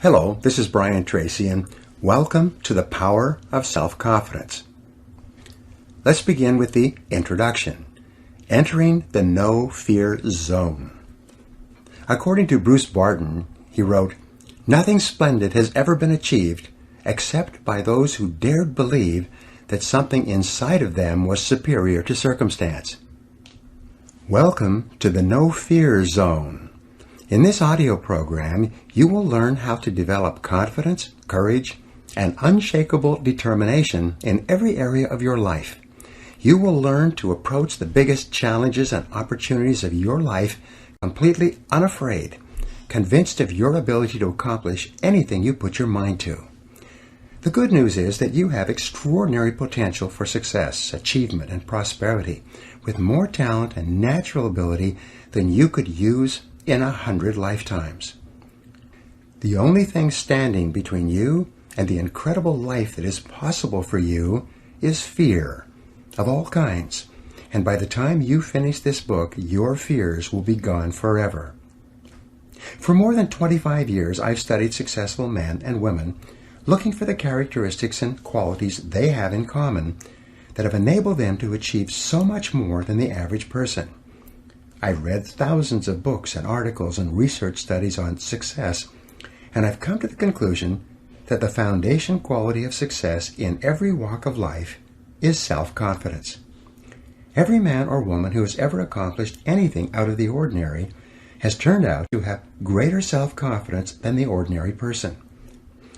Hello, this is Brian Tracy, and welcome to the Power of Self-Confidence. Let's begin with the introduction, entering the no-fear zone. According to Bruce Barton, he wrote, "Nothing splendid has ever been achieved except by those who dared believe that something inside of them was superior to circumstance." Welcome to the no-fear zone. In this audio program, you will learn how to develop confidence, courage, and unshakable determination in every area of your life. You will learn to approach the biggest challenges and opportunities of your life completely unafraid, convinced of your ability to accomplish anything you put your mind to. The good news is that you have extraordinary potential for success, achievement, and prosperity, with more talent and natural ability than you could use in 100 lifetimes. The only thing standing between you and the incredible life that is possible for you is fear of all kinds. And by the time you finish this book, your fears will be gone forever. For more than 25 years, I've studied successful men and women, looking for the characteristics and qualities they have in common that have enabled them to achieve so much more than the average person. I've read thousands of books and articles and research studies on success, and I've come to the conclusion that the foundation quality of success in every walk of life is self-confidence. Every man or woman who has ever accomplished anything out of the ordinary has turned out to have greater self-confidence than the ordinary person.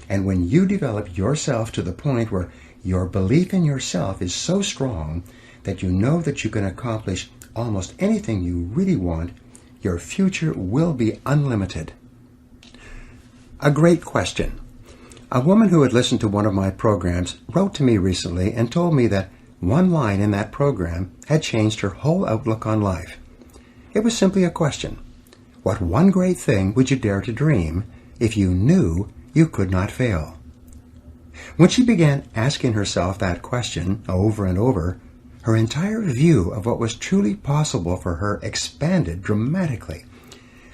And when you develop yourself to the point where your belief in yourself is so strong that you know that you can accomplish almost anything you really want, your future will be unlimited. A great question. A woman who had listened to one of my programs wrote to me recently and told me that one line in that program had changed her whole outlook on life. It was simply a question. What one great thing would you dare to dream if you knew you could not fail? When she began asking herself that question over and over, her entire view of what was truly possible for her expanded dramatically.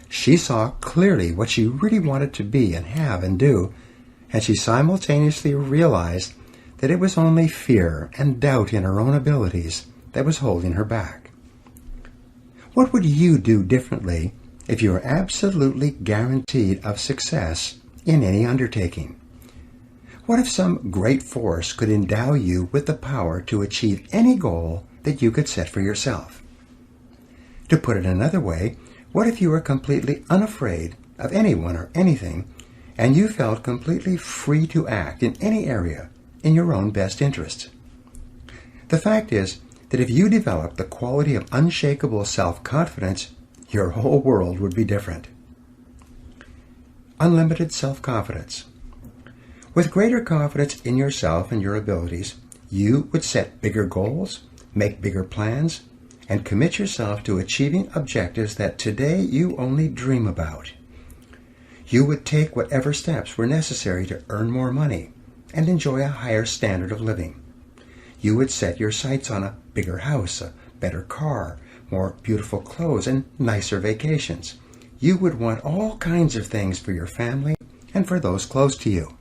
She saw clearly what she really wanted to be and have and do, and she simultaneously realized that it was only fear and doubt in her own abilities that was holding her back. What would you do differently if you were absolutely guaranteed of success in any undertaking? What if some great force could endow you with the power to achieve any goal that you could set for yourself? To put it another way, what if you were completely unafraid of anyone or anything, and you felt completely free to act in any area in your own best interests? The fact is that if you developed the quality of unshakable self-confidence, your whole world would be different. Unlimited self-confidence. With greater confidence in yourself and your abilities, you would set bigger goals, make bigger plans, and commit yourself to achieving objectives that today you only dream about. You would take whatever steps were necessary to earn more money and enjoy a higher standard of living. You would set your sights on a bigger house, a better car, more beautiful clothes, and nicer vacations. You would want all kinds of things for your family and for those close to you.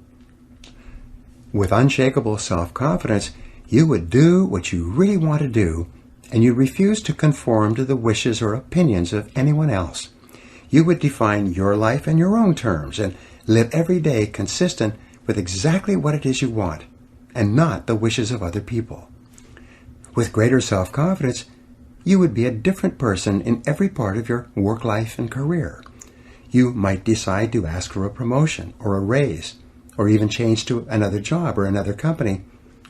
With unshakable self-confidence, you would do what you really want to do, and you refuse to conform to the wishes or opinions of anyone else. You would define your life in your own terms and live every day consistent with exactly what it is you want, and not the wishes of other people. With greater self-confidence, you would be a different person in every part of your work life and career. You might decide to ask for a promotion or a raise, or even change to another job or another company,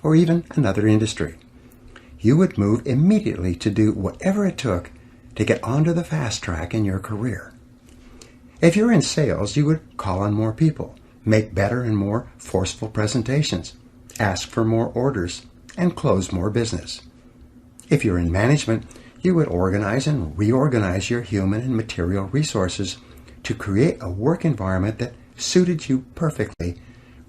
or even another industry. You would move immediately to do whatever it took to get onto the fast track in your career. If you're in sales, you would call on more people, make better and more forceful presentations, ask for more orders, and close more business. If you're in management, you would organize and reorganize your human and material resources to create a work environment that suited you perfectly,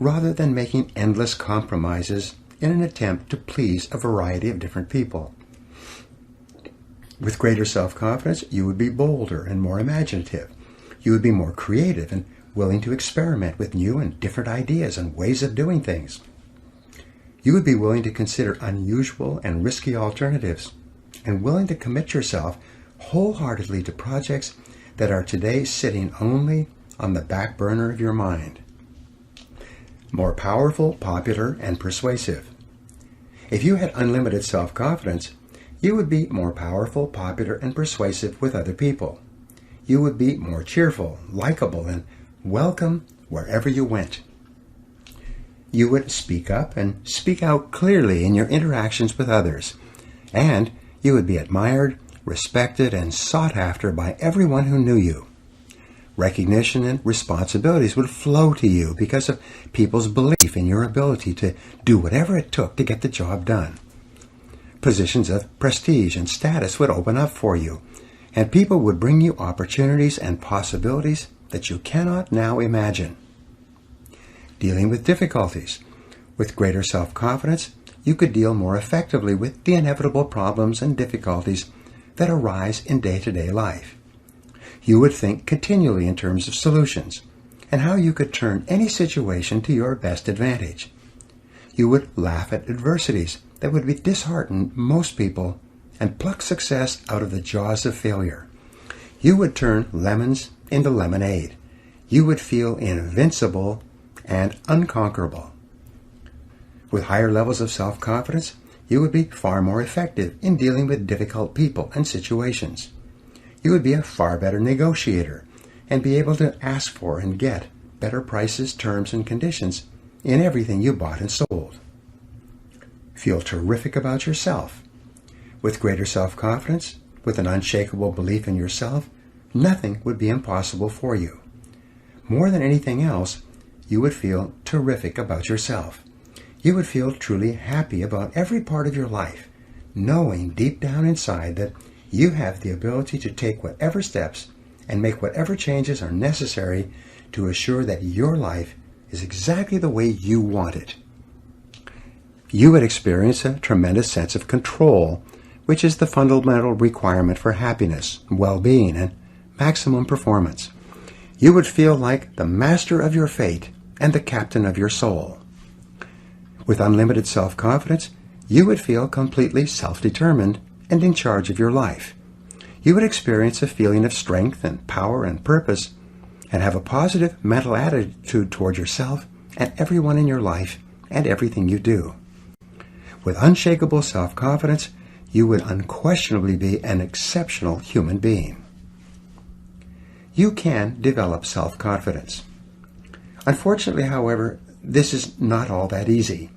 rather than making endless compromises in an attempt to please a variety of different people. With greater self-confidence, you would be bolder and more imaginative. You would be more creative and willing to experiment with new and different ideas and ways of doing things. You would be willing to consider unusual and risky alternatives, and willing to commit yourself wholeheartedly to projects that are today sitting only on the back burner of your mind. More powerful, popular, and persuasive. If you had unlimited self-confidence, you would be more powerful, popular, and persuasive with other people. You would be more cheerful, likable, and welcome wherever you went. You would speak up and speak out clearly in your interactions with others, and you would be admired, respected, and sought after by everyone who knew you. Recognition and responsibilities would flow to you because of people's belief in your ability to do whatever it took to get the job done. Positions of prestige and status would open up for you, and people would bring you opportunities and possibilities that you cannot now imagine. Dealing with difficulties. With greater self-confidence, you could deal more effectively with the inevitable problems and difficulties that arise in day-to-day life. You would think continually in terms of solutions and how you could turn any situation to your best advantage. You would laugh at adversities that would dishearten most people and pluck success out of the jaws of failure. You would turn lemons into lemonade. You would feel invincible and unconquerable. With higher levels of self-confidence, you would be far more effective in dealing with difficult people and situations. You would be a far better negotiator and be able to ask for and get better prices, terms, and conditions in everything you bought and sold. Feel terrific about yourself. With greater self-confidence, with an unshakable belief in yourself, nothing would be impossible for you. More than anything else, you would feel terrific about yourself. You would feel truly happy about every part of your life, knowing deep down inside that you have the ability to take whatever steps and make whatever changes are necessary to assure that your life is exactly the way you want it. You would experience a tremendous sense of control, which is the fundamental requirement for happiness, well-being, and maximum performance. You would feel like the master of your fate and the captain of your soul. With unlimited self-confidence, you would feel completely self-determined and in charge of your life. You would experience a feeling of strength and power and purpose, and have a positive mental attitude toward yourself and everyone in your life and everything you do. With unshakable self-confidence, you would unquestionably be an exceptional human being. You can develop self-confidence. Unfortunately, however, this is not all that easy.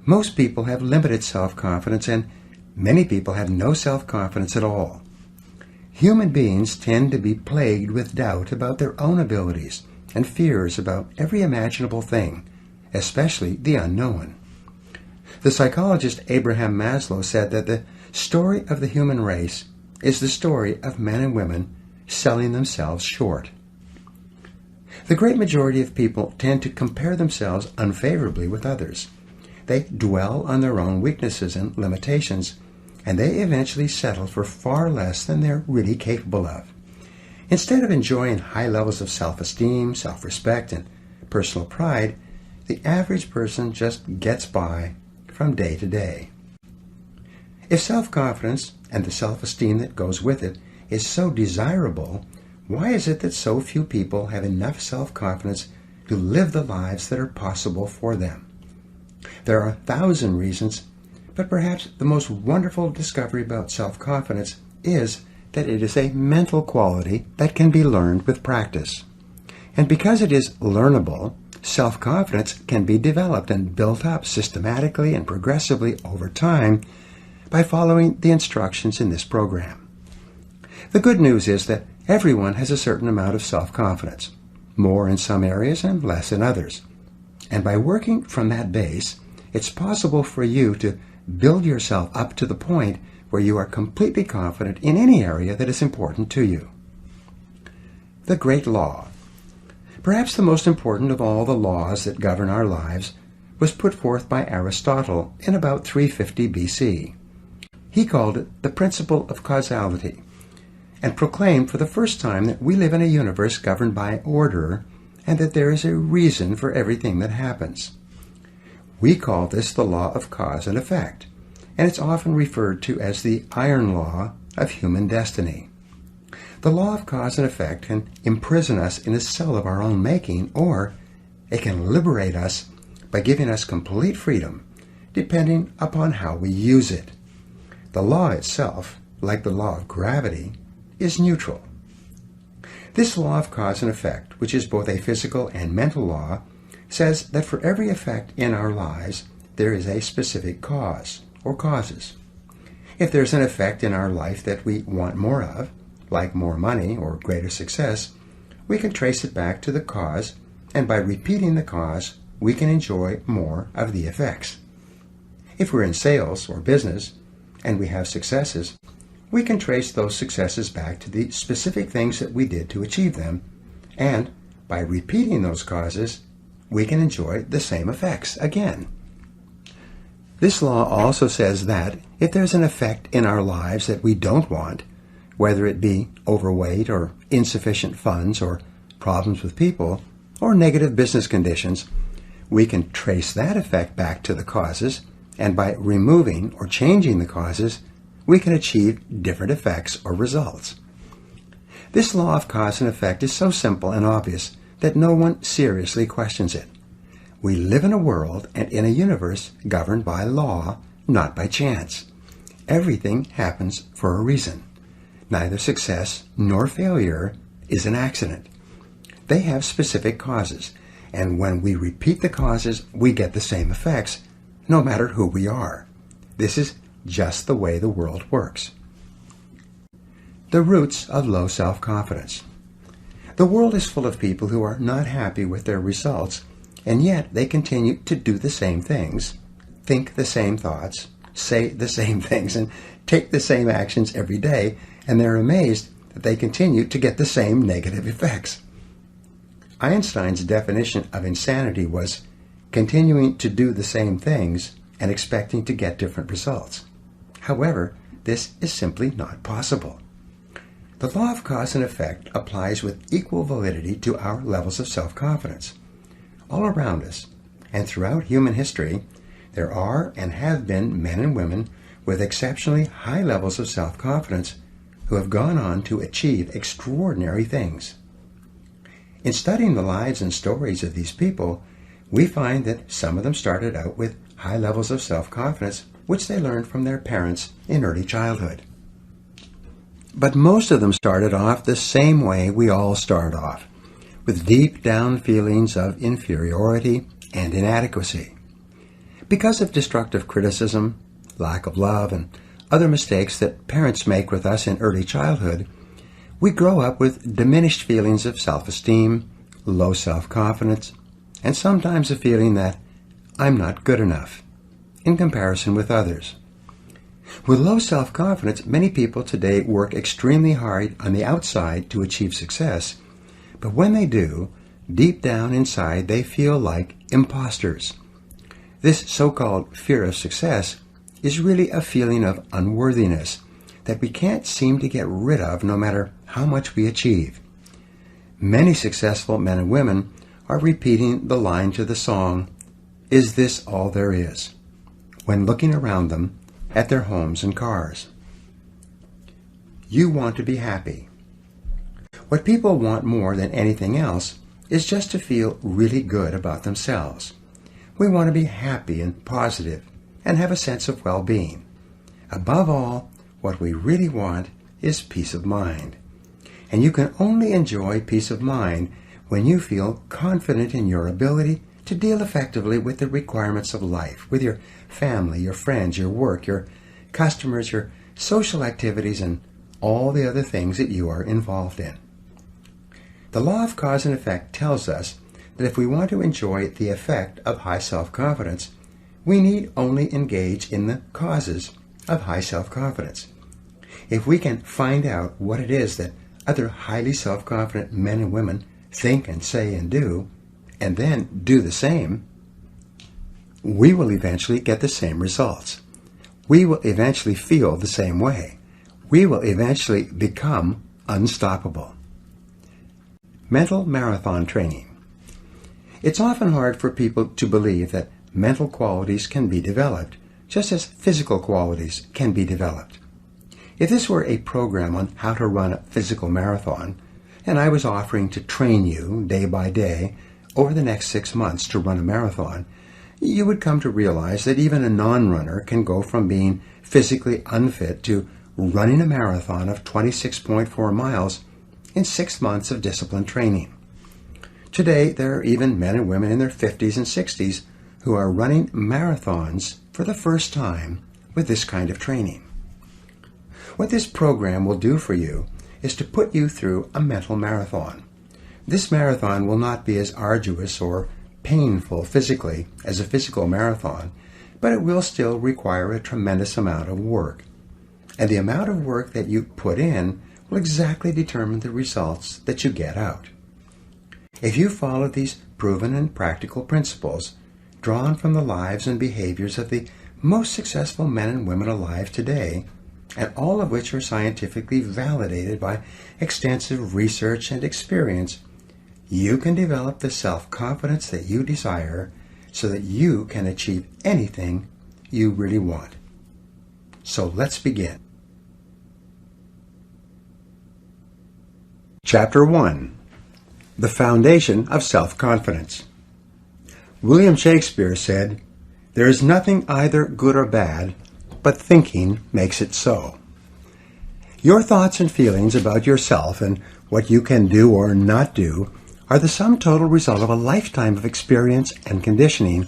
Most people have limited self-confidence, and many people have no self-confidence at all. Human beings tend to be plagued with doubt about their own abilities and fears about every imaginable thing, especially the unknown. The psychologist Abraham Maslow said that the story of the human race is the story of men and women selling themselves short. The great majority of people tend to compare themselves unfavorably with others. They dwell on their own weaknesses and limitations, and they eventually settle for far less than they're really capable of. Instead of enjoying high levels of self-esteem, self-respect, and personal pride, the average person just gets by from day to day. If self-confidence and the self-esteem that goes with it is so desirable, why is it that so few people have enough self-confidence to live the lives that are possible for them? There are 1,000 reasons, but perhaps the most wonderful discovery about self-confidence is that it is a mental quality that can be learned with practice. And because it is learnable, self-confidence can be developed and built up systematically and progressively over time by following the instructions in this program. The good news is that everyone has a certain amount of self-confidence, more in some areas and less in others. And by working from that base, it's possible for you to build yourself up to the point where you are completely confident in any area that is important to you. The Great Law. Perhaps the most important of all the laws that govern our lives was put forth by Aristotle in about 350 BC. He called it the principle of causality, and proclaimed for the first time that we live in a universe governed by order and that there is a reason for everything that happens. We call this the law of cause and effect, and it's often referred to as the iron law of human destiny. The law of cause and effect can imprison us in a cell of our own making, or it can liberate us by giving us complete freedom, depending upon how we use it. The law itself, like the law of gravity, is neutral. This law of cause and effect, which is both a physical and mental law, says that for every effect in our lives, there is a specific cause or causes. If there's an effect in our life that we want more of, like more money or greater success, we can trace it back to the cause, and by repeating the cause, we can enjoy more of the effects. If we're in sales or business, and we have successes, we can trace those successes back to the specific things that we did to achieve them, and by repeating those causes, we can enjoy the same effects again. This law also says that if there's an effect in our lives that we don't want, whether it be overweight or insufficient funds or problems with people or negative business conditions, we can trace that effect back to the causes, and by removing or changing the causes, we can achieve different effects or results. This law of cause and effect is so simple and obvious that no one seriously questions it. We live in a world and in a universe governed by law, not by chance. Everything happens for a reason. Neither success nor failure is an accident. They have specific causes, and when we repeat the causes, we get the same effects, no matter who we are. This is just the way the world works. The roots of low self-confidence. The world is full of people who are not happy with their results, and yet they continue to do the same things, think the same thoughts, say the same things, and take the same actions every day, and they're amazed that they continue to get the same negative effects. Einstein's definition of insanity was continuing to do the same things and expecting to get different results. However, this is simply not possible. The law of cause and effect applies with equal validity to our levels of self-confidence. All around us, and throughout human history, there are and have been men and women with exceptionally high levels of self-confidence who have gone on to achieve extraordinary things. In studying the lives and stories of these people, we find that some of them started out with high levels of self-confidence, which they learned from their parents in early childhood. But most of them started off the same way we all start off, with deep down feelings of inferiority and inadequacy. Because of destructive criticism, lack of love, and other mistakes that parents make with us in early childhood, we grow up with diminished feelings of self-esteem, low self-confidence, and sometimes a feeling that I'm not good enough in comparison with others. With low self-confidence, many people today work extremely hard on the outside to achieve success, but when they do, deep down inside they feel like imposters. This so-called fear of success is really a feeling of unworthiness that we can't seem to get rid of no matter how much we achieve. Many successful men and women are repeating the line to the song, "Is this all there is?" when looking around them at their homes and cars. You want to be happy. What people want more than anything else is just to feel really good about themselves. We want to be happy and positive and have a sense of well-being. Above all, what we really want is peace of mind. And you can only enjoy peace of mind when you feel confident in your ability to deal effectively with the requirements of life, with your family, your friends, your work, your customers, your social activities, and all the other things that you are involved in. The law of cause and effect tells us that if we want to enjoy the effect of high self-confidence, we need only engage in the causes of high self-confidence. If we can find out what it is that other highly self-confident men and women think and say and do, and then do the same, we will eventually get the same results. We will eventually feel the same way. We will eventually become unstoppable. Mental marathon training. It's often hard for people to believe that mental qualities can be developed, just as physical qualities can be developed. If this were a program on how to run a physical marathon, and I was offering to train you day by day over the next 6 months to run a marathon, you would come to realize that even a non-runner can go from being physically unfit to running a marathon of 26.4 miles in 6 months of disciplined training. Today, there are even men and women in their 50s and 60s who are running marathons for the first time with this kind of training. What this program will do for you is to put you through a mental marathon. This marathon will not be as arduous or painful physically as a physical marathon, but it will still require a tremendous amount of work. And the amount of work that you put in will exactly determine the results that you get out. If you follow these proven and practical principles, drawn from the lives and behaviors of the most successful men and women alive today, and all of which are scientifically validated by extensive research and experience, you can develop the self-confidence that you desire so that you can achieve anything you really want. So let's begin. Chapter 1. The Foundation of Self-Confidence. William Shakespeare said, "There is nothing either good or bad, but thinking makes it so." Your thoughts and feelings about yourself and what you can do or not do are the sum total result of a lifetime of experience and conditioning,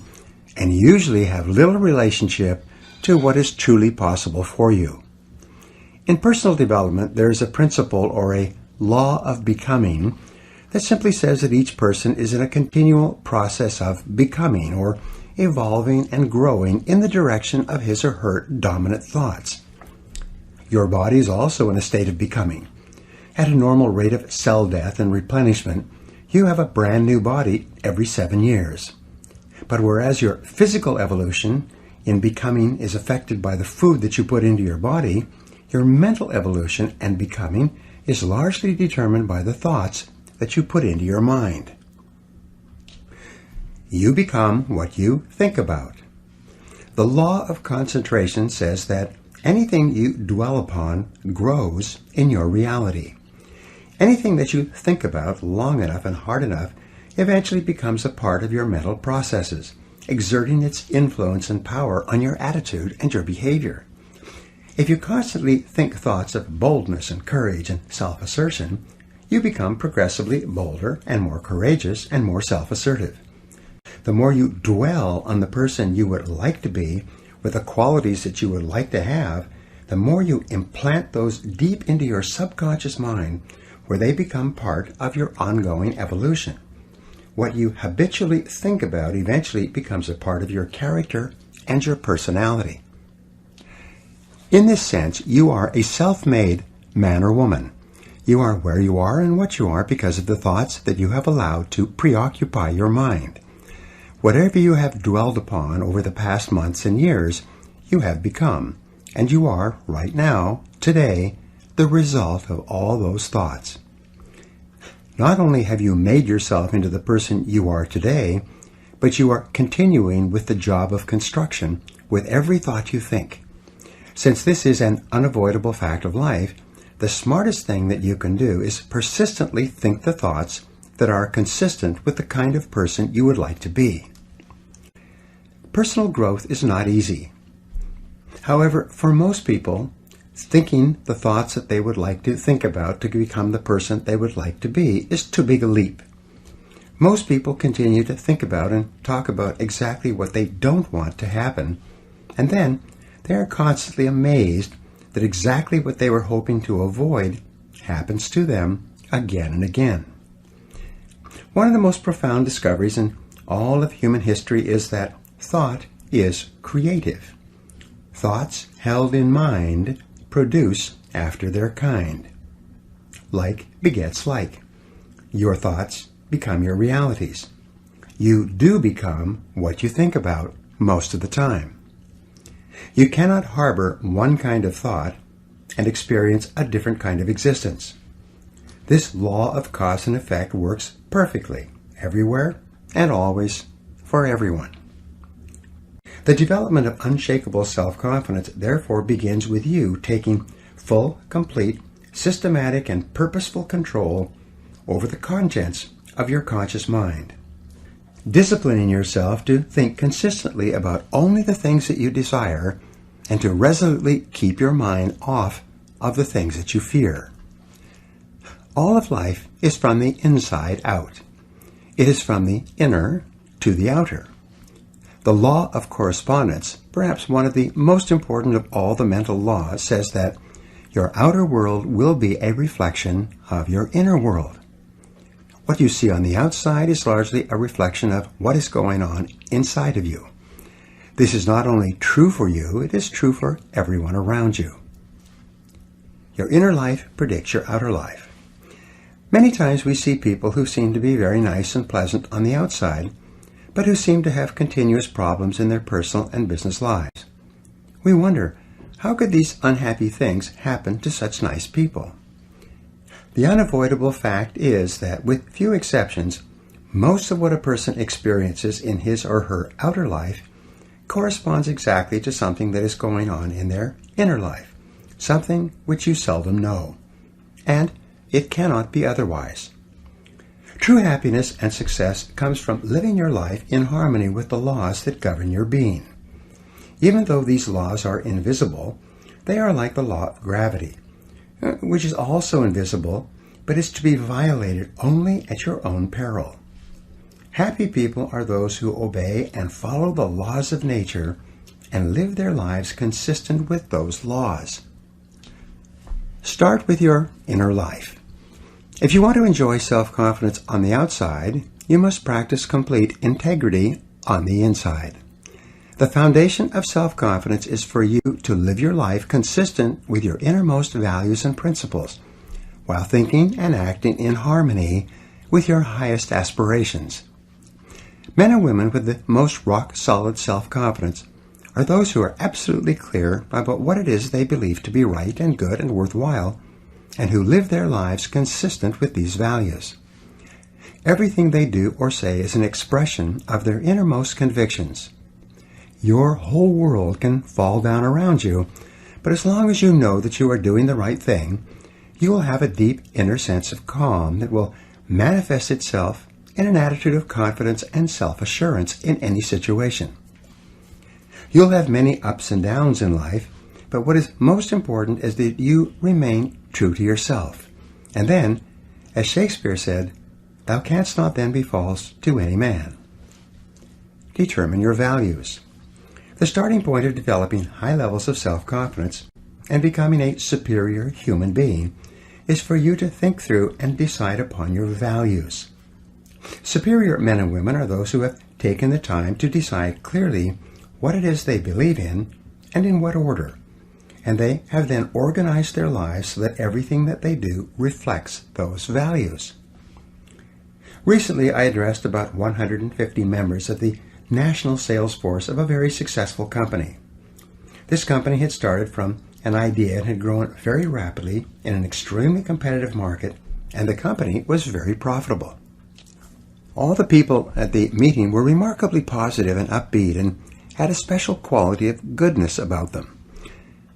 and usually have little relationship to what is truly possible for you. In personal development, there is a principle or a law of becoming that simply says that each person is in a continual process of becoming or evolving and growing in the direction of his or her dominant thoughts. Your body is also in a state of becoming. At a normal rate of cell death and replenishment, you have a brand new body every 7 years. But whereas your physical evolution in becoming is affected by the food that you put into your body, your mental evolution and becoming is largely determined by the thoughts that you put into your mind. You become what you think about. The law of concentration says that anything you dwell upon grows in your reality. Anything that you think about long enough and hard enough eventually becomes a part of your mental processes, exerting its influence and power on your attitude and your behavior. If you constantly think thoughts of boldness and courage and self-assertion, you become progressively bolder and more courageous and more self-assertive. The more you dwell on the person you would like to be with the qualities that you would like to have, the more you implant those deep into your subconscious mind, where they become part of your ongoing evolution. What you habitually think about eventually becomes a part of your character and your personality. In this sense, you are a self-made man or woman. You are where you are and what you are because of the thoughts that you have allowed to preoccupy your mind. Whatever you have dwelled upon over the past months and years, you have become, and you are, right now, today, the result of all those thoughts. Not only have you made yourself into the person you are today, but you are continuing with the job of construction with every thought you think. Since this is an unavoidable fact of life, the smartest thing that you can do is persistently think the thoughts that are consistent with the kind of person you would like to be. Personal growth is not easy. However, for most people, thinking the thoughts that they would like to think about to become the person they would like to be is too big a leap. Most people continue to think about and talk about exactly what they don't want to happen, and then they are constantly amazed that exactly what they were hoping to avoid happens to them again and again. One of the most profound discoveries in all of human history is that thought is creative. Thoughts held in mind produce after their kind. Like begets like. Your thoughts become your realities. You do become what you think about most of the time. You cannot harbor one kind of thought and experience a different kind of existence. This law of cause and effect works perfectly, everywhere and always for everyone. The development of unshakable self-confidence therefore begins with you taking full, complete, systematic, and purposeful control over the contents of your conscious mind. Disciplining yourself to think consistently about only the things that you desire and to resolutely keep your mind off of the things that you fear. All of life is from the inside out. It is from the inner to the outer. The law of correspondence, perhaps one of the most important of all the mental laws, says that your outer world will be a reflection of your inner world. What you see on the outside is largely a reflection of what is going on inside of you. This is not only true for you, it is true for everyone around you. Your inner life predicts your outer life. Many times we see people who seem to be very nice and pleasant on the outside, but who seem to have continuous problems in their personal and business lives. We wonder, how could these unhappy things happen to such nice people? The unavoidable fact is that, with few exceptions, most of what a person experiences in his or her outer life corresponds exactly to something that is going on in their inner life, something which you seldom know. And it cannot be otherwise. True happiness and success comes from living your life in harmony with the laws that govern your being. Even though these laws are invisible, they are like the law of gravity, which is also invisible, but is to be violated only at your own peril. Happy people are those who obey and follow the laws of nature and live their lives consistent with those laws. Start with your inner life. If you want to enjoy self-confidence on the outside, you must practice complete integrity on the inside. The foundation of self-confidence is for you to live your life consistent with your innermost values and principles, while thinking and acting in harmony with your highest aspirations. Men and women with the most rock-solid self-confidence are those who are absolutely clear about what it is they believe to be right and good and worthwhile, and who live their lives consistent with these values. Everything they do or say is an expression of their innermost convictions. Your whole world can fall down around you, but as long as you know that you are doing the right thing, you will have a deep inner sense of calm that will manifest itself in an attitude of confidence and self-assurance in any situation. You'll have many ups and downs in life, but what is most important is that you remain true to yourself. And then, as Shakespeare said, "Thou canst not then be false to any man." Determine your values. The starting point of developing high levels of self-confidence and becoming a superior human being is for you to think through and decide upon your values. Superior men and women are those who have taken the time to decide clearly what it is they believe in and in what order, and they have then organized their lives so that everything that they do reflects those values. Recently, I addressed about 150 members of the national sales force of a very successful company. This company had started from an idea and had grown very rapidly in an extremely competitive market, and the company was very profitable. All the people at the meeting were remarkably positive and upbeat and had a special quality of goodness about them.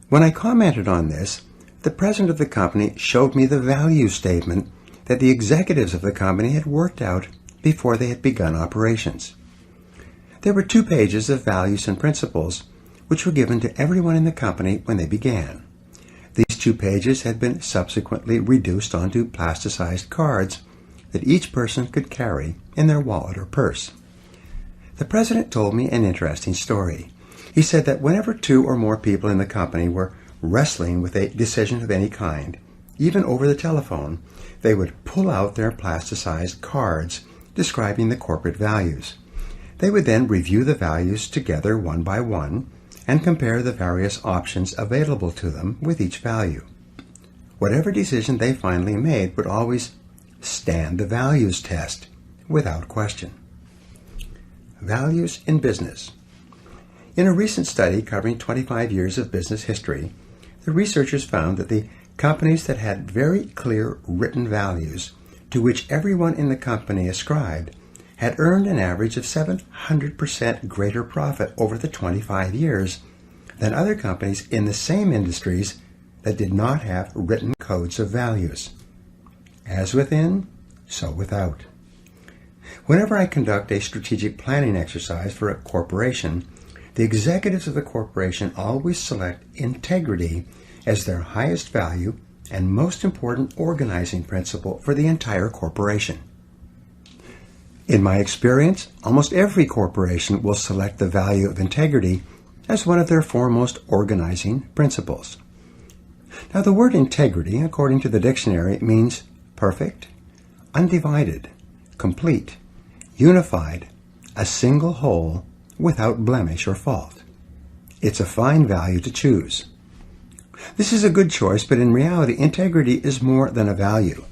When I commented on this, the president of the company showed me the value statement that the executives of the company had worked out before they had begun operations. There were 2 pages of values and principles which were given to everyone in the company when they began. These 2 pages had been subsequently reduced onto plasticized cards that each person could carry in their wallet or purse. The president told me an interesting story. He said that whenever 2 or more people in the company were wrestling with a decision of any kind, even over the telephone, they would pull out their plasticized cards describing the corporate values. They would then review the values together one by one and compare the various options available to them with each value. Whatever decision they finally made would always stand the values test without question. Values in business. In a recent study covering 25 years of business history, the researchers found that the companies that had very clear written values to which everyone in the company ascribed had earned an average of 700% greater profit over the 25 years than other companies in the same industries that did not have written codes of values. As within, so without. Whenever I conduct a strategic planning exercise for a corporation, the executives of the corporation always select integrity as their highest value and most important organizing principle for the entire corporation. In my experience, almost every corporation will select the value of integrity as one of their foremost organizing principles. Now, the word integrity, according to the dictionary, means perfect, undivided, complete, unified, a single whole, without blemish or fault. It's a fine value to choose. This is a good choice, but in reality, integrity is more than a value.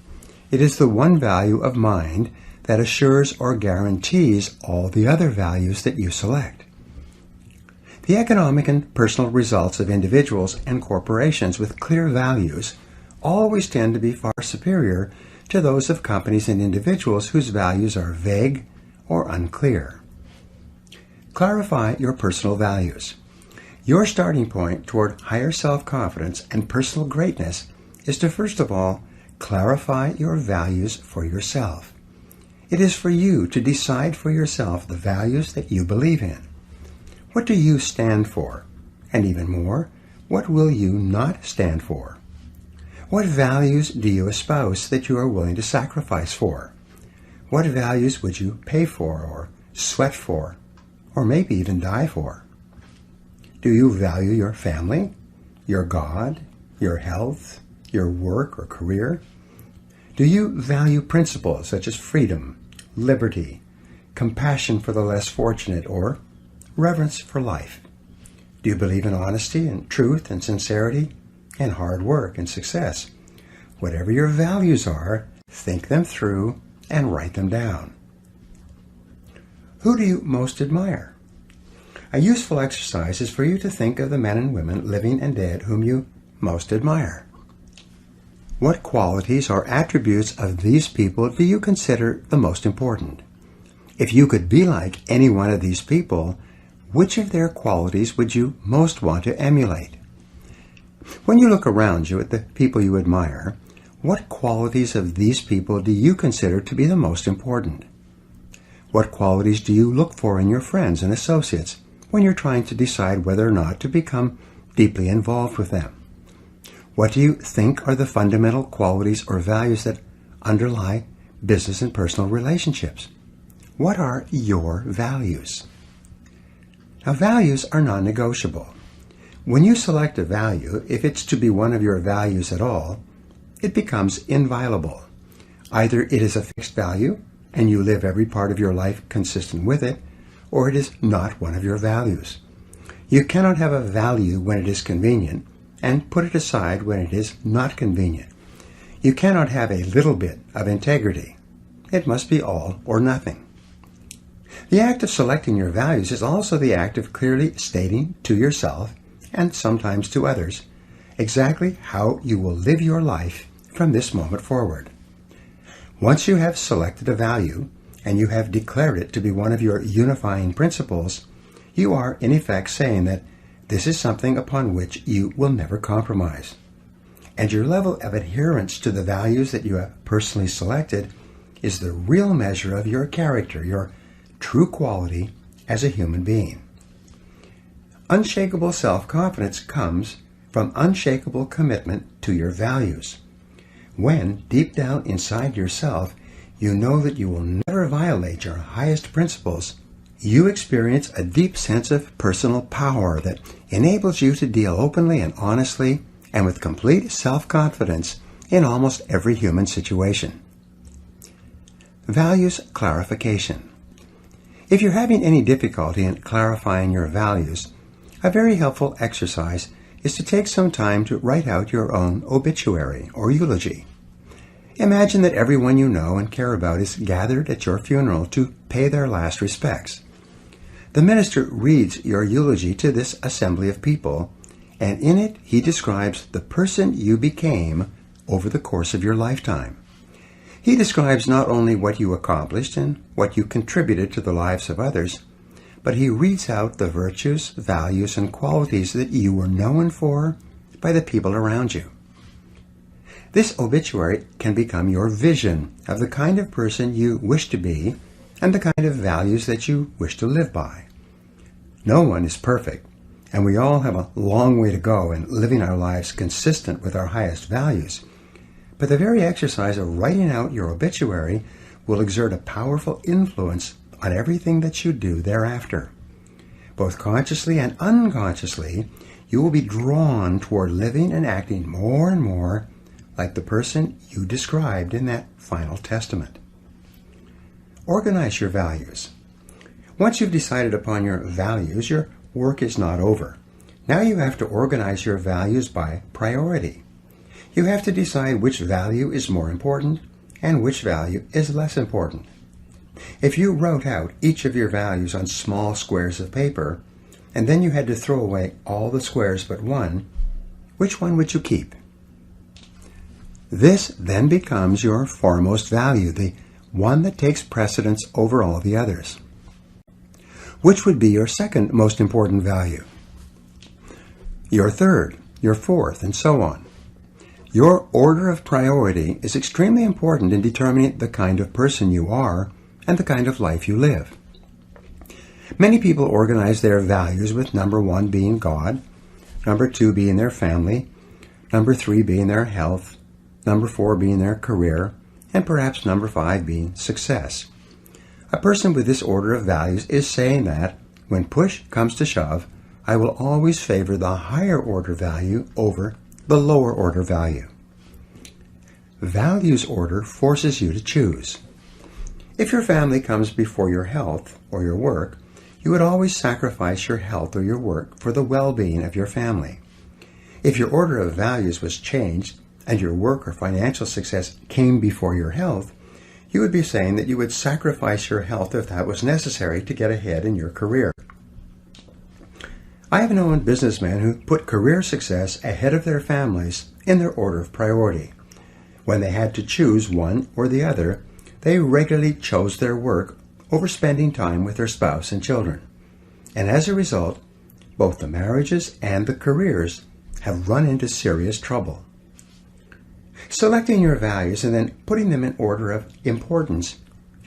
It is the one value of mind that assures or guarantees all the other values that you select. The economic and personal results of individuals and corporations with clear values always tend to be far superior to those of companies and individuals whose values are vague or unclear. Clarify your personal values. Your starting point toward higher self-confidence and personal greatness is to, first of all, clarify your values for yourself. It is for you to decide for yourself the values that you believe in. What do you stand for? And even more, what will you not stand for? What values do you espouse that you are willing to sacrifice for? What values would you pay for or sweat for, or maybe even die for? Do you value your family, your God, your health, your work or career? Do you value principles such as freedom, liberty, compassion for the less fortunate, or reverence for life? Do you believe in honesty and truth and sincerity and hard work and success? Whatever your values are, think them through and write them down. Who do you most admire? A useful exercise is for you to think of the men and women, living and dead, whom you most admire. What qualities or attributes of these people do you consider the most important? If you could be like any one of these people, which of their qualities would you most want to emulate? When you look around you at the people you admire, what qualities of these people do you consider to be the most important? What qualities do you look for in your friends and associates when you're trying to decide whether or not to become deeply involved with them? What do you think are the fundamental qualities or values that underlie business and personal relationships? What are your values? Now, values are non-negotiable. When you select a value, if it's to be one of your values at all, it becomes inviolable. Either it is a fixed value, and you live every part of your life consistent with it, or it is not one of your values. You cannot have a value when it is convenient and put it aside when it is not convenient. You cannot have a little bit of integrity. It must be all or nothing. The act of selecting your values is also the act of clearly stating to yourself, and sometimes to others, exactly how you will live your life from this moment forward. Once you have selected a value, and you have declared it to be one of your unifying principles, you are in effect saying that this is something upon which you will never compromise. And your level of adherence to the values that you have personally selected is the real measure of your character, your true quality as a human being. Unshakable self-confidence comes from unshakable commitment to your values. When, deep down inside yourself, you know that you will never violate your highest principles, you experience a deep sense of personal power that enables you to deal openly and honestly and with complete self-confidence in almost every human situation. Values clarification. If you're having any difficulty in clarifying your values, a very helpful exercise is to take some time to write out your own obituary or eulogy. Imagine that everyone you know and care about is gathered at your funeral to pay their last respects. The minister reads your eulogy to this assembly of people, and in it he describes the person you became over the course of your lifetime. He describes not only what you accomplished and what you contributed to the lives of others, but he reads out the virtues, values, and qualities that you were known for by the people around you. This obituary can become your vision of the kind of person you wish to be and the kind of values that you wish to live by. No one is perfect, and we all have a long way to go in living our lives consistent with our highest values. But the very exercise of writing out your obituary will exert a powerful influence on everything that you do thereafter. Both consciously and unconsciously, you will be drawn toward living and acting more and more like the person you described in that final testament. Organize your values. Once you've decided upon your values, your work is not over. Now you have to organize your values by priority. You have to decide which value is more important and which value is less important. If you wrote out each of your values on small squares of paper, and then you had to throw away all the squares but one, which one would you keep? This then becomes your foremost value, the one that takes precedence over all the others. Which would be your second most important value? Your third, your fourth, and so on. Your order of priority is extremely important in determining the kind of person you are and the kind of life you live. Many people organize their values with number 1 being God, number 2 being their family, number 3 being their health, number 4 being their career, and perhaps number 5 being success. A person with this order of values is saying that, when push comes to shove, I will always favor the higher order value over the lower order value. Values order forces you to choose. If your family comes before your health or your work, you would always sacrifice your health or your work for the well-being of your family. If your order of values was changed and your work or financial success came before your health, you would be saying that you would sacrifice your health if that was necessary to get ahead in your career. I have known businessmen who put career success ahead of their families in their order of priority. When they had to choose one or the other, they regularly chose their work over spending time with their spouse and children. And as a result, both the marriages and the careers have run into serious trouble. Selecting your values and then putting them in order of importance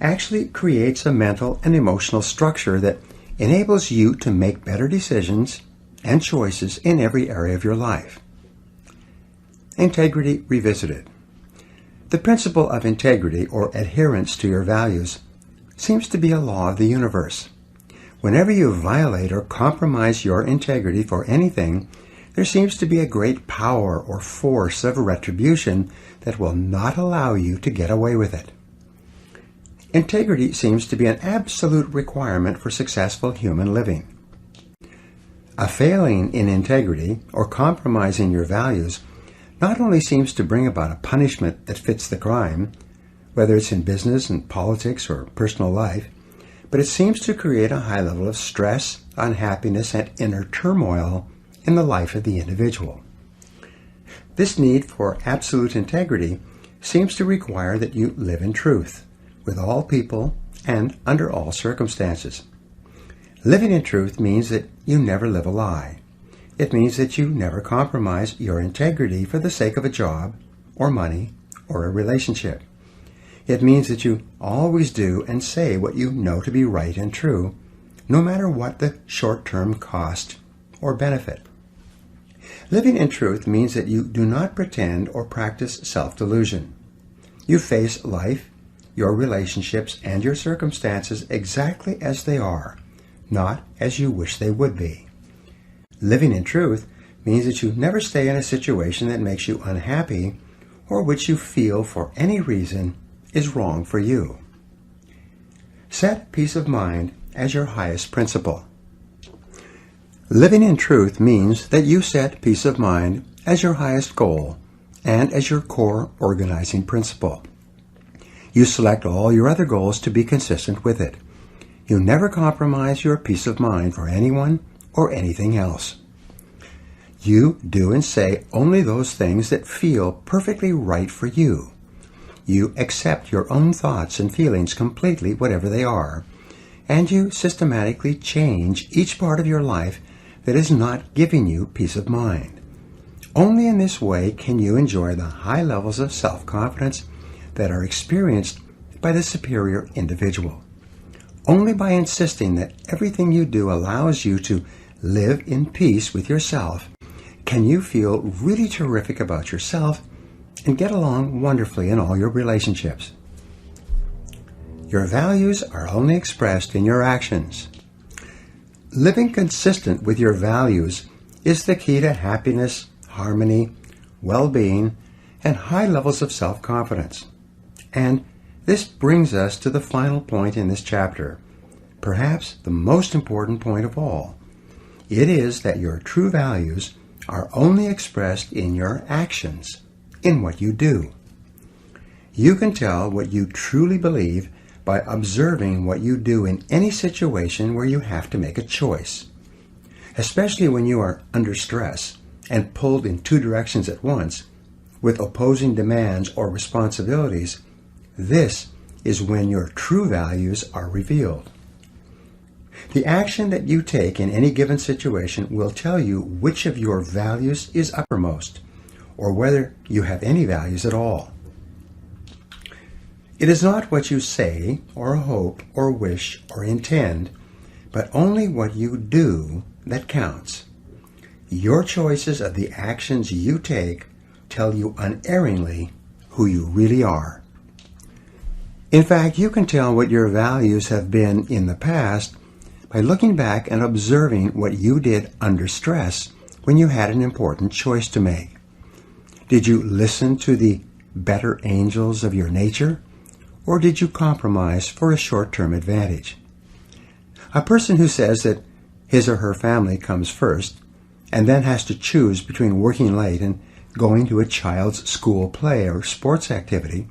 actually creates a mental and emotional structure that enables you to make better decisions and choices in every area of your life. Integrity Revisited. The principle of integrity, or adherence to your values, seems to be a law of the universe. Whenever you violate or compromise your integrity for anything, there seems to be a great power or force of retribution that will not allow you to get away with it. Integrity seems to be an absolute requirement for successful human living. A failing in integrity or compromising your values not only seems to bring about a punishment that fits the crime, whether it's in business and politics or personal life, but it seems to create a high level of stress, unhappiness, and inner turmoil in the life of the individual. This need for absolute integrity seems to require that you live in truth with all people and under all circumstances. Living in truth means that you never live a lie. It means that you never compromise your integrity for the sake of a job or money or a relationship. It means that you always do and say what you know to be right and true, no matter what the short-term cost or benefit. Living in truth means that you do not pretend or practice self-delusion. You face life, your relationships, and your circumstances exactly as they are, not as you wish they would be. Living in truth means that you never stay in a situation that makes you unhappy or which you feel for any reason is wrong for you. Set peace of mind as your highest principle. Living in truth means that you set peace of mind as your highest goal and as your core organizing principle. You select all your other goals to be consistent with it. You never compromise your peace of mind for anyone or anything else. You do and say only those things that feel perfectly right for you. you accept your own thoughts and feelings completely, whatever they are, and you systematically change each part of your life that is not giving you peace of mind. Only in this way can you enjoy the high levels of self-confidence that are experienced by the superior individual. Only by insisting that everything you do allows you to live in peace with yourself can you feel really terrific about yourself and get along wonderfully in all your relationships. Your values are only expressed in your actions. Living consistent with your values is the key to happiness, harmony, well-being, and high levels of self-confidence. And this brings us to the final point in this chapter, perhaps the most important point of all. It is that your true values are only expressed in your actions, in what you do. You can tell what you truly believe by observing what you do in any situation where you have to make a choice. Especially when you are under stress and pulled in two directions at once, with opposing demands or responsibilities, this is when your true values are revealed. The action that you take in any given situation will tell you which of your values is uppermost, or whether you have any values at all. It is not what you say, or hope, or wish, or intend, but only what you do that counts. Your choices of the actions you take tell you unerringly who you really are. In fact, you can tell what your values have been in the past by looking back and observing what you did under stress when you had an important choice to make. Did you listen to the better angels of your nature, or did you compromise for a short-term advantage? A person who says that his or her family comes first and then has to choose between working late and going to a child's school play or sports activity,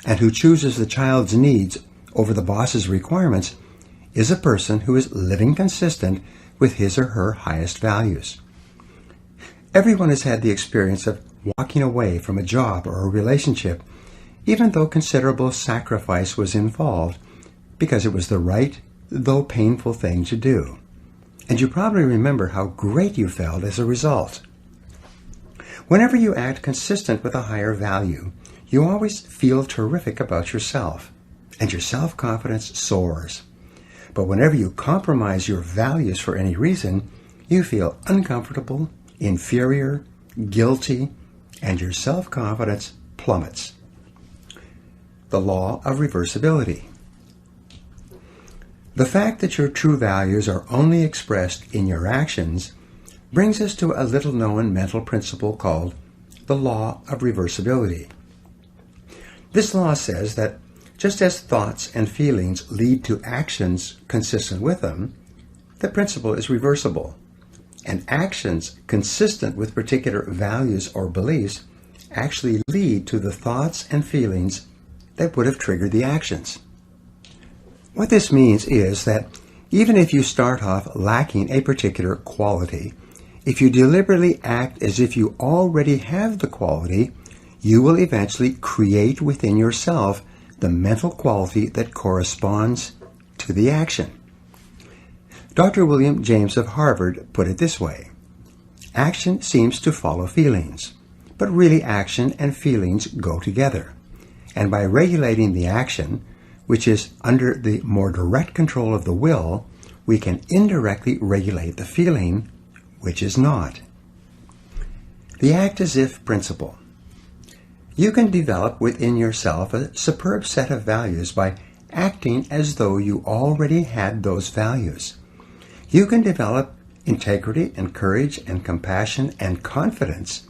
and who chooses the child's needs over the boss's requirements, is a person who is living consistent with his or her highest values. Everyone has had the experience of walking away from a job or a relationship, even though considerable sacrifice was involved, because it was the right, though painful thing to do. And you probably remember how great you felt as a result. Whenever you act consistent with a higher value, you always feel terrific about yourself, and your self-confidence soars. But whenever you compromise your values for any reason, you feel uncomfortable, inferior, guilty, and your self-confidence plummets. The law of reversibility. The fact that your true values are only expressed in your actions brings us to a little-known mental principle called the law of reversibility. This law says that just as thoughts and feelings lead to actions consistent with them, the principle is reversible, and actions consistent with particular values or beliefs actually lead to the thoughts and feelings that would have triggered the actions. What this means is that even if you start off lacking a particular quality, if you deliberately act as if you already have the quality, you will eventually create within yourself the mental quality that corresponds to the action. Dr. William James of Harvard put it this way: action seems to follow feelings, but really action and feelings go together. And by regulating the action, which is under the more direct control of the will, we can indirectly regulate the feeling, which is not. The act-as-if principle. You can develop within yourself a superb set of values by acting as though you already had those values. You can develop integrity and courage and compassion and confidence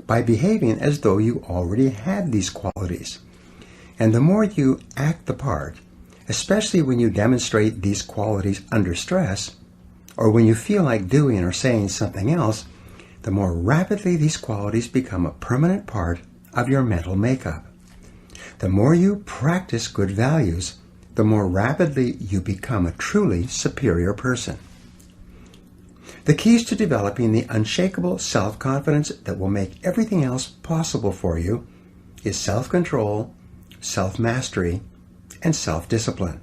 by behaving as though you already had these qualities. And the more you act the part, especially when you demonstrate these qualities under stress, or when you feel like doing or saying something else, the more rapidly these qualities become a permanent part of your mental makeup. The more you practice good values, the more rapidly you become a truly superior person. The keys to developing the unshakable self-confidence that will make everything else possible for you is self-control, self-mastery, and self-discipline.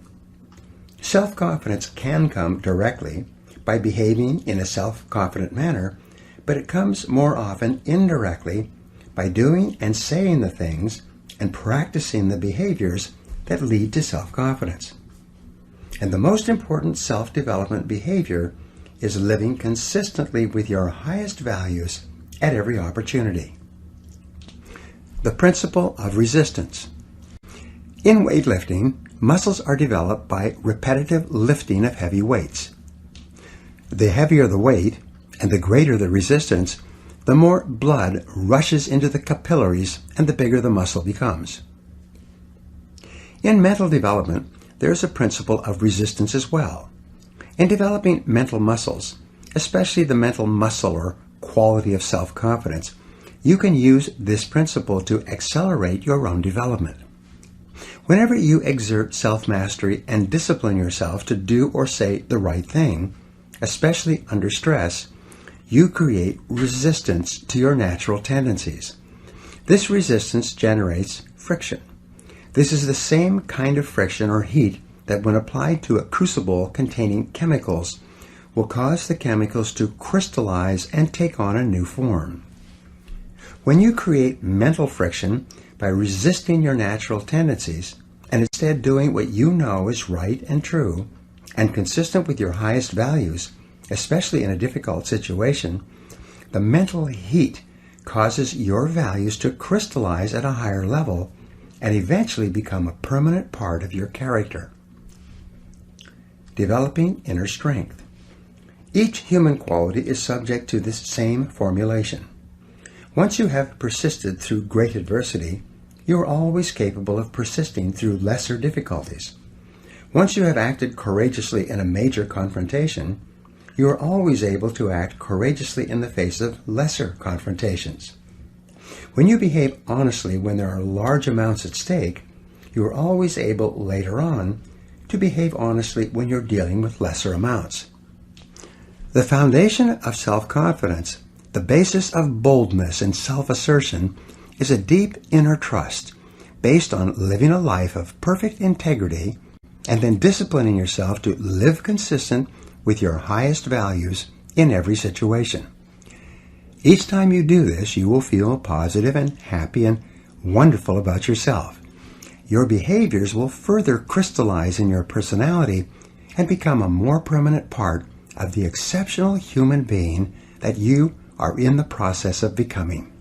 Self-confidence can come directly by behaving in a self-confident manner, but it comes more often indirectly by doing and saying the things and practicing the behaviors that lead to self-confidence. And the most important self-development behavior is living consistently with your highest values at every opportunity. The principle of resistance. In weightlifting, muscles are developed by repetitive lifting of heavy weights. The heavier the weight and the greater the resistance, the more blood rushes into the capillaries and the bigger the muscle becomes. In mental development, there is a principle of resistance as well. In developing mental muscles, especially the mental muscle or quality of self-confidence, you can use this principle to accelerate your own development. Whenever you exert self-mastery and discipline yourself to do or say the right thing, especially under stress, you create resistance to your natural tendencies. This resistance generates friction. This is the same kind of friction or heat that when applied to a crucible containing chemicals will cause the chemicals to crystallize and take on a new form. When you create mental friction by resisting your natural tendencies and instead doing what you know is right and true and consistent with your highest values, especially in a difficult situation, the mental heat causes your values to crystallize at a higher level and eventually become a permanent part of your character. Developing inner strength. Each human quality is subject to this same formulation. Once you have persisted through great adversity, you are always capable of persisting through lesser difficulties. Once you have acted courageously in a major confrontation, you are always able to act courageously in the face of lesser confrontations. When you behave honestly when there are large amounts at stake, you are always able later on to behave honestly when you're dealing with lesser amounts. The foundation of self-confidence, the basis of boldness and self-assertion, is a deep inner trust based on living a life of perfect integrity and then disciplining yourself to live consistent with your highest values in every situation. Each time you do this, you will feel positive and happy and wonderful about yourself. Your behaviors will further crystallize in your personality and become a more permanent part of the exceptional human being that you are in the process of becoming.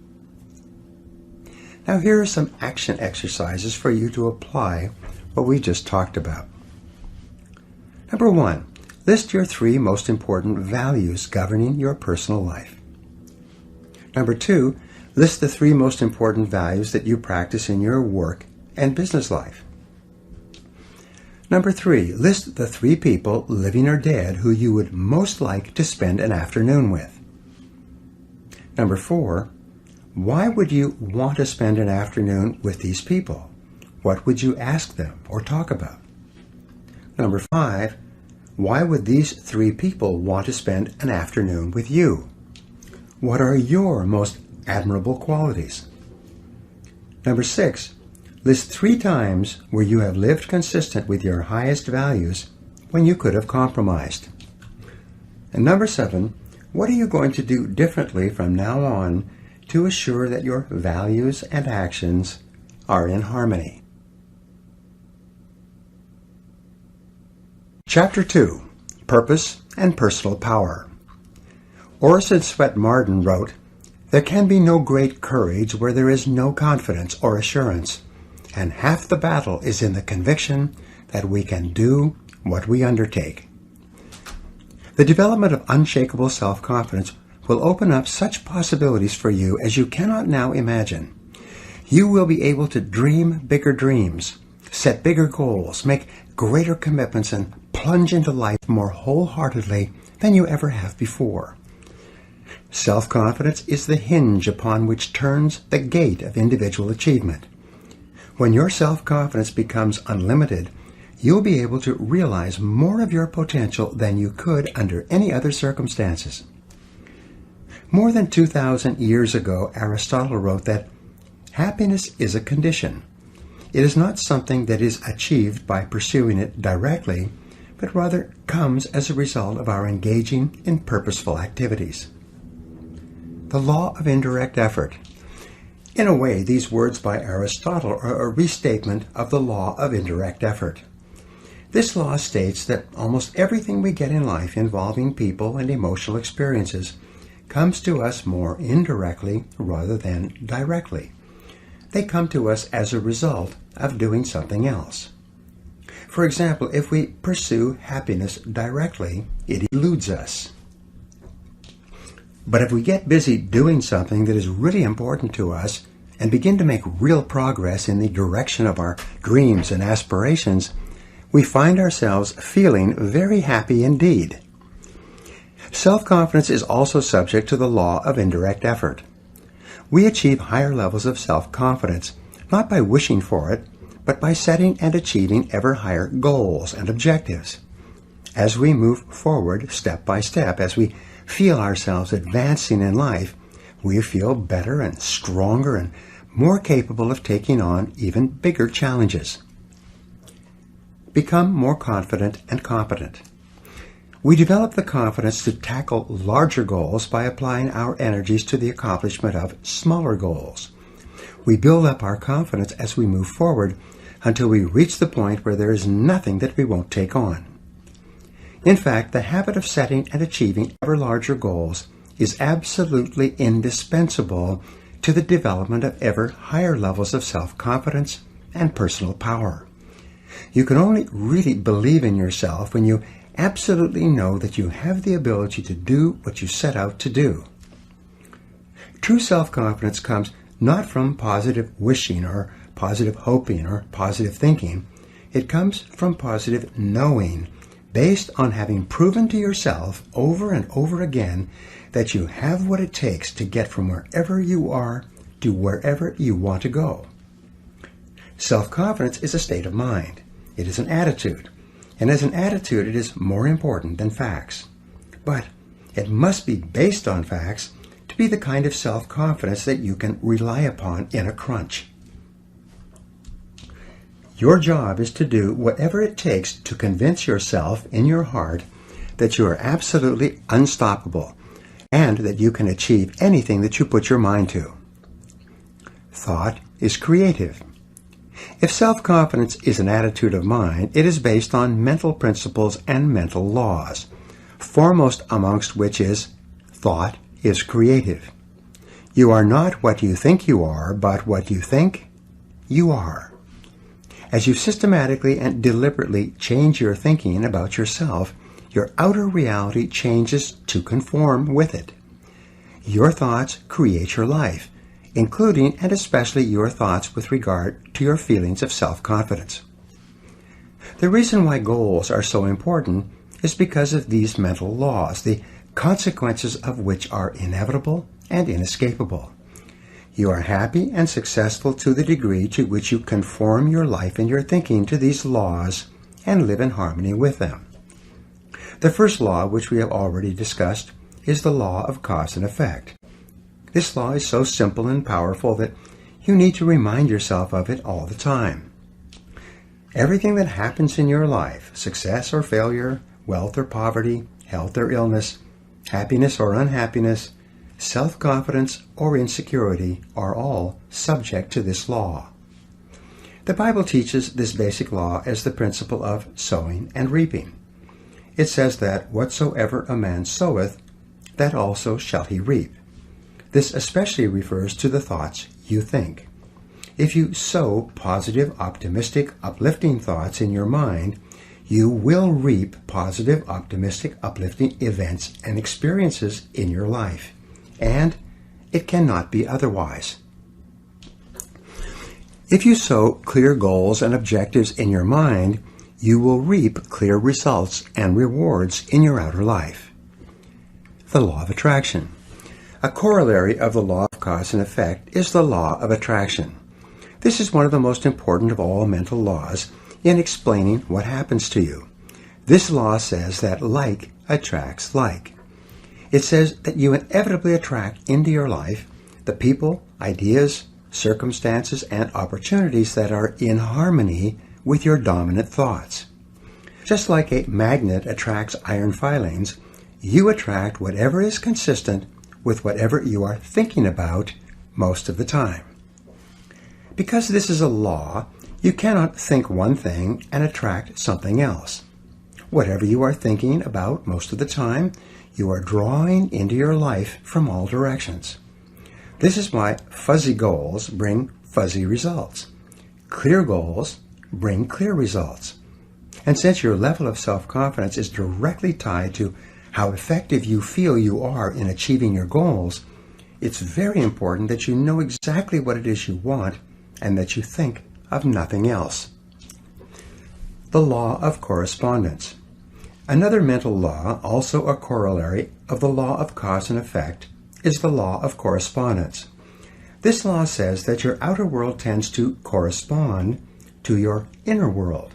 Now here are some action exercises for you to apply what we just talked about. Number 1, list your 3 most important values governing your personal life. Number 2, list the 3 most important values that you practice in your work and business life. Number 3, list the 3 people, living or dead, who you would most like to spend an afternoon with. Number 4, why would you want to spend an afternoon with these people? What would you ask them or talk about? Number 5, why would these 3 people want to spend an afternoon with you? What are your most admirable qualities? Number 6, list 3 times where you have lived consistent with your highest values when you could have compromised. And number 7, what are you going to do differently from now on to assure that your values and actions are in harmony? Chapter 2, Purpose and Personal Power. Orison Swett Marden wrote, "There can be no great courage where there is no confidence or assurance, and half the battle is in the conviction that we can do what we undertake." The development of unshakable self-confidence will open up such possibilities for you as you cannot now imagine. You will be able to dream bigger dreams, set bigger goals, make greater commitments, and plunge into life more wholeheartedly than you ever have before. Self-confidence is the hinge upon which turns the gate of individual achievement. When your self-confidence becomes unlimited, you'll be able to realize more of your potential than you could under any other circumstances. More than 2,000 years ago, Aristotle wrote that happiness is a condition. It is not something that is achieved by pursuing it directly, but rather comes as a result of our engaging in purposeful activities. The law of indirect effort. In a way, these words by Aristotle are a restatement of the law of indirect effort. This law states that almost everything we get in life involving people and emotional experiences comes to us more indirectly rather than directly. They come to us as a result of doing something else. For example, if we pursue happiness directly, it eludes us. But if we get busy doing something that is really important to us and begin to make real progress in the direction of our dreams and aspirations, we find ourselves feeling very happy indeed. Self-confidence is also subject to the law of indirect effort. We achieve higher levels of self-confidence not by wishing for it, but by setting and achieving ever higher goals and objectives. As we move forward step by step, as we feel ourselves advancing in life, we feel better and stronger and more capable of taking on even bigger challenges. Become more confident and competent. We develop the confidence to tackle larger goals by applying our energies to the accomplishment of smaller goals. We build up our confidence as we move forward until we reach the point where there is nothing that we won't take on. In fact, the habit of setting and achieving ever larger goals is absolutely indispensable to the development of ever higher levels of self-confidence and personal power. You can only really believe in yourself when you absolutely know that you have the ability to do what you set out to do. True self-confidence comes not from positive wishing or positive hoping or positive thinking. It comes from positive knowing, based on having proven to yourself over and over again that you have what it takes to get from wherever you are to wherever you want to go. Self-confidence is a state of mind. It is an attitude. And as an attitude, it is more important than facts. But it must be based on facts to be the kind of self-confidence that you can rely upon in a crunch. Your job is to do whatever it takes to convince yourself in your heart that you are absolutely unstoppable and that you can achieve anything that you put your mind to. Thought is creative. If self-confidence is an attitude of mind, it is based on mental principles and mental laws, foremost amongst which is thought is creative. You are not what you think you are, but what you think you are. As you systematically and deliberately change your thinking about yourself, your outer reality changes to conform with it. Your thoughts create your life, including and especially your thoughts with regard to your feelings of self-confidence. The reason why goals are so important is because of these mental laws, the consequences of which are inevitable and inescapable. You are happy and successful to the degree to which you conform your life and your thinking to these laws and live in harmony with them. The first law, which we have already discussed, is the law of cause and effect. This law is so simple and powerful that you need to remind yourself of it all the time. Everything that happens in your life, success or failure, wealth or poverty, health or illness, happiness or unhappiness, self-confidence or insecurity, are all subject to this law. The Bible teaches this basic law as the principle of sowing and reaping. It says that whatsoever a man soweth, that also shall he reap. This especially refers to the thoughts you think. If you sow positive, optimistic, uplifting thoughts in your mind, you will reap positive, optimistic, uplifting events and experiences in your life. And it cannot be otherwise. If you sow clear goals and objectives in your mind, you will reap clear results and rewards in your outer life. The law of attraction. A corollary of the law of cause and effect is the law of attraction. This is one of the most important of all mental laws in explaining what happens to you. This law says that like attracts like. It says that you inevitably attract into your life the people, ideas, circumstances, and opportunities that are in harmony with your dominant thoughts. Just like a magnet attracts iron filings, you attract whatever is consistent with whatever you are thinking about most of the time. Because this is a law, you cannot think one thing and attract something else. Whatever you are thinking about most of the time, you are drawing into your life from all directions. This is why fuzzy goals bring fuzzy results. Clear goals bring clear results. And since your level of self-confidence is directly tied to how effective you feel you are in achieving your goals, it's very important that you know exactly what it is you want and that you think of nothing else. The law of correspondence. Another mental law, also a corollary of the law of cause and effect, is the law of correspondence. This law says that your outer world tends to correspond to your inner world.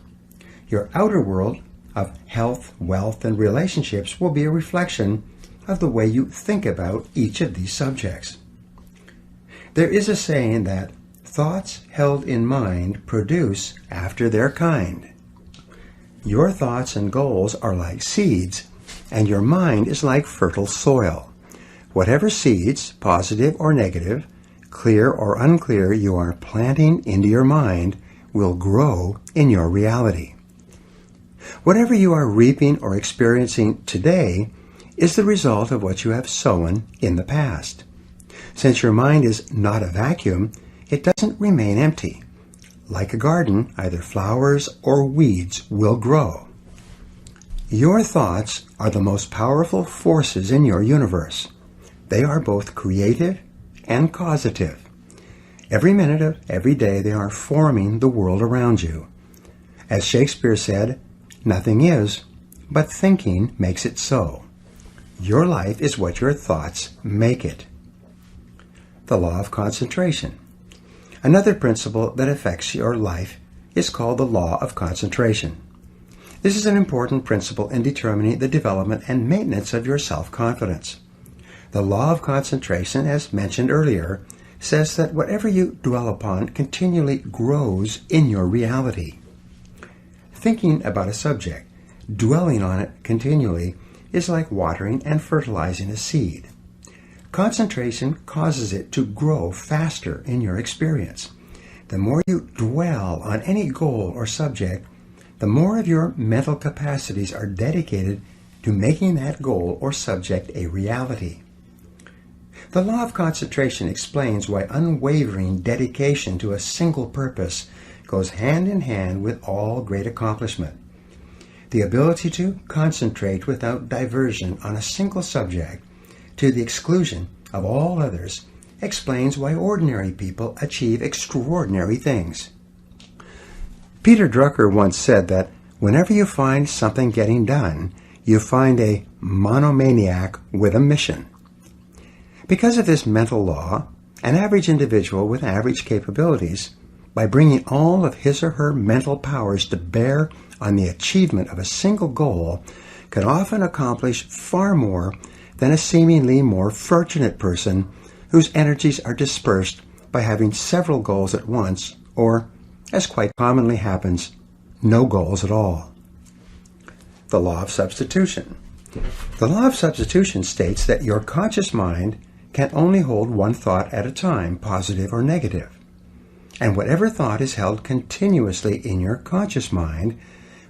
Your outer world of health, wealth, and relationships will be a reflection of the way you think about each of these subjects. There is a saying that thoughts held in mind produce after their kind. Your thoughts and goals are like seeds, and your mind is like fertile soil. Whatever seeds, positive or negative, clear or unclear, you are planting into your mind will grow in your reality. Whatever you are reaping or experiencing today is the result of what you have sown in the past. Since your mind is not a vacuum, it doesn't remain empty. Like a garden, either flowers or weeds will grow. Your thoughts are the most powerful forces in your universe. They are both creative and causative. Every minute of every day they are forming the world around you. As Shakespeare said, nothing is, but thinking makes it so. Your life is what your thoughts make it. The law of concentration. Another principle that affects your life is called the law of concentration. This is an important principle in determining the development and maintenance of your self-confidence. The law of concentration, as mentioned earlier, says that whatever you dwell upon continually grows in your reality. Thinking about a subject, dwelling on it continually, is like watering and fertilizing a seed. Concentration causes it to grow faster in your experience. The more you dwell on any goal or subject, the more of your mental capacities are dedicated to making that goal or subject a reality. The law of concentration explains why unwavering dedication to a single purpose goes hand in hand with all great accomplishment. The ability to concentrate without diversion on a single subject to the exclusion of all others explains why ordinary people achieve extraordinary things. Peter Drucker once said that whenever you find something getting done, you find a monomaniac with a mission. Because of this mental law, an average individual with average capabilities, by bringing all of his or her mental powers to bear on the achievement of a single goal, can often accomplish far more than a seemingly more fortunate person whose energies are dispersed by having several goals at once, or, as quite commonly happens, no goals at all. The law of substitution. The law of substitution states that your conscious mind can only hold one thought at a time, positive or negative. And whatever thought is held continuously in your conscious mind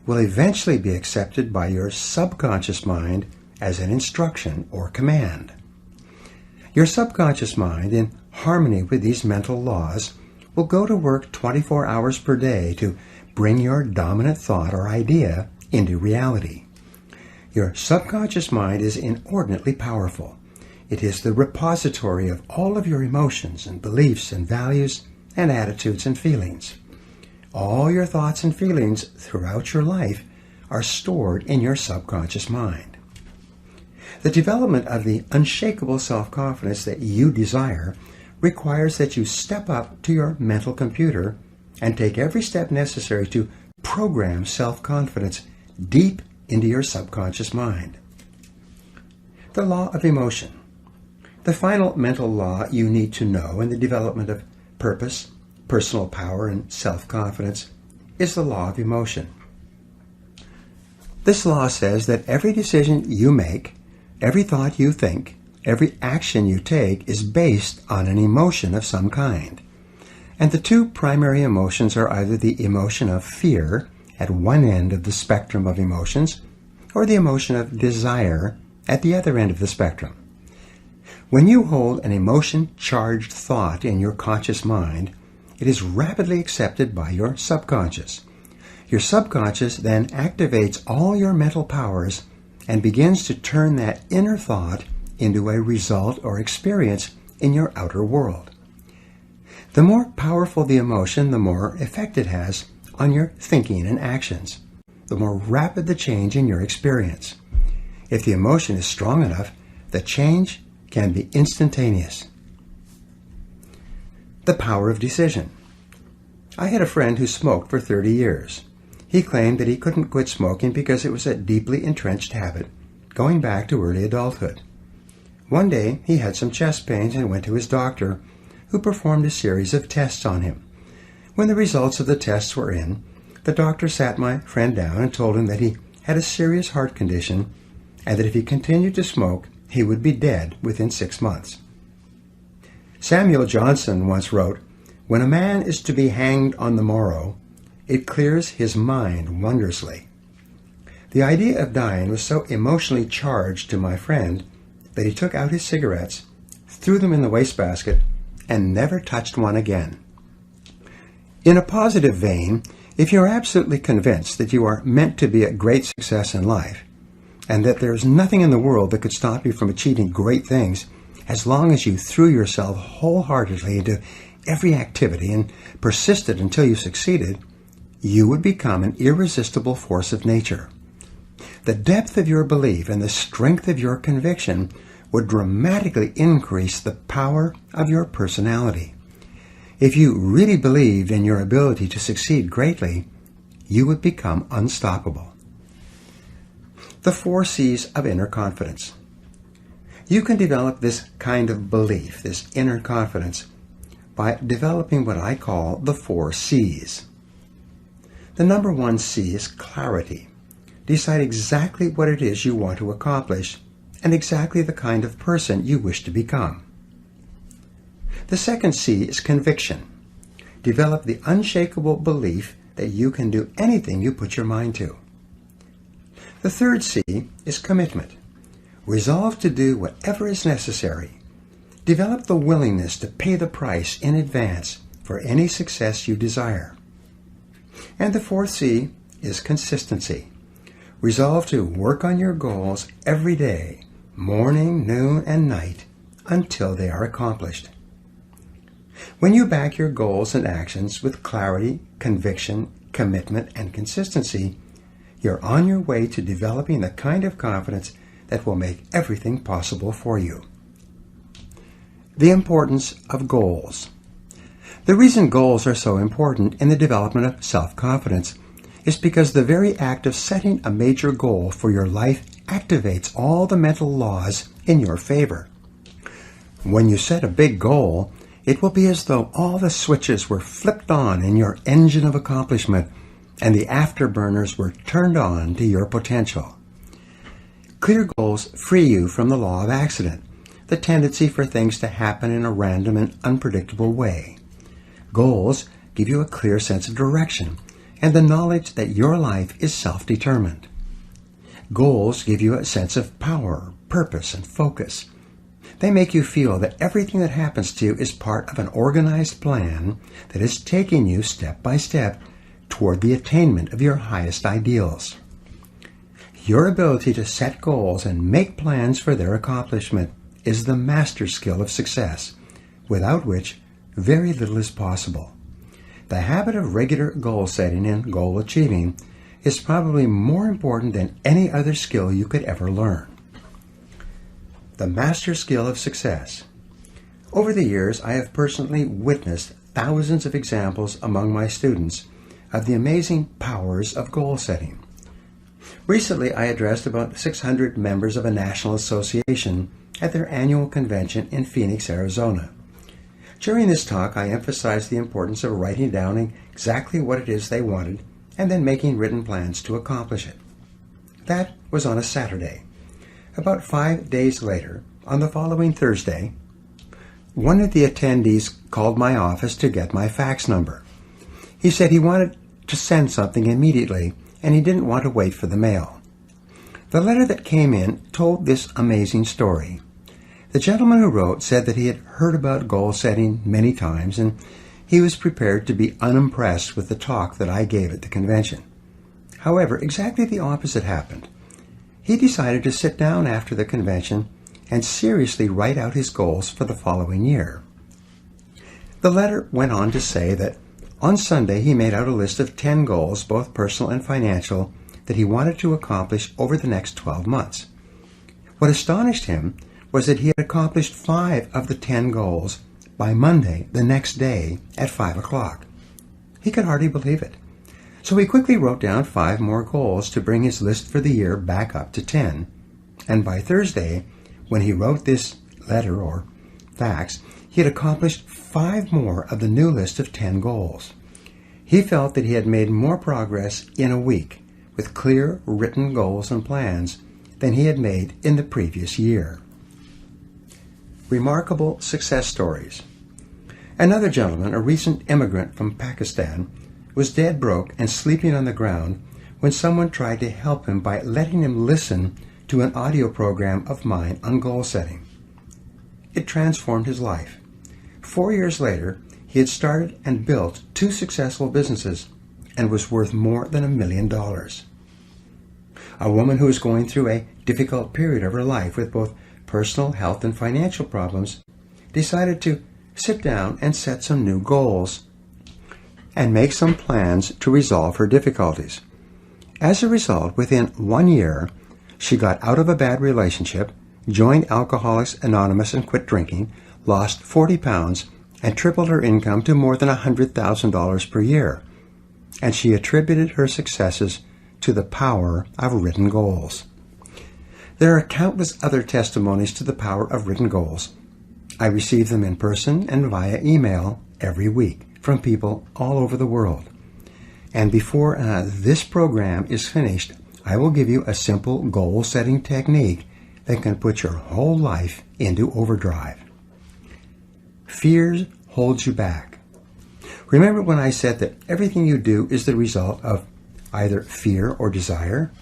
will eventually be accepted by your subconscious mind as an instruction or command. Your subconscious mind, in harmony with these mental laws, will go to work 24 hours per day to bring your dominant thought or idea into reality. Your subconscious mind is inordinately powerful. It is the repository of all of your emotions and beliefs and values and attitudes and feelings. All your thoughts and feelings throughout your life are stored in your subconscious mind. The development of the unshakable self-confidence that you desire requires that you step up to your mental computer and take every step necessary to program self-confidence deep into your subconscious mind. The law of emotion. The final mental law you need to know in the development of purpose, personal power, and self-confidence is the law of emotion. This law says that every decision you make, every thought you think, every action you take is based on an emotion of some kind. And the two primary emotions are either the emotion of fear at one end of the spectrum of emotions, or the emotion of desire at the other end of the spectrum. When you hold an emotion-charged thought in your conscious mind, it is rapidly accepted by your subconscious. Your subconscious then activates all your mental powers and begins to turn that inner thought into a result or experience in your outer world. The more powerful the emotion, the more effect it has on your thinking and actions, the more rapid the change in your experience. If the emotion is strong enough, the change can be instantaneous. The power of decision. I had a friend who smoked for 30 years. He claimed that he couldn't quit smoking because it was a deeply entrenched habit, going back to early adulthood. One day, he had some chest pains and went to his doctor, who performed a series of tests on him. When the results of the tests were in, the doctor sat my friend down and told him that he had a serious heart condition and that if he continued to smoke, he would be dead within 6 months. Samuel Johnson once wrote, "When a man is to be hanged on the morrow, it clears his mind wondrously." The idea of dying was so emotionally charged to my friend that he took out his cigarettes, threw them in the wastebasket, and never touched one again. In a positive vein, if you're absolutely convinced that you are meant to be a great success in life, and that there's nothing in the world that could stop you from achieving great things, as long as you threw yourself wholeheartedly into every activity and persisted until you succeeded, you would become an irresistible force of nature. The depth of your belief and the strength of your conviction would dramatically increase the power of your personality. If you really believed in your ability to succeed greatly, you would become unstoppable. The 4 C's of inner confidence. You can develop this kind of belief, this inner confidence, by developing what I call the 4 C's. The number 1 C is clarity. Decide exactly what it is you want to accomplish and exactly the kind of person you wish to become. The second C is conviction. Develop the unshakable belief that you can do anything you put your mind to. The third C is commitment. Resolve to do whatever is necessary. Develop the willingness to pay the price in advance for any success you desire. And the fourth C is consistency. Resolve to work on your goals every day, morning, noon, and night, until they are accomplished. When you back your goals and actions with clarity, conviction, commitment, and consistency, you're on your way to developing the kind of confidence that will make everything possible for you. The importance of goals. The reason goals are so important in the development of self-confidence is because the very act of setting a major goal for your life activates all the mental laws in your favor. When you set a big goal, it will be as though all the switches were flipped on in your engine of accomplishment and the afterburners were turned on to your potential. Clear goals free you from the law of accident, the tendency for things to happen in a random and unpredictable way. Goals give you a clear sense of direction and the knowledge that your life is self-determined. Goals give you a sense of power, purpose, and focus. They make you feel that everything that happens to you is part of an organized plan that is taking you step by step toward the attainment of your highest ideals. Your ability to set goals and make plans for their accomplishment is the master skill of success, without which very little is possible. The habit of regular goal setting and goal achieving is probably more important than any other skill you could ever learn. The master skill of success. Over the years, I have personally witnessed thousands of examples among my students of the amazing powers of goal setting. Recently, I addressed about 600 members of a national association at their annual convention in Phoenix, Arizona. During this talk, I emphasized the importance of writing down exactly what it is they wanted and then making written plans to accomplish it. That was on a Saturday. About 5 days later, on the following Thursday, one of the attendees called my office to get my fax number. He said he wanted to send something immediately and he didn't want to wait for the mail. The letter that came in told this amazing story. The gentleman who wrote said that he had heard about goal setting many times and he was prepared to be unimpressed with the talk that I gave at the convention. However, exactly the opposite happened. He decided to sit down after the convention and seriously write out his goals for the following year. The letter went on to say that on Sunday he made out a list of 10 goals, both personal and financial, that he wanted to accomplish over the next 12 months. What astonished him was that he had accomplished 5 of the 10 goals by Monday, the next day, at 5 o'clock. He could hardly believe it. So he quickly wrote down 5 more goals to bring his list for the year back up to 10. And by Thursday, when he wrote this letter or fax, he had accomplished 5 more of the new list of 10 goals. He felt that he had made more progress in a week with clear written goals and plans than he had made in the previous year. Remarkable success stories. Another gentleman, a recent immigrant from Pakistan, was dead broke and sleeping on the ground when someone tried to help him by letting him listen to an audio program of mine on goal setting. It transformed his life. 4 years later, he had started and built 2 successful businesses and was worth more than $1 million. A woman who was going through a difficult period of her life with both personal, health, and financial problems decided to sit down and set some new goals and make some plans to resolve her difficulties. As a result, within 1 year, she got out of a bad relationship, joined Alcoholics Anonymous and quit drinking, lost 40 pounds, and tripled her income to more than $100,000 per year. And she attributed her successes to the power of written goals. There are countless other testimonies to the power of written goals. I receive them in person and via email every week from people all over the world. And before this program is finished, I will give you a simple goal-setting technique that can put your whole life into overdrive. Fear holds you back. Remember when I said that everything you do is the result of either fear or desire?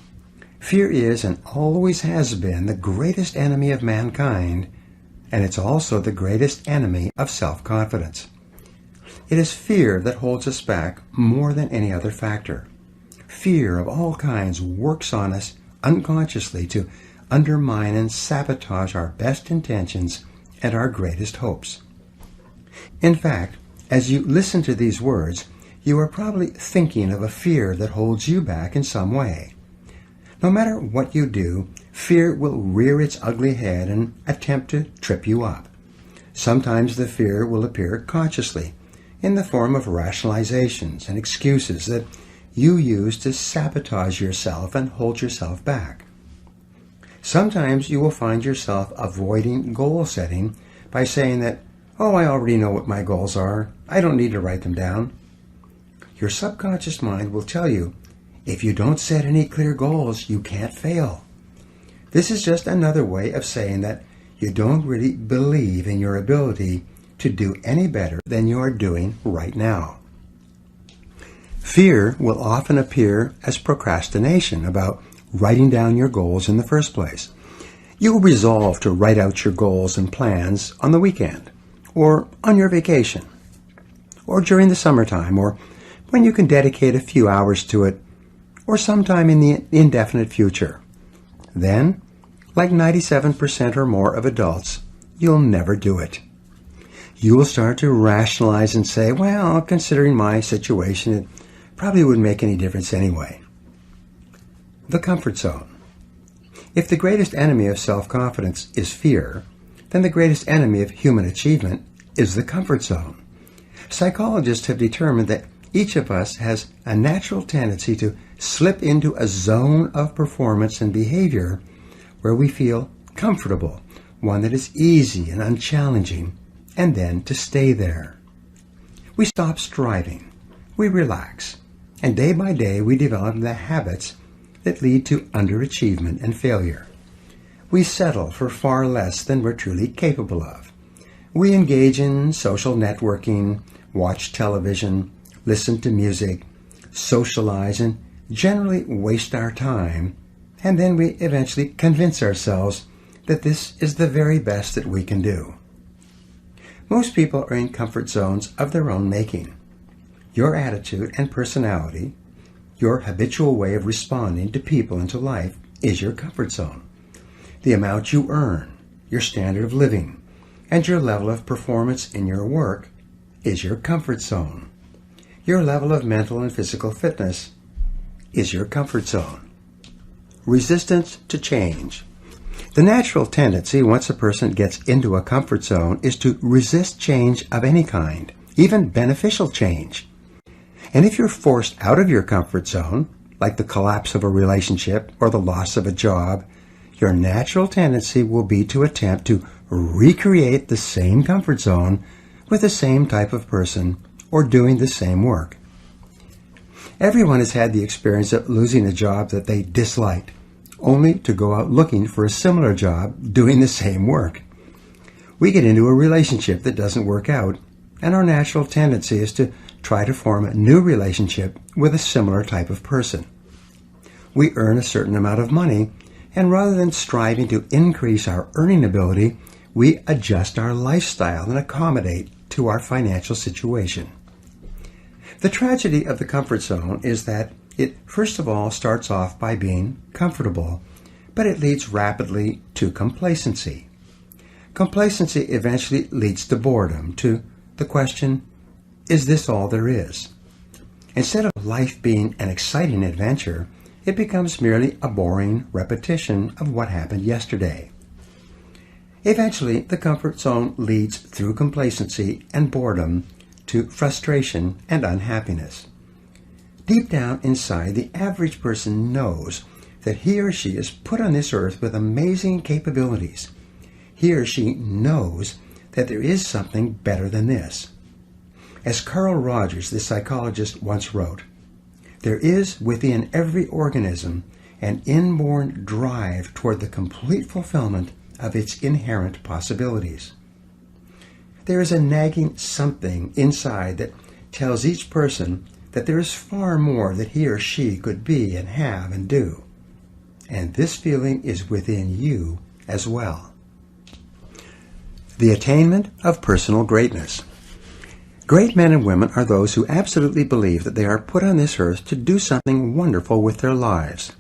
Fear is and always has been the greatest enemy of mankind, and it's also the greatest enemy of self-confidence. It is fear that holds us back more than any other factor. Fear of all kinds works on us unconsciously to undermine and sabotage our best intentions and our greatest hopes. In fact, as you listen to these words, you are probably thinking of a fear that holds you back in some way. No matter what you do, fear will rear its ugly head and attempt to trip you up. Sometimes the fear will appear consciously in the form of rationalizations and excuses that you use to sabotage yourself and hold yourself back. Sometimes you will find yourself avoiding goal setting by saying that, "Oh, I already know what my goals are. I don't need to write them down." Your subconscious mind will tell you, if you don't set any clear goals, you can't fail. This is just another way of saying that you don't really believe in your ability to do any better than you are doing right now. Fear will often appear as procrastination about writing down your goals in the first place. You will resolve to write out your goals and plans on the weekend, or on your vacation, or during the summertime, or when you can dedicate a few hours to it, or sometime in the indefinite future. Then, like 97% or more of adults, you'll never do it. You will start to rationalize and say, "Well, considering my situation, it probably wouldn't make any difference anyway." The comfort zone. If the greatest enemy of self-confidence is fear, then the greatest enemy of human achievement is the comfort zone. Psychologists have determined that each of us has a natural tendency to slip into a zone of performance and behavior where we feel comfortable, one that is easy and unchallenging, and then to stay there. We stop striving, we relax, and day by day we develop the habits that lead to underachievement and failure. We settle for far less than we're truly capable of. We engage in social networking, watch television, listen to music, socialize, and generally waste our time, and then we eventually convince ourselves that this is the very best that we can do. Most people are in comfort zones of their own making. Your attitude and personality, your habitual way of responding to people and to life is your comfort zone. The amount you earn, your standard of living, and your level of performance in your work is your comfort zone. Your level of mental and physical fitness is your comfort zone. Resistance to change. The natural tendency once a person gets into a comfort zone is to resist change of any kind, even beneficial change. And if you're forced out of your comfort zone, like the collapse of a relationship or the loss of a job, your natural tendency will be to attempt to recreate the same comfort zone with the same type of person or doing the same work. Everyone has had the experience of losing a job that they disliked, only to go out looking for a similar job doing the same work. We get into a relationship that doesn't work out, and our natural tendency is to try to form a new relationship with a similar type of person. We earn a certain amount of money, and rather than striving to increase our earning ability, we adjust our lifestyle and accommodate to our financial situation. The tragedy of the comfort zone is that it first of all starts off by being comfortable, but it leads rapidly to complacency. Complacency eventually leads to boredom, to the question, is this all there is? Instead of life being an exciting adventure, it becomes merely a boring repetition of what happened yesterday. Eventually, the comfort zone leads through complacency and boredom to frustration and unhappiness. Deep down inside, the average person knows that he or she is put on this earth with amazing capabilities. He or she knows that there is something better than this. As Carl Rogers, the psychologist, once wrote, "There is within every organism an inborn drive toward the complete fulfillment of its inherent possibilities." There is a nagging something inside that tells each person that there is far more that he or she could be and have and do. And this feeling is within you as well. The attainment of personal greatness. Great men and women are those who absolutely believe that they are put on this earth to do something wonderful with their lives.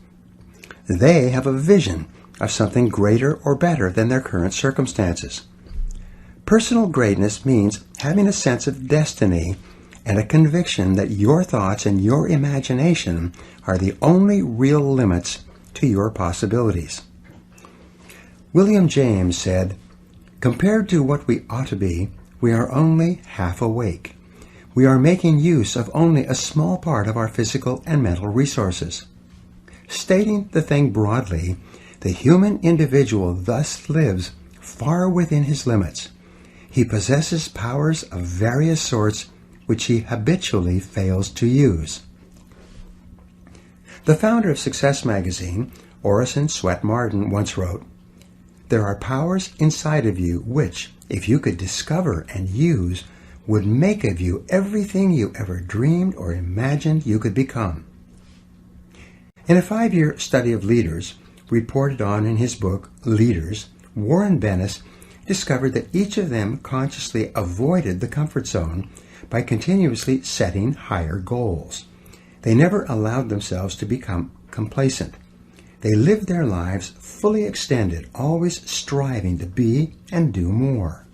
They have a vision of something greater or better than their current circumstances. Personal greatness means having a sense of destiny and a conviction that your thoughts and your imagination are the only real limits to your possibilities. William James said, "Compared to what we ought to be, we are only half awake. We are making use of only a small part of our physical and mental resources." Stating the thing broadly, the human individual thus lives far within his limits. He possesses powers of various sorts which he habitually fails to use. The founder of Success magazine, Orison Swett Marden, once wrote, "There are powers inside of you which, if you could discover and use, would make of you everything you ever dreamed or imagined you could become." In a 5-year study of leaders, reported on in his book, Leaders, Warren Bennis discovered that each of them consciously avoided the comfort zone by continuously setting higher goals. They never allowed themselves to become complacent. They lived their lives fully extended, always striving to be and do more.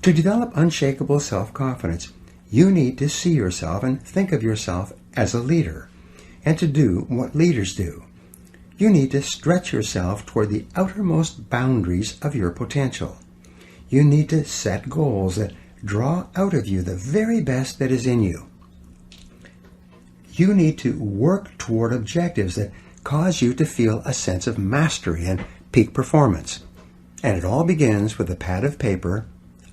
To develop unshakable self-confidence, you need to see yourself and think of yourself as a leader, and to do what leaders do. You need to stretch yourself toward the outermost boundaries of your potential. You need to set goals that draw out of you the very best that is in you. You need to work toward objectives that cause you to feel a sense of mastery and peak performance. And it all begins with a pad of paper,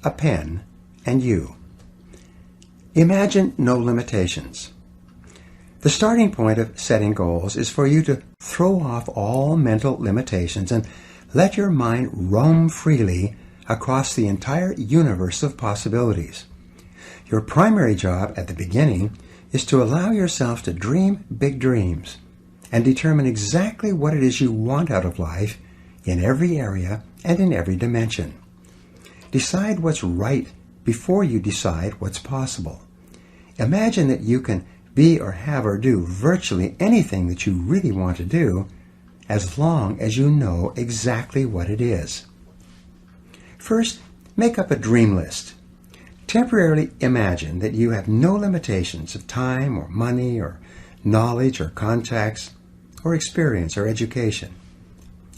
a pen, and you. Imagine no limitations. The starting point of setting goals is for you to throw off all mental limitations and let your mind roam freely across the entire universe of possibilities. Your primary job at the beginning is to allow yourself to dream big dreams and determine exactly what it is you want out of life in every area and in every dimension. Decide what's right before you decide what's possible. Imagine that you can be or have or do virtually anything that you really want to do as long as you know exactly what it is. First, make up a dream list. Temporarily imagine that you have no limitations of time or money or knowledge or contacts or experience or education.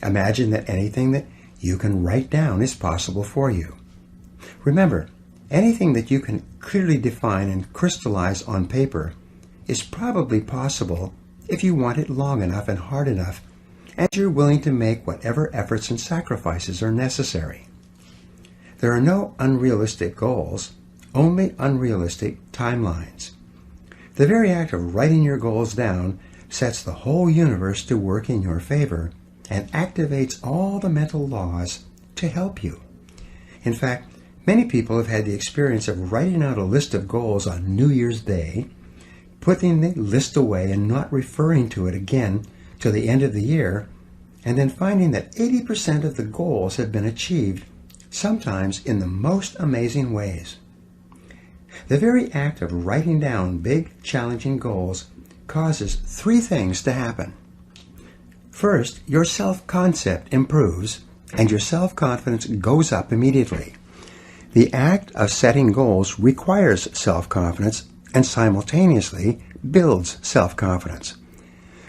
Imagine that anything that you can write down is possible for you. Remember, anything that you can clearly define and crystallize on paper is probably possible if you want it long enough and hard enough, and you're willing to make whatever efforts and sacrifices are necessary. There are no unrealistic goals, only unrealistic timelines. The very act of writing your goals down sets the whole universe to work in your favor and activates all the mental laws to help you. In fact, many people have had the experience of writing out a list of goals on New Year's Day, putting the list away and not referring to it again till the end of the year, and then finding that 80% of the goals have been achieved, sometimes in the most amazing ways. The very act of writing down big, challenging goals causes three things to happen. First, your self-concept improves and your self-confidence goes up immediately. The act of setting goals requires self-confidence and simultaneously builds self-confidence.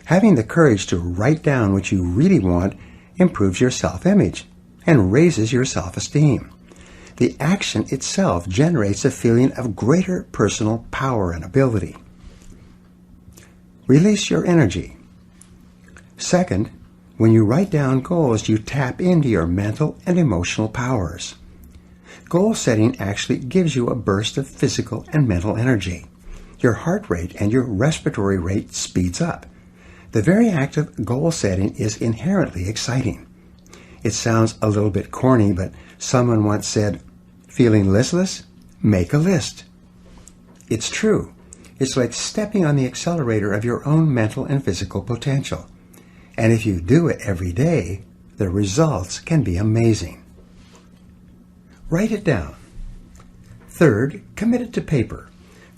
Having the courage to write down what you really want improves your self-image and raises your self-esteem. The action itself generates a feeling of greater personal power and ability. Release your energy. Second, when you write down goals, you tap into your mental and emotional powers. Goal setting actually gives you a burst of physical and mental energy. Your heart rate and your respiratory rate speeds up. The very act of goal setting is inherently exciting. It sounds a little bit corny, but someone once said, "Feeling listless? Make a list." It's true. It's like stepping on the accelerator of your own mental and physical potential. And if you do it every day, the results can be amazing. Write it down. Third, commit it to paper.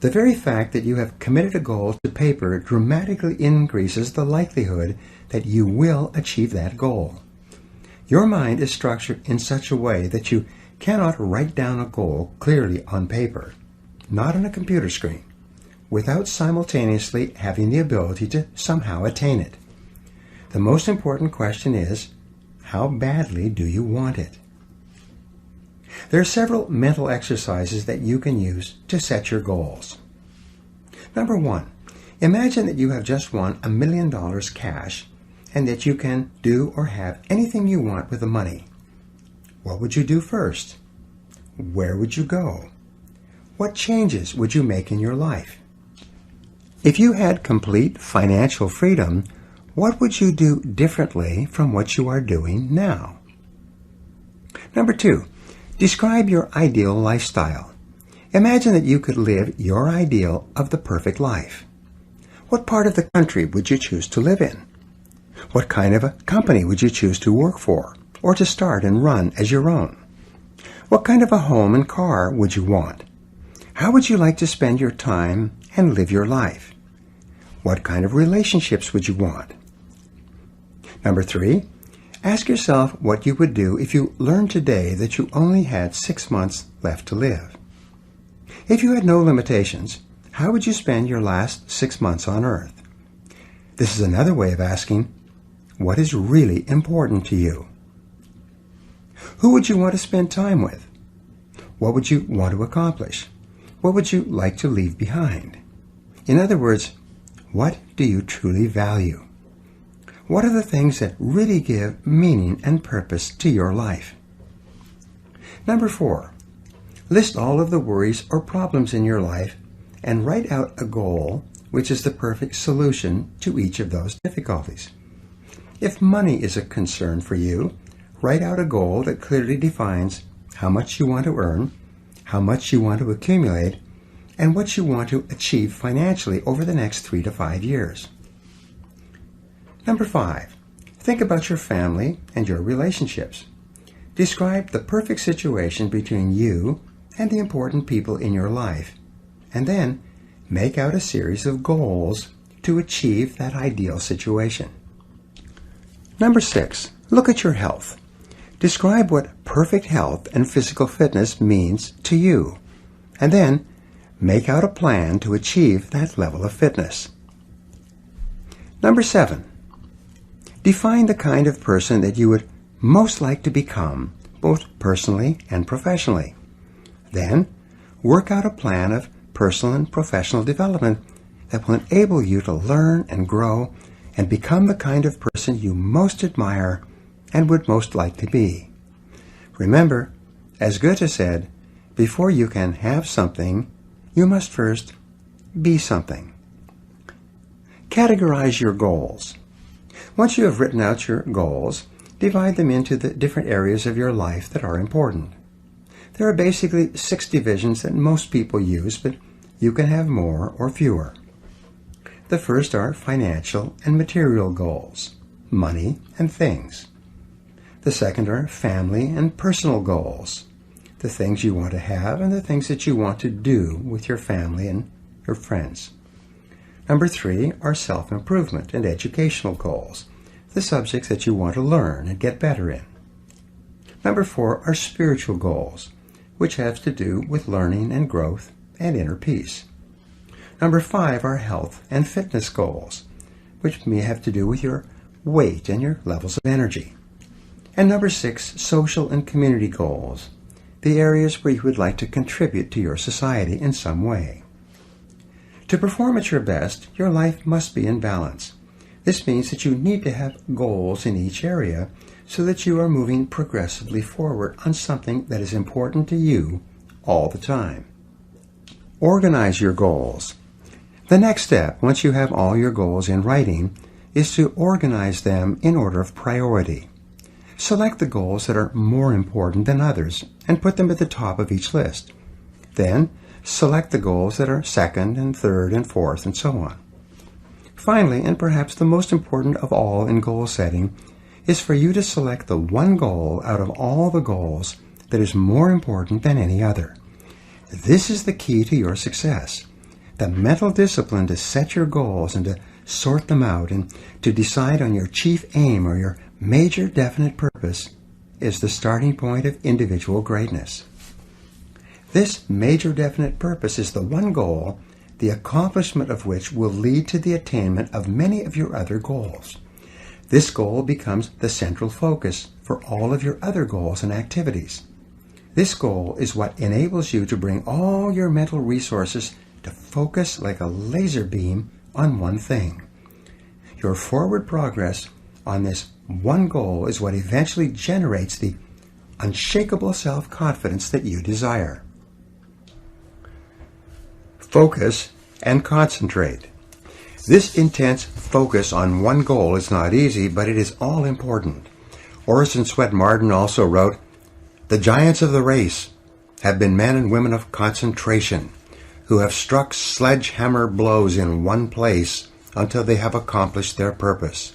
The very fact that you have committed a goal to paper dramatically increases the likelihood that you will achieve that goal. Your mind is structured in such a way that you cannot write down a goal clearly on paper, not on a computer screen, without simultaneously having the ability to somehow attain it. The most important question is, how badly do you want it? There are several mental exercises that you can use to set your goals. Number one, imagine that you have just won $1 million cash and that you can do or have anything you want with the money. What would you do first? Where would you go? What changes would you make in your life? If you had complete financial freedom, what would you do differently from what you are doing now? Number two, describe your ideal lifestyle. Imagine that you could live your ideal of the perfect life. What part of the country would you choose to live in? What kind of a company would you choose to work for or to start and run as your own? What kind of a home and car would you want? How would you like to spend your time and live your life? What kind of relationships would you want? Number three, ask yourself what you would do if you learned today that you only had 6 months left to live. If you had no limitations, how would you spend your last 6 months on Earth? This is another way of asking, what is really important to you? Who would you want to spend time with? What would you want to accomplish? What would you like to leave behind? In other words, what do you truly value? What are the things that really give meaning and purpose to your life? Number four, List all of the worries or problems in your life and write out a goal which is the perfect solution to each of those difficulties. If money is a concern for you, write out a goal that clearly defines how much you want to earn, how much you want to accumulate, and what you want to achieve financially over the next 3 to 5 years. Number 5, think about your family and your relationships. Describe the perfect situation between you and the important people in your life, and then make out a series of goals to achieve that ideal situation. Number 6, look at your health. Describe what perfect health and physical fitness means to you, and then make out a plan to achieve that level of fitness. Number 7, define the kind of person that you would most like to become, both personally and professionally. Then, work out a plan of personal and professional development that will enable you to learn and grow and become the kind of person you most admire and would most like to be. Remember, as Goethe said, before you can have something, you must first be something. Categorize your goals. Once you have written out your goals, divide them into the different areas of your life that are important. There are basically 6 divisions that most people use, but you can have more or fewer. The first are financial and material goals, money and things. The second are family and personal goals, the things you want to have and the things that you want to do with your family and your friends. Number 3 are self-improvement and educational goals, the subjects that you want to learn and get better in. Number 4 are spiritual goals, which have to do with learning and growth and inner peace. Number 5 are health and fitness goals, which may have to do with your weight and your levels of energy. And number 6, social and community goals, the areas where you would like to contribute to your society in some way. To perform at your best, your life must be in balance. This means that you need to have goals in each area so that you are moving progressively forward on something that is important to you all the time. Organize your goals. The next step, once you have all your goals in writing, is to organize them in order of priority. Select the goals that are more important than others and put them at the top of each list. Then, select the goals that are second and third and fourth and so on. Finally, and perhaps the most important of all in goal setting, is for you to select the one goal out of all the goals that is more important than any other. This is the key to your success. The mental discipline to set your goals and to sort them out and to decide on your chief aim or your major definite purpose is the starting point of individual greatness. This major definite purpose is the one goal, the accomplishment of which will lead to the attainment of many of your other goals. This goal becomes the central focus for all of your other goals and activities. This goal is what enables you to bring all your mental resources to focus like a laser beam on one thing. Your forward progress on this one goal is what eventually generates the unshakable self-confidence that you desire. Focus and concentrate. This intense focus on one goal is not easy, but it is all important. Orison Swett Marden also wrote, "The giants of the race have been men and women of concentration, who have struck sledgehammer blows in one place until they have accomplished their purpose.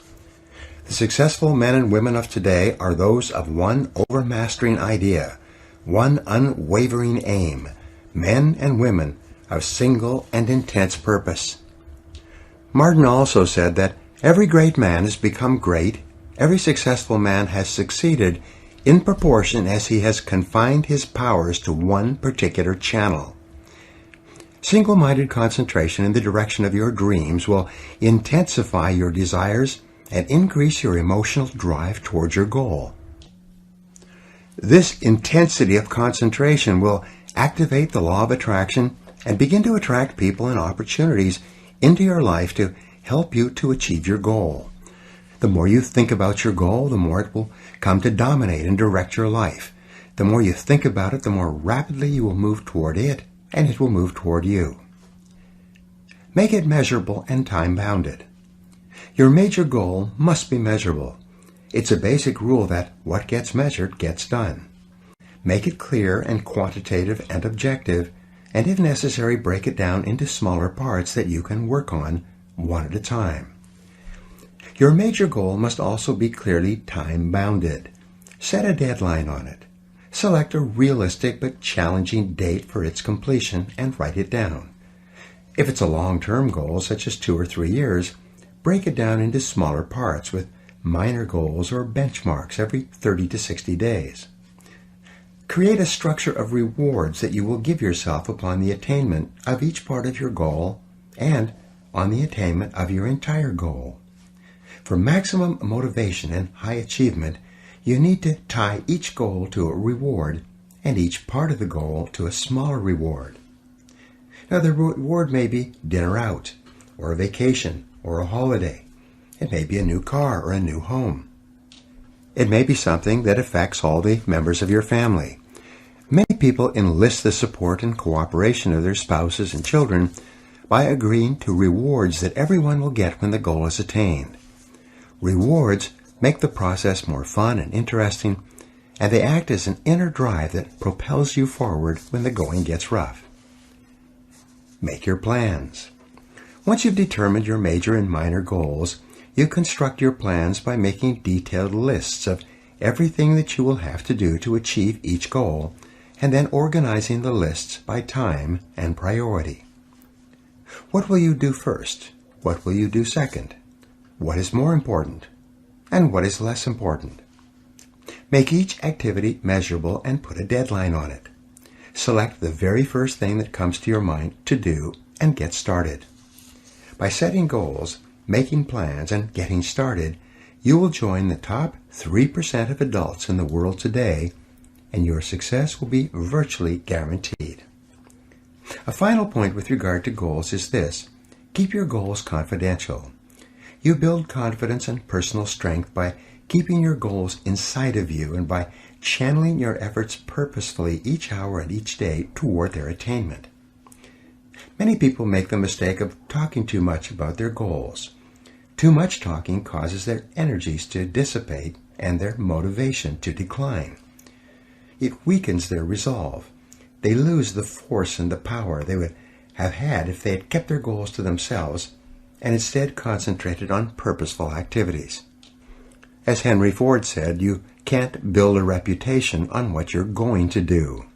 The successful men and women of today are those of one overmastering idea, one unwavering aim, men and women of single and intense purpose." Martin also said that every great man has become great, every successful man has succeeded in proportion as he has confined his powers to one particular channel. Single-minded concentration in the direction of your dreams will intensify your desires and increase your emotional drive towards your goal. This intensity of concentration will activate the law of attraction and begin to attract people and opportunities into your life to help you to achieve your goal. The more you think about your goal, the more it will come to dominate and direct your life. The more you think about it, the more rapidly you will move toward it, and it will move toward you. Make it measurable and time-bounded. Your major goal must be measurable. It's a basic rule that what gets measured gets done. Make it clear and quantitative and objective, and if necessary, break it down into smaller parts that you can work on one at a time. Your major goal must also be clearly time-bounded. Set a deadline on it. Select a realistic but challenging date for its completion and write it down. If it's a long-term goal, such as 2 or 3 years, break it down into smaller parts with minor goals or benchmarks every 30 to 60 days. Create a structure of rewards that you will give yourself upon the attainment of each part of your goal and on the attainment of your entire goal. For maximum motivation and high achievement, you need to tie each goal to a reward and each part of the goal to a smaller reward. Now, the reward may be dinner out, or a vacation, or a holiday. It may be a new car or a new home. It may be something that affects all the members of your family. Many people enlist the support and cooperation of their spouses and children by agreeing to rewards that everyone will get when the goal is attained. Rewards make the process more fun and interesting, and they act as an inner drive that propels you forward when the going gets rough. Make your plans. Once you've determined your major and minor goals, you construct your plans by making detailed lists of everything that you will have to do to achieve each goal, and then organizing the lists by time and priority. What will you do first? What will you do second? What is more important? And what is less important? Make each activity measurable and put a deadline on it. Select the very first thing that comes to your mind to do and get started. By setting goals, making plans, and getting started, you will join the top 3% of adults in the world today, and your success will be virtually guaranteed. A final point with regard to goals is this: keep your goals confidential. You build confidence and personal strength by keeping your goals inside of you and by channeling your efforts purposefully each hour and each day toward their attainment. Many people make the mistake of talking too much about their goals. Too much talking causes their energies to dissipate and their motivation to decline. It weakens their resolve. They lose the force and the power they would have had if they had kept their goals to themselves and instead concentrated on purposeful activities. As Henry Ford said, you can't build a reputation on what you're going to do.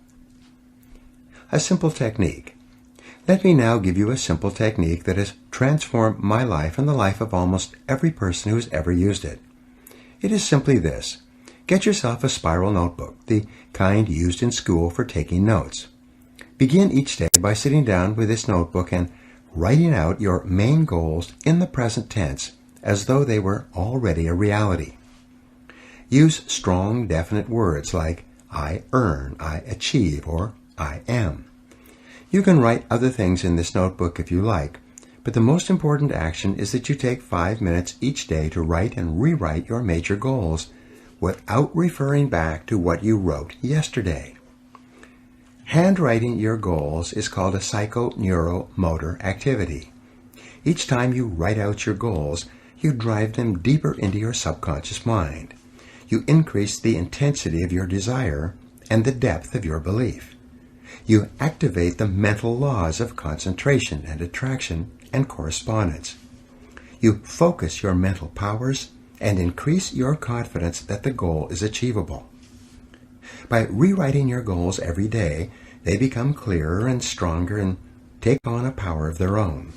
A simple technique. Let me now give you a simple technique that has transformed my life and the life of almost every person who has ever used it. It is simply this: get yourself a spiral notebook, the kind used in school for taking notes. Begin each day by sitting down with this notebook and writing out your main goals in the present tense as though they were already a reality. Use strong, definite words like I earn, I achieve, or I am. You can write other things in this notebook if you like, but the most important action is that you take 5 minutes each day to write and rewrite your major goals without referring back to what you wrote yesterday. Handwriting your goals is called a psychoneuromotor activity. Each time you write out your goals, you drive them deeper into your subconscious mind. You increase the intensity of your desire and the depth of your belief. You activate the mental laws of concentration and attraction and correspondence. You focus your mental powers and increase your confidence that the goal is achievable. By rewriting your goals every day, they become clearer and stronger and take on a power of their own.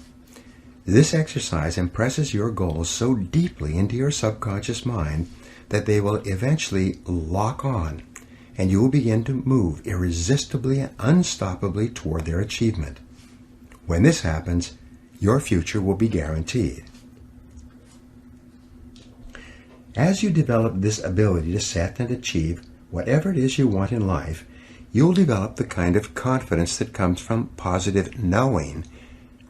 This exercise impresses your goals so deeply into your subconscious mind that they will eventually lock on, and you will begin to move irresistibly and unstoppably toward their achievement. When this happens, your future will be guaranteed. As you develop this ability to set and achieve whatever it is you want in life, you'll develop the kind of confidence that comes from positive knowing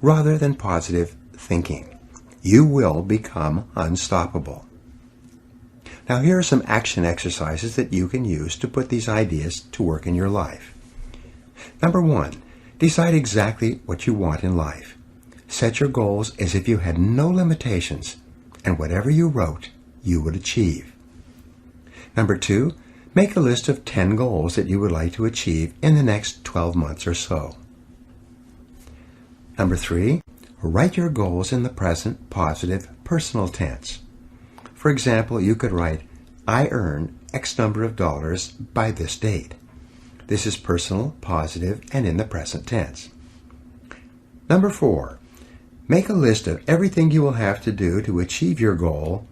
rather than positive thinking. You will become unstoppable. Now here are some action exercises that you can use to put these ideas to work in your life. Number 1, decide exactly what you want in life. Set your goals as if you had no limitations, and whatever you wrote, you would achieve. Number 2, make a list of 10 goals that you would like to achieve in the next 12 months or so. Number 3, write your goals in the present positive personal tense. For example, you could write, I earn X number of dollars by this date. This is personal, positive, and in the present tense. Number 4, make a list of everything you will have to do to achieve your goal,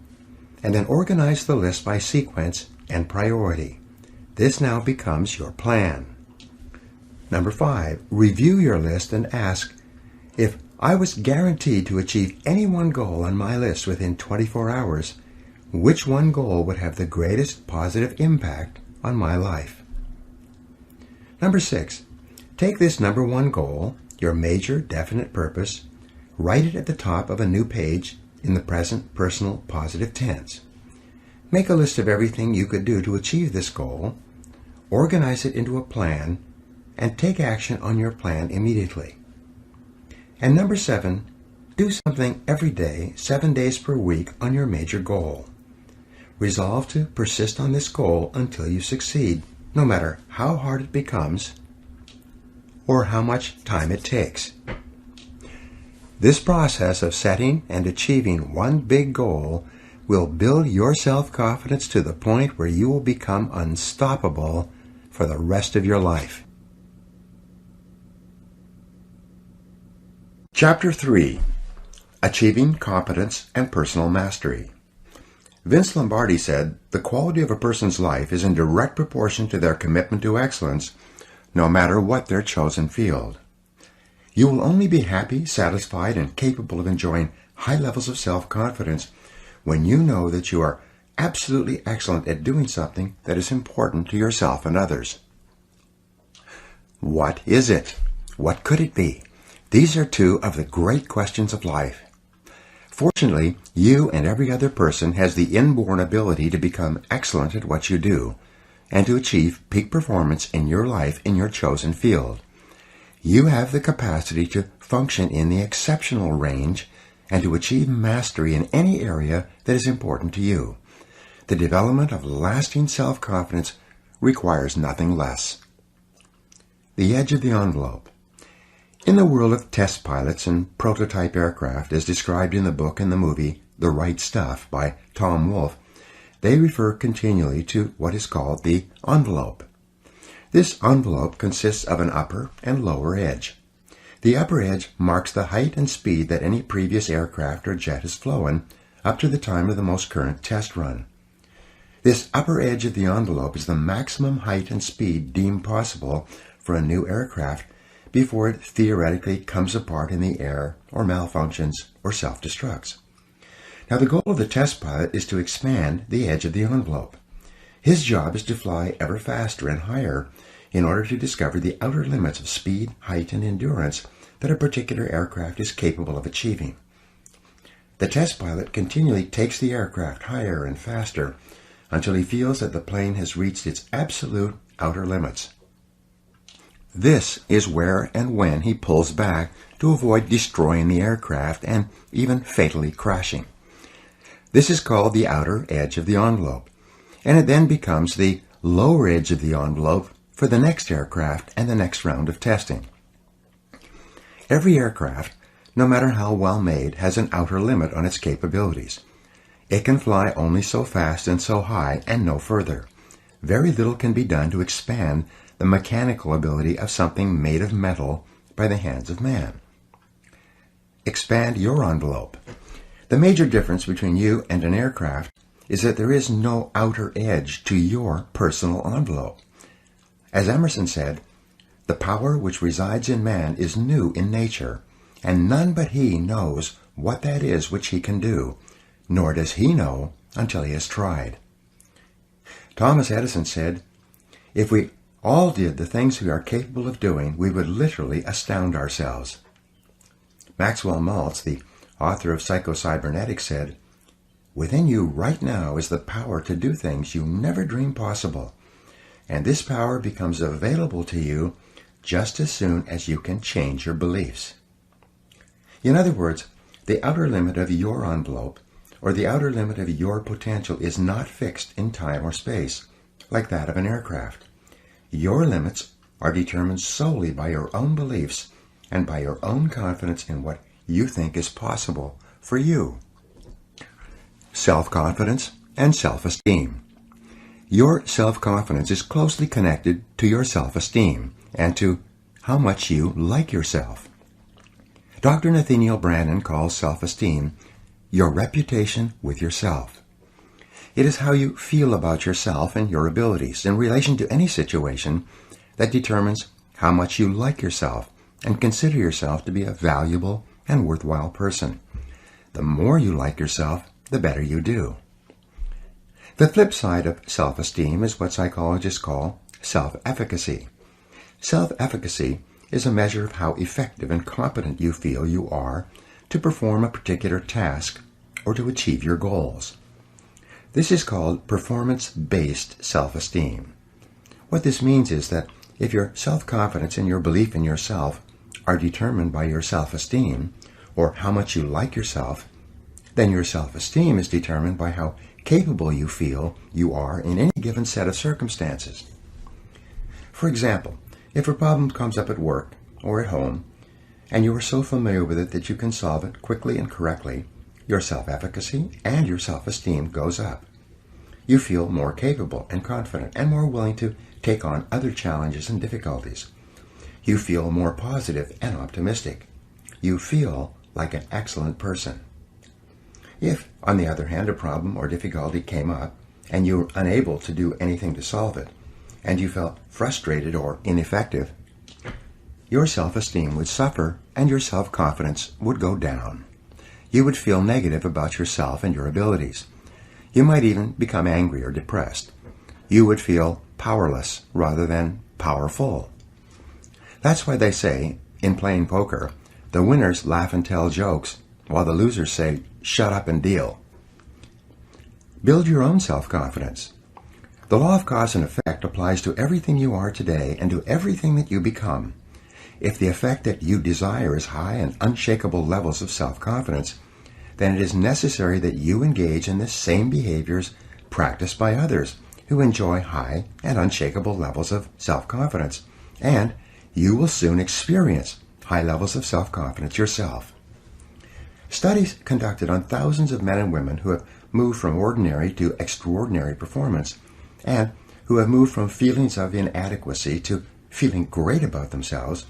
and then organize the list by sequence and priority. This now becomes your plan. Number 5, review your list and ask, if I was guaranteed to achieve any one goal on my list within 24 hours, which one goal would have the greatest positive impact on my life? Number 6, take this number 1 goal, your major definite purpose, write it at the top of a new page in the present personal positive tense. Make a list of everything you could do to achieve this goal, organize it into a plan, and take action on your plan immediately. And number 7, do something every day, 7 days per week on your major goal. Resolve to persist on this goal until you succeed, no matter how hard it becomes or how much time it takes. This process of setting and achieving one big goal will build your self-confidence to the point where you will become unstoppable for the rest of your life. Chapter 3, Achieving Competence and Personal Mastery. Vince Lombardi said, the quality of a person's life is in direct proportion to their commitment to excellence, no matter what their chosen field. You will only be happy, satisfied, and capable of enjoying high levels of self-confidence when you know that you are absolutely excellent at doing something that is important to yourself and others. What is it? What could it be? These are two of the great questions of life. Fortunately, you and every other person has the inborn ability to become excellent at what you do and to achieve peak performance in your life in your chosen field. You have the capacity to function in the exceptional range and to achieve mastery in any area that is important to you. The development of lasting self-confidence requires nothing less. The edge of the envelope. In the world of test pilots and prototype aircraft, as described in the book and the movie The Right Stuff by Tom Wolfe, they refer continually to what is called the envelope. This envelope consists of an upper and lower edge. The upper edge marks the height and speed that any previous aircraft or jet has flown up to the time of the most current test run. This upper edge of the envelope is the maximum height and speed deemed possible for a new aircraft before it theoretically comes apart in the air or malfunctions or self-destructs. Now the goal of the test pilot is to expand the edge of the envelope. His job is to fly ever faster and higher in order to discover the outer limits of speed, height, and endurance that a particular aircraft is capable of achieving. The test pilot continually takes the aircraft higher and faster until he feels that the plane has reached its absolute outer limits. This is where and when he pulls back to avoid destroying the aircraft and even fatally crashing. This is called the outer edge of the envelope, and it then becomes the lower edge of the envelope for the next aircraft and the next round of testing. Every aircraft, no matter how well made, has an outer limit on its capabilities. It can fly only so fast and so high and no further. Very little can be done to expand the mechanical ability of something made of metal by the hands of man. Expand your envelope. The major difference between you and an aircraft is that there is no outer edge to your personal envelope. As Emerson said, the power which resides in man is new in nature, and none but he knows what that is which he can do, nor does he know until he has tried. Thomas Edison said, if we all did the things we are capable of doing, we would literally astound ourselves. Maxwell Maltz, the author of Psycho-Cybernetics, said, Within you right now is the power to do things you never dreamed possible. And this power becomes available to you just as soon as you can change your beliefs. In other words, the outer limit of your envelope, or the outer limit of your potential, is not fixed in time or space, like that of an aircraft. Your limits are determined solely by your own beliefs and by your own confidence in what you think is possible for you. Self-confidence and self-esteem. Your self-confidence is closely connected to your self-esteem and to how much you like yourself. Dr. Nathaniel Branden calls self-esteem your reputation with yourself. It is how you feel about yourself and your abilities in relation to any situation that determines how much you like yourself and consider yourself to be a valuable and worthwhile person. The more you like yourself, the better you do. The flip side of self-esteem is what psychologists call self-efficacy. Self-efficacy is a measure of how effective and competent you feel you are to perform a particular task or to achieve your goals. This is called performance-based self-esteem. What this means is that if your self-confidence and your belief in yourself are determined by your self-esteem, or how much you like yourself, then your self-esteem is determined by how capable you feel you are in any given set of circumstances. For example, if a problem comes up at work or at home, and you are so familiar with it that you can solve it quickly and correctly, your self-efficacy and your self-esteem goes up. You feel more capable and confident and more willing to take on other challenges and difficulties. You feel more positive and optimistic. You feel like an excellent person. If, on the other hand, a problem or difficulty came up and you were unable to do anything to solve it, and you felt frustrated or ineffective, your self-esteem would suffer and your self-confidence would go down. You would feel negative about yourself and your abilities. You might even become angry or depressed. You would feel powerless rather than powerful. That's why they say, in playing poker, the winners laugh and tell jokes, while the losers say, shut up and deal. Build your own self-confidence. The law of cause and effect applies to everything you are today and to everything that you become. If the effect that you desire is high and unshakable levels of self-confidence, then it is necessary that you engage in the same behaviors practiced by others who enjoy high and unshakable levels of self-confidence, and you will soon experience high levels of self-confidence yourself. Studies conducted on thousands of men and women who have moved from ordinary to extraordinary performance, and who have moved from feelings of inadequacy to feeling great about themselves,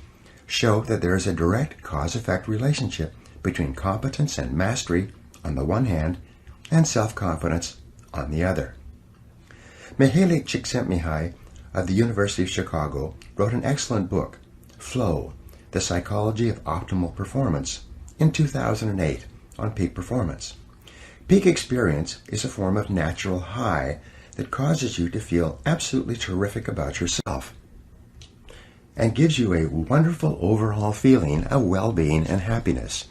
show that there is a direct cause-effect relationship between competence and mastery on the one hand and self-confidence on the other. Mihaly Csikszentmihalyi of the University of Chicago wrote an excellent book, Flow, The Psychology of Optimal Performance, in 2008 on peak performance. Peak experience is a form of natural high that causes you to feel absolutely terrific about yourself and gives you a wonderful overall feeling of well-being and happiness.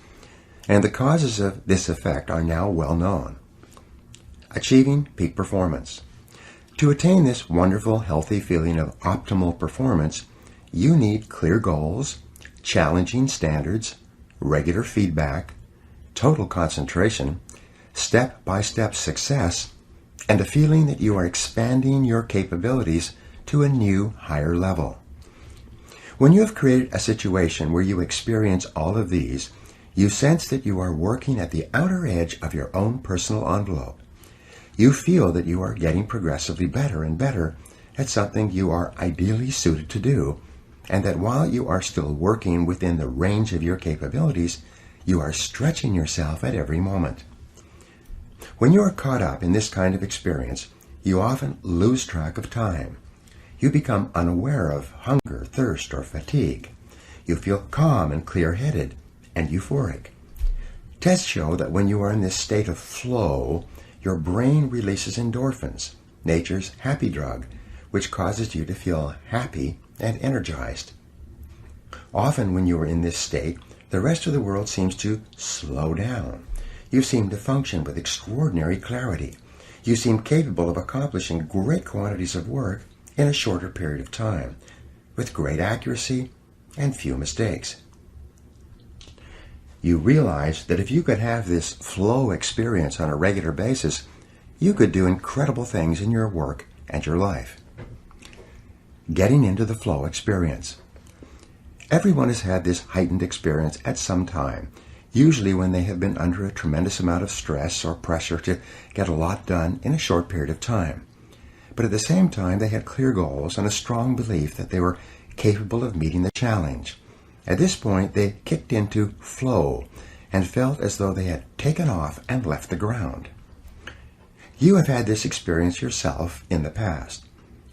And the causes of this effect are now well known. Achieving peak performance. To attain this wonderful, healthy feeling of optimal performance, you need clear goals, challenging standards, regular feedback, total concentration, step-by-step success, and a feeling that you are expanding your capabilities to a new, higher level. When you have created a situation where you experience all of these, you sense that you are working at the outer edge of your own personal envelope. You feel that you are getting progressively better and better at something you are ideally suited to do, and that while you are still working within the range of your capabilities, you are stretching yourself at every moment. When you are caught up in this kind of experience, you often lose track of time. You become unaware of hunger, thirst, or fatigue. You feel calm and clear-headed and euphoric. Tests show that when you are in this state of flow, your brain releases endorphins, nature's happy drug, which causes you to feel happy and energized. Often when you are in this state, the rest of the world seems to slow down. You seem to function with extraordinary clarity. You seem capable of accomplishing great quantities of work in a shorter period of time, with great accuracy and few mistakes. You realize that if you could have this flow experience on a regular basis, you could do incredible things in your work and your life. Getting into the flow experience. Everyone has had this heightened experience at some time, usually when they have been under a tremendous amount of stress or pressure to get a lot done in a short period of time. But at the same time, they had clear goals and a strong belief that they were capable of meeting the challenge. At this point, they kicked into flow and felt as though they had taken off and left the ground. You have had this experience yourself in the past.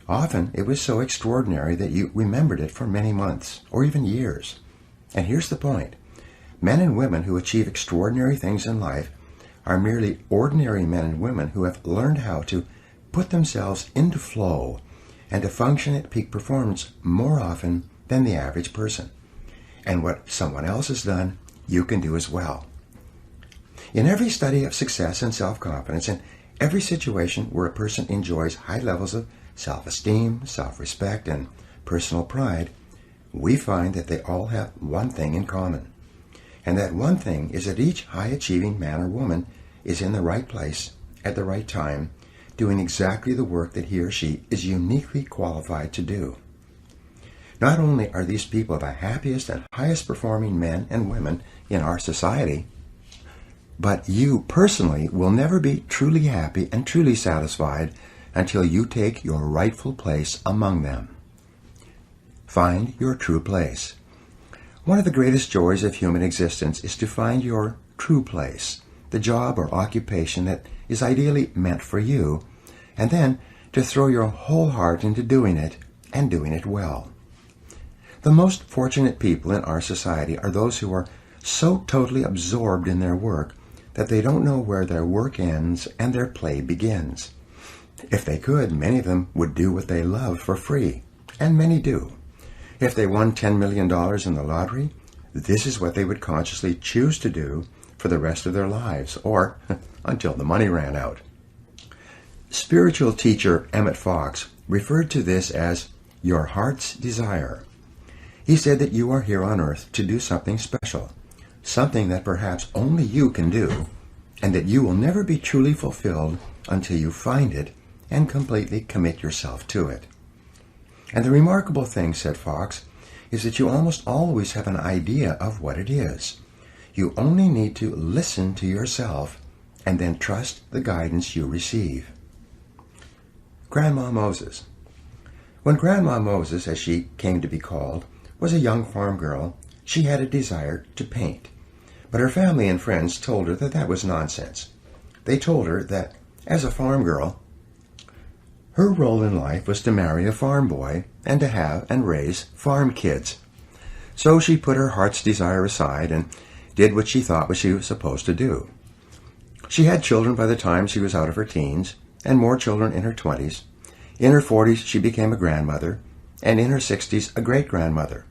Often, it was so extraordinary that you remembered it for many months or even years. And here's the point. Men and women who achieve extraordinary things in life are merely ordinary men and women who have learned how to put themselves into flow and to function at peak performance more often than the average person. And what someone else has done, you can do as well. In every study of success and self-confidence, in every situation where a person enjoys high levels of self-esteem, self-respect, and personal pride, we find that they all have one thing in common. And that one thing is that each high-achieving man or woman is in the right place at the right time, doing exactly the work that he or she is uniquely qualified to do. Not only are these people the happiest and highest performing men and women in our society, but you personally will never be truly happy and truly satisfied until you take your rightful place among them. Find your true place. One of the greatest joys of human existence is to find your true place, the job or occupation that is ideally meant for you, and then to throw your whole heart into doing it and doing it well. The most fortunate people in our society are those who are so totally absorbed in their work that they don't know where their work ends and their play begins. If they could, many of them would do what they love for free, and many do. If they won $10 million in the lottery, this is what they would consciously choose to do for the rest of their lives, or until the money ran out. Spiritual teacher Emmett Fox referred to this as your heart's desire. He said that you are here on earth to do something special, something that perhaps only you can do, and that you will never be truly fulfilled until you find it and completely commit yourself to it. And the remarkable thing, said Fox, is that you almost always have an idea of what it is. You only need to listen to yourself and then trust the guidance you receive. Grandma Moses. When Grandma Moses, as she came to be called, was a young farm girl, she had a desire to paint. But her family and friends told her that that was nonsense. They told her that, as a farm girl, her role in life was to marry a farm boy and to have and raise farm kids. So she put her heart's desire aside and did what she thought she was supposed to do. She had children by the time she was out of her teens, and more children in her 20s. In her 40s, she became a grandmother, and in her 60s, a great-grandmother.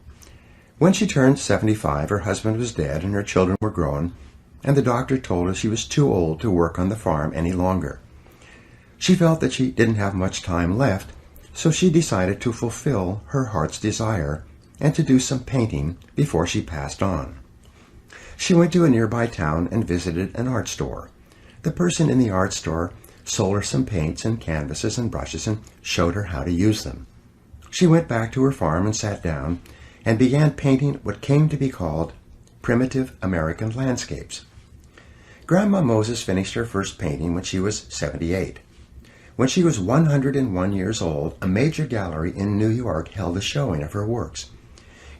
When she turned 75, her husband was dead and her children were grown, and the doctor told her she was too old to work on the farm any longer. She felt that she didn't have much time left, so she decided to fulfill her heart's desire and to do some painting before she passed on. She went to a nearby town and visited an art store. The person in the art store sold her some paints and canvases and brushes and showed her how to use them. She went back to her farm and sat down and began painting what came to be called primitive American landscapes. Grandma Moses finished her first painting when she was 78. When she was 101 years old, a major gallery in New York held a showing of her works.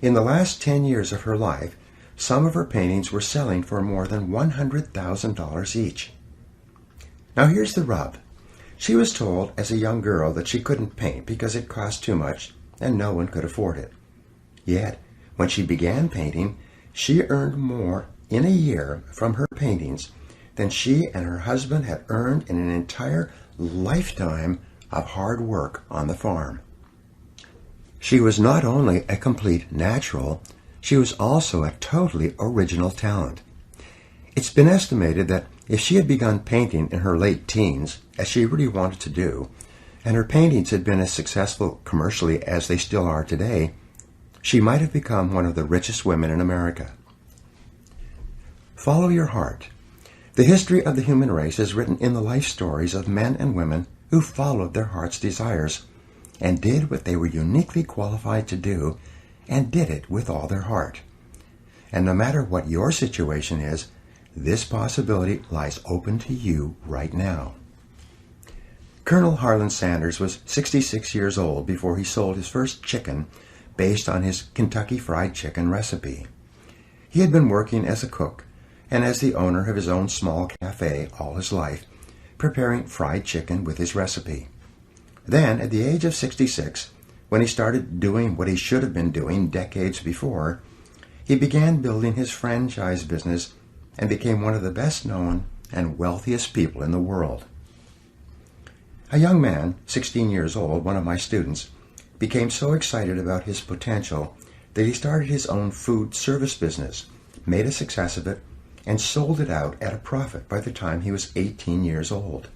In the last 10 years of her life, some of her paintings were selling for more than $100,000 each. Now here's the rub. She was told as a young girl that she couldn't paint because it cost too much and no one could afford it. Yet, when she began painting, she earned more in a year from her paintings than she and her husband had earned in an entire lifetime of hard work on the farm. She was not only a complete natural, she was also a totally original talent. It's been estimated that If she had begun painting in her late teens, as she really wanted to do, and her paintings had been as successful commercially as they still are today, she might have become one of the richest women in America. Follow your heart. The history of the human race is written in the life stories of men and women who followed their heart's desires and did what they were uniquely qualified to do, and did it with all their heart. And no matter what your situation is, this possibility lies open to you right now. Colonel Harlan Sanders was 66 years old before he sold his first chicken based on his Kentucky Fried Chicken recipe. He had been working as a cook and as the owner of his own small cafe all his life, preparing fried chicken with his recipe. Then, at the age of 66, when he started doing what he should have been doing decades before, he began building his franchise business and became one of the best known and wealthiest people in the world. A young man, 16 years old, one of my students, became so excited about his potential that he started his own food service business, made a success of it, and sold it out at a profit by the time he was 18 years old.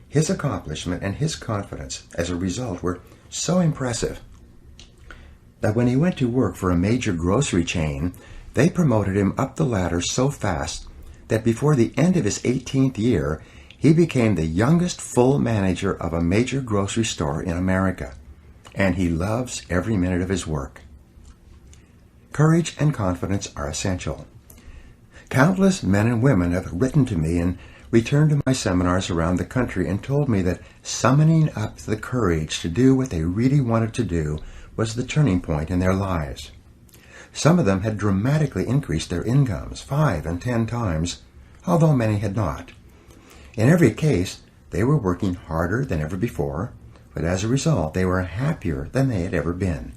His accomplishment and his confidence as a result were so impressive that when he went to work for a major grocery chain, they promoted him up the ladder so fast that before the end of his 18th year, he became the youngest full manager of a major grocery store in America, and he loves every minute of his work. Courage and confidence are essential. Countless men and women have written to me and returned to my seminars around the country and told me that summoning up the courage to do what they really wanted to do was the turning point in their lives. Some of them had dramatically increased their incomes 5 and 10 times, although many had not. In every case, they were working harder than ever before, but as a result, they were happier than they had ever been.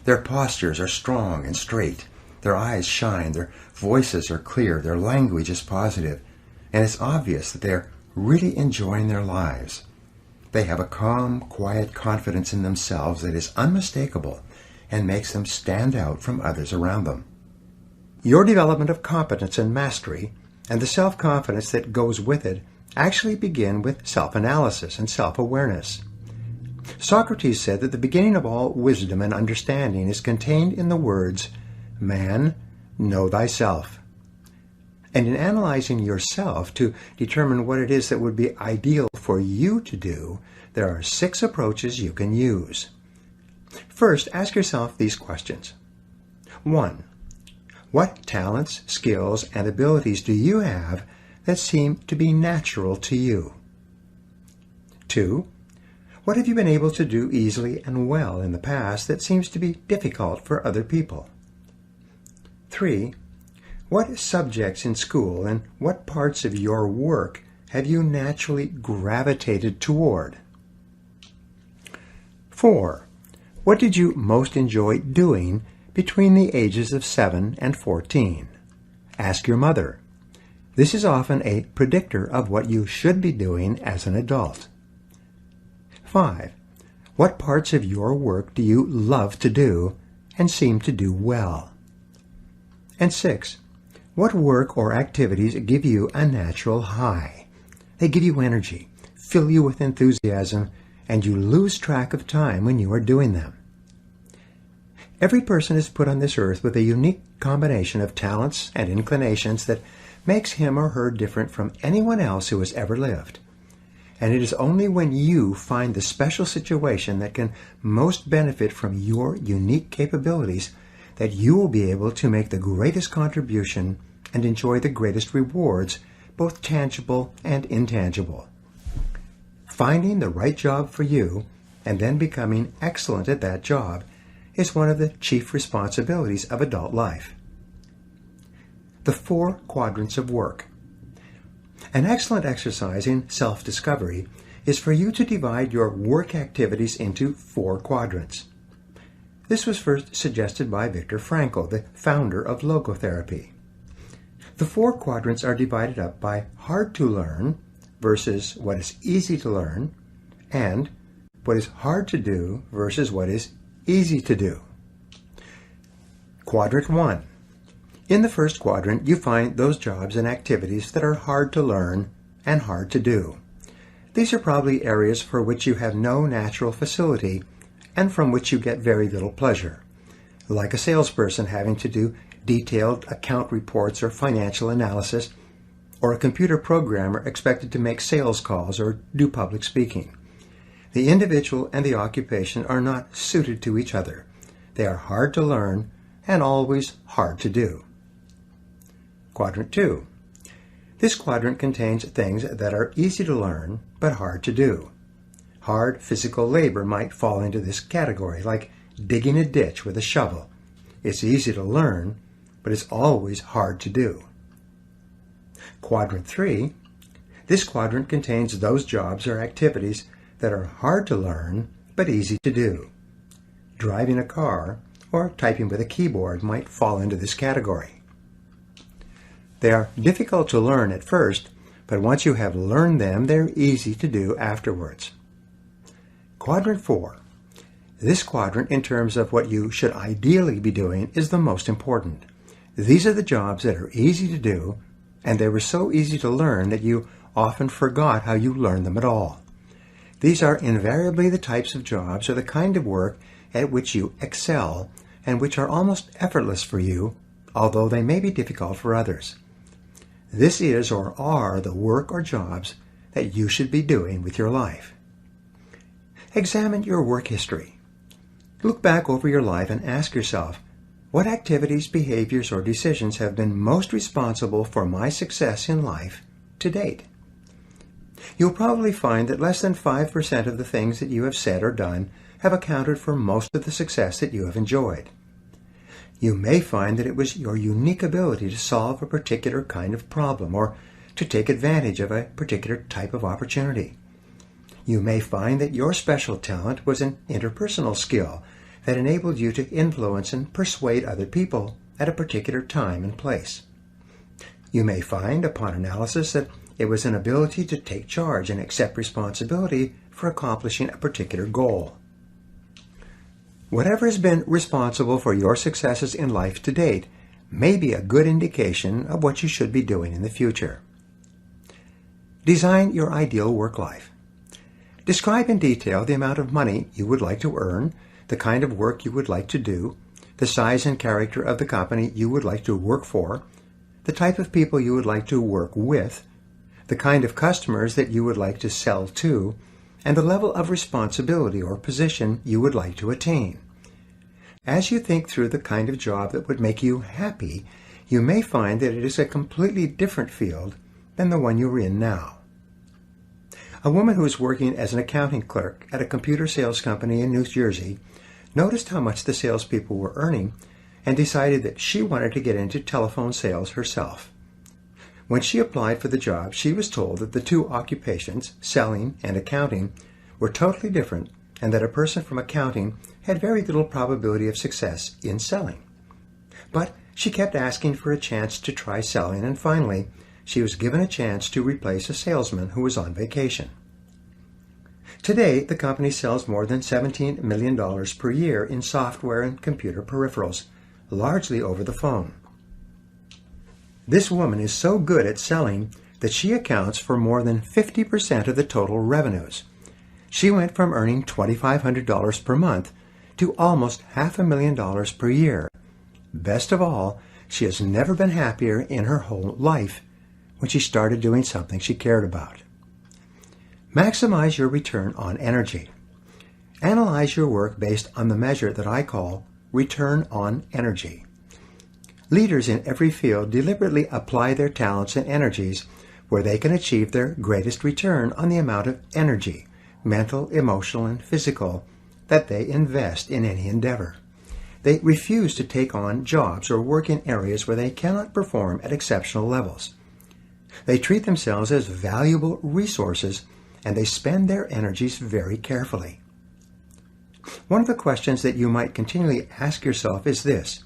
Their postures are strong and straight. Their eyes shine, their voices are clear, their language is positive, and it's obvious that they're really enjoying their lives. They have a calm, quiet confidence in themselves that is unmistakable and makes them stand out from others around them. Your development of competence and mastery, and the self-confidence that goes with it, actually begin with self-analysis and self-awareness. Socrates said that the beginning of all wisdom and understanding is contained in the words, "Man, know thyself." And in analyzing yourself to determine what it is that would be ideal for you to do, there are 6 approaches you can use. First, ask yourself these questions. 1. What talents, skills, and abilities do you have that seem to be natural to you? 2. What have you been able to do easily and well in the past that seems to be difficult for other people? 3. What subjects in school and what parts of your work have you naturally gravitated toward? 4. What did you most enjoy doing between the ages of 7 and 14? Ask your mother. This is often a predictor of what you should be doing as an adult. 5. What parts of your work do you love to do and seem to do well? And 6. What work or activities give you a natural high? They give you energy, fill you with enthusiasm, and you lose track of time when you are doing them. Every person is put on this earth with a unique combination of talents and inclinations that makes him or her different from anyone else who has ever lived. And it is only when you find the special situation that can most benefit from your unique capabilities that you will be able to make the greatest contribution and enjoy the greatest rewards, both tangible and intangible. Finding the right job for you and then becoming excellent at that job is one of the chief responsibilities of adult life. The 4 quadrants of work. An excellent exercise in self-discovery is for you to divide your work activities into 4 quadrants. This was first suggested by Viktor Frankl, the founder of logotherapy. The 4 quadrants are divided up by hard to learn versus what is easy to learn, and what is hard to do versus what is easy to do. Quadrant 1. In the first quadrant, you find those jobs and activities that are hard to learn and hard to do. These are probably areas for which you have no natural facility and from which you get very little pleasure, like a salesperson having to do detailed account reports or financial analysis, or a computer programmer expected to make sales calls or do public speaking. The individual and the occupation are not suited to each other. They are hard to learn and always hard to do. Quadrant 2. This quadrant contains things that are easy to learn but hard to do. Hard physical labor might fall into this category, like digging a ditch with a shovel. It's easy to learn, but it's always hard to do. Quadrant 3. This quadrant contains those jobs or activities that are hard to learn but easy to do. Driving a car or typing with a keyboard might fall into this category. They are difficult to learn at first, but once you have learned them, they're easy to do afterwards. Quadrant 4. This quadrant, in terms of what you should ideally be doing, is the most important. These are the jobs that are easy to do, and they were so easy to learn that you often forgot how you learned them at all. These are invariably the types of jobs or the kind of work at which you excel and which are almost effortless for you, although they may be difficult for others. This is or are the work or jobs that you should be doing with your life. Examine your work history. Look back over your life and ask yourself, what activities, behaviors, or decisions have been most responsible for my success in life to date? You'll probably find that less than 5% of the things that you have said or done have accounted for most of the success that you have enjoyed. You may find that it was your unique ability to solve a particular kind of problem or to take advantage of a particular type of opportunity. You may find that your special talent was an interpersonal skill that enabled you to influence and persuade other people at a particular time and place. You may find, upon analysis, that it was an ability to take charge and accept responsibility for accomplishing a particular goal. Whatever has been responsible for your successes in life to date may be a good indication of what you should be doing in the future. Design your ideal work life. Describe in detail the amount of money you would like to earn, the kind of work you would like to do, the size and character of the company you would like to work for, the type of people you would like to work with, the kind of customers that you would like to sell to, and the level of responsibility or position you would like to attain. As you think through the kind of job that would make you happy, you may find that it is a completely different field than the one you're in now. A woman who was working as an accounting clerk at a computer sales company in New Jersey noticed how much the salespeople were earning and decided that she wanted to get into telephone sales herself. When she applied for the job, she was told that the two occupations, selling and accounting, were totally different and that a person from accounting had very little probability of success in selling. But she kept asking for a chance to try selling, and finally, she was given a chance to replace a salesman who was on vacation. Today, the company sells more than $17 million per year in software and computer peripherals, largely over the phone. This woman is so good at selling that she accounts for more than 50% of the total revenues. She went from earning $2,500 per month to almost $500,000 per year. Best of all, she has never been happier in her whole life when she started doing something she cared about. Maximize your return on energy. Analyze your work based on the measure that I call return on energy. Leaders in every field deliberately apply their talents and energies where they can achieve their greatest return on the amount of energy, mental, emotional, and physical, that they invest in any endeavor. They refuse to take on jobs or work in areas where they cannot perform at exceptional levels. They treat themselves as valuable resources, and they spend their energies very carefully. One of the questions that you might continually ask yourself is this: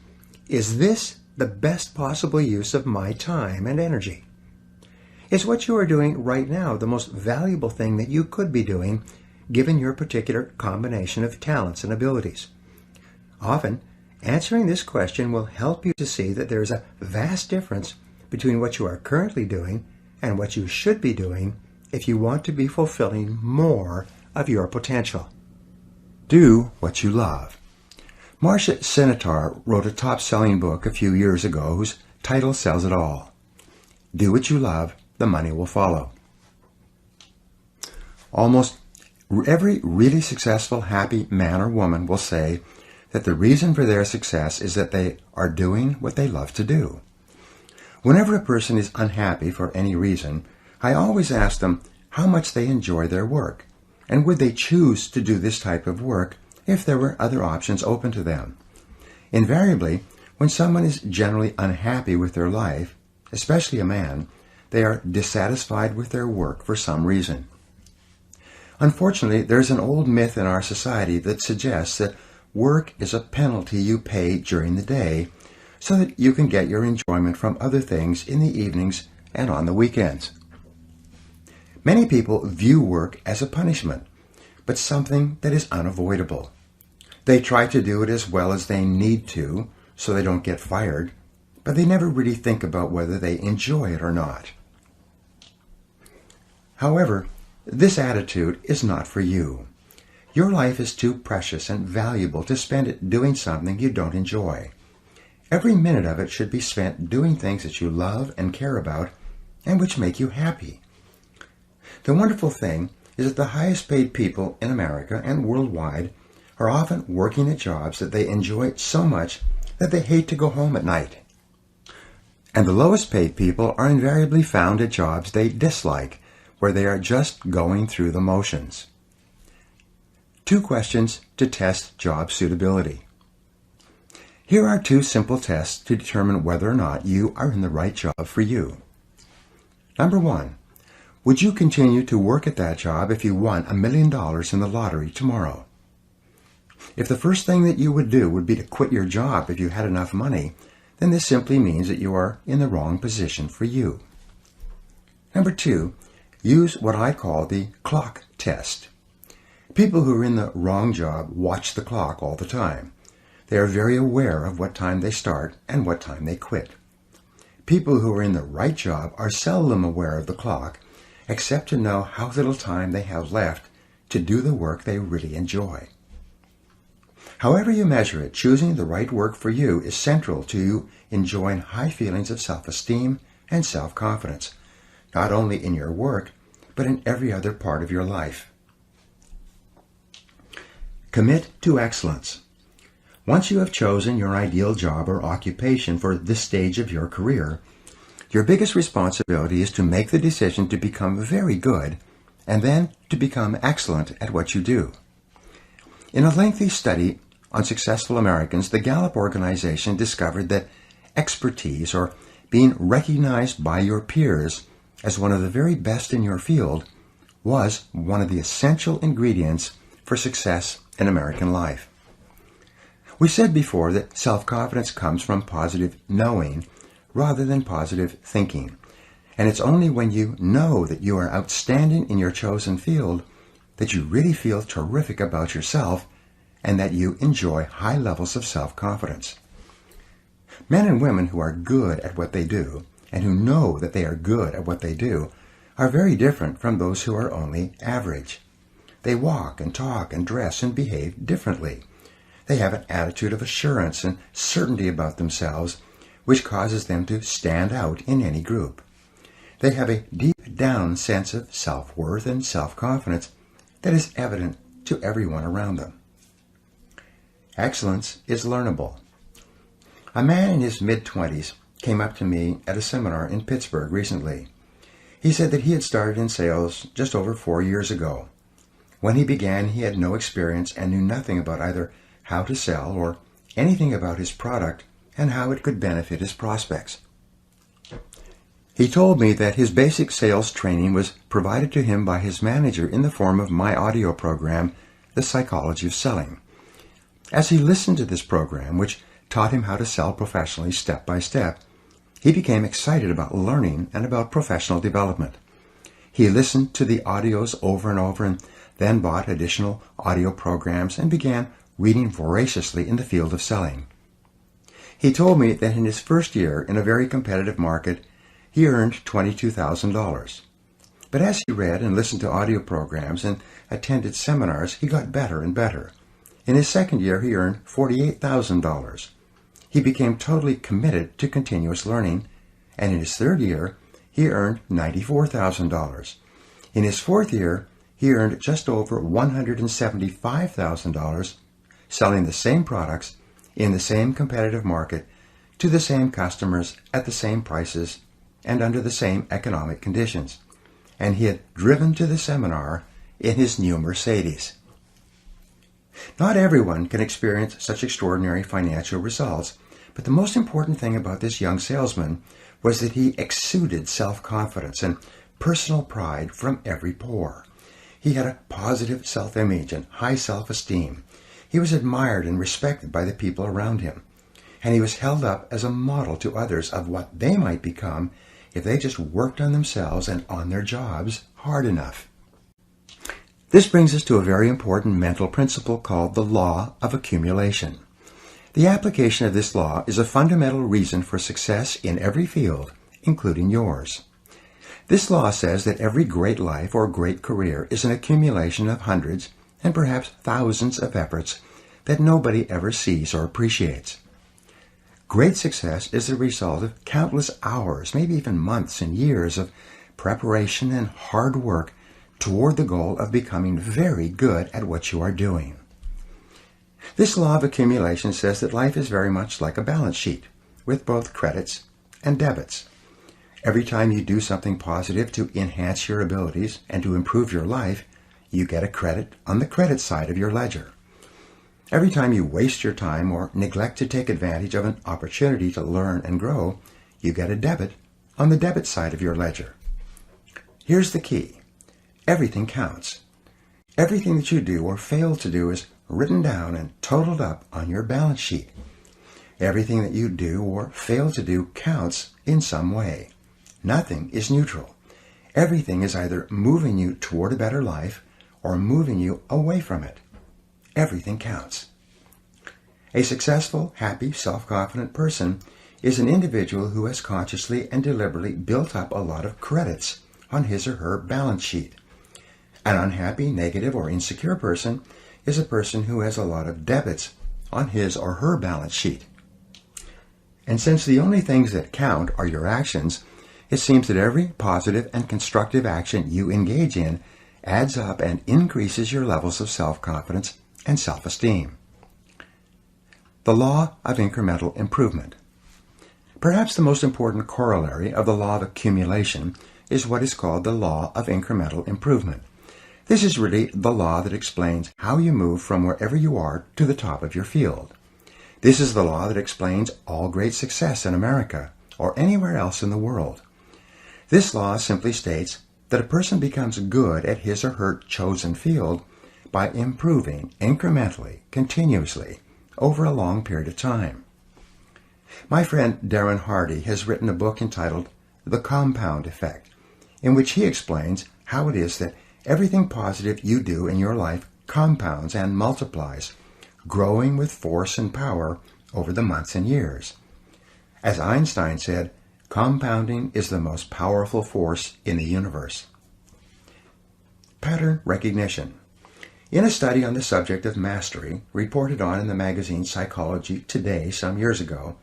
is this the best possible use of my time and energy? Is what you are doing right now the most valuable thing that you could be doing, given your particular combination of talents and abilities? Often, Answering this question will help you to see that there is a vast difference between what you are currently doing and what you should be doing if you want to be fulfilling more of your potential. Do what you love. Marcia Sinitar wrote a top-selling book a few years ago whose title says it all. Do what you love, the money will follow. Almost every really successful, happy man or woman will say that the reason for their success is that they are doing what they love to do. Whenever a person is unhappy for any reason, I always ask them how much they enjoy their work, and would they choose to do this type of work if there were other options open to them. Invariably, when someone is generally unhappy with their life, especially a man, they are dissatisfied with their work for some reason. Unfortunately, there's an old myth in our society that suggests that work is a penalty you pay during the day so that you can get your enjoyment from other things in the evenings and on the weekends. Many people view work as a punishment, but something that is unavoidable. They try to do it as well as they need to so they don't get fired, but they never really think about whether they enjoy it or not. However, this attitude is not for you. Your life is too precious and valuable to spend it doing something you don't enjoy. Every minute of it should be spent doing things that you love and care about and which make you happy. The wonderful thing is that the highest paid people in America and worldwide are often working at jobs that they enjoy so much that they hate to go home at night. And the lowest paid people are invariably found at jobs they dislike, where they are just going through the motions. 2 questions to test job suitability. Here are 2 simple tests to determine whether or not you are in the right job for you. Number 1, would you continue to work at that job if you won $1 million in the lottery tomorrow? If the first thing that you would do would be to quit your job if you had enough money, then this simply means that you are in the wrong position for you. Number 2, use what I call the clock test. People who are in the wrong job watch the clock all the time. They are very aware of what time they start and what time they quit. People who are in the right job are seldom aware of the clock, except to know how little time they have left to do the work they really enjoy. However you measure it, choosing the right work for you is central to you enjoying high feelings of self-esteem and self-confidence, not only in your work, but in every other part of your life. Commit to excellence. Once you have chosen your ideal job or occupation for this stage of your career, your biggest responsibility is to make the decision to become very good and then to become excellent at what you do. In a lengthy study on successful Americans, the Gallup organization discovered that expertise, or being recognized by your peers as one of the very best in your field, was one of the essential ingredients for success in American life. We said before that self-confidence comes from positive knowing rather than positive thinking, and it's only when you know that you are outstanding in your chosen field that you really feel terrific about yourself and that you enjoy high levels of self-confidence. Men and women who are good at what they do and who know that they are good at what they do are very different from those who are only average. They walk and talk and dress and behave differently. They have an attitude of assurance and certainty about themselves, which causes them to stand out in any group. They have a deep-down sense of self-worth and self-confidence that is evident to everyone around them. Excellence is learnable. A man in his mid-20s came up to me at a seminar in Pittsburgh recently. He said that he had started in sales just over 4 years ago. When he began, he had no experience and knew nothing about either how to sell or anything about his product and how it could benefit his prospects. He told me that his basic sales training was provided to him by his manager in the form of my audio program, The Psychology of Selling. As he listened to this program, which taught him how to sell professionally step by step, he became excited about learning and about professional development. He listened to the audios over and over and then bought additional audio programs and began reading voraciously in the field of selling. He told me that in his first year in a very competitive market, he earned $22,000. But as he read and listened to audio programs and attended seminars, he got better and better. In his second year, he earned $48,000. He became totally committed to continuous learning, and in his third year, he earned $94,000. In his fourth year, he earned just over $175,000 selling the same products in the same competitive market to the same customers at the same prices and under the same economic conditions. And he had driven to the seminar in his new Mercedes. Not everyone can experience such extraordinary financial results, but the most important thing about this young salesman was that he exuded self-confidence and personal pride from every pore. He had a positive self-image and high self-esteem. He was admired and respected by the people around him, and he was held up as a model to others of what they might become if they just worked on themselves and on their jobs hard enough. This brings us to a very important mental principle called the law of accumulation. The application of this law is a fundamental reason for success in every field, including yours. This law says that every great life or great career is an accumulation of hundreds and perhaps thousands of efforts that nobody ever sees or appreciates. Great success is the result of countless hours, maybe even months and years of preparation and hard work toward the goal of becoming very good at what you are doing. This law of accumulation says that life is very much like a balance sheet, with both credits and debits. Every time you do something positive to enhance your abilities and to improve your life, you get a credit on the credit side of your ledger. Every time you waste your time or neglect to take advantage of an opportunity to learn and grow, you get a debit on the debit side of your ledger. Here's the key. Everything counts. Everything that you do or fail to do is written down and totaled up on your balance sheet. Everything that you do or fail to do counts in some way. Nothing is neutral. Everything is either moving you toward a better life or moving you away from it. Everything counts. A successful, happy, self-confident person is an individual who has consciously and deliberately built up a lot of credits on his or her balance sheet. An unhappy, negative, or insecure person is a person who has a lot of debits on his or her balance sheet. And since the only things that count are your actions, it seems that every positive and constructive action you engage in adds up and increases your levels of self-confidence and self-esteem. The law of incremental improvement. Perhaps the most important corollary of the law of accumulation is what is called the law of incremental improvement. This is really the law that explains how you move from wherever you are to the top of your field. This is the law that explains all great success in America or anywhere else in the world. This law simply states that a person becomes good at his or her chosen field by improving incrementally, continuously, over a long period of time. My friend Darren Hardy has written a book entitled The Compound Effect, in which he explains how it is that everything positive you do in your life compounds and multiplies, growing with force and power over the months and years. As Einstein said, compounding is the most powerful force in the universe. Pattern recognition. In a study on the subject of mastery, reported on in the magazine Psychology Today some years ago,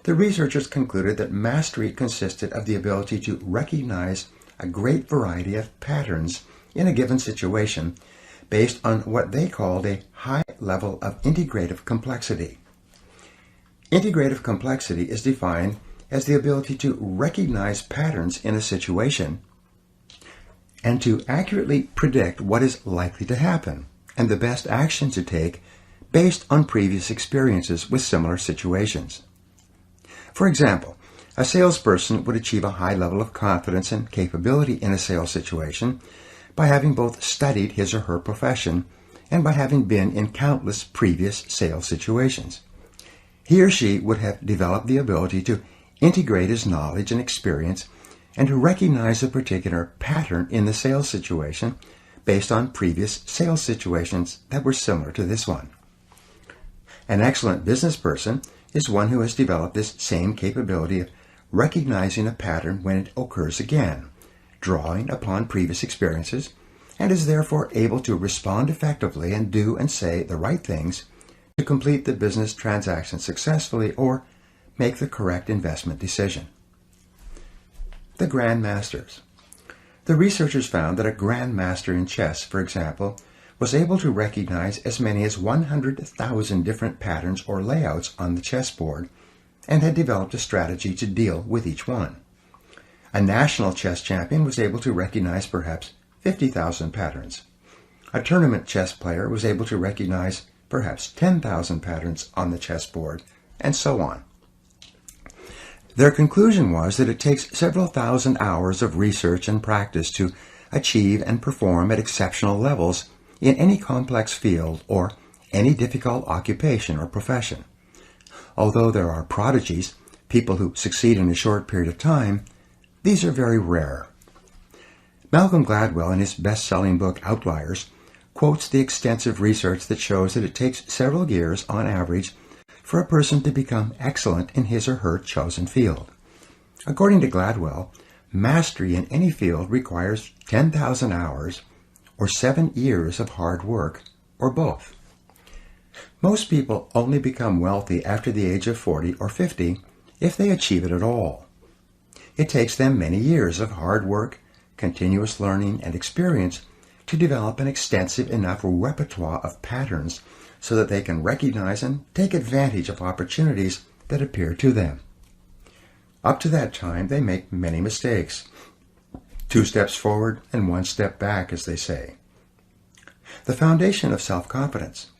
the researchers concluded that mastery consisted of the ability to recognize a great variety of patterns in a given situation based on what they called a high level of integrative complexity. Integrative complexity is defined as the ability to recognize patterns in a situation and to accurately predict what is likely to happen and the best action to take based on previous experiences with similar situations. For example, a salesperson would achieve a high level of confidence and capability in a sales situation by having both studied his or her profession and by having been in countless previous sales situations. He or she would have developed the ability to integrate his knowledge and experience and to recognize a particular pattern in the sales situation based on previous sales situations that were similar to this one. An excellent business person is one who has developed this same capability of recognizing a pattern when it occurs again, drawing upon previous experiences, and is therefore able to respond effectively and do and say the right things to complete the business transaction successfully or make the correct investment decision. The Grand Masters. The researchers found that a Grand Master in chess, for example, was able to recognize as many as 100,000 different patterns or layouts on the chessboard and had developed a strategy to deal with each one. A national chess champion was able to recognize perhaps 50,000 patterns. A tournament chess player was able to recognize perhaps 10,000 patterns on the chessboard, and so on. Their conclusion was that it takes several thousand hours of research and practice to achieve and perform at exceptional levels in any complex field or any difficult occupation or profession. Although there are prodigies, people who succeed in a short period of time, these are very rare. Malcolm Gladwell, in his best-selling book Outliers, quotes the extensive research that shows that it takes several years on average for a person to become excellent in his or her chosen field. According to Gladwell, mastery in any field requires 10,000 hours or 7 years of hard work, or both. Most people only become wealthy after the age of 40 or 50 if they achieve it at all. It takes them many years of hard work, continuous learning, and experience to develop an extensive enough repertoire of patterns so that they can recognize and take advantage of opportunities that appear to them. Up to that time, they make many mistakes. 2 steps forward and 1 step back, as they say. The foundation of self-confidence.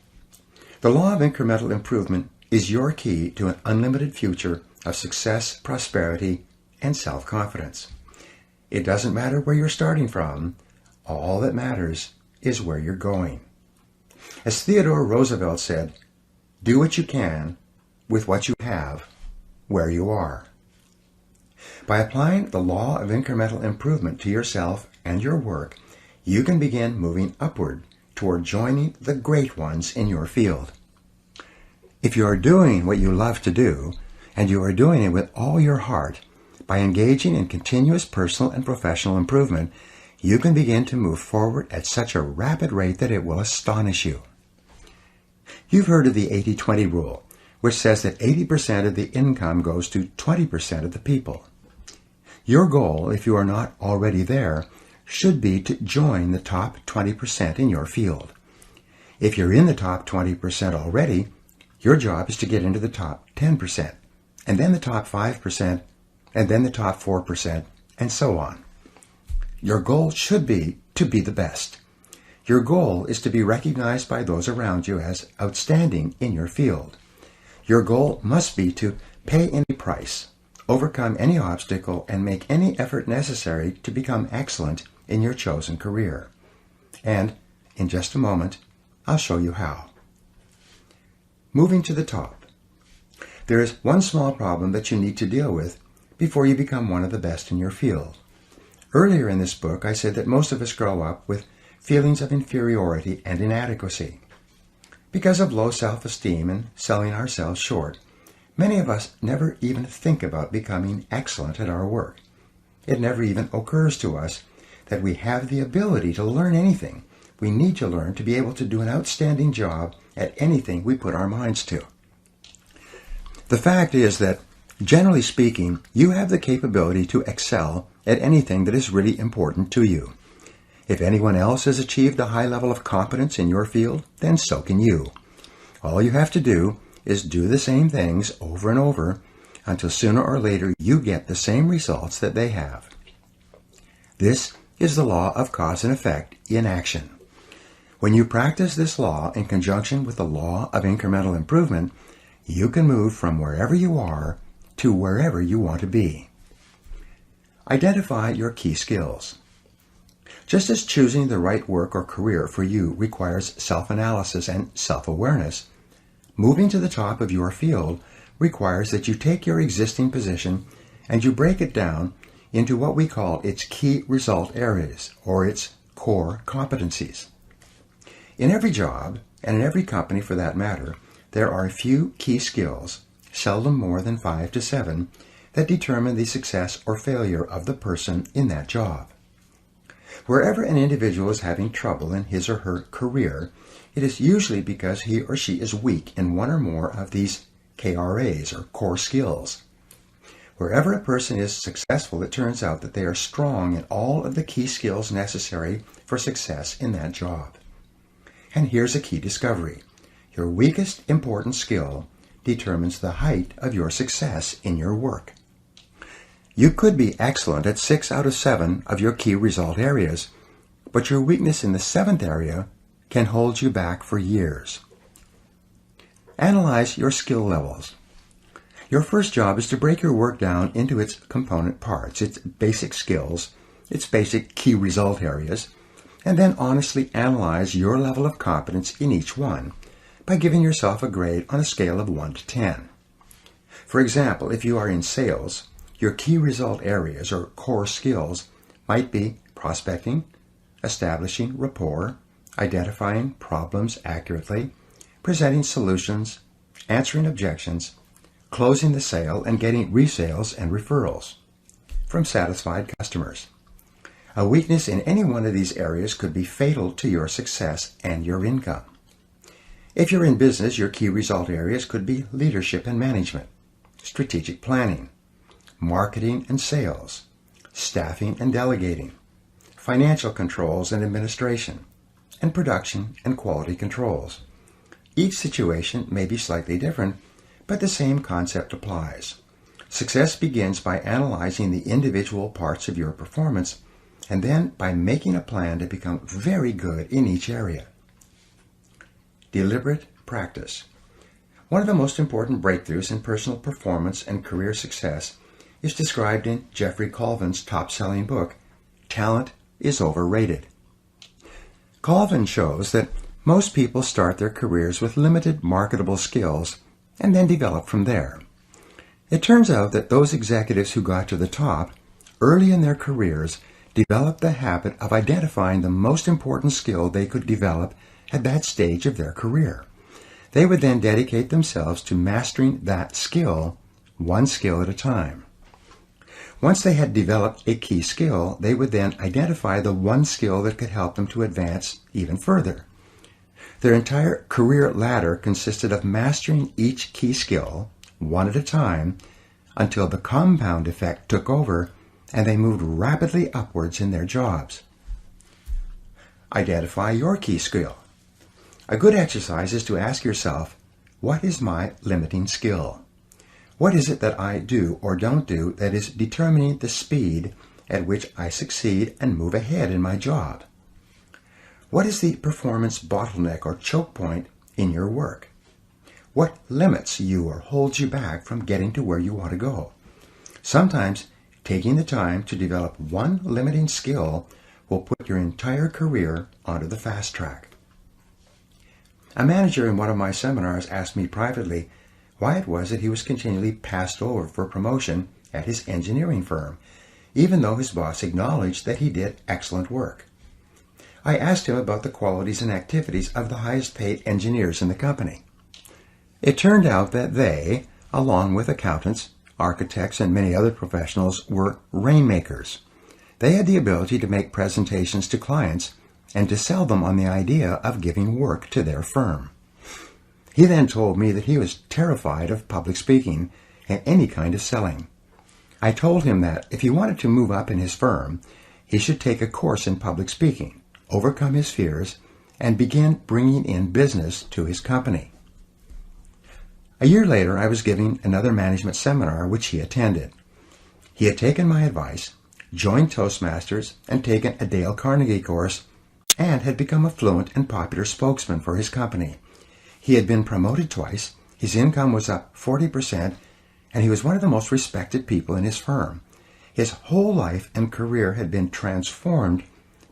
The law of incremental improvement is your key to an unlimited future of success, prosperity, and self-confidence. It doesn't matter where you're starting from. All that matters is where you're going. As Theodore Roosevelt said, do what you can with what you have where you are. By applying the law of incremental improvement to yourself and your work, you can begin moving upward toward joining the great ones in your field. If you are doing what you love to do, and you are doing it with all your heart, by engaging in continuous personal and professional improvement, you can begin to move forward at such a rapid rate that it will astonish you. You've heard of the 80-20 rule, which says that 80% of the income goes to 20% of the people. Your goal, if you are not already there, should be to join the top 20% in your field. If you're in the top 20% already, your job is to get into the top 10%, and then the top 5%, and then the top 4%, and so on. Your goal should be to be the best. Your goal is to be recognized by those around you as outstanding in your field. Your goal must be to pay any price, overcome any obstacle, and make any effort necessary to become excellent in your chosen career. And, in just a moment, I'll show you how. Moving to the top. There is one small problem that you need to deal with before you become one of the best in your field. Earlier in this book, I said that most of us grow up with feelings of inferiority and inadequacy. Because of low self-esteem and selling ourselves short, many of us never even think about becoming excellent at our work. It never even occurs to us that we have the ability to learn anything we need to learn to be able to do an outstanding job at anything we put our minds to. The fact is that, generally speaking, you have the capability to excel at anything that is really important to you. If anyone else has achieved a high level of competence in your field, then so can you. All you have to do is do the same things over and over until sooner or later you get the same results that they have. This is the law of cause and effect in action. When you practice this law in conjunction with the law of incremental improvement, you can move from wherever you are to wherever you want to be. Identify your key skills. Just as choosing the right work or career for you requires self-analysis and self-awareness, moving to the top of your field requires that you take your existing position and you break it down into what we call its key result areas, or its core competencies. In every job, and in every company for that matter, there are a few key skills, seldom more than 5 to 7, that determine the success or failure of the person in that job. Wherever an individual is having trouble in his or her career, it is usually because he or she is weak in one or more of these KRAs, or core skills. Wherever a person is successful, it turns out that they are strong in all of the key skills necessary for success in that job. And here's a key discovery. Your weakest important skill determines the height of your success in your work. You could be excellent at 6 out of 7 of your key result areas, but your weakness in the 7th area can hold you back for years. Analyze your skill levels. Your first job is to break your work down into its component parts, its basic skills, its basic key result areas, and then honestly analyze your level of competence in each one by giving yourself a grade on a scale of 1 to 10. For example, if you are in sales, your key result areas or core skills might be prospecting, establishing rapport, identifying problems accurately, presenting solutions, answering objections, closing the sale, and getting resales and referrals from satisfied customers. A weakness in any one of these areas could be fatal to your success and your income. If you're in business, your key result areas could be leadership and management, strategic planning, marketing and sales, staffing and delegating, financial controls and administration, and production and quality controls. Each situation may be slightly different, but the same concept applies. Success begins by analyzing the individual parts of your performance and then by making a plan to become very good in each area. Deliberate practice. One of the most important breakthroughs in personal performance and career success is described in Jeffrey Colvin's top-selling book, Talent is Overrated. Colvin shows that most people start their careers with limited marketable skills and then develop from there. It turns out that those executives who got to the top early in their careers developed the habit of identifying the most important skill they could develop at that stage of their career. They would then dedicate themselves to mastering that skill, one skill at a time. Once they had developed a key skill, they would then identify the one skill that could help them to advance even further. Their entire career ladder consisted of mastering each key skill, one at a time, until the compound effect took over and they moved rapidly upwards in their jobs. Identify your key skill. A good exercise is to ask yourself, what is my limiting skill? What is it that I do or don't do that is determining the speed at which I succeed and move ahead in my job? What is the performance bottleneck or choke point in your work? What limits you or holds you back from getting to where you want to go? Sometimes taking the time to develop one limiting skill will put your entire career onto the fast track. A manager in one of my seminars asked me privately why it was that he was continually passed over for promotion at his engineering firm, even though his boss acknowledged that he did excellent work. I asked him about the qualities and activities of the highest paid engineers in the company. It turned out that they, along with accountants, architects, and many other professionals, were rainmakers. They had the ability to make presentations to clients and to sell them on the idea of giving work to their firm. He then told me that he was terrified of public speaking and any kind of selling. I told him that if he wanted to move up in his firm, he should take a course in public speaking, overcome his fears, and begin bringing in business to his company. A year later, I was giving another management seminar which he attended. He had taken my advice, joined Toastmasters, and taken a Dale Carnegie course, and had become a fluent and popular spokesman for his company. He had been promoted twice, his income was up 40%, and he was one of the most respected people in his firm. His whole life and career had been transformed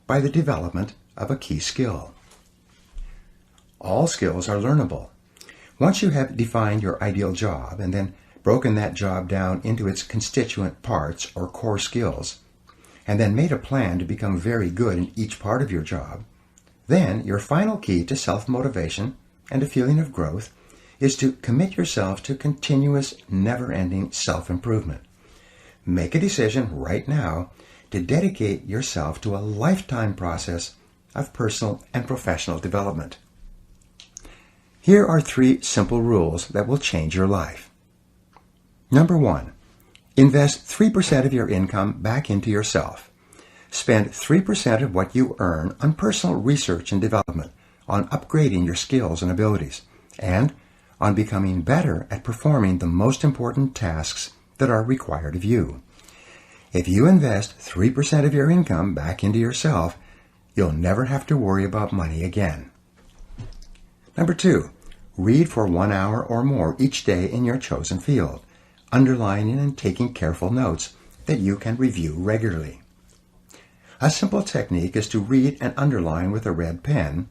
by the development of a key skill. All skills are learnable. Once you have defined your ideal job and then broken that job down into its constituent parts or core skills, and then made a plan to become very good in each part of your job, then your final key to self-motivation and a feeling of growth is to commit yourself to continuous, never-ending self-improvement. Make a decision right now to dedicate yourself to a lifetime process of personal and professional development. Here are 3 simple rules that will change your life. Number 1, invest 3% of your income back into yourself. Spend 3% of what you earn on personal research and development, on upgrading your skills and abilities, and on becoming better at performing the most important tasks that are required of you. If you invest 3% of your income back into yourself, you'll never have to worry about money again. Number 2, read for 1 hour or more each day in your chosen field, underlining and taking careful notes that you can review regularly. A simple technique is to read and underline with a red pen,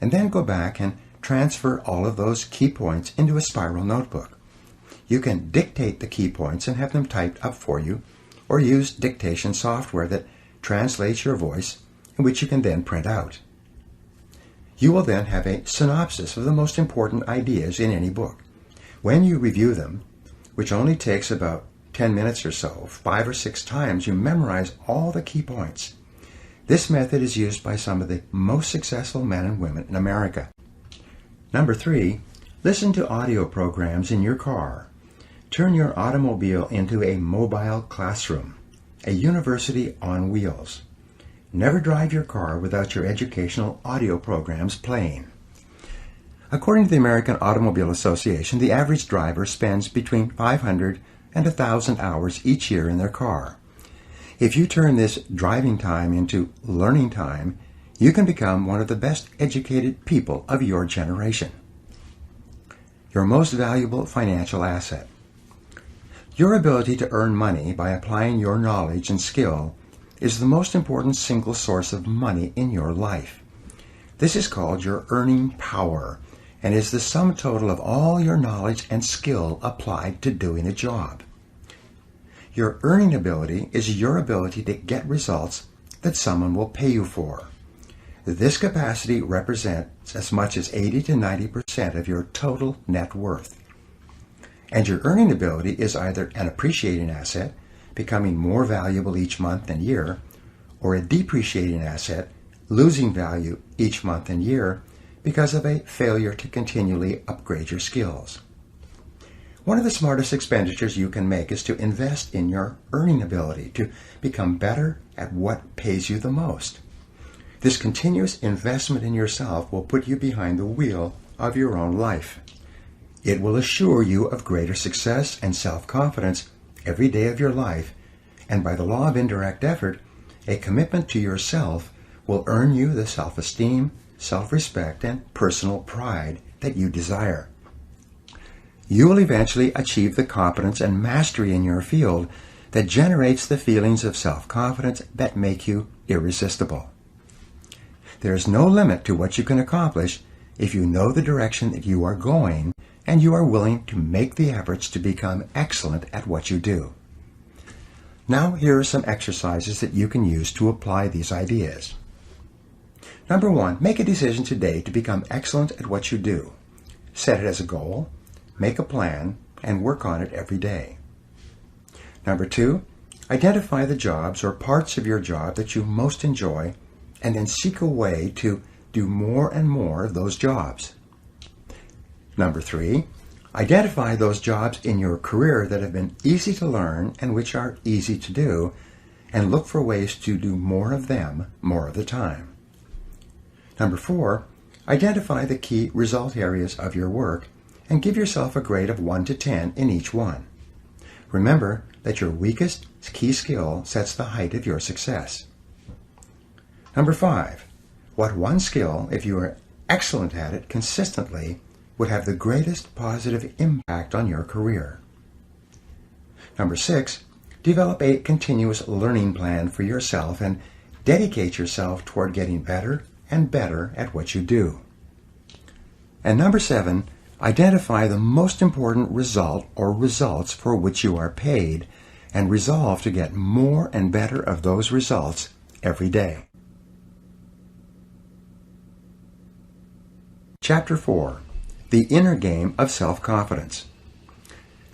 and then go back and transfer all of those key points into a spiral notebook. You can dictate the key points and have them typed up for you, or use dictation software that translates your voice and which you can then print out. You will then have a synopsis of the most important ideas in any book. When you review them, which only takes about 10 minutes or so, 5 or 6 times, you memorize all the key points. This method is used by some of the most successful men and women in America. Number 3, listen to audio programs in your car. Turn your automobile into a mobile classroom, a university on wheels. Never drive your car without your educational audio programs playing. According to the American Automobile Association, the average driver spends between 500 and 1,000 hours each year in their car. If you turn this driving time into learning time, you can become one of the best educated people of your generation. Your most valuable financial asset. Your ability to earn money by applying your knowledge and skill is the most important single source of money in your life. This is called your earning power and is the sum total of all your knowledge and skill applied to doing a job. Your earning ability is your ability to get results that someone will pay you for. This capacity represents as much as 80 to 90% of your total net worth. And your earning ability is either an appreciating asset, becoming more valuable each month and year, or a depreciating asset, losing value each month and year because of a failure to continually upgrade your skills. One of the smartest expenditures you can make is to invest in your earning ability, to become better at what pays you the most. This continuous investment in yourself will put you behind the wheel of your own life. It will assure you of greater success and self-confidence every day of your life, and by the law of indirect effort, a commitment to yourself will earn you the self-esteem, self-respect, and personal pride that you desire. You will eventually achieve the competence and mastery in your field that generates the feelings of self-confidence that make you irresistible. There is no limit to what you can accomplish if you know the direction that you are going and you are willing to make the efforts to become excellent at what you do. Now, here are some exercises that you can use to apply these ideas. Number 1, make a decision today to become excellent at what you do. Set it as a goal, make a plan, and work on it every day. Number 2, identify the jobs or parts of your job that you most enjoy, and then seek a way to do more and more of those jobs. Number 3, identify those jobs in your career that have been easy to learn and which are easy to do, and look for ways to do more of them more of the time. Number 4, identify the key result areas of your work and give yourself a grade of 1 to 10 in each one. Remember that your weakest key skill sets the height of your success. Number 5, what one skill, if you are excellent at it consistently, would have the greatest positive impact on your career. Number 6, develop a continuous learning plan for yourself and dedicate yourself toward getting better and better at what you do. And number 7, identify the most important result or results for which you are paid and resolve to get more and better of those results every day. Chapter 4, the inner game of self-confidence.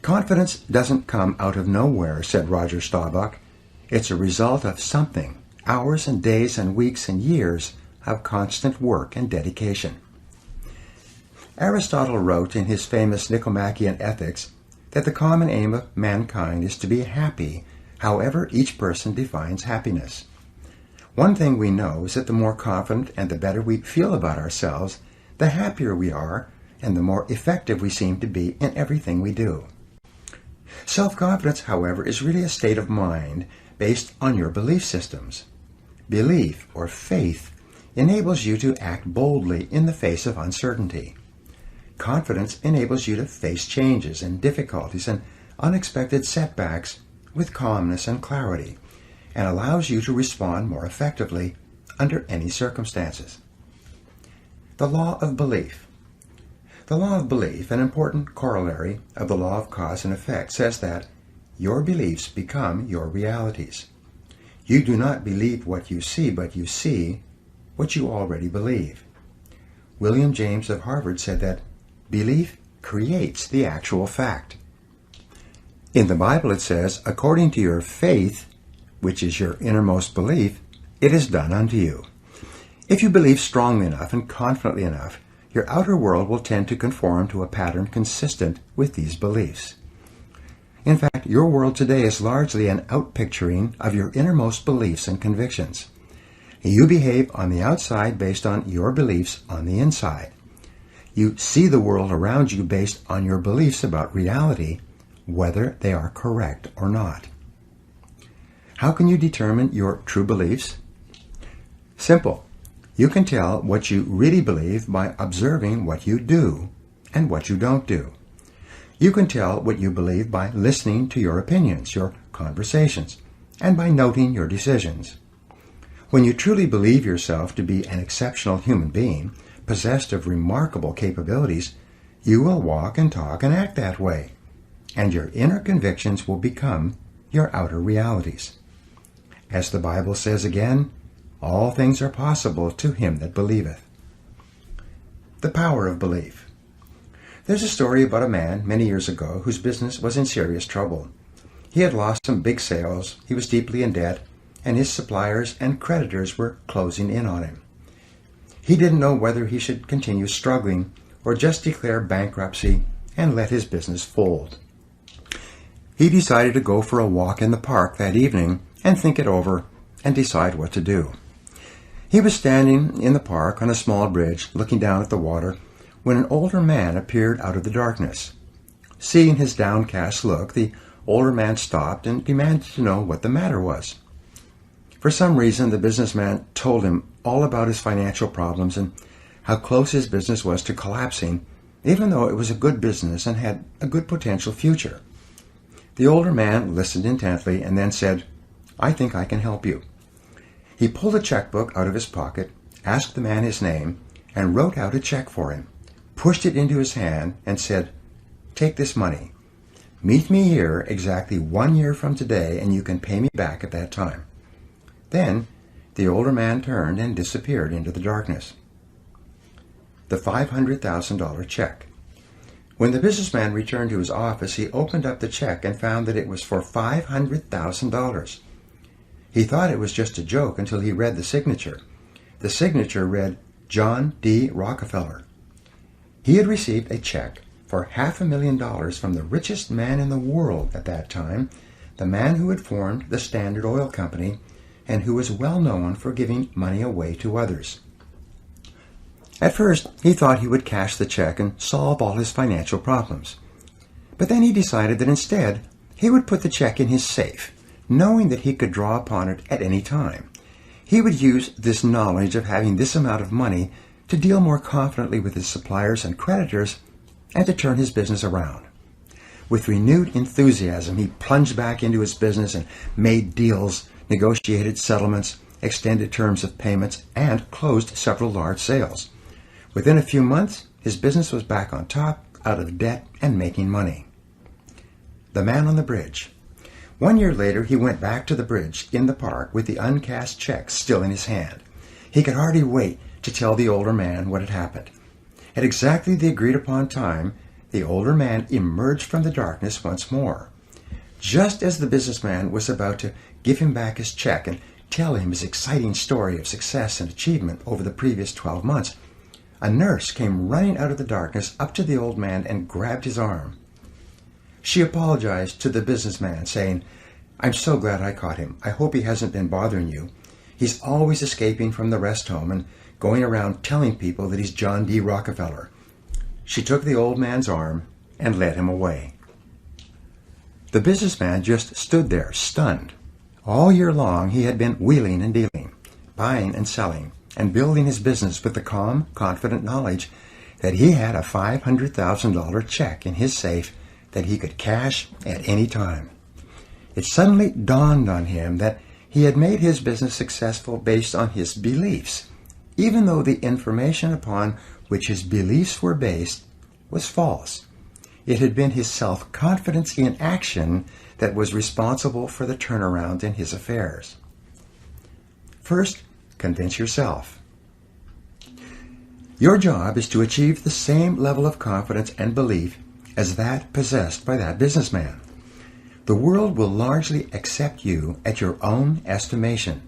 Confidence doesn't come out of nowhere, said Roger Staubach. It's a result of something, hours and days and weeks and years of constant work and dedication. Aristotle wrote in his famous Nicomachean Ethics that the common aim of mankind is to be happy, however each person defines happiness. One thing we know is that the more confident and the better we feel about ourselves, the happier we are and the more effective we seem to be in everything we do. Self-confidence, however, is really a state of mind based on your belief systems. Belief, or faith, enables you to act boldly in the face of uncertainty. Confidence enables you to face changes and difficulties and unexpected setbacks with calmness and clarity, and allows you to respond more effectively under any circumstances. The law of belief. The law of belief, an important corollary of the law of cause and effect, says that your beliefs become your realities. You do not believe what you see, but you see what you already believe. William James of Harvard said that belief creates the actual fact. In the Bible it says, according to your faith, which is your innermost belief, it is done unto you. If you believe strongly enough and confidently enough, your outer world will tend to conform to a pattern consistent with these beliefs. In fact, your world today is largely an outpicturing of your innermost beliefs and convictions. You behave on the outside based on your beliefs on the inside. You see the world around you based on your beliefs about reality, whether they are correct or not. How can you determine your true beliefs? Simple. You can tell what you really believe by observing what you do and what you don't do. You can tell what you believe by listening to your opinions, your conversations, and by noting your decisions. When you truly believe yourself to be an exceptional human being, possessed of remarkable capabilities, you will walk and talk and act that way, and your inner convictions will become your outer realities. As the Bible says again, all things are possible to him that believeth. The power of belief. There's a story about a man many years ago whose business was in serious trouble. He had lost some big sales, he was deeply in debt, and his suppliers and creditors were closing in on him. He didn't know whether he should continue struggling or just declare bankruptcy and let his business fold. He decided to go for a walk in the park that evening and think it over and decide what to do. He was standing in the park on a small bridge looking down at the water when an older man appeared out of the darkness. Seeing his downcast look, the older man stopped and demanded to know what the matter was. For some reason, the businessman told him all about his financial problems and how close his business was to collapsing, even though it was a good business and had a good potential future. The older man listened intently and then said, "I think I can help you." He pulled a checkbook out of his pocket, asked the man his name, and wrote out a check for him, pushed it into his hand, and said, "Take this money. Meet me here exactly 1 year from today, and you can pay me back at that time." Then the older man turned and disappeared into the darkness. The $500,000 check. When the businessman returned to his office, he opened up the check and found that it was for $500,000. He thought it was just a joke until he read the signature. The signature read, John D. Rockefeller. He had received a check for $500,000 from the richest man in the world at that time, the man who had formed the Standard Oil Company and who was well known for giving money away to others. At first, he thought he would cash the check and solve all his financial problems. But then he decided that instead, he would put the check in his safe, knowing that he could draw upon it at any time. He would use this knowledge of having this amount of money to deal more confidently with his suppliers and creditors and to turn his business around. With renewed enthusiasm, he plunged back into his business and made deals, negotiated settlements, extended terms of payments, and closed several large sales. Within a few months, his business was back on top, out of debt, and making money. The man on the bridge. 1 year later, he went back to the bridge in the park with the uncashed check still in his hand. He could hardly wait to tell the older man what had happened. At exactly the agreed upon time, the older man emerged from the darkness once more. Just as the businessman was about to give him back his check and tell him his exciting story of success and achievement over the previous 12 months, a nurse came running out of the darkness up to the old man and grabbed his arm. She apologized to the businessman, saying, "I'm so glad I caught him. I hope he hasn't been bothering you. He's always escaping from the rest home and going around telling people that he's John D. Rockefeller." She took the old man's arm and led him away. The businessman just stood there, stunned. All year long he had been wheeling and dealing, buying and selling, and building his business with the calm, confident knowledge that he had a $500,000 check in his safe that he could cash at any time. It suddenly dawned on him that he had made his business successful based on his beliefs, even though the information upon which his beliefs were based was false. It had been his self-confidence in action that was responsible for the turnaround in his affairs. First, convince yourself. Your job is to achieve the same level of confidence and belief as that possessed by that businessman. The world will largely accept you at your own estimation.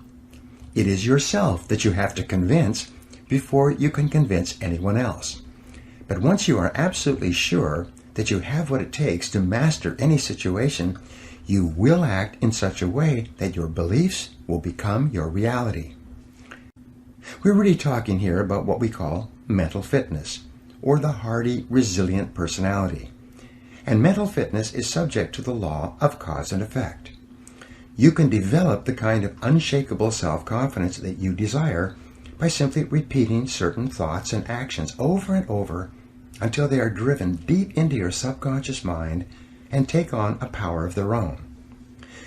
It is yourself that you have to convince before you can convince anyone else. But once you are absolutely sure that you have what it takes to master any situation, you will act in such a way that your beliefs will become your reality. We're really talking here about what we call mental fitness, or the hardy, resilient personality. And mental fitness is subject to the law of cause and effect. You can develop the kind of unshakable self-confidence that you desire by simply repeating certain thoughts and actions over and over until they are driven deep into your subconscious mind and take on a power of their own.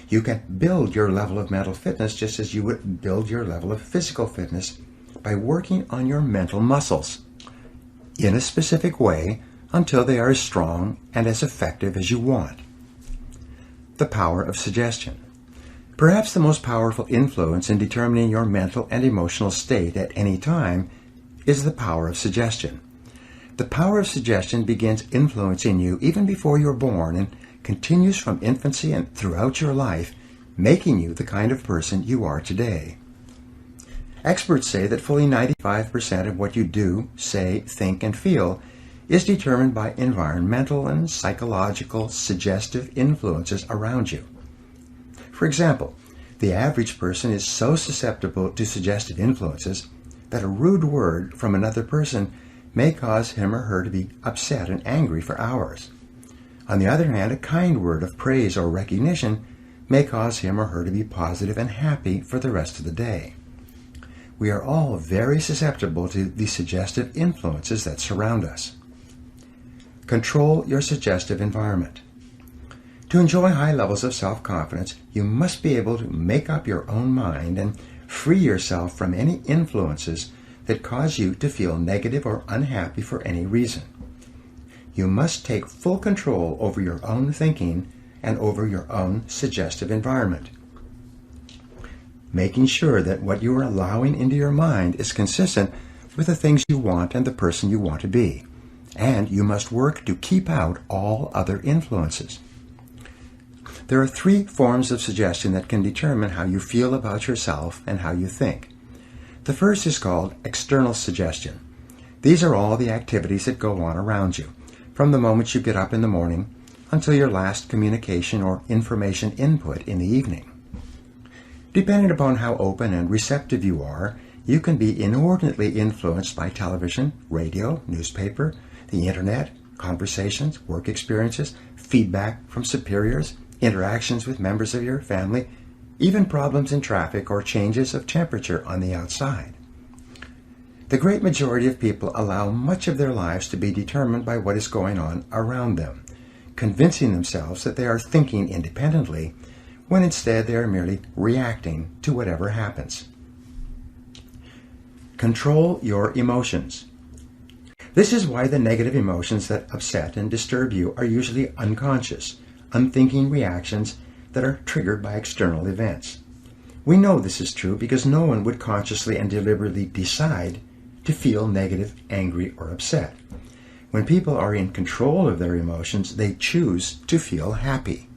You can build your level of mental fitness just as you would build your level of physical fitness by working on your mental muscles in a specific way until they are as strong and as effective as you want. The power of suggestion. Perhaps the most powerful influence in determining your mental and emotional state at any time is the power of suggestion. The power of suggestion begins influencing you even before you're born and continues from infancy and throughout your life, making you the kind of person you are today. Experts say that fully 95% of what you do, say, think, and feel is determined by environmental and psychological suggestive influences around you. For example, the average person is so susceptible to suggestive influences that a rude word from another person may cause him or her to be upset and angry for hours. On the other hand, a kind word of praise or recognition may cause him or her to be positive and happy for the rest of the day. We are all very susceptible to the suggestive influences that surround us. Control your suggestive environment. To enjoy high levels of self-confidence, you must be able to make up your own mind and free yourself from any influences that cause you to feel negative or unhappy for any reason. You must take full control over your own thinking and over your own suggestive environment, making sure that what you are allowing into your mind is consistent with the things you want and the person you want to be. And you must work to keep out all other influences. There are 3 forms of suggestion that can determine how you feel about yourself and how you think. The first is called external suggestion. These are all the activities that go on around you, from the moment you get up in the morning until your last communication or information input in the evening. Depending upon how open and receptive you are, you can be inordinately influenced by television, radio, newspaper, the internet, conversations, work experiences, feedback from superiors, interactions with members of your family, even problems in traffic or changes of temperature on the outside. The great majority of people allow much of their lives to be determined by what is going on around them, convincing themselves that they are thinking independently, when instead they are merely reacting to whatever happens. Control your emotions. This is why the negative emotions that upset and disturb you are usually unconscious, unthinking reactions that are triggered by external events. We know this is true because no one would consciously and deliberately decide to feel negative, angry, or upset. When people are in control of their emotions, they choose to feel happy.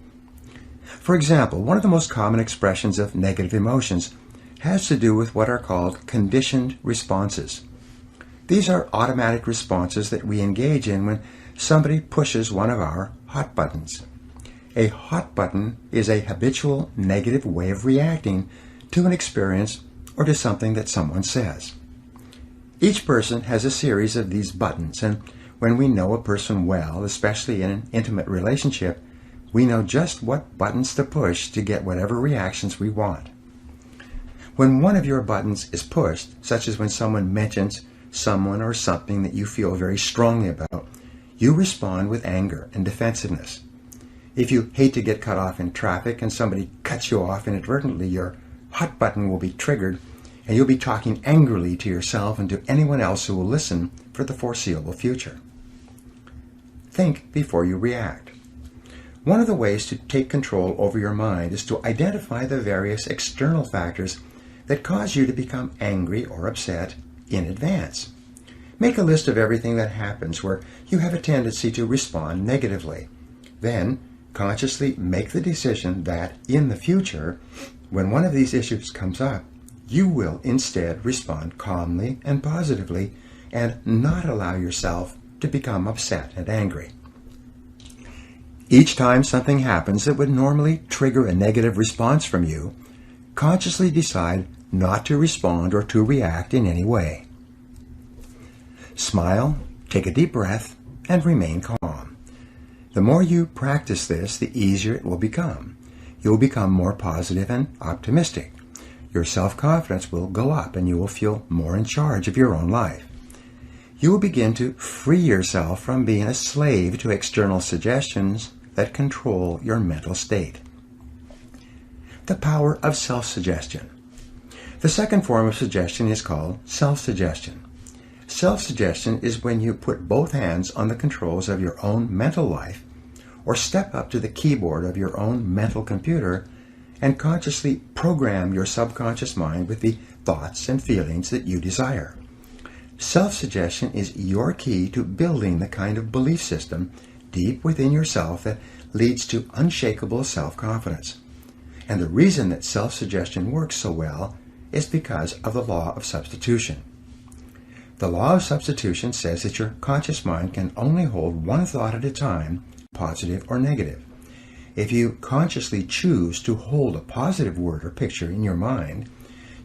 For example, one of the most common expressions of negative emotions has to do with what are called conditioned responses. These are automatic responses that we engage in when somebody pushes one of our hot buttons. A hot button is a habitual negative way of reacting to an experience or to something that someone says. Each person has a series of these buttons, and when we know a person well, especially in an intimate relationship, we know just what buttons to push to get whatever reactions we want. When one of your buttons is pushed, such as when someone mentions someone or something that you feel very strongly about, you respond with anger and defensiveness. If you hate to get cut off in traffic and somebody cuts you off inadvertently, your hot button will be triggered and you'll be talking angrily to yourself and to anyone else who will listen for the foreseeable future. Think before you react. One of the ways to take control over your mind is to identify the various external factors that cause you to become angry or upset in advance. Make a list of everything that happens where you have a tendency to respond negatively. Then, consciously make the decision that, in the future, when one of these issues comes up, you will instead respond calmly and positively and not allow yourself to become upset and angry. Each time something happens that would normally trigger a negative response from you, consciously decide not to respond or to react in any way. Smile, take a deep breath, and remain calm. The more you practice this, the easier it will become. You will become more positive and optimistic. Your self-confidence will go up and you will feel more in charge of your own life. You will begin to free yourself from being a slave to external suggestions that control your mental state. The power of self-suggestion. The second form of suggestion is called self-suggestion. Self-suggestion is when you put both hands on the controls of your own mental life or step up to the keyboard of your own mental computer and consciously program your subconscious mind with the thoughts and feelings that you desire. Self-suggestion is your key to building the kind of belief system deep within yourself that leads to unshakable self-confidence. And the reason that self-suggestion works so well is because of the law of substitution. The law of substitution says that your conscious mind can only hold one thought at a time, positive or negative. If you consciously choose to hold a positive word or picture in your mind,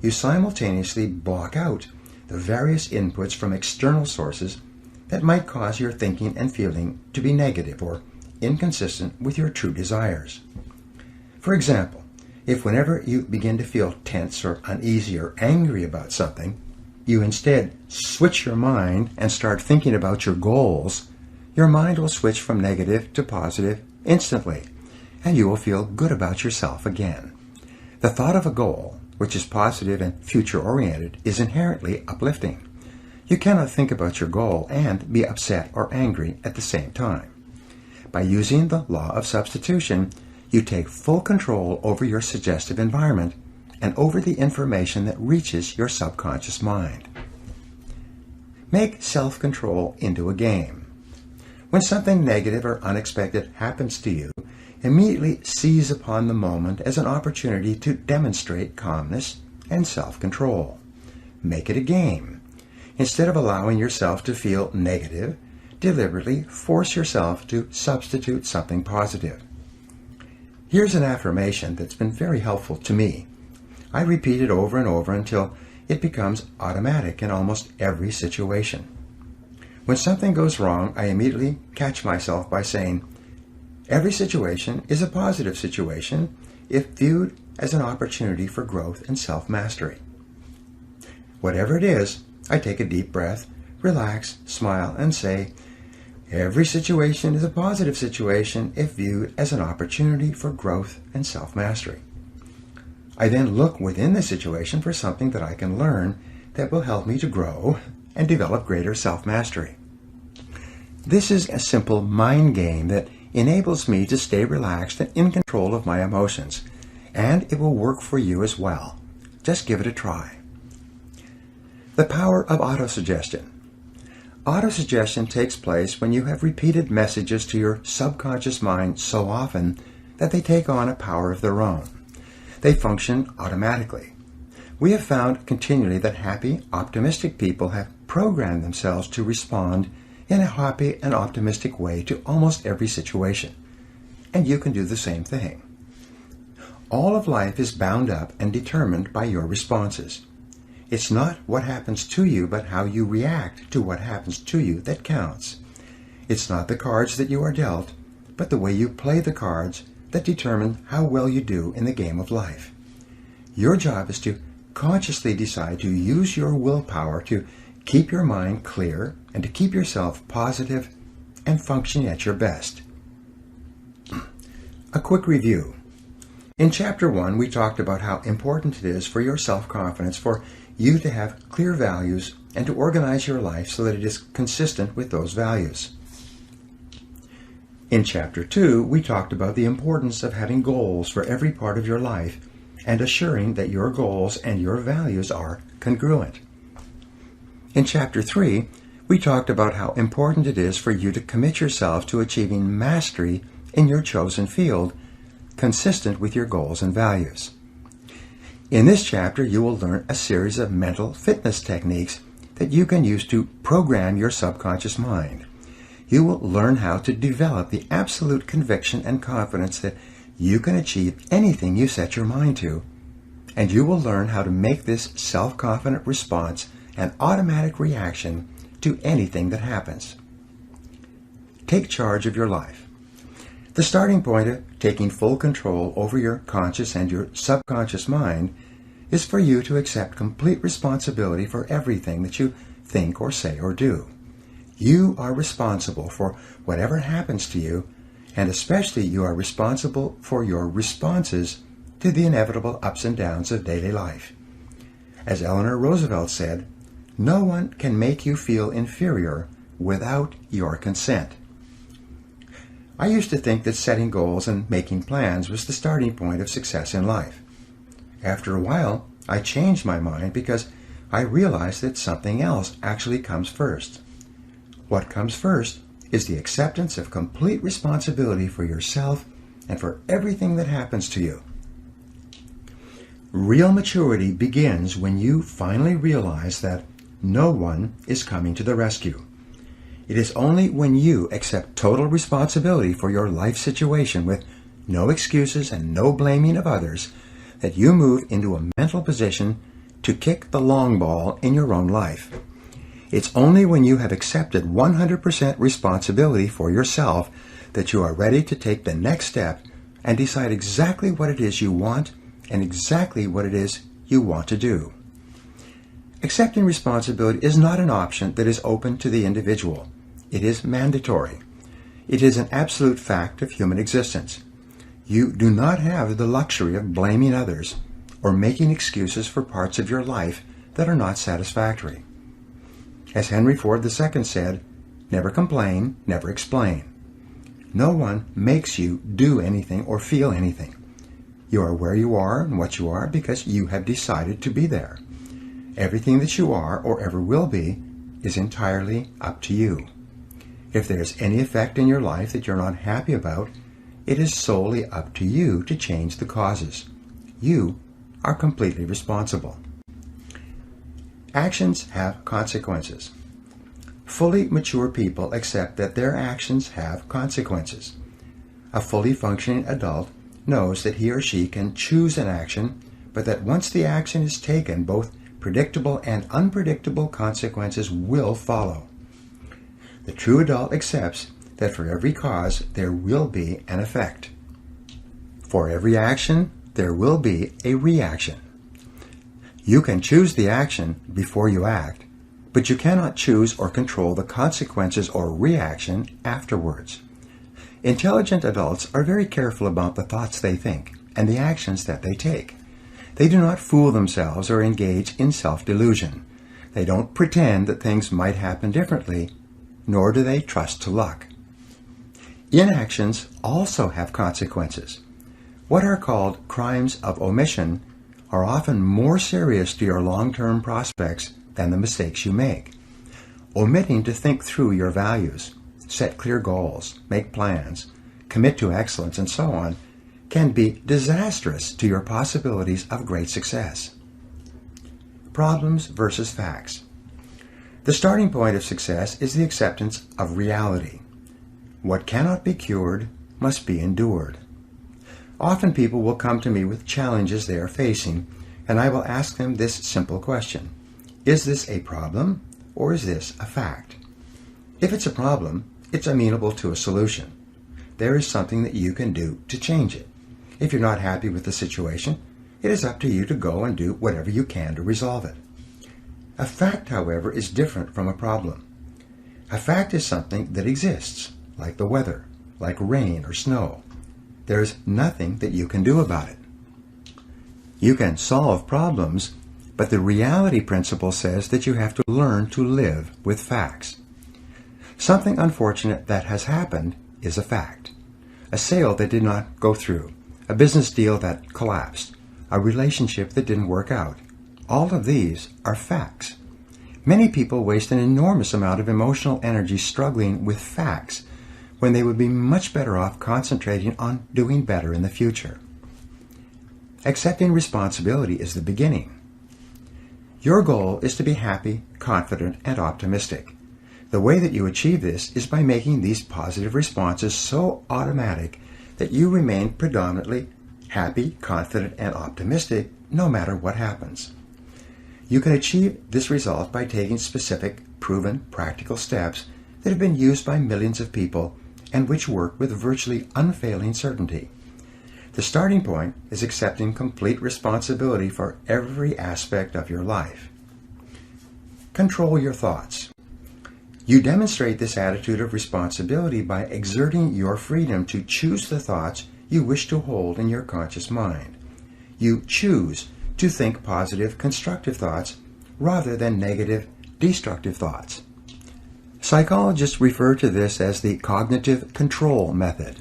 you simultaneously block out the various inputs from external sources that might cause your thinking and feeling to be negative or inconsistent with your true desires. For example, if whenever you begin to feel tense or uneasy or angry about something, you instead switch your mind and start thinking about your goals, your mind will switch from negative to positive instantly, and you will feel good about yourself again. The thought of a goal, which is positive and future-oriented, is inherently uplifting. You cannot think about your goal and be upset or angry at the same time. By using the law of substitution, you take full control over your suggestive environment and over the information that reaches your subconscious mind. Make self-control into a game. When something negative or unexpected happens to you, immediately seize upon the moment as an opportunity to demonstrate calmness and self-control. Make it a game. Instead of allowing yourself to feel negative, deliberately force yourself to substitute something positive. Here's an affirmation that's been very helpful to me. I repeat it over and over until it becomes automatic in almost every situation. When something goes wrong, I immediately catch myself by saying, every situation is a positive situation if viewed as an opportunity for growth and self-mastery. Whatever it is, I take a deep breath, relax, smile, and say, every situation is a positive situation if viewed as an opportunity for growth and self-mastery. I then look within the situation for something that I can learn that will help me to grow and develop greater self-mastery. This is a simple mind game that enables me to stay relaxed and in control of my emotions, and it will work for you as well. Just give it a try. The power of autosuggestion. Autosuggestion takes place when you have repeated messages to your subconscious mind so often that they take on a power of their own. They function automatically. We have found continually that happy, optimistic people have programmed themselves to respond in a happy and optimistic way to almost every situation. And you can do the same thing. All of life is bound up and determined by your responses. It's not what happens to you, but how you react to what happens to you that counts. It's not the cards that you are dealt, but the way you play the cards that determine how well you do in the game of life. Your job is to consciously decide to use your willpower to keep your mind clear and to keep yourself positive and functioning at your best. A quick review. In Chapter 1, we talked about how important it is for your self-confidence for you to have clear values and to organize your life so that it is consistent with those values. In Chapter 2, we talked about the importance of having goals for every part of your life and assuring that your goals and your values are congruent. In Chapter 3, we talked about how important it is for you to commit yourself to achieving mastery in your chosen field, consistent with your goals and values. In this chapter, you will learn a series of mental fitness techniques that you can use to program your subconscious mind. You will learn how to develop the absolute conviction and confidence that you can achieve anything you set your mind to, and you will learn how to make this self-confident response an automatic reaction to anything that happens. Take charge of your life. The starting point of taking full control over your conscious and your subconscious mind is for you to accept complete responsibility for everything that you think or say or do. You are responsible for whatever happens to you, and especially you are responsible for your responses to the inevitable ups and downs of daily life. As Eleanor Roosevelt said, no one can make you feel inferior without your consent. I used to think that setting goals and making plans was the starting point of success in life. After a while, I changed my mind because I realized that something else actually comes first. What comes first is the acceptance of complete responsibility for yourself and for everything that happens to you. Real maturity begins when you finally realize that no one is coming to the rescue. It is only when you accept total responsibility for your life situation with no excuses and no blaming of others that you move into a mental position to kick the long ball in your own life. It's only when you have accepted 100% responsibility for yourself that you are ready to take the next step and decide exactly what it is you want and exactly what it is you want to do. Accepting responsibility is not an option that is open to the individual. It is mandatory. It is an absolute fact of human existence. You do not have the luxury of blaming others or making excuses for parts of your life that are not satisfactory. As Henry Ford II said, never complain, never explain. No one makes you do anything or feel anything. You are where you are and what you are because you have decided to be there. Everything that you are or ever will be is entirely up to you. If there is any effect in your life that you're not happy about, it is solely up to you to change the causes. You are completely responsible. Actions have consequences. Fully mature people accept that their actions have consequences. A fully functioning adult knows that he or she can choose an action, but that once the action is taken, both predictable and unpredictable consequences will follow. The true adult accepts that for every cause there will be an effect. For every action, there will be a reaction. You can choose the action before you act, but you cannot choose or control the consequences or reaction afterwards. Intelligent adults are very careful about the thoughts they think and the actions that they take. They do not fool themselves or engage in self-delusion. They don't pretend that things might happen differently, nor do they trust to luck. Inactions also have consequences. What are called crimes of omission are often more serious to your long-term prospects than the mistakes you make. Omitting to think through your values, set clear goals, make plans, commit to excellence, and so on, can be disastrous to your possibilities of great success. Problems versus facts. The starting point of success is the acceptance of reality. What cannot be cured must be endured. Often people will come to me with challenges they are facing, and I will ask them this simple question: is this a problem, or is this a fact? If it's a problem, it's amenable to a solution. There is something that you can do to change it. If you're not happy with the situation, it is up to you to go and do whatever you can to resolve it. A fact, however, is different from a problem. A fact is something that exists, like the weather, like rain or snow. There is nothing that you can do about it. You can solve problems, but the reality principle says that you have to learn to live with facts. Something unfortunate that has happened is a fact. A sale that did not go through, a business deal that collapsed, a relationship that didn't work out. All of these are facts. Many people waste an enormous amount of emotional energy struggling with facts when they would be much better off concentrating on doing better in the future. Accepting responsibility is the beginning. Your goal is to be happy, confident, and optimistic. The way that you achieve this is by making these positive responses so automatic that you remain predominantly happy, confident, and optimistic no matter what happens. You can achieve this result by taking specific, proven, practical steps that have been used by millions of people and which work with virtually unfailing certainty. The starting point is accepting complete responsibility for every aspect of your life. Control your thoughts. You demonstrate this attitude of responsibility by exerting your freedom to choose the thoughts you wish to hold in your conscious mind. You choose to think positive, constructive thoughts rather than negative, destructive thoughts. Psychologists refer to this as the cognitive control method.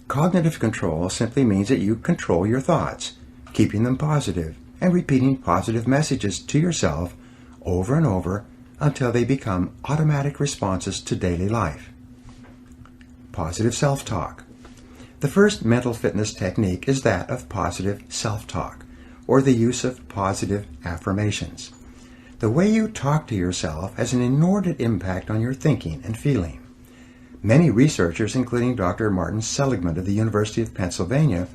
Cognitive control simply means that you control your thoughts, keeping them positive and repeating positive messages to yourself over and over until they become automatic responses to daily life. Positive self-talk. The first mental fitness technique is that of positive self-talk, or the use of positive affirmations. The way you talk to yourself has an inordinate impact on your thinking and feeling. Many researchers, including Dr. Martin Seligman of the University of Pennsylvania,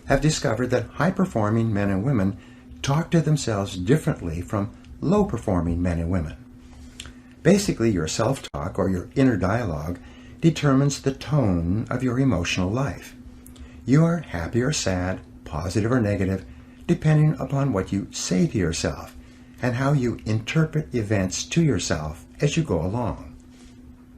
have discovered that high-performing men and women talk to themselves differently from low-performing men and women. Basically, your self-talk, or your inner dialogue, determines the tone of your emotional life. You are happy or sad, positive or negative, depending upon what you say to yourself and how you interpret events to yourself as you go along.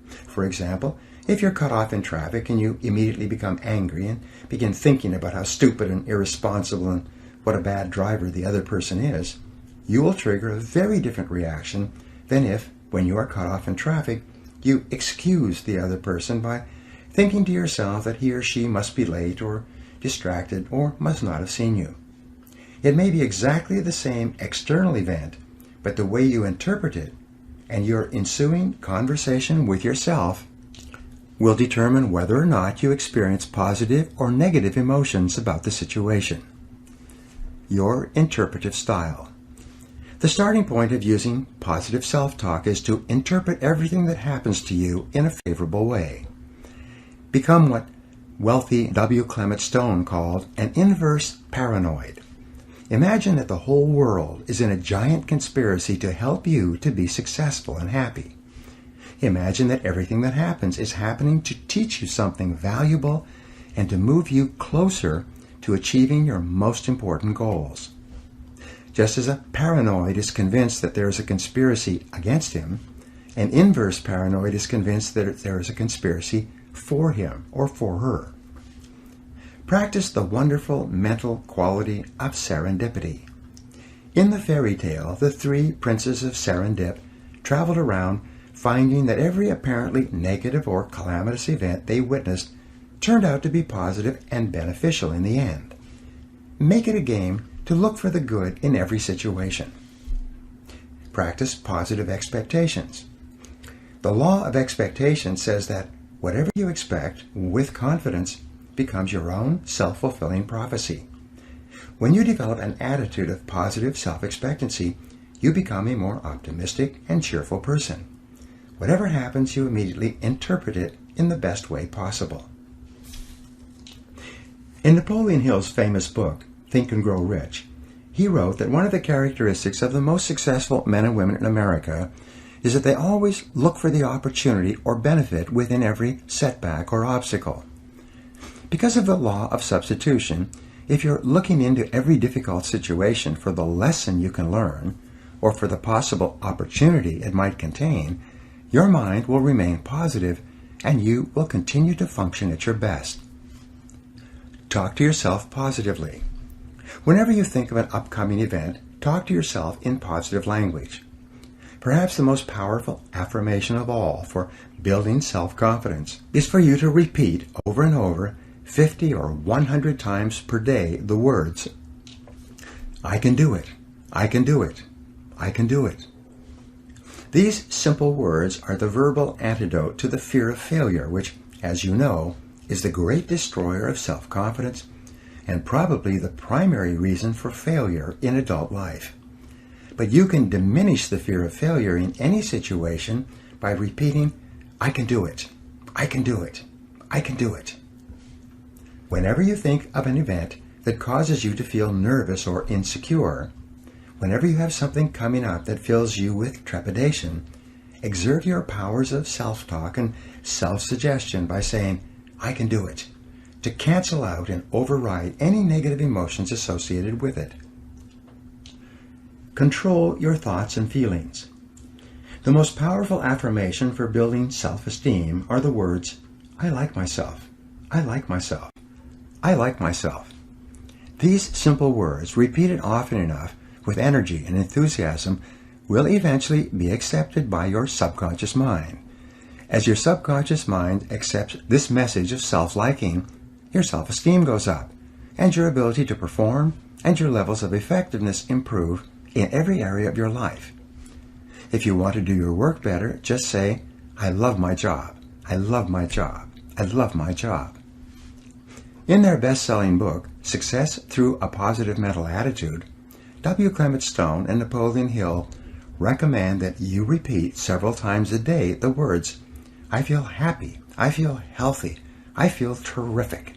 For example, if you're cut off in traffic and you immediately become angry and begin thinking about how stupid and irresponsible and what a bad driver the other person is, you will trigger a very different reaction than if, when you are cut off in traffic, you excuse the other person by thinking to yourself that he or she must be late or distracted or must not have seen you. It may be exactly the same external event, but the way you interpret it and your ensuing conversation with yourself will determine whether or not you experience positive or negative emotions about the situation. Your interpretive style. The starting point of using positive self-talk is to interpret everything that happens to you in a favorable way. Become what wealthy W. Clement Stone called an inverse paranoid. Imagine that the whole world is in a giant conspiracy to help you to be successful and happy. Imagine that everything that happens is happening to teach you something valuable and to move you closer to achieving your most important goals. Just as a paranoid is convinced that there is a conspiracy against him, an inverse paranoid is convinced that there is a conspiracy for him or for her. Practice the wonderful mental quality of serendipity. In the fairy tale, the three princes of Serendip traveled around finding that every apparently negative or calamitous event they witnessed turned out to be positive and beneficial in the end. Make it a game to look for the good in every situation. practice positive expectations. The law of expectation says that whatever you expect with confidence becomes your own self-fulfilling prophecy. When you develop an attitude of positive self-expectancy, you become a more optimistic and cheerful person. Whatever happens, you immediately interpret it in the best way possible. In Napoleon Hill's famous book, Think and Grow Rich, he wrote that one of the characteristics of the most successful men and women in America is that they always look for the opportunity or benefit within every setback or obstacle. Because of the law of substitution, if you're looking into every difficult situation for the lesson you can learn, or for the possible opportunity it might contain, your mind will remain positive and you will continue to function at your best. Talk to yourself positively. Whenever you think of an upcoming event, talk to yourself in positive language. Perhaps the most powerful affirmation of all for building self-confidence is for you to repeat over and over 50 or 100 times per day the words, I can do it, I can do it, I can do it. These simple words are the verbal antidote to the fear of failure, which, as you know, is the great destroyer of self-confidence and probably the primary reason for failure in adult life. But you can diminish the fear of failure in any situation by repeating, I can do it, I can do it, I can do it. Whenever you think of an event that causes you to feel nervous or insecure, whenever you have something coming up that fills you with trepidation, exert your powers of self-talk and self-suggestion by saying, I can do it, to cancel out and override any negative emotions associated with it. Control your thoughts and feelings. The most powerful affirmation for building self-esteem are the words, I like myself, I like myself, I like myself. These simple words, repeated often enough with energy and enthusiasm, will eventually be accepted by your subconscious mind. As your subconscious mind accepts this message of self-liking, your self-esteem goes up, and your ability to perform and your levels of effectiveness improve in every area of your life. If you want to do your work better, just say, I love my job, I love my job, I love my job. In their best-selling book, Success Through a Positive Mental Attitude, W. Clement Stone and Napoleon Hill recommend that you repeat several times a day the words, I feel happy, I feel healthy, I feel terrific.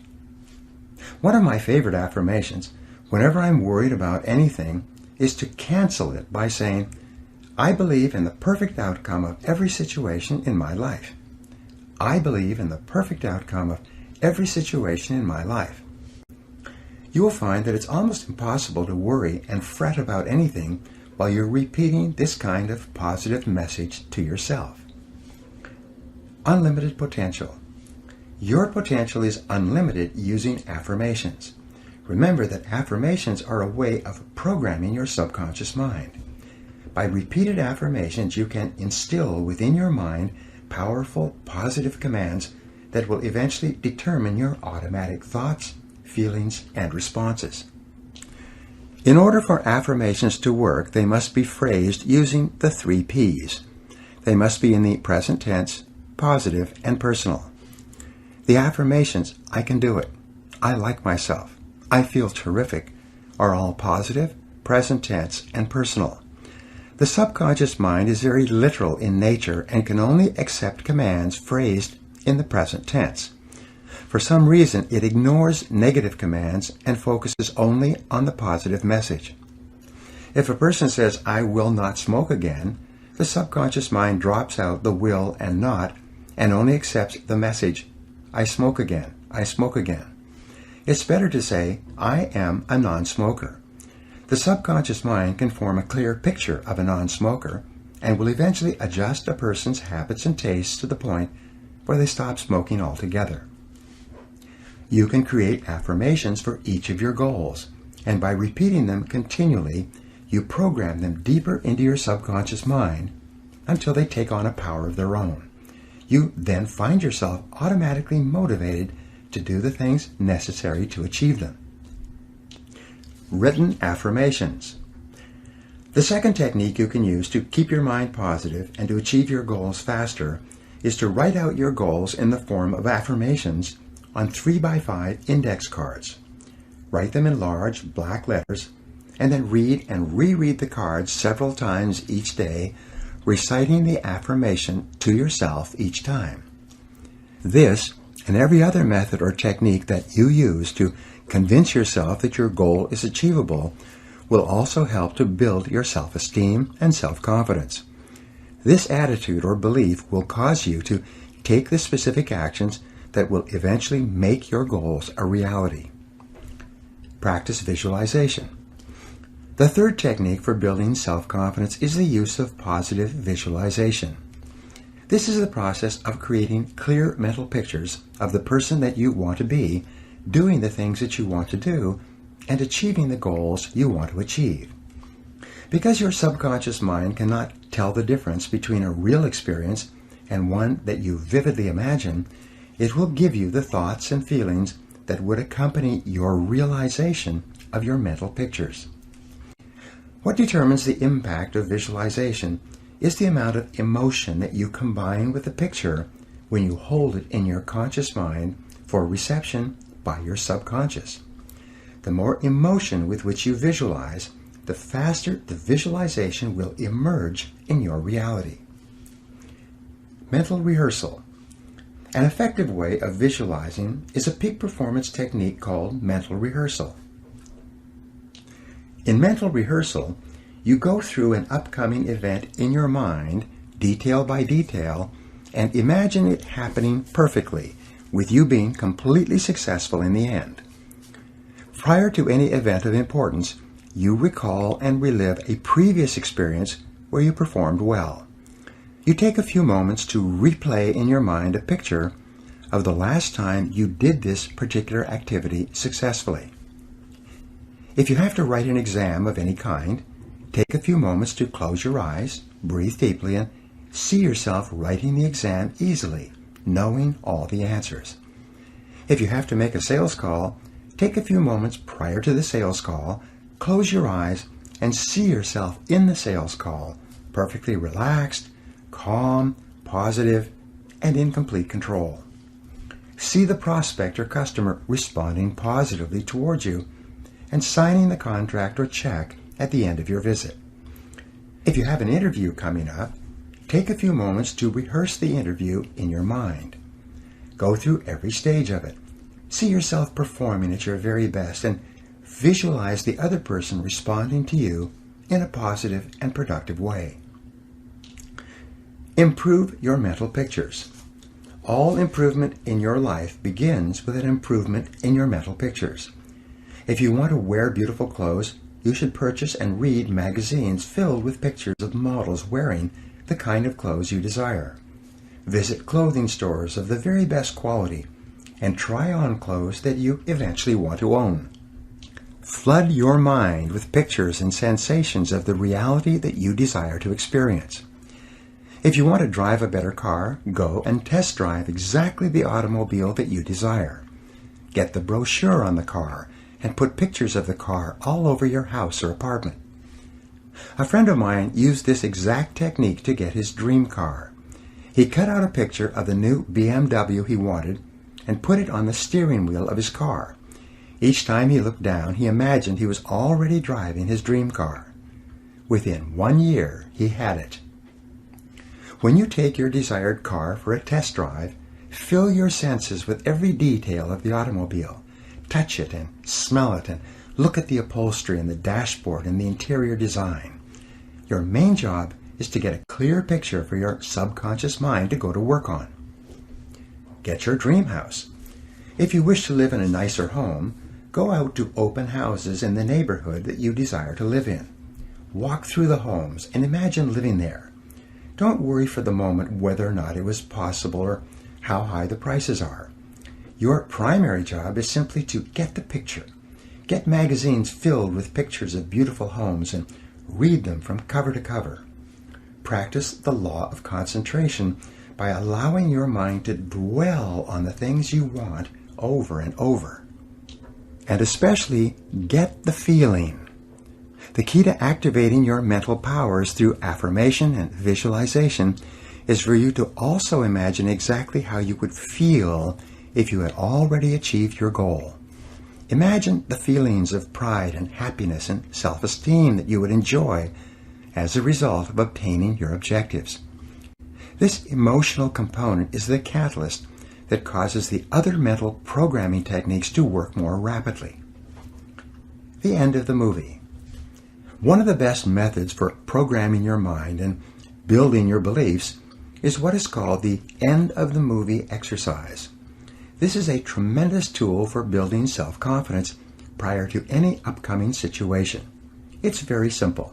One of my favorite affirmations, whenever I'm worried about anything, is to cancel it by saying, I believe in the perfect outcome of every situation in my life. I believe in the perfect outcome of every situation in my life. You will find that it's almost impossible to worry and fret about anything while you're repeating this kind of positive message to yourself. Unlimited potential. Your potential is unlimited using affirmations. Remember that affirmations are a way of programming your subconscious mind. By repeated affirmations, you can instill within your mind powerful, positive commands that will eventually determine your automatic thoughts, feelings, and responses. In order for affirmations to work, they must be phrased using the 3 Ps. They must be in the present tense, positive, and personal. The affirmations, I can do it, I like myself, I feel terrific, are all positive, present tense, and personal. The subconscious mind is very literal in nature and can only accept commands phrased in the present tense. For some reason, it ignores negative commands and focuses only on the positive message. If a person says, I will not smoke again, the subconscious mind drops out the will and not and only accepts the message, I smoke again, I smoke again. It's better to say, I am a non-smoker. The subconscious mind can form a clear picture of a non-smoker and will eventually adjust a person's habits and tastes to the point where they stop smoking altogether. You can create affirmations for each of your goals, and by repeating them continually, you program them deeper into your subconscious mind until they take on a power of their own. You then find yourself automatically motivated to do the things necessary to achieve them. Written affirmations. The second technique you can use to keep your mind positive and to achieve your goals faster is to write out your goals in the form of affirmations on 3x5 index cards. Write them in large black letters and then read and reread the cards several times each day, reciting the affirmation to yourself each time. This and every other method or technique that you use to convince yourself that your goal is achievable will also help to build your self-esteem and self-confidence. This attitude or belief will cause you to take the specific actions that will eventually make your goals a reality. Practice visualization. The third technique for building self-confidence is the use of positive visualization. This is the process of creating clear mental pictures of the person that you want to be, doing the things that you want to do, and achieving the goals you want to achieve. Because your subconscious mind cannot tell the difference between a real experience and one that you vividly imagine, it will give you the thoughts and feelings that would accompany your realization of your mental pictures. What determines the impact of visualization is the amount of emotion that you combine with the picture when you hold it in your conscious mind for reception by your subconscious. The more emotion with which you visualize, the faster the visualization will emerge in your reality. Mental rehearsal. An effective way of visualizing is a peak performance technique called mental rehearsal. In mental rehearsal, you go through an upcoming event in your mind, detail by detail, and imagine it happening perfectly, with you being completely successful in the end. Prior to any event of importance, you recall and relive a previous experience where you performed well. You take a few moments to replay in your mind a picture of the last time you did this particular activity successfully. If you have to write an exam of any kind, take a few moments to close your eyes, breathe deeply, and see yourself writing the exam easily, knowing all the answers. If you have to make a sales call, take a few moments prior to the sales call, close your eyes, and see yourself in the sales call, perfectly relaxed, calm, positive, and in complete control. See the prospect or customer responding positively towards you and signing the contract or check at the end of your visit. If you have an interview coming up, take a few moments to rehearse the interview in your mind. Go through every stage of it. See yourself performing at your very best and visualize the other person responding to you in a positive and productive way. Improve your mental pictures. All improvement in your life begins with an improvement in your mental pictures. If you want to wear beautiful clothes, you should purchase and read magazines filled with pictures of models wearing the kind of clothes you desire. Visit clothing stores of the very best quality and try on clothes that you eventually want to own. Flood your mind with pictures and sensations of the reality that you desire to experience. If you want to drive a better car, go and test drive exactly the automobile that you desire. Get the brochure on the car and put pictures of the car all over your house or apartment. A friend of mine used this exact technique to get his dream car. He cut out a picture of the new BMW he wanted and put it on the steering wheel of his car. Each time he looked down, he imagined he was already driving his dream car. Within 1 year, he had it. When you take your desired car for a test drive, fill your senses with every detail of the automobile. Touch it and smell it and look at the upholstery and the dashboard and the interior design. Your main job is to get a clear picture for your subconscious mind to go to work on. Get your dream house. If you wish to live in a nicer home, go out to open houses in the neighborhood that you desire to live in. Walk through the homes and imagine living there. Don't worry for the moment whether or not it was possible or how high the prices are. Your primary job is simply to get the picture. Get magazines filled with pictures of beautiful homes and read them from cover to cover. Practice the law of concentration by allowing your mind to dwell on the things you want over and over. And especially get the feeling. The key to activating your mental powers through affirmation and visualization is for you to also imagine exactly how you would feel if you had already achieved your goal. Imagine the feelings of pride and happiness and self-esteem that you would enjoy as a result of obtaining your objectives. This emotional component is the catalyst that causes the other mental programming techniques to work more rapidly. The end of the movie. One of the best methods for programming your mind and building your beliefs is what is called the end of the movie exercise. This is a tremendous tool for building self-confidence prior to any upcoming situation. It's very simple.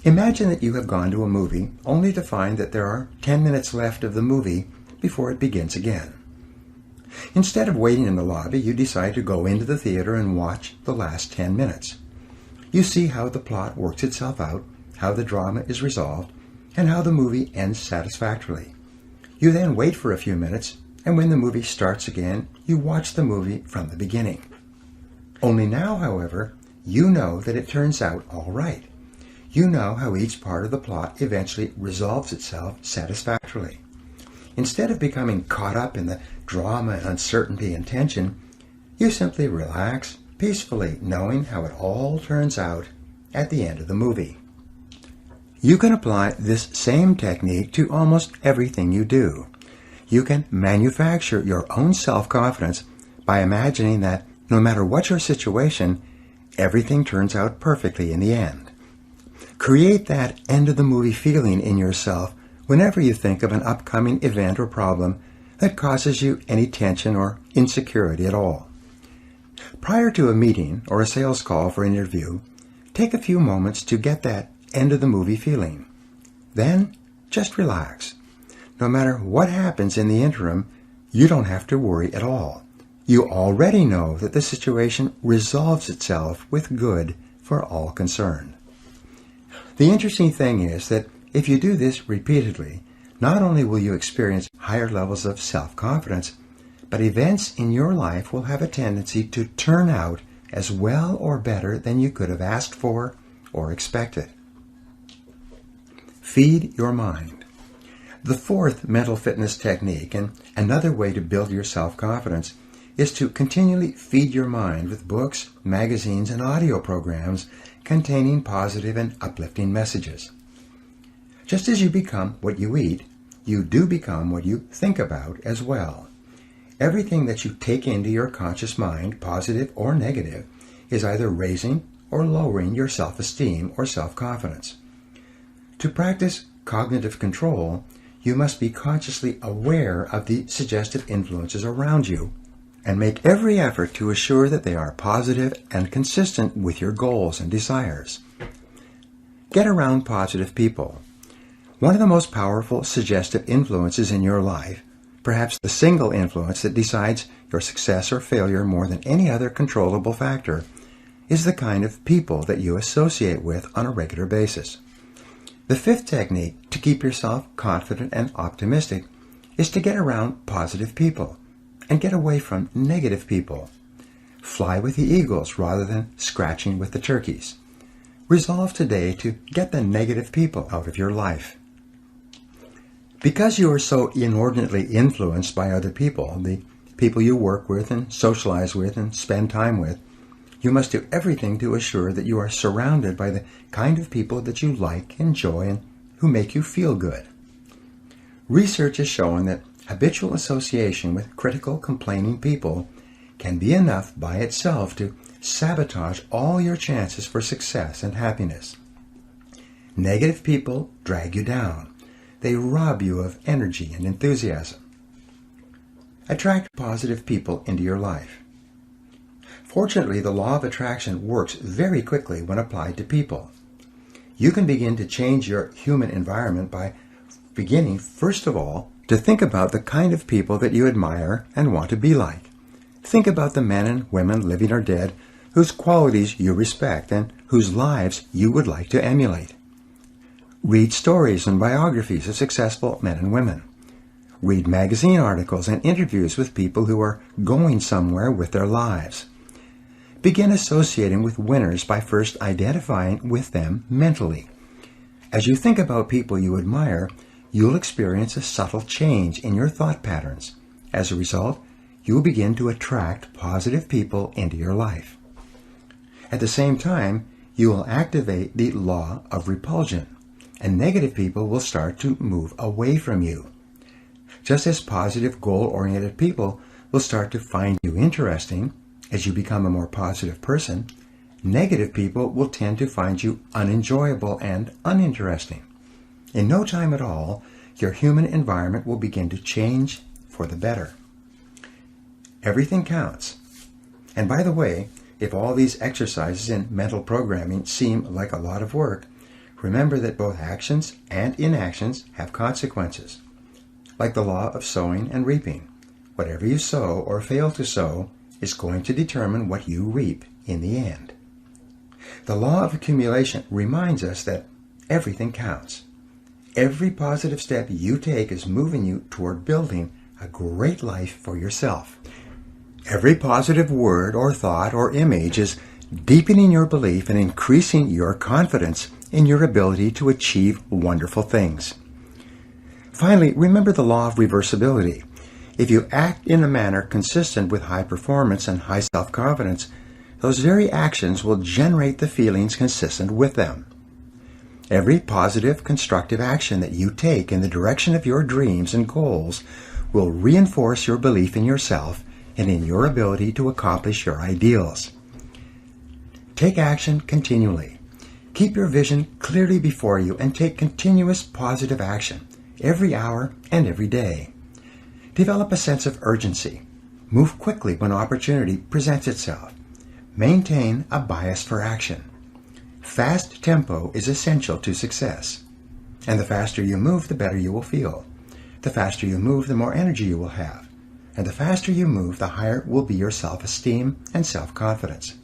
Imagine that you have gone to a movie only to find that there are 10 minutes left of the movie before it begins again. Instead of waiting in the lobby, you decide to go into the theater and watch the last 10 minutes. You see how the plot works itself out, how the drama is resolved, and how the movie ends satisfactorily. You then wait for a few minutes, and when the movie starts again, you watch the movie from the beginning. Only now, however, you know that it turns out all right. You know how each part of the plot eventually resolves itself satisfactorily. Instead of becoming caught up in the drama and uncertainty and tension, you simply relax peacefully, knowing how it all turns out at the end of the movie. You can apply this same technique to almost everything you do. You can manufacture your own self-confidence by imagining that no matter what your situation, everything turns out perfectly in the end. Create that end-of-the-movie feeling in yourself whenever you think of an upcoming event or problem that causes you any tension or insecurity at all. Prior to a meeting or a sales call for an interview, take a few moments to get that end-of-the-movie feeling. Then, just relax. No matter what happens in the interim, you don't have to worry at all. You already know that the situation resolves itself with good for all concerned. The interesting thing is that if you do this repeatedly, not only will you experience higher levels of self-confidence, but events in your life will have a tendency to turn out as well or better than you could have asked for or expected. Feed your mind. The fourth mental fitness technique, and another way to build your self-confidence, is to continually feed your mind with books, magazines, and audio programs containing positive and uplifting messages. Just as you become what you eat, you do become what you think about as well. Everything that you take into your conscious mind, positive or negative, is either raising or lowering your self-esteem or self-confidence. To practice cognitive control, you must be consciously aware of the suggestive influences around you and make every effort to assure that they are positive and consistent with your goals and desires. Get around positive people. One of the most powerful suggestive influences in your life, perhaps the single influence that decides your success or failure more than any other controllable factor, is the kind of people that you associate with on a regular basis. The fifth technique to keep yourself confident and optimistic is to get around positive people and get away from negative people. Fly with the eagles rather than scratching with the turkeys. Resolve today to get the negative people out of your life. Because you are so inordinately influenced by other people, the people you work with and socialize with and spend time with, you must do everything to assure that you are surrounded by the kind of people that you like, enjoy, and who make you feel good. Research has shown that habitual association with critical, complaining people can be enough by itself to sabotage all your chances for success and happiness. Negative people drag you down. They rob you of energy and enthusiasm. Attract positive people into your life. Fortunately, the law of attraction works very quickly when applied to people. You can begin to change your human environment by beginning, first of all, to think about the kind of people that you admire and want to be like. Think about the men and women, living or dead, whose qualities you respect and whose lives you would like to emulate. Read stories and biographies of successful men and women. Read magazine articles and interviews with people who are going somewhere with their lives. begin associating with winners by first identifying with them mentally. As you think about people you admire, you'll experience a subtle change in your thought patterns. As a result, you'll begin to attract positive people into your life. At the same time, you will activate the law of repulsion, and negative people will start to move away from you. Just as positive, goal-oriented people will start to find you interesting as you become a more positive person, negative people will tend to find you unenjoyable and uninteresting. In no time at all, your human environment will begin to change for the better. Everything counts. And by the way, if all these exercises in mental programming seem like a lot of work, remember that both actions and inactions have consequences. Like the law of sowing and reaping, whatever you sow or fail to sow is going to determine what you reap in the end. The law of accumulation reminds us that everything counts. Every positive step you take is moving you toward building a great life for yourself. Every positive word or thought or image is deepening your belief and increasing your confidence in your ability to achieve wonderful things. Finally, remember the law of reversibility. If you act in a manner consistent with high performance and high self-confidence, those very actions will generate the feelings consistent with them. Every positive, constructive action that you take in the direction of your dreams and goals will reinforce your belief in yourself and in your ability to accomplish your ideals. Take action continually. Keep your vision clearly before you and take continuous positive action every hour and every day. Develop a sense of urgency. Move quickly when opportunity presents itself. Maintain a bias for action. Fast tempo is essential to success. And the faster you move, the better you will feel. The faster you move, the more energy you will have. And the faster you move, the higher will be your self-esteem and self-confidence.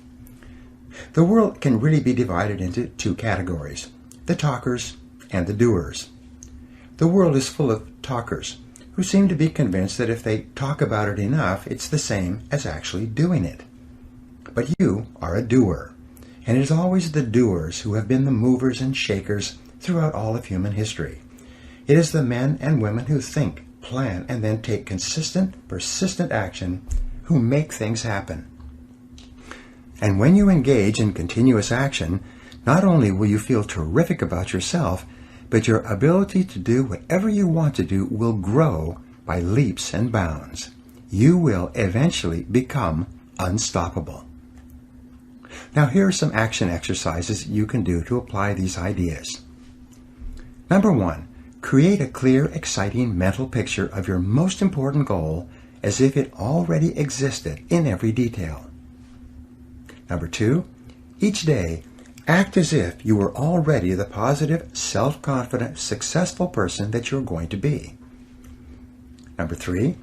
The world can really be divided into two categories, the talkers and the doers. The world is full of talkers who seem to be convinced that if they talk about it enough, it's the same as actually doing it. But you are a doer, and it is always the doers who have been the movers and shakers throughout all of human history. It is the men and women who think, plan, and then take consistent, persistent action who make things happen. And when you engage in continuous action, not only will you feel terrific about yourself, but your ability to do whatever you want to do will grow by leaps and bounds. You will eventually become unstoppable. Now here are some action exercises you can do to apply these ideas. Number 1, create a clear, exciting mental picture of your most important goal as if it already existed in every detail. Number 2, each day, act as if you were already the positive, self-confident, successful person that you're going to be. Number 3,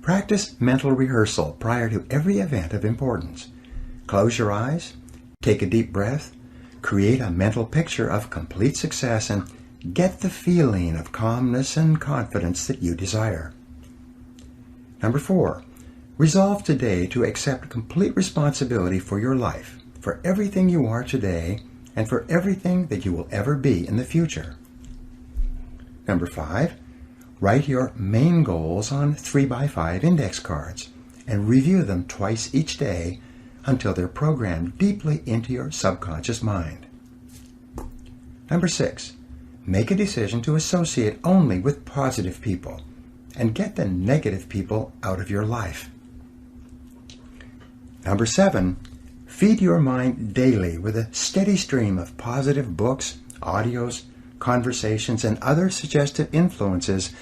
practice mental rehearsal prior to every event of importance. Close your eyes, take a deep breath, create a mental picture of complete success, and get the feeling of calmness and confidence that you desire. Number 4, resolve today to accept complete responsibility for your life, for everything you are today, and for everything that you will ever be in the future. Number 5, write your main goals on 3x5 index cards and review them twice each day until they're programmed deeply into your subconscious mind. Number 6, make a decision to associate only with positive people and get the negative people out of your life. Number 7, feed your mind daily with a steady stream of positive books, audios, conversations, and other suggestive influences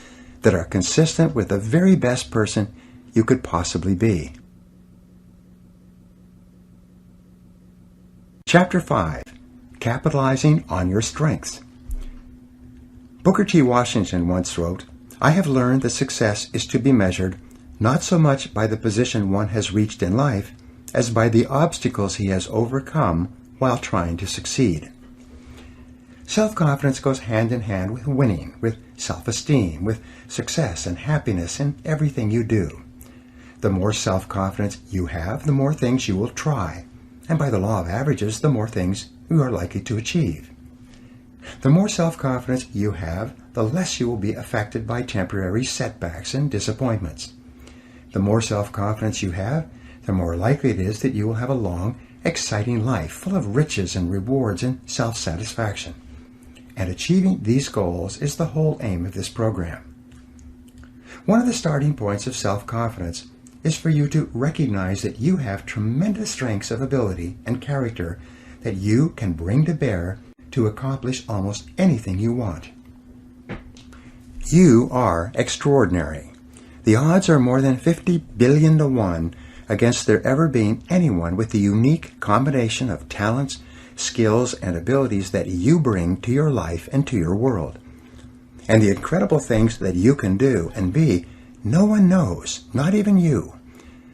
that are consistent with the very best person you could possibly be. Chapter 5, Capitalizing on Your Strengths. Booker T. Washington once wrote, "I have learned that success is to be measured not so much by the position one has reached in life as by the obstacles he has overcome while trying to succeed." Self-confidence goes hand in hand with winning, with self-esteem, with success and happiness in everything you do. The more self-confidence you have, the more things you will try. and by the law of averages, the more things you are likely to achieve. The more self-confidence you have, the less you will be affected by temporary setbacks and disappointments. The more self-confidence you have, the more likely it is that you will have a long, exciting life full of riches and rewards and self-satisfaction. And achieving these goals is the whole aim of this program. One of the starting points of self-confidence is for you to recognize that you have tremendous strengths of ability and character that you can bring to bear to accomplish almost anything you want. You are extraordinary. The odds are more than 50 billion to 1 against there ever being anyone with the unique combination of talents, skills, and abilities that you bring to your life and to your world. And the incredible things that you can do and be, no one knows, not even you.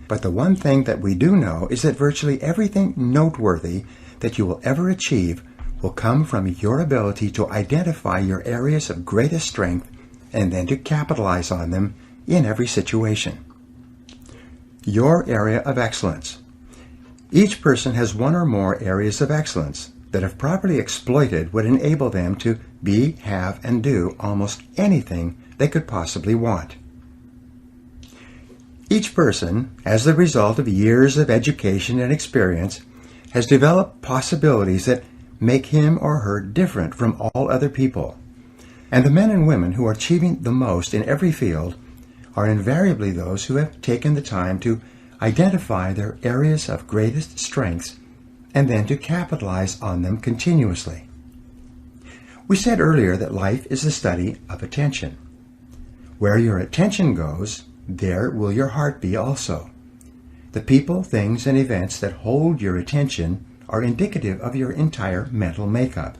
But the one thing that we do know is that virtually everything noteworthy that you will ever achieve will come from your ability to identify your areas of greatest strength and then to capitalize on them in every situation. Your area of excellence. Each person has one or more areas of excellence that, if properly exploited, would enable them to be, have, and do almost anything they could possibly want. Each person, as the result of years of education and experience, has developed possibilities that make him or her different from all other people. And the men and women who are achieving the most in every field are invariably those who have taken the time to identify their areas of greatest strengths and then to capitalize on them continuously. We said earlier that life is the study of attention. Where your attention goes, there will your heart be also. The people, things, and events that hold your attention are indicative of your entire mental makeup.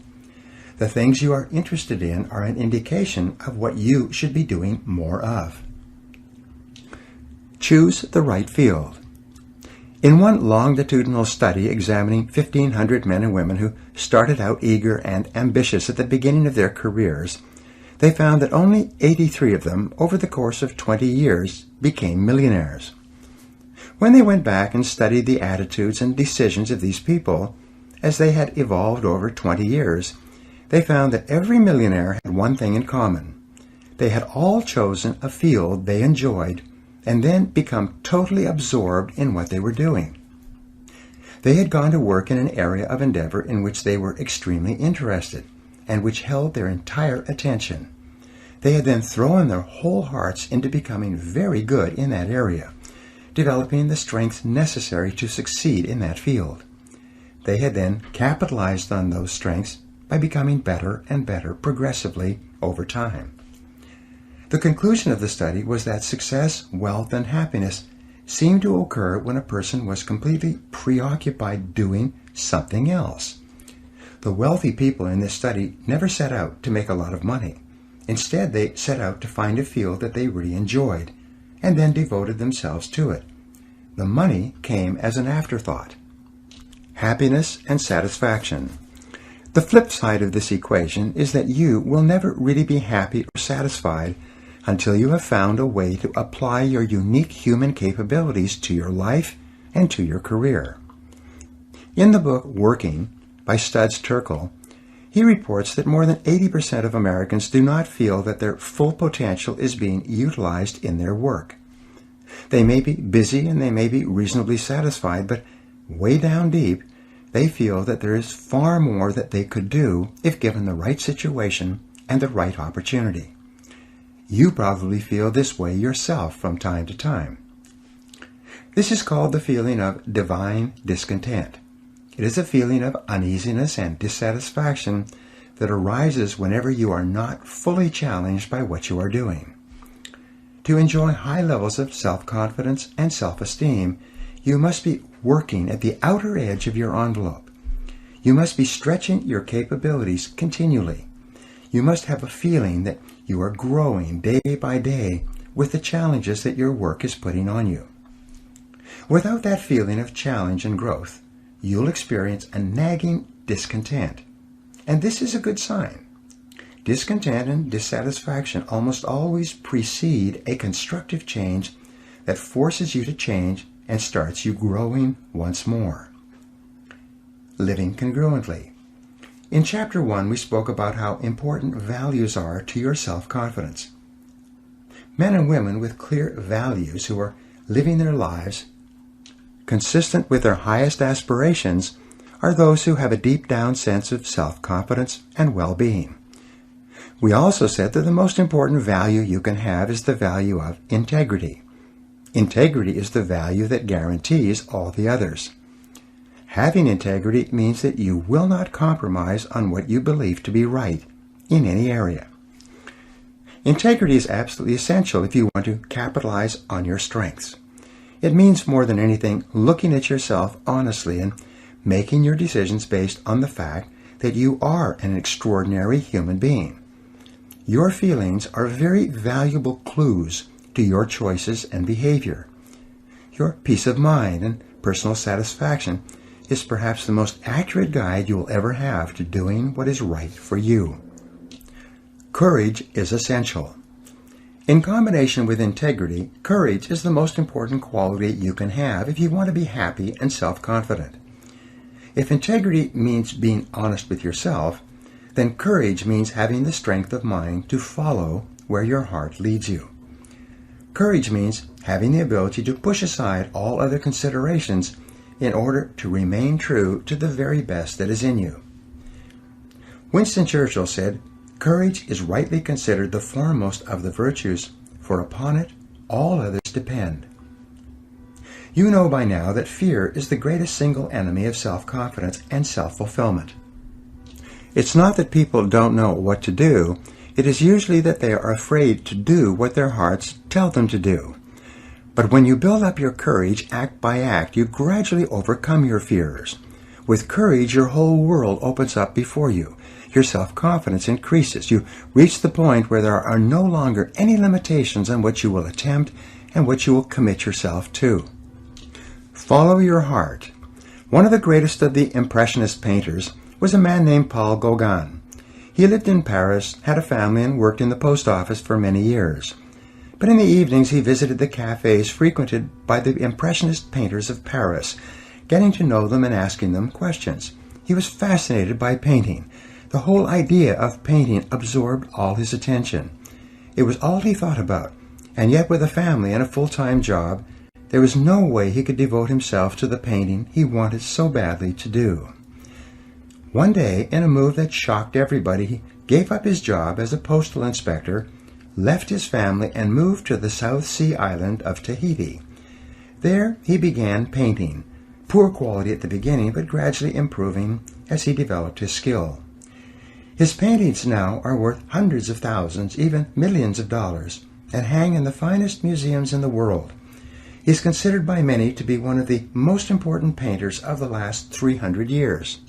The things you are interested in are an indication of what you should be doing more of. Choose the right field. In one longitudinal study examining 1,500 men and women who started out eager and ambitious at the beginning of their careers, they found that only 83 of them, over the course of 20 years, became millionaires. When they went back and studied the attitudes and decisions of these people, as they had evolved over 20 years, they found that every millionaire had one thing in common. They had all chosen a field they enjoyed and then become totally absorbed in what they were doing. They had gone to work in an area of endeavor in which they were extremely interested and which held their entire attention. They had then thrown their whole hearts into becoming very good in that area, developing the strength necessary to succeed in that field. They had then capitalized on those strengths by becoming better and better progressively over time. The conclusion of the study was that success, wealth, and happiness seemed to occur when a person was completely preoccupied doing something else. The wealthy people in this study never set out to make a lot of money. Instead, they set out to find a field that they really enjoyed, and then devoted themselves to it. The money came as an afterthought. Happiness and satisfaction. The flip side of this equation is that you will never really be happy or satisfied until you have found a way to apply your unique human capabilities to your life and to your career. In the book Working by Studs Terkel, he reports that more than 80% of Americans do not feel that their full potential is being utilized in their work. They may be busy and they may be reasonably satisfied, but way down deep, they feel that there is far more that they could do if given the right situation and the right opportunity. You probably feel this way yourself from time to time. This is called the feeling of divine discontent. It is a feeling of uneasiness and dissatisfaction that arises whenever you are not fully challenged by what you are doing. To enjoy high levels of self-confidence and self-esteem, you must be working at the outer edge of your envelope. You must be stretching your capabilities continually. You must have a feeling that you are growing day by day with the challenges that your work is putting on you. Without that feeling of challenge and growth, you'll experience a nagging discontent. And this is a good sign. Discontent and dissatisfaction almost always precede a constructive change that forces you to change and starts you growing once more. living congruently. In Chapter 1, we spoke about how important values are to your self-confidence. Men and women with clear values who are living their lives consistent with their highest aspirations are those who have a deep-down sense of self-confidence and well-being. We also said that the most important value you can have is the value of integrity. Integrity is the value that guarantees all the others. Having integrity means that you will not compromise on what you believe to be right in any area. Integrity is absolutely essential if you want to capitalize on your strengths. It means more than anything looking at yourself honestly and making your decisions based on the fact that you are an extraordinary human being. Your feelings are very valuable clues to your choices and behavior. Your peace of mind and personal satisfaction is perhaps the most accurate guide you will ever have to doing what is right for you. Courage is essential. In combination with integrity, courage is the most important quality you can have if you want to be happy and self-confident. If integrity means being honest with yourself, then courage means having the strength of mind to follow where your heart leads you. Courage means having the ability to push aside all other considerations in order to remain true to the very best that is in you. Winston Churchill said, "Courage is rightly considered the foremost of the virtues, for upon it all others depend." You know by now that fear is the greatest single enemy of self-confidence and self-fulfillment. It's not that people don't know what to do, it is usually that they are afraid to do what their hearts tell them to do. But when you build up your courage act by act, you gradually overcome your fears. With courage, your whole world opens up before you. Your self-confidence increases. You reach the point where there are no longer any limitations on what you will attempt and what you will commit yourself to. Follow your heart. One of the greatest of the Impressionist painters was a man named Paul Gauguin. He lived in Paris, had a family, and worked in the post office for many years. But in the evenings he visited the cafes frequented by the Impressionist painters of Paris, getting to know them and asking them questions. He was fascinated by painting. The whole idea of painting absorbed all his attention. It was all he thought about, and yet with a family and a full-time job, there was no way he could devote himself to the painting he wanted so badly to do. One day, in a move that shocked everybody, he gave up his job as a postal inspector, left his family, and moved to the South Sea island of Tahiti. There he began painting, poor quality at the beginning, but gradually improving as he developed his skill. His paintings now are worth hundreds of thousands, even millions of dollars, and hang in the finest museums in the world. He is considered by many to be one of the most important painters of the last 300 years.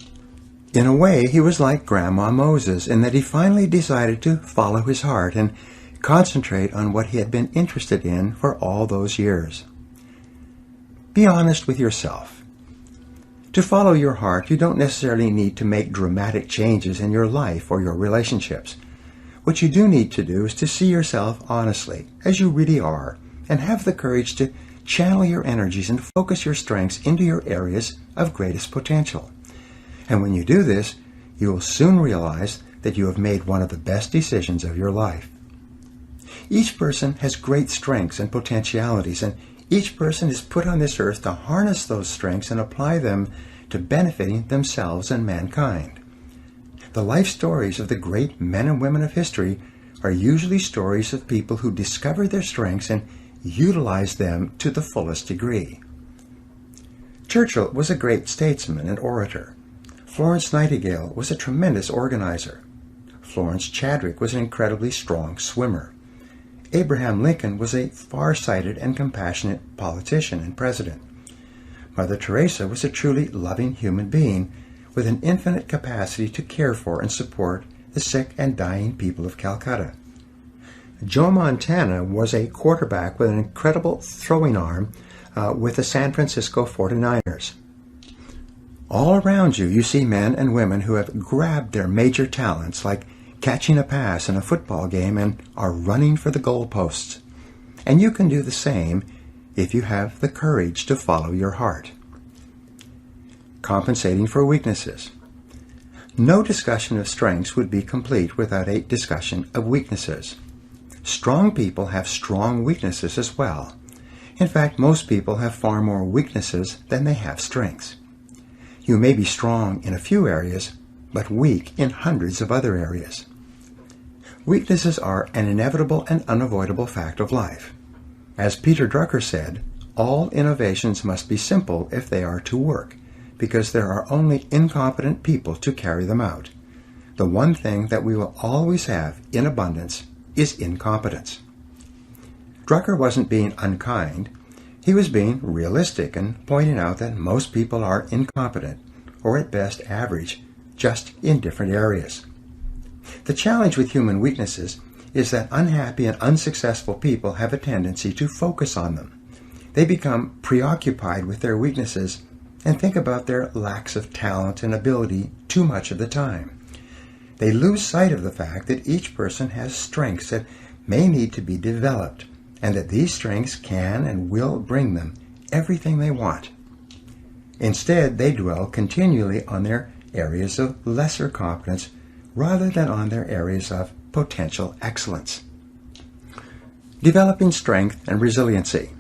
In a way, he was like Grandma Moses in that he finally decided to follow his heart and concentrate on what he had been interested in for all those years. Be honest with yourself. To follow your heart, you don't necessarily need to make dramatic changes in your life or your relationships. What you do need to do is to see yourself honestly, as you really are, and have the courage to channel your energies and focus your strengths into your areas of greatest potential. And when you do this, you will soon realize that you have made one of the best decisions of your life. Each person has great strengths and potentialities, and each person is put on this earth to harness those strengths and apply them to benefiting themselves and mankind. The life stories of the great men and women of history are usually stories of people who discovered their strengths and utilized them to the fullest degree. Churchill was a great statesman and orator. Florence Nightingale was a tremendous organizer. Florence Chadwick was an incredibly strong swimmer. Abraham Lincoln was a far-sighted and compassionate politician and president. Mother Teresa was a truly loving human being with an infinite capacity to care for and support the sick and dying people of Calcutta. Joe Montana was a quarterback with an incredible throwing arm with the San Francisco 49ers. All around you, you see men and women who have grabbed their major talents, like catching a pass in a football game, and are running for the goalposts. And you can do the same if you have the courage to follow your heart. compensating for weaknesses. No discussion of strengths would be complete without a discussion of weaknesses. Strong people have strong weaknesses as well. In fact, most people have far more weaknesses than they have strengths. You may be strong in a few areas, but weak in hundreds of other areas. Weaknesses are an inevitable and unavoidable fact of life. As Peter Drucker said, all innovations must be simple if they are to work, because there are only incompetent people to carry them out. The one thing that we will always have in abundance is incompetence. Drucker wasn't being unkind. He was being realistic and pointing out that most people are incompetent, or at best average, just in different areas. The challenge with human weaknesses is that unhappy and unsuccessful people have a tendency to focus on them. They become preoccupied with their weaknesses and think about their lacks of talent and ability too much of the time. They lose sight of the fact that each person has strengths that may need to be developed, and that these strengths can and will bring them everything they want. Instead, they dwell continually on their areas of lesser competence rather than on their areas of potential excellence. Developing strength and resiliency.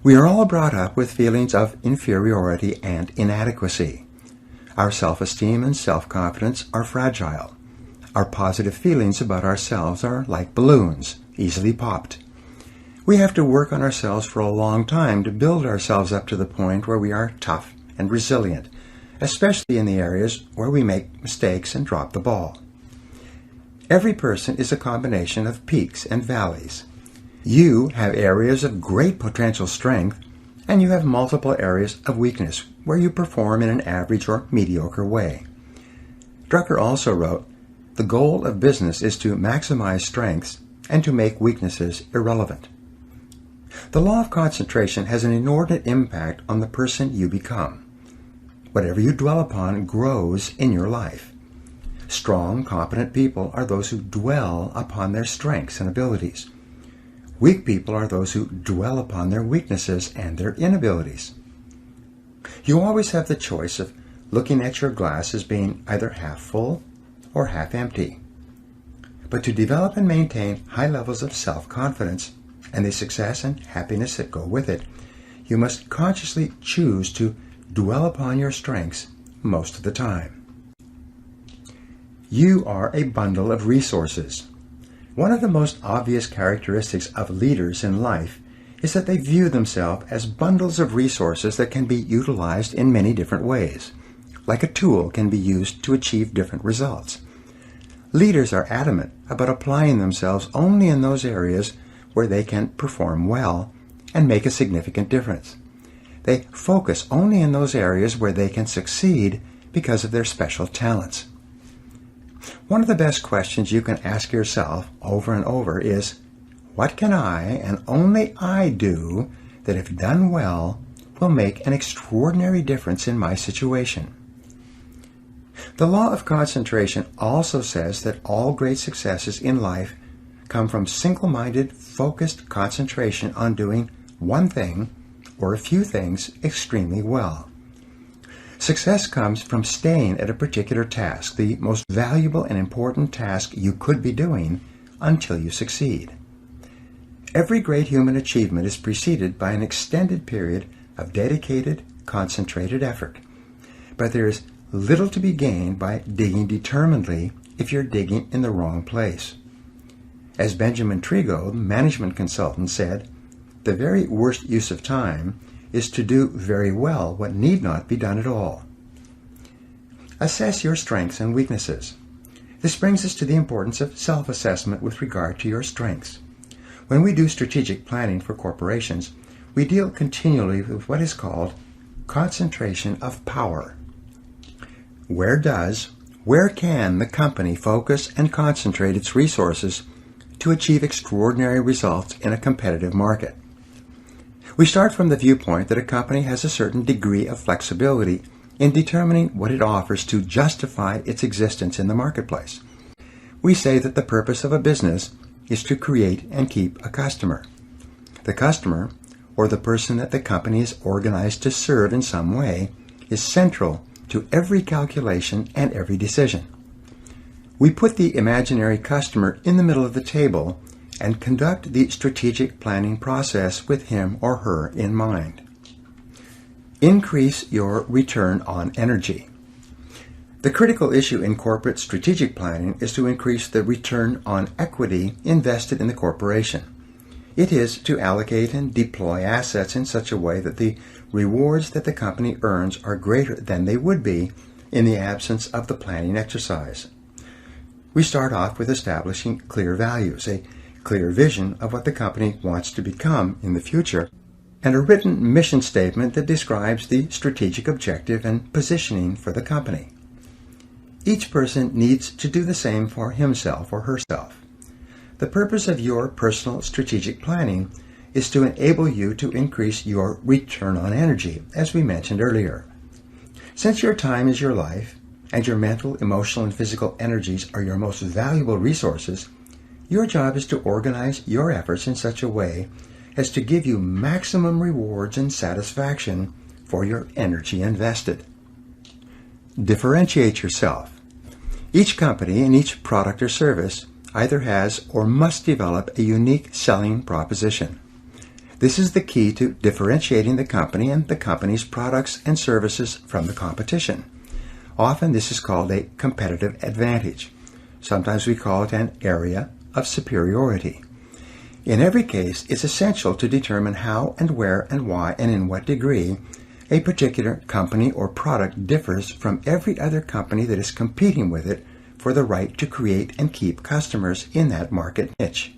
We are all brought up with feelings of inferiority and inadequacy. Our self-esteem and self-confidence are fragile. Our positive feelings about ourselves are like balloons, easily popped. We have to work on ourselves for a long time to build ourselves up to the point where we are tough and resilient, especially in the areas where we make mistakes and drop the ball. Every person is a combination of peaks and valleys. You have areas of great potential strength, and you have multiple areas of weakness where you perform in an average or mediocre way. Drucker also wrote, "The goal of business is to maximize strengths and to make weaknesses irrelevant." The law of concentration has an inordinate impact on the person you become. Whatever you dwell upon grows in your life. Strong, competent people are those who dwell upon their strengths and abilities. Weak people are those who dwell upon their weaknesses and their inabilities. You always have the choice of looking at your glass as being either half full or half empty. But to develop and maintain high levels of self-confidence and the success and happiness that go with it, you must consciously choose to dwell upon your strengths most of the time. You are a bundle of resources. One of the most obvious characteristics of leaders in life is that they view themselves as bundles of resources that can be utilized in many different ways, like a tool can be used to achieve different results. Leaders are adamant about applying themselves only in those areas where they can perform well and make a significant difference. They focus only in those areas where they can succeed because of their special talents. One of the best questions you can ask yourself over and over is, what can I and only I do that, if done well, will make an extraordinary difference in my situation? The law of concentration also says that all great successes in life come from single-minded, focused concentration on doing one thing or a few things extremely well. Success comes from staying at a particular task, the most valuable and important task you could be doing, until you succeed. Every great human achievement is preceded by an extended period of dedicated, concentrated effort. But there is little to be gained by digging determinedly if you're digging in the wrong place. As Benjamin Trigo, the management consultant, said, "The very worst use of time is to do very well what need not be done at all." Assess your strengths and weaknesses. This brings us to the importance of self-assessment with regard to your strengths. When we do strategic planning for corporations, we deal continually with what is called concentration of power. Where can the company focus and concentrate its resources to achieve extraordinary results in a competitive market? We start from the viewpoint that a company has a certain degree of flexibility in determining what it offers to justify its existence in the marketplace. We say that the purpose of a business is to create and keep a customer. The customer, or the person that the company is organized to serve in some way, is central to every calculation and every decision. We put the imaginary customer in the middle of the table and conduct the strategic planning process with him or her in mind. Increase your return on energy. The critical issue in corporate strategic planning is to increase the return on equity invested in the corporation. It is to allocate and deploy assets in such a way that the rewards that the company earns are greater than they would be in the absence of the planning exercise. We start off with establishing clear values, a clear vision of what the company wants to become in the future, and a written mission statement that describes the strategic objective and positioning for the company. Each person needs to do the same for himself or herself. The purpose of your personal strategic planning is to enable you to increase your return on energy, as we mentioned earlier. Since your time is your life, and your mental, emotional, and physical energies are your most valuable resources, your job is to organize your efforts in such a way as to give you maximum rewards and satisfaction for your energy invested. Differentiate yourself. Each company and each product or service either has or must develop a unique selling proposition. This is the key to differentiating the company and the company's products and services from the competition. Often this is called a competitive advantage. Sometimes we call it an area of superiority. In every case, it's essential to determine how and where and why and in what degree a particular company or product differs from every other company that is competing with it for the right to create and keep customers in that market niche.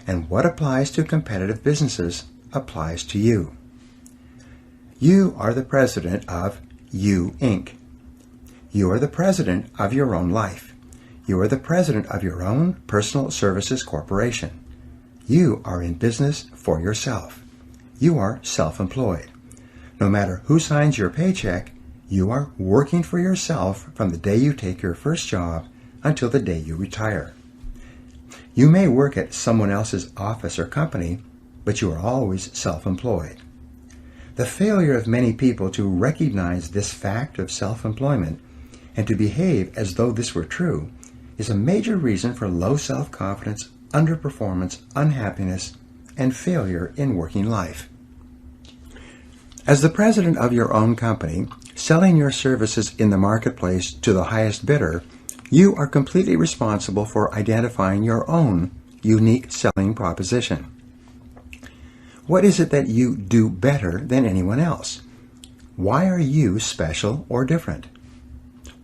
And what applies to competitive businesses applies to you. You are the president of You, Inc. You are the president of your own life. You are the president of your own personal services corporation. You are in business for yourself. You are self-employed. No matter who signs your paycheck, you are working for yourself from the day you take your first job until the day you retire. You may work at someone else's office or company, but you are always self-employed. The failure of many people to recognize this fact of self-employment and to behave as though this were true is a major reason for low self-confidence, underperformance, unhappiness, and failure in working life. As the president of your own company, selling your services in the marketplace to the highest bidder, you are completely responsible for identifying your own unique selling proposition. What is it that you do better than anyone else? Why are you special or different?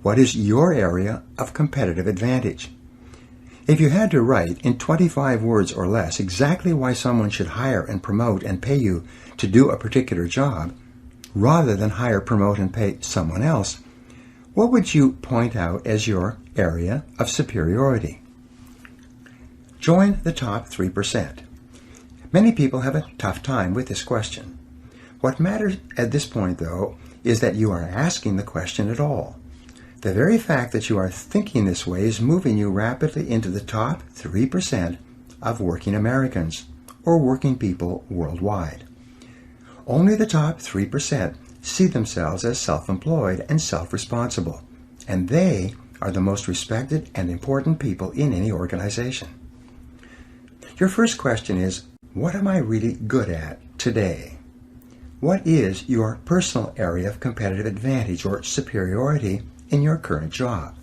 What is your area of competitive advantage? If you had to write in 25 words or less exactly why someone should hire and promote and pay you to do a particular job, rather than hire, promote, and pay someone else, what would you point out as your area of superiority? Join the top 3%. Many people have a tough time with this question. What matters at this point, though, is that you are asking the question at all. The very fact that you are thinking this way is moving you rapidly into the top 3% of working Americans, or working people worldwide. Only the top 3% see themselves as self-employed and self-responsible, and they are the most respected and important people in any organization. Your first question is, what am I really good at today? What is your personal area of competitive advantage or superiority in your current job?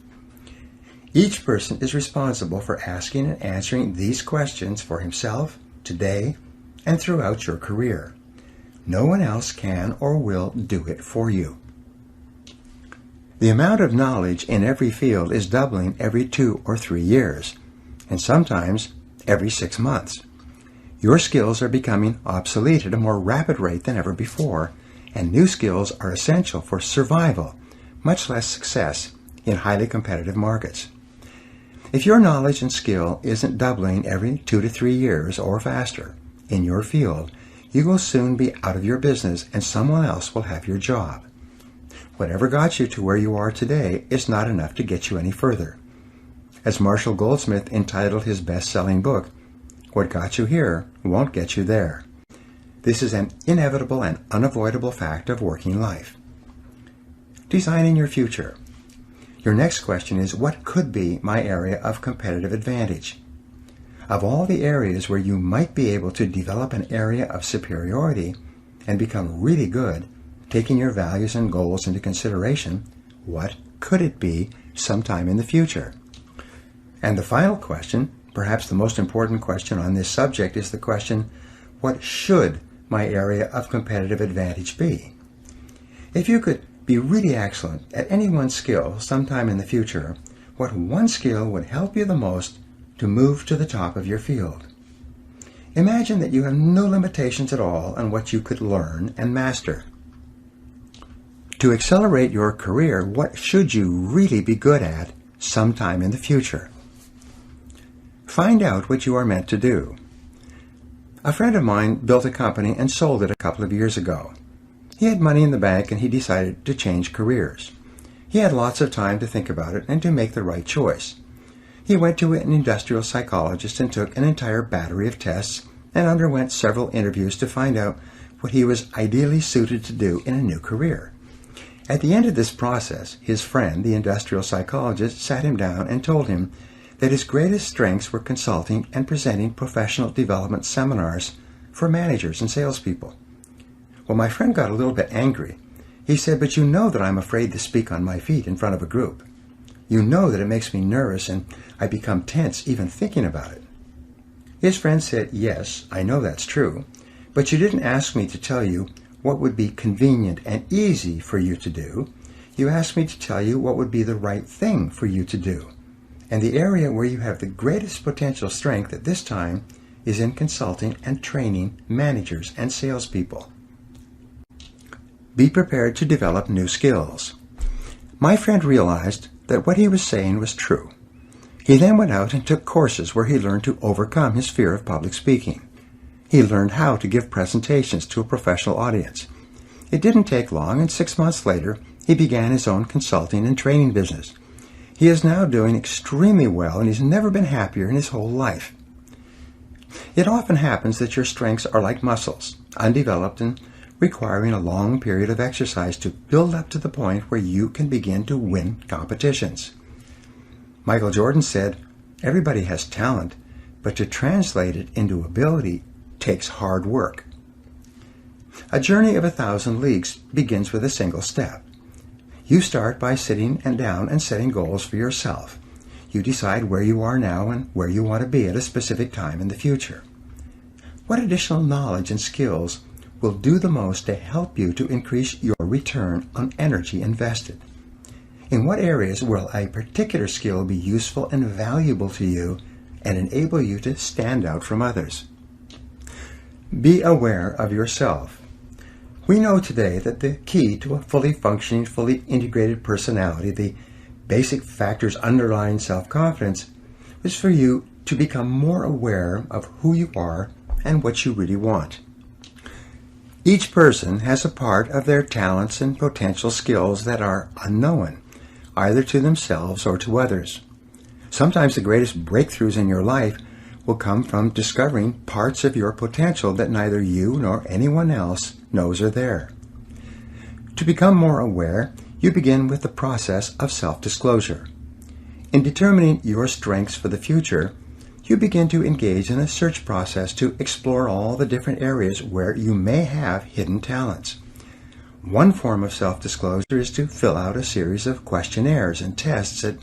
Each person is responsible for asking and answering these questions for himself, today, and throughout your career. No one else can or will do it for you. The amount of knowledge in every field is doubling every 2 or 3 years, and sometimes every 6 months. Your skills are becoming obsolete at a more rapid rate than ever before, and new skills are essential for survival, much less success in highly competitive markets. If your knowledge and skill isn't doubling every 2 to 3 years or faster in your field, you will soon be out of your business and someone else will have your job. Whatever got you to where you are today is not enough to get you any further. As Marshall Goldsmith entitled his best-selling book, "What got you here won't get you there." This is an inevitable and unavoidable fact of working life. designing your future. Your next question is, what could be my area of competitive advantage? Of all the areas where you might be able to develop an area of superiority and become really good, taking your values and goals into consideration, what could it be sometime in the future? And the final question, perhaps the most important question on this subject, is the question, what should my area of competitive advantage be? If you could be really excellent at any one skill sometime in the future, what one skill would help you the most to move to the top of your field? Imagine that you have no limitations at all on what you could learn and master. To accelerate your career, what should you really be good at sometime in the future? Find out what you are meant to do. A friend of mine built a company and sold it a couple of years ago. He had money in the bank and he decided to change careers. He had lots of time to think about it and to make the right choice. He went to an industrial psychologist and took an entire battery of tests and underwent several interviews to find out what he was ideally suited to do in a new career. At the end of this process, his friend, the industrial psychologist, sat him down and told him that his greatest strengths were consulting and presenting professional development seminars for managers and salespeople. Well, my friend got a little bit angry. He said, "But you know that I'm afraid to speak on my feet in front of a group. You know that it makes me nervous and I become tense even thinking about it." His friend said, "Yes, I know that's true, but you didn't ask me to tell you what would be convenient and easy for you to do. You asked me to tell you what would be the right thing for you to do. And the area where you have the greatest potential strength at this time is in consulting and training managers and salespeople. Be prepared to develop new skills." My friend realized that what he was saying was true. He then went out and took courses where he learned to overcome his fear of public speaking. He learned how to give presentations to a professional audience. It didn't take long, and 6 months later, he began his own consulting and training business. He is now doing extremely well, and he's never been happier in his whole life. It often happens that your strengths are like muscles, undeveloped and requiring a long period of exercise to build up to the point where you can begin to win competitions. Michael Jordan said, "Everybody has talent, but to translate it into ability takes hard work." A journey of 1,000 leagues begins with a single step. You start by sitting down and setting goals for yourself. You decide where you are now and where you want to be at a specific time in the future. What additional knowledge and skills will do the most to help you to increase your return on energy invested? In what areas will a particular skill be useful and valuable to you and enable you to stand out from others? Be aware of yourself. We know today that the key to a fully functioning, fully integrated personality, the basic factors underlying self-confidence, is for you to become more aware of who you are and what you really want. Each person has a part of their talents and potential skills that are unknown, either to themselves or to others. Sometimes the greatest breakthroughs in your life will come from discovering parts of your potential that neither you nor anyone else knows are there. To become more aware, you begin with the process of self-disclosure. In determining your strengths for the future, you begin to engage in a search process to explore all the different areas where you may have hidden talents. One form of self-disclosure is to fill out a series of questionnaires and tests that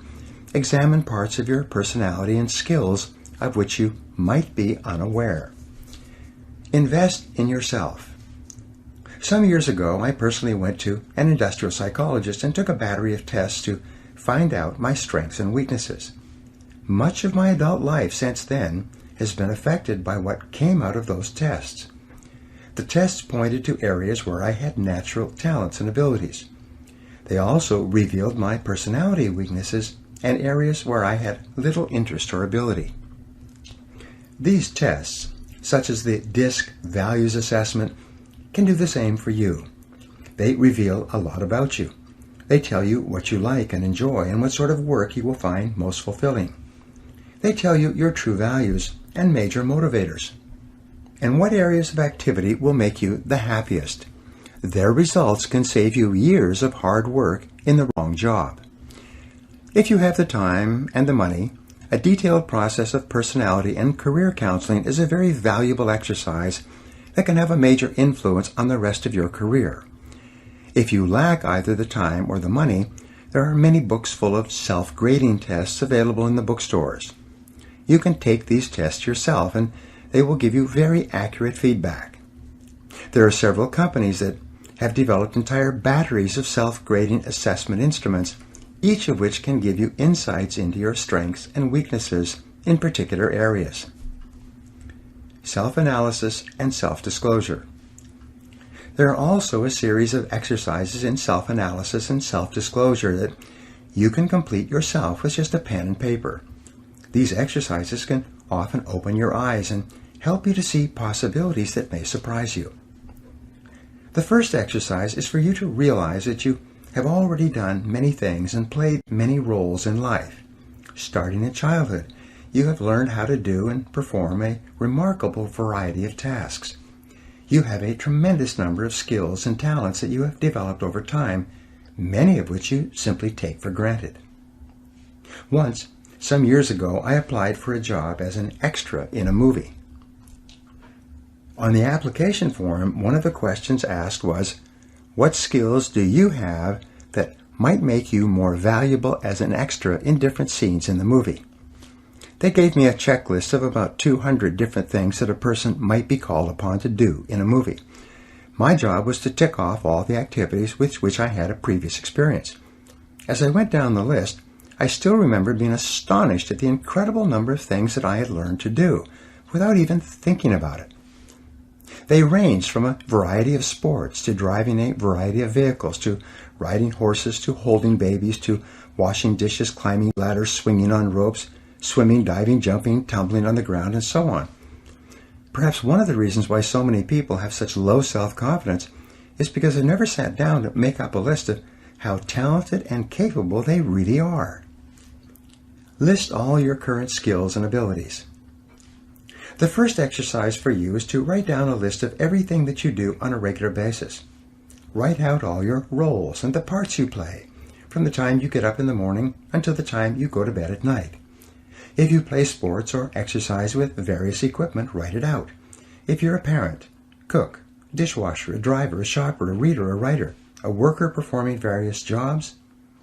examine parts of your personality and skills of which you might be unaware. Invest in yourself. Some years ago, I personally went to an industrial psychologist and took a battery of tests to find out my strengths and weaknesses. Much of my adult life since then has been affected by what came out of those tests. The tests pointed to areas where I had natural talents and abilities. They also revealed my personality weaknesses and areas where I had little interest or ability. These tests, such as the DISC Values Assessment, can do the same for you. They reveal a lot about you. They tell you what you like and enjoy and what sort of work you will find most fulfilling. They tell you your true values and major motivators, and what areas of activity will make you the happiest. their results can save you years of hard work in the wrong job. If you have the time and the money, a detailed process of personality and career counseling is a very valuable exercise that can have a major influence on the rest of your career. If you lack either the time or the money, there are many books full of self-grading tests available in the bookstores. You can take these tests yourself and they will give you very accurate feedback. There are several companies that have developed entire batteries of self-grading assessment instruments, each of which can give you insights into your strengths and weaknesses in particular areas. Self-analysis and self-disclosure. There are also a series of exercises in self-analysis and self-disclosure that you can complete yourself with just a pen and paper. These exercises can often open your eyes and help you to see possibilities that may surprise you. The first exercise is for you to realize that you have already done many things and played many roles in life. Starting in childhood, you have learned how to do and perform a remarkable variety of tasks. You have a tremendous number of skills and talents that you have developed over time, many of which you simply take for granted. Once, some years ago, I applied for a job as an extra in a movie. On the application form, one of the questions asked was, "What skills do you have that might make you more valuable as an extra in different scenes in the movie?" They gave me a checklist of about 200 different things that a person might be called upon to do in a movie. My job was to tick off all the activities with which I had a previous experience. As I went down the list, I still remember being astonished at the incredible number of things that I had learned to do without even thinking about it. They ranged from a variety of sports to driving a variety of vehicles to riding horses to holding babies to washing dishes, climbing ladders, swinging on ropes, swimming, diving, jumping, tumbling on the ground, and so on. Perhaps one of the reasons why so many people have such low self-confidence is because they never sat down to make up a list of how talented and capable they really are. List all your current skills and abilities. The first exercise for you is to write down a list of everything that you do on a regular basis. Write out all your roles and the parts you play, from the time you get up in the morning until the time you go to bed at night. If you play sports or exercise with various equipment, write it out. If you're a parent, cook, dishwasher, a driver, a shopper, a reader, a writer, a worker performing various jobs,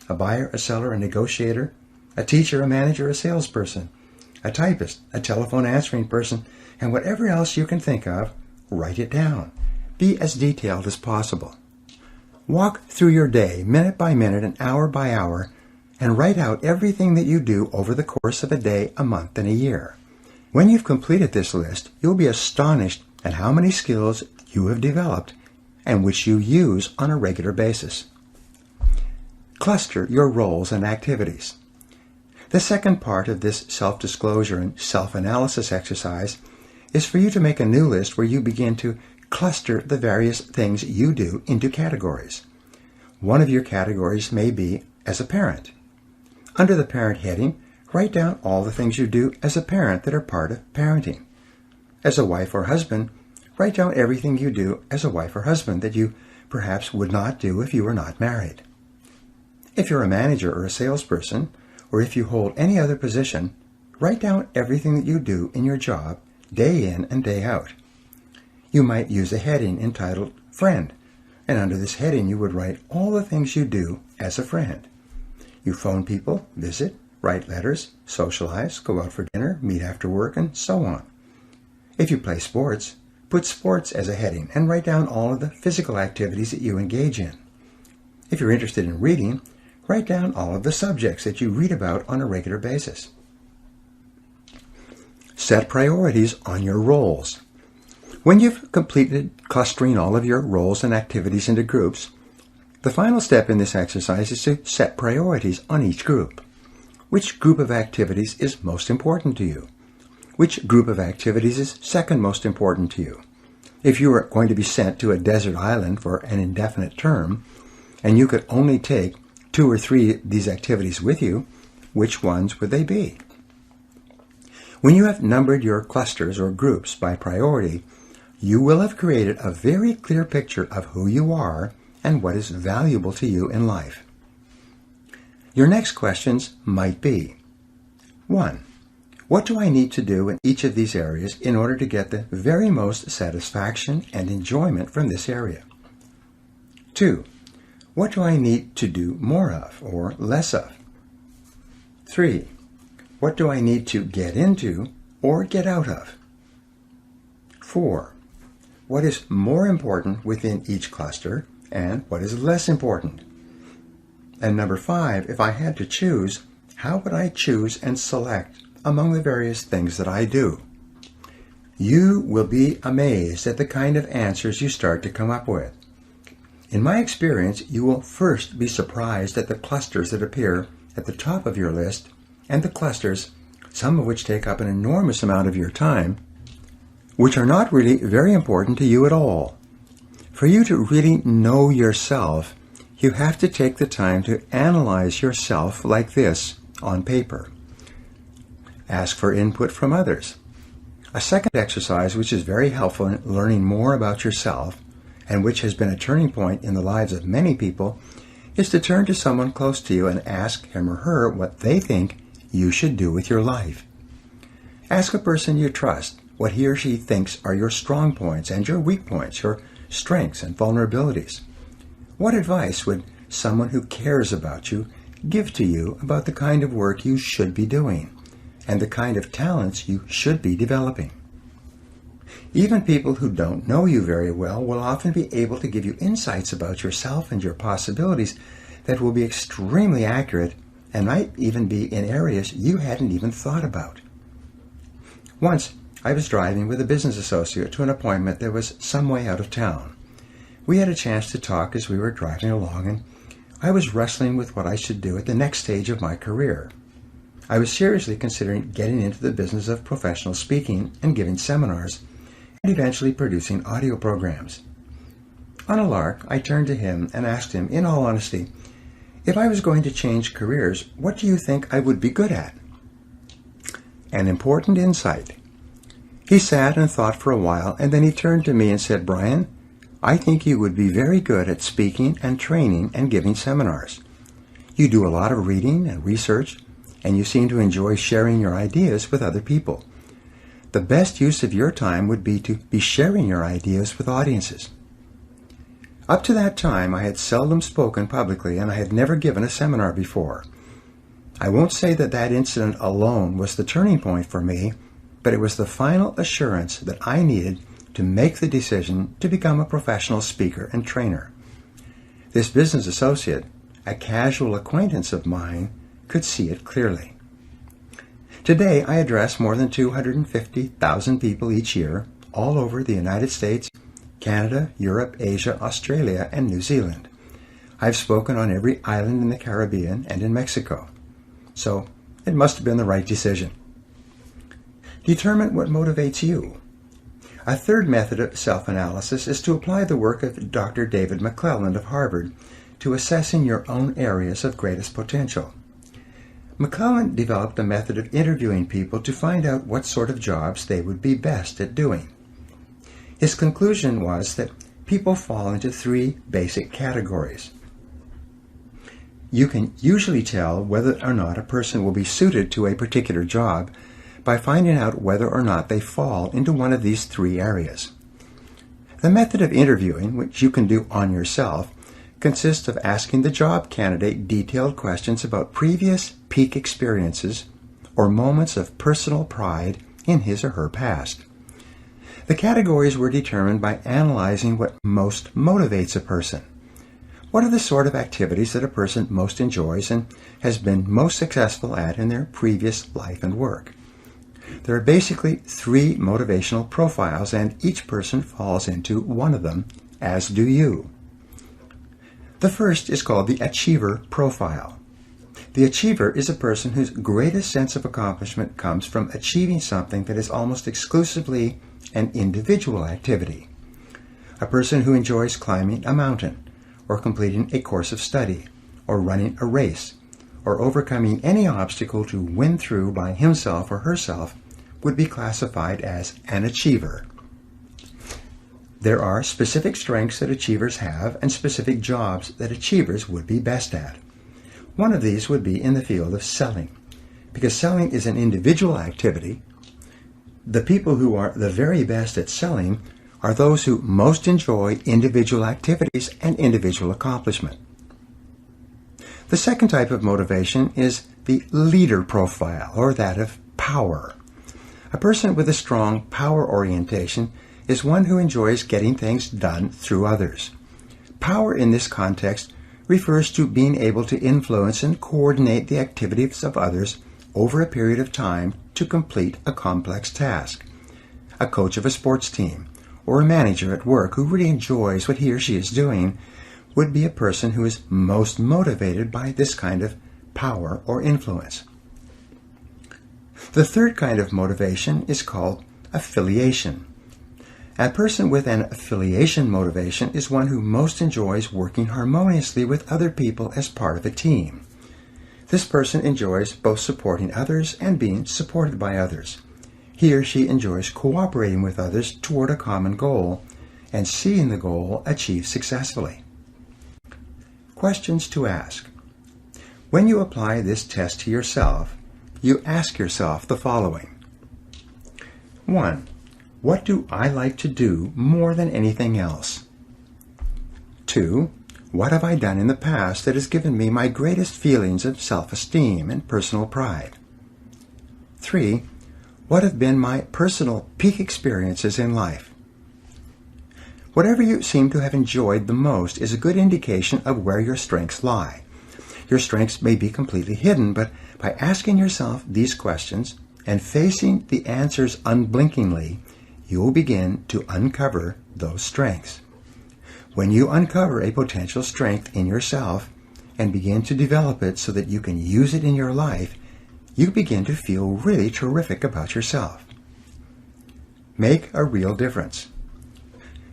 a buyer, a seller, a negotiator, a teacher, a manager, a salesperson, a typist, a telephone answering person, and whatever else you can think of, write it down. Be as detailed as possible. Walk through your day, minute by minute and hour by hour, and write out everything that you do over the course of a day, a month, and a year. When you've completed this list, you'll be astonished at how many skills you have developed and which you use on a regular basis. Cluster your roles and activities. The second part of this self-disclosure and self-analysis exercise is for you to make a new list where you begin to cluster the various things you do into categories. One of your categories may be as a parent. Under the parent heading, write down all the things you do as a parent that are part of parenting. As a wife or husband, write down everything you do as a wife or husband that you perhaps would not do if you were not married. If you're a manager or a salesperson, or if you hold any other position, write down everything that you do in your job day in and day out. You might use a heading entitled Friend, and under this heading you would write all the things you do as a friend. You phone people, visit, write letters, socialize, go out for dinner, meet after work, and so on. If you play sports, put sports as a heading and write down all of the physical activities that you engage in. If you're interested in reading, write down all of the subjects that you read about on a regular basis. Set priorities on your roles. When you've completed clustering all of your roles and activities into groups, the final step in this exercise is to set priorities on each group. Which group of activities is most important to you? Which group of activities is second most important to you? If you were going to be sent to a desert island for an indefinite term, and you could only take 2 or 3 of these activities with you, which ones would they be? When you have numbered your clusters or groups by priority, you will have created a very clear picture of who you are and what is valuable to you in life. Your next questions might be: 1. What do I need to do in each of these areas in order to get the very most satisfaction and enjoyment from this area? 2. What do I need to do more of or less of? 3. What do I need to get into or get out of? 4. What is more important within each cluster and what is less important? And number 5, if I had to choose, how would I choose and select among the various things that I do? You will be amazed at the kind of answers you start to come up with. In my experience, you will first be surprised at the clusters that appear at the top of your list and the clusters, some of which take up an enormous amount of your time, which are not really very important to you at all. For you to really know yourself, you have to take the time to analyze yourself like this on paper. Ask for input from others. A second exercise which is very helpful in learning more about yourself and which has been a turning point in the lives of many people is to turn to someone close to you and ask him or her what they think you should do with your life. Ask a person you trust what he or she thinks are your strong points and your weak points, your strengths and vulnerabilities. What advice would someone who cares about you give to you about the kind of work you should be doing and the kind of talents you should be developing? Even people who don't know you very well will often be able to give you insights about yourself and your possibilities that will be extremely accurate and might even be in areas you hadn't even thought about. Once, I was driving with a business associate to an appointment that was some way out of town. We had a chance to talk as we were driving along, and I was wrestling with what I should do at the next stage of my career. I was seriously considering getting into the business of professional speaking and giving seminars, and eventually producing audio programs. On a lark, I turned to him and asked him, in all honesty, if I was going to change careers, what do you think I would be good at? An important insight. He sat and thought for a while, and then he turned to me and said, "Brian, I think you would be very good at speaking and training and giving seminars. You do a lot of reading and research, and you seem to enjoy sharing your ideas with other people. The best use of your time would be to be sharing your ideas with audiences." Up to that time, I had seldom spoken publicly, and I had never given a seminar before. I won't say that that incident alone was the turning point for me, but it was the final assurance that I needed to make the decision to become a professional speaker and trainer. This business associate, a casual acquaintance of mine, could see it clearly. Today, I address more than 250,000 people each year, all over the United States, Canada, Europe, Asia, Australia, and New Zealand. I've spoken on every island in the Caribbean and in Mexico. So, it must have been the right decision. Determine what motivates you. A third method of self-analysis is to apply the work of Dr. David McClelland of Harvard to assessing your own areas of greatest potential. McClelland developed a method of interviewing people to find out what sort of jobs they would be best at doing. His conclusion was that people fall into 3 basic categories. You can usually tell whether or not a person will be suited to a particular job by finding out whether or not they fall into one of these 3 areas. The method of interviewing, which you can do on yourself, consists of asking the job candidate detailed questions about previous peak experiences or moments of personal pride in his or her past. The categories were determined by analyzing what most motivates a person. What are the sort of activities that a person most enjoys and has been most successful at in their previous life and work? There are basically 3 motivational profiles, and each person falls into one of them, as do you. The first is called the achiever profile. The achiever is a person whose greatest sense of accomplishment comes from achieving something that is almost exclusively an individual activity. A person who enjoys climbing a mountain, or completing a course of study, or running a race, or overcoming any obstacle to win through by himself or herself would be classified as an achiever. There are specific strengths that achievers have and specific jobs that achievers would be best at. One of these would be in the field of selling. Because selling is an individual activity, the people who are the very best at selling are those who most enjoy individual activities and individual accomplishment. The second type of motivation is the leader profile, or that of power. A person with a strong power orientation is one who enjoys getting things done through others. Power in this context refers to being able to influence and coordinate the activities of others over a period of time to complete a complex task. A coach of a sports team or a manager at work who really enjoys what he or she is doing would be a person who is most motivated by this kind of power or influence. The third kind of motivation is called affiliation. A person with an affiliation motivation is one who most enjoys working harmoniously with other people as part of a team. This person enjoys both supporting others and being supported by others. He or she enjoys cooperating with others toward a common goal and seeing the goal achieved successfully. Questions to ask. When you apply this test to yourself, you ask yourself the following. 1. What do I like to do more than anything else? 2. What have I done in the past that has given me my greatest feelings of self-esteem and personal pride? 3. What have been my personal peak experiences in life? Whatever you seem to have enjoyed the most is a good indication of where your strengths lie. Your strengths may be completely hidden, but by asking yourself these questions and facing the answers unblinkingly, you will begin to uncover those strengths. When you uncover a potential strength in yourself and begin to develop it so that you can use it in your life, you begin to feel really terrific about yourself. Make a real difference.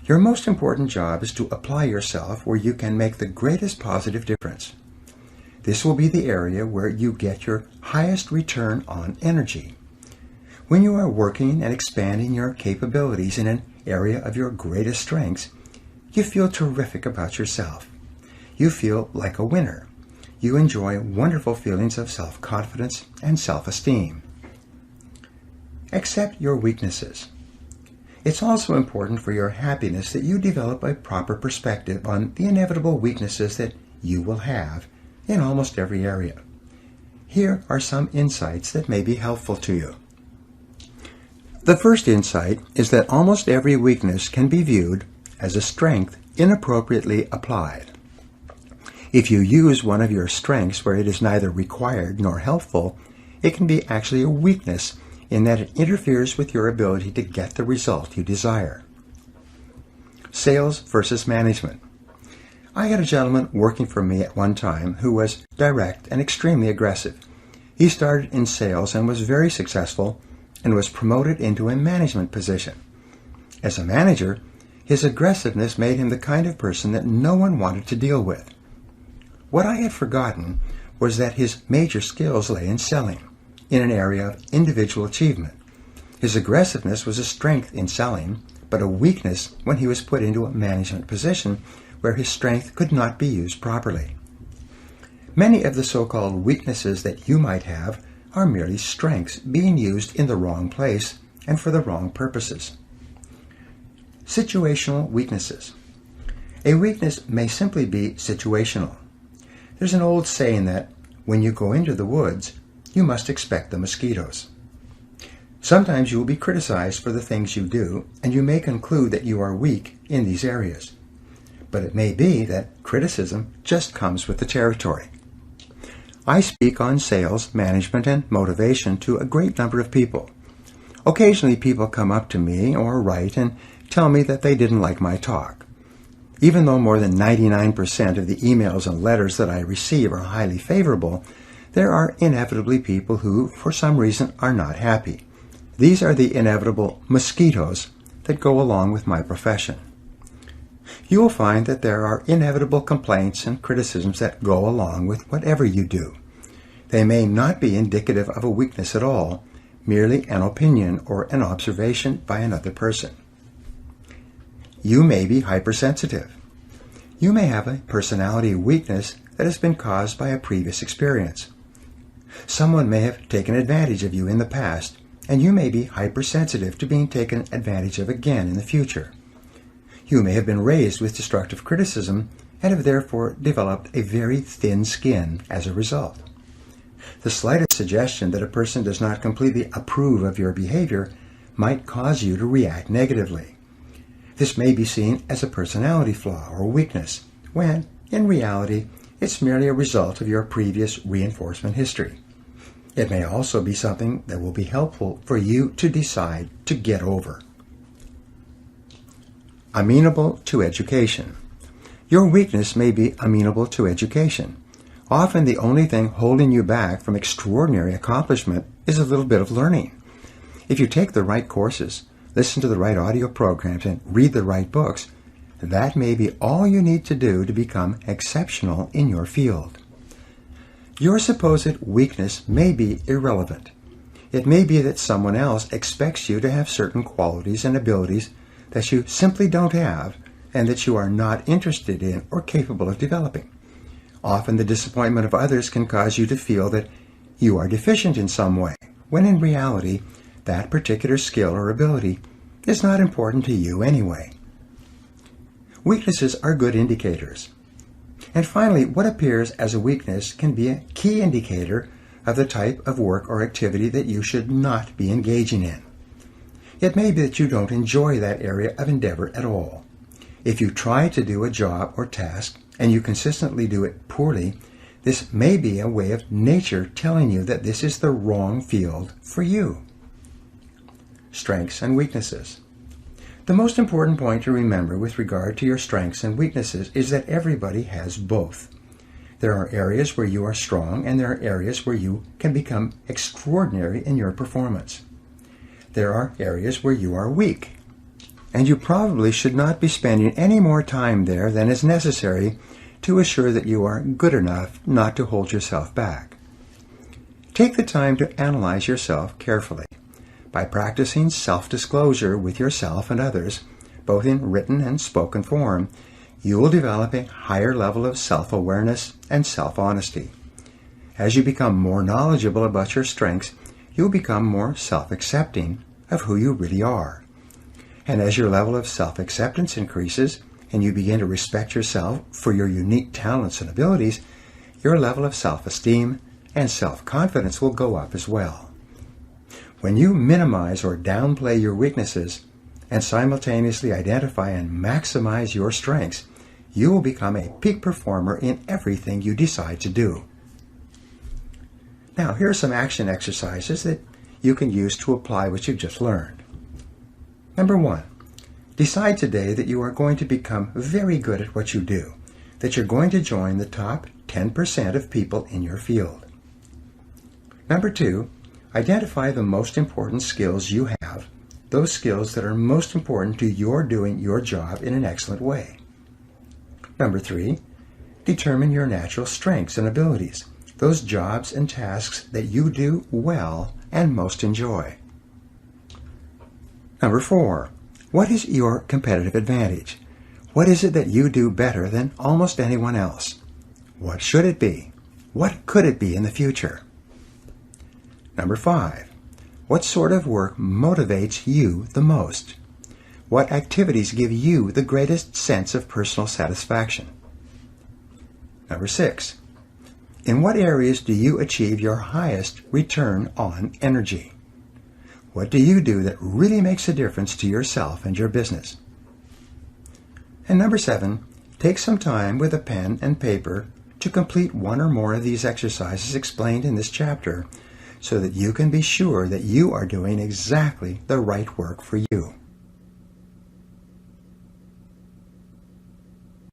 Your most important job is to apply yourself where you can make the greatest positive difference. This will be the area where you get your highest return on energy. When you are working and expanding your capabilities in an area of your greatest strengths, you feel terrific about yourself. You feel like a winner. You enjoy wonderful feelings of self-confidence and self-esteem. Accept your weaknesses. It's also important for your happiness that you develop a proper perspective on the inevitable weaknesses that you will have in almost every area. Here are some insights that may be helpful to you. The first insight is that almost every weakness can be viewed as a strength inappropriately applied. If you use one of your strengths where it is neither required nor helpful, it can be actually a weakness in that it interferes with your ability to get the result you desire. Sales versus management. I had a gentleman working for me at one time who was direct and extremely aggressive. He started in sales and was very successful and was promoted into a management position. As a manager, his aggressiveness made him the kind of person that no one wanted to deal with. What I had forgotten was that his major skills lay in selling, in an area of individual achievement. His aggressiveness was a strength in selling, but a weakness when he was put into a management position where his strength could not be used properly. Many of the so-called weaknesses that you might have are merely strengths being used in the wrong place and for the wrong purposes. Situational weaknesses. A weakness may simply be situational. There's an old saying that when you go into the woods, you must expect the mosquitoes. Sometimes you will be criticized for the things you do, and you may conclude that you are weak in these areas. But it may be that criticism just comes with the territory. I speak on sales, management, and motivation to a great number of people. Occasionally people come up to me or write and tell me that they didn't like my talk. Even though more than 99% of the emails and letters that I receive are highly favorable, there are inevitably people who, for some reason, are not happy. These are the inevitable mosquitoes that go along with my profession. You will find that there are inevitable complaints and criticisms that go along with whatever you do. They may not be indicative of a weakness at all, merely an opinion or an observation by another person. You may be hypersensitive. You may have a personality weakness that has been caused by a previous experience. Someone may have taken advantage of you in the past, and you may be hypersensitive to being taken advantage of again in the future. You may have been raised with destructive criticism and have therefore developed a very thin skin as a result. The slightest suggestion that a person does not completely approve of your behavior might cause you to react negatively. This may be seen as a personality flaw or weakness, when, in reality, it's merely a result of your previous reinforcement history. It may also be something that will be helpful for you to decide to get over. Amenable to education. Your weakness may be amenable to education. Often the only thing holding you back from extraordinary accomplishment is a little bit of learning. If you take the right courses, listen to the right audio programs, and read the right books, that may be all you need to do to become exceptional in your field. Your supposed weakness may be irrelevant. It may be that someone else expects you to have certain qualities and abilities that you simply don't have and that you are not interested in or capable of developing. Often the disappointment of others can cause you to feel that you are deficient in some way, when in reality, that particular skill or ability is not important to you anyway. Weaknesses are good indicators. And finally, what appears as a weakness can be a key indicator of the type of work or activity that you should not be engaging in. It may be that you don't enjoy that area of endeavor at all. If you try to do a job or task and you consistently do it poorly, this may be a way of nature telling you that this is the wrong field for you. Strengths and weaknesses. The most important point to remember with regard to your strengths and weaknesses is that everybody has both. There are areas where you are strong and there are areas where you can become extraordinary in your performance. There are areas where you are weak, and you probably should not be spending any more time there than is necessary to assure that you are good enough not to hold yourself back. Take the time to analyze yourself carefully. By practicing self-disclosure with yourself and others, both in written and spoken form, you will develop a higher level of self-awareness and self-honesty. As you become more knowledgeable about your strengths, you'll become more self-accepting of who you really are. And as your level of self-acceptance increases, and you begin to respect yourself for your unique talents and abilities, your level of self-esteem and self-confidence will go up as well. When you minimize or downplay your weaknesses and simultaneously identify and maximize your strengths, you will become a peak performer in everything you decide to do. Now, here are some action exercises that you can use to apply what you've just learned. Number 1, decide today that you are going to become very good at what you do, that you're going to join the top 10% of people in your field. Number 2, identify the most important skills you have, those skills that are most important to your doing your job in an excellent way. Number 3, determine your natural strengths and abilities, those jobs and tasks that you do well and most enjoy. Number 4, what is your competitive advantage? What is it that you do better than almost anyone else? What should it be? What could it be in the future? Number 5, what sort of work motivates you the most? What activities give you the greatest sense of personal satisfaction? Number 6, in what areas do you achieve your highest return on energy? What do you do that really makes a difference to yourself and your business? And number 7, take some time with a pen and paper to complete one or more of these exercises explained in this chapter, so that you can be sure that you are doing exactly the right work for you.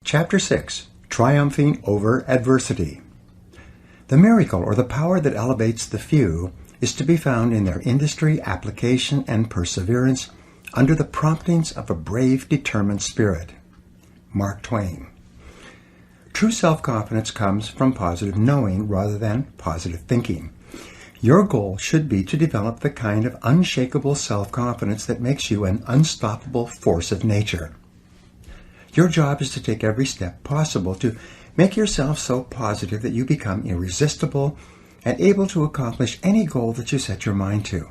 Chapter 6, Triumphing Over Adversity. The miracle or the power that elevates the few is to be found in their industry, application, and perseverance under the promptings of a brave, determined spirit. Mark Twain. True self-confidence comes from positive knowing rather than positive thinking. Your goal should be to develop the kind of unshakable self-confidence that makes you an unstoppable force of nature. Your job is to take every step possible to make yourself so positive that you become irresistible and able to accomplish any goal that you set your mind to.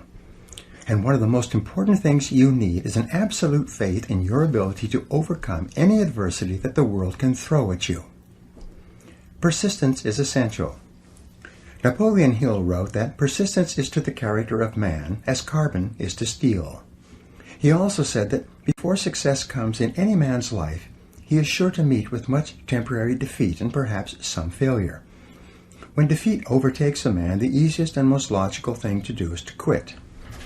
And one of the most important things you need is an absolute faith in your ability to overcome any adversity that the world can throw at you. Persistence is essential. Napoleon Hill wrote that persistence is to the character of man as carbon is to steel. He also said that before success comes in any man's life, he is sure to meet with much temporary defeat and perhaps some failure. When defeat overtakes a man, the easiest and most logical thing to do is to quit.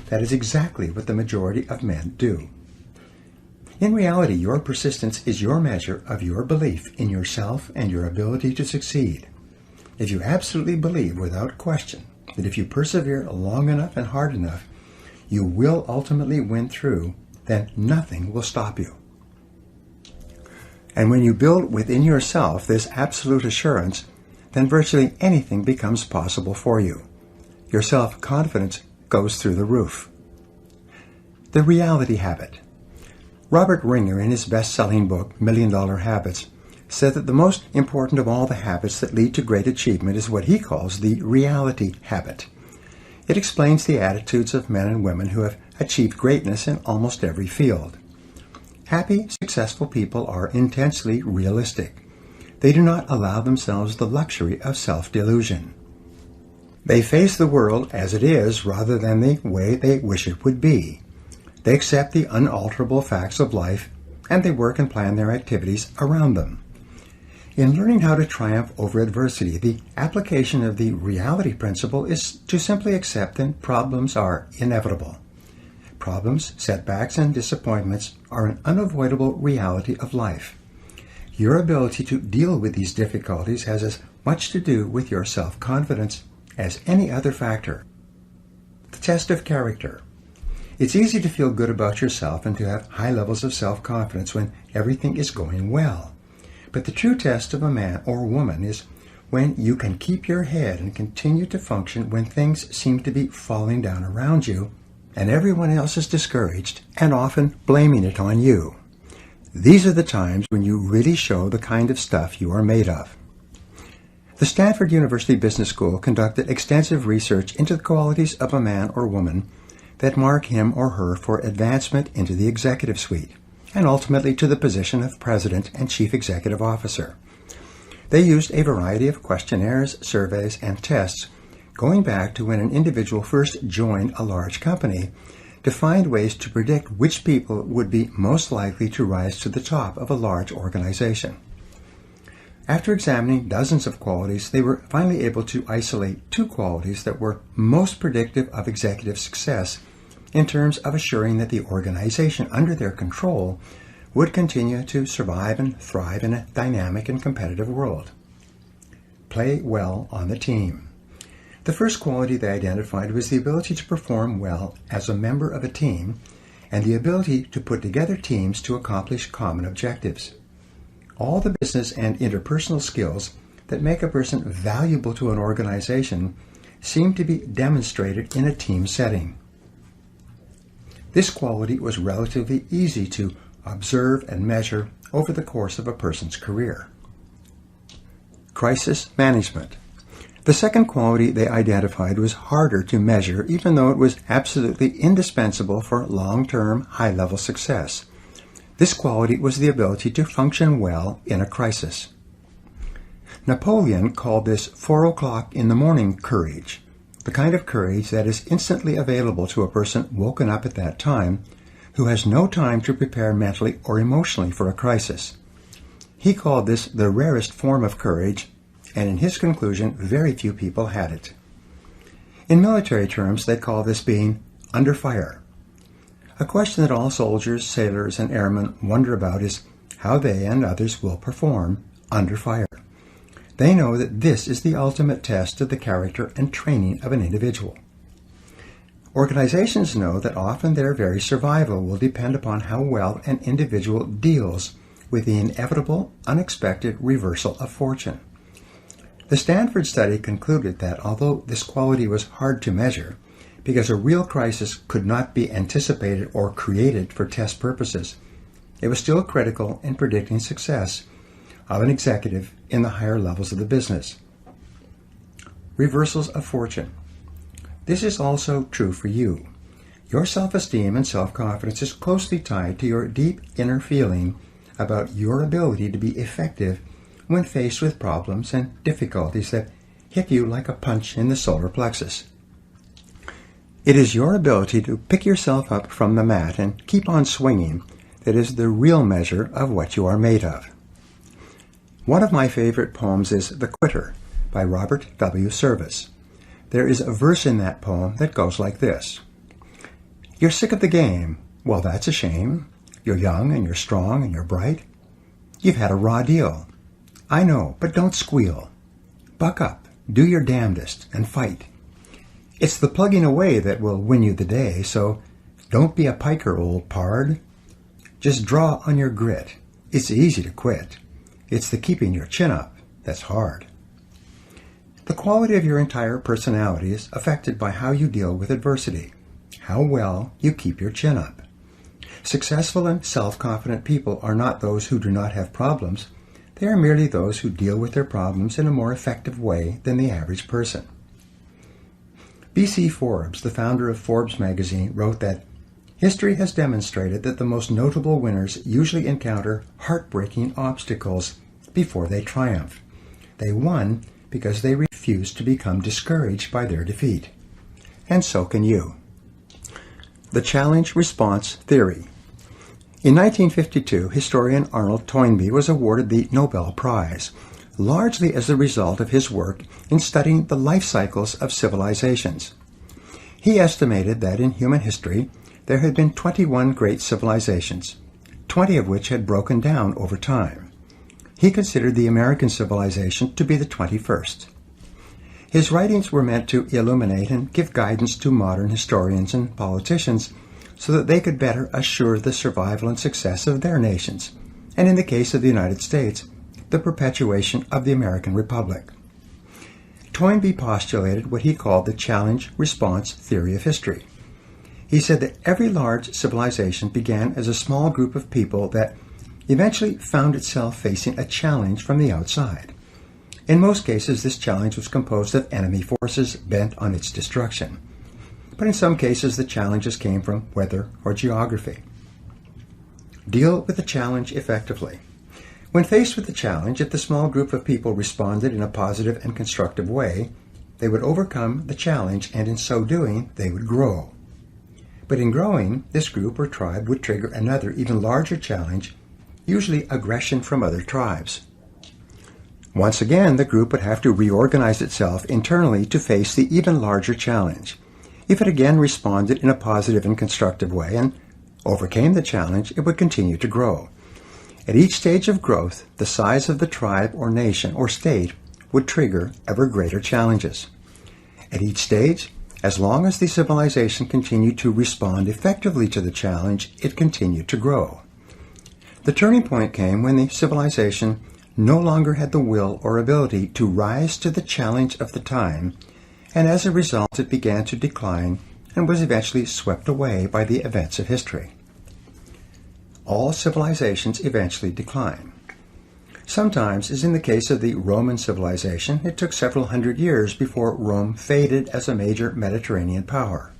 That is exactly what the majority of men do. In reality, your persistence is your measure of your belief in yourself and your ability to succeed. If you absolutely believe without question that if you persevere long enough and hard enough, you will ultimately win through, then nothing will stop you. And when you build within yourself this absolute assurance, then virtually anything becomes possible for you. Your self-confidence goes through the roof. The reality habit. Robert Ringer, in his best-selling book, $1 Million Habits, said that the most important of all the habits that lead to great achievement is what he calls the reality habit. It explains the attitudes of men and women who have achieved greatness in almost every field. Happy, successful people are intensely realistic. They do not allow themselves the luxury of self-delusion. They face the world as it is rather than the way they wish it would be. They accept the unalterable facts of life, and they work and plan their activities around them. In learning how to triumph over adversity, the application of the reality principle is to simply accept that problems are inevitable. Problems, setbacks, and disappointments are an unavoidable reality of life. Your ability to deal with these difficulties has as much to do with your self-confidence as any other factor. The test of character. It's easy to feel good about yourself and to have high levels of self-confidence when everything is going well. But the true test of a man or woman is when you can keep your head and continue to function when things seem to be falling down around you and everyone else is discouraged and often blaming it on you. These are the times when you really show the kind of stuff you are made of. The Stanford University Business School conducted extensive research into the qualities of a man or woman that mark him or her for advancement into the executive suite, and ultimately to the position of president and chief executive officer. They used a variety of questionnaires, surveys, and tests going back to when an individual first joined a large company to find ways to predict which people would be most likely to rise to the top of a large organization. After examining dozens of qualities, they were finally able to isolate 2 qualities that were most predictive of executive success in terms of assuring that the organization under their control would continue to survive and thrive in a dynamic and competitive world. Play well on the team. The first quality they identified was the ability to perform well as a member of a team and the ability to put together teams to accomplish common objectives. All the business and interpersonal skills that make a person valuable to an organization seem to be demonstrated in a team setting. This quality was relatively easy to observe and measure over the course of a person's career. Crisis management. The second quality they identified was harder to measure, even though it was absolutely indispensable for long-term, high-level success. This quality was the ability to function well in a crisis. Napoleon called this 4 o'clock in the morning courage, the kind of courage that is instantly available to a person woken up at that time who has no time to prepare mentally or emotionally for a crisis. He called this the rarest form of courage, and in his conclusion, very few people had it. In military terms, they call this being under fire. A question that all soldiers, sailors, and airmen wonder about is how they and others will perform under fire. They know that this is the ultimate test of the character and training of an individual. Organizations know that often their very survival will depend upon how well an individual deals with the inevitable, unexpected reversal of fortune. The Stanford study concluded that although this quality was hard to measure, because a real crisis could not be anticipated or created for test purposes, it was still critical in predicting success of an executive in the higher levels of the business. Reversals of fortune. This is also true for you. Your self-esteem and self-confidence is closely tied to your deep inner feeling about your ability to be effective when faced with problems and difficulties that hit you like a punch in the solar plexus. It is your ability to pick yourself up from the mat and keep on swinging that is the real measure of what you are made of. One of my favorite poems is The Quitter by Robert W. Service. There is a verse in that poem that goes like this. You're sick of the game. Well, that's a shame. You're young and you're strong and you're bright. You've had a raw deal. I know, but don't squeal. Buck up, do your damnedest, and fight. It's the plugging away that will win you the day, so don't be a piker, old pard. Just draw on your grit. It's easy to quit. It's the keeping your chin up that's hard. The quality of your entire personality is affected by how you deal with adversity, how well you keep your chin up. Successful and self-confident people are not those who do not have problems. They are merely those who deal with their problems in a more effective way than the average person. B.C. Forbes, the founder of Forbes magazine, wrote that history has demonstrated that the most notable winners usually encounter heartbreaking obstacles before they triumph. They won because they refused to become discouraged by their defeat. And so can you. The challenge-response theory. In 1952, historian Arnold Toynbee was awarded the Nobel Prize, largely as a result of his work in studying the life cycles of civilizations. He estimated that in human history, there had been 21 great civilizations, 20 of which had broken down over time. He considered the American civilization to be the 21st. His writings were meant to illuminate and give guidance to modern historians and politicians so that they could better assure the survival and success of their nations, and in the case of the United States, the perpetuation of the American Republic. Toynbee postulated what he called the challenge-response theory of history. He said that every large civilization began as a small group of people that eventually found itself facing a challenge from the outside. In most cases, this challenge was composed of enemy forces bent on its destruction. But in some cases, the challenges came from weather or geography. Deal with the challenge effectively. When faced with the challenge, if the small group of people responded in a positive and constructive way, they would overcome the challenge, and in so doing, they would grow. But in growing, this group or tribe would trigger another, even larger challenge, usually aggression from other tribes. Once again, the group would have to reorganize itself internally to face the even larger challenge. If it again responded in a positive and constructive way and overcame the challenge, it would continue to grow. At each stage of growth, the size of the tribe or nation or state would trigger ever greater challenges. At each stage, as long as the civilization continued to respond effectively to the challenge, it continued to grow. The turning point came when the civilization no longer had the will or ability to rise to the challenge of the time, and as a result it began to decline and was eventually swept away by the events of history. All civilizations eventually decline. Sometimes, as in the case of the Roman civilization, it took several hundred years before Rome faded as a major Mediterranean power.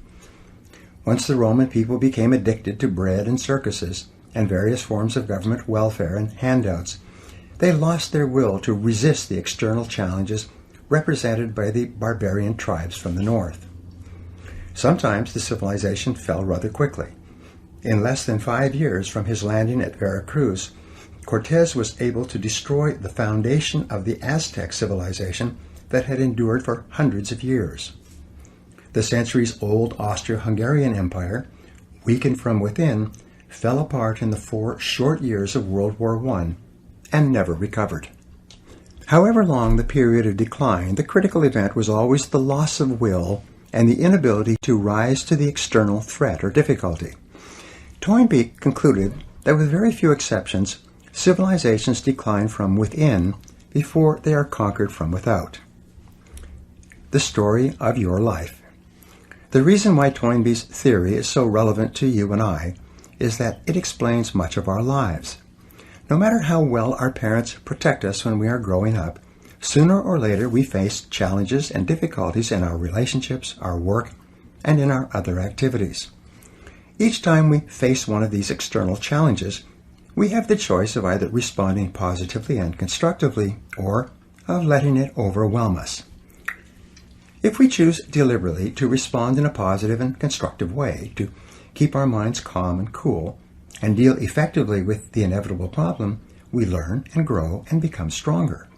Once the Roman people became addicted to bread and circuses and various forms of government welfare and handouts, they lost their will to resist the external challenges represented by the barbarian tribes from the north. Sometimes the civilization fell rather quickly. In less than 5 years from his landing at Veracruz, Cortés was able to destroy the foundation of the Aztec civilization that had endured for hundreds of years. The centuries-old Austro-Hungarian Empire, weakened from within, fell apart in the 4 short years of World War I and never recovered. However long the period of decline, the critical event was always the loss of will and the inability to rise to the external threat or difficulty. Toynbee concluded that with very few exceptions, civilizations decline from within before they are conquered from without. The story of your life. The reason why Toynbee's theory is so relevant to you and I is that it explains much of our lives. No matter how well our parents protect us when we are growing up, sooner or later we face challenges and difficulties in our relationships, our work, and in our other activities. Each time we face one of these external challenges, we have the choice of either responding positively and constructively or of letting it overwhelm us. If we choose deliberately to respond in a positive and constructive way, to keep our minds calm and cool, and deal effectively with the inevitable problem, we learn and grow and become stronger.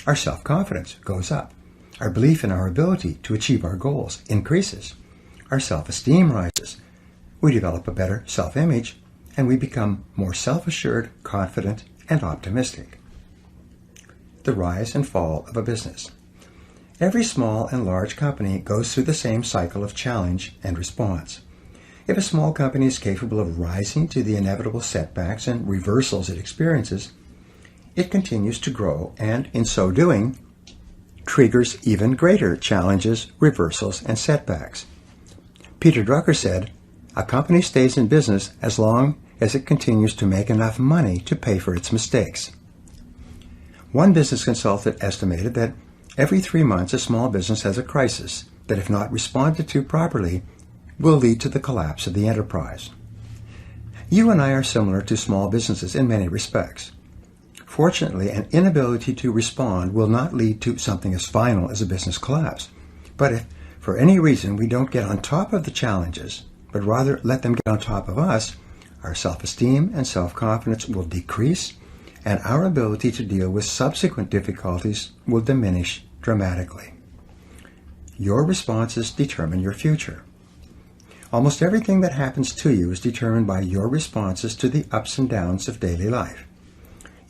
Our self-confidence goes up. Our belief in our ability to achieve our goals increases. Our self-esteem rises. We develop a better self-image, and we become more self-assured, confident, and optimistic. The rise and fall of a business. Every small and large company goes through the same cycle of challenge and response. If a small company is capable of rising to the inevitable setbacks and reversals it experiences, it continues to grow and, in so doing, triggers even greater challenges, reversals, and setbacks. Peter Drucker said, "A company stays in business as long as it continues to make enough money to pay for its mistakes." One business consultant estimated that every 3 months a small business has a crisis that, if not responded to properly, will lead to the collapse of the enterprise. You and I are similar to small businesses in many respects. Fortunately, an inability to respond will not lead to something as final as a business collapse. But if, for any reason, we don't get on top of the challenges, but rather let them get on top of us, our self-esteem and self-confidence will decrease, and our ability to deal with subsequent difficulties will diminish dramatically. Your responses determine your future. Almost everything that happens to you is determined by your responses to the ups and downs of daily life.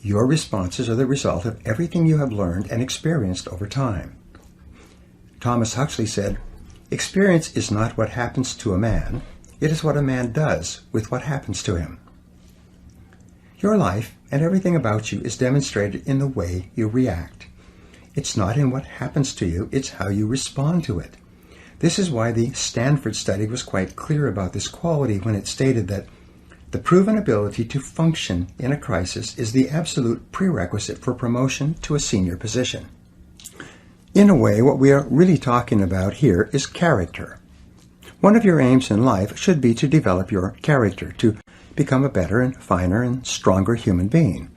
Your responses are the result of everything you have learned and experienced over time. Thomas Huxley said, "Experience is not what happens to a man, it is what a man does with what happens to him." Your life and everything about you is demonstrated in the way you react. It's not in what happens to you, it's how you respond to it. This is why the Stanford study was quite clear about this quality when it stated that the proven ability to function in a crisis is the absolute prerequisite for promotion to a senior position. In a way, what we are really talking about here is character. One of your aims in life should be to develop your character, to become a better and finer and stronger human being.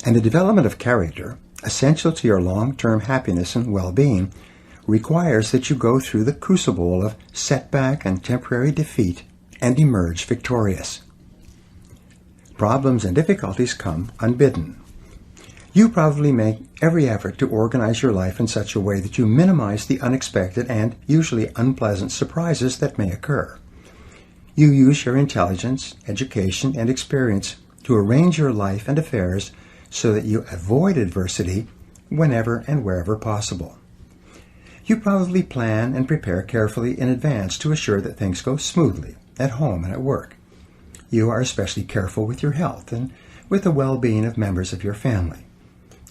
And the development of character, essential to your long-term happiness and well-being, requires that you go through the crucible of setback and temporary defeat and emerge victorious. Problems and difficulties come unbidden. You probably make every effort to organize your life in such a way that you minimize the unexpected and usually unpleasant surprises that may occur. You use your intelligence, education, and experience to arrange your life and affairs so that you avoid adversity whenever and wherever possible. You probably plan and prepare carefully in advance to assure that things go smoothly at home and at work. You are especially careful with your health and with the well-being of members of your family.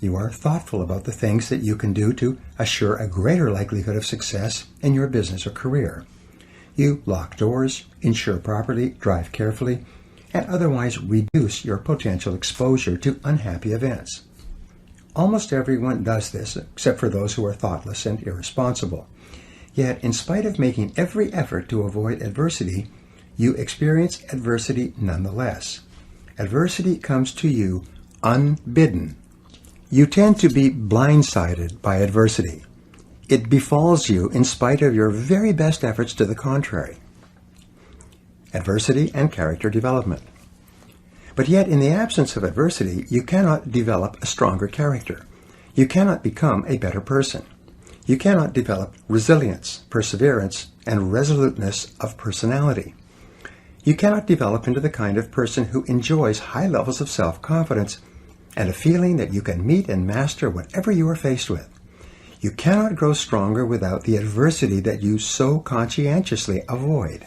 You are thoughtful about the things that you can do to assure a greater likelihood of success in your business or career. You lock doors, insure properly, drive carefully, and otherwise reduce your potential exposure to unhappy events. Almost everyone does this, except for those who are thoughtless and irresponsible. Yet, in spite of making every effort to avoid adversity, you experience adversity nonetheless. Adversity comes to you unbidden. You tend to be blindsided by adversity. It befalls you in spite of your very best efforts to the contrary. Adversity and character development. But yet, in the absence of adversity, you cannot develop a stronger character. You cannot become a better person. You cannot develop resilience, perseverance, and resoluteness of personality. You cannot develop into the kind of person who enjoys high levels of self-confidence and a feeling that you can meet and master whatever you are faced with. You cannot grow stronger without the adversity that you so conscientiously avoid.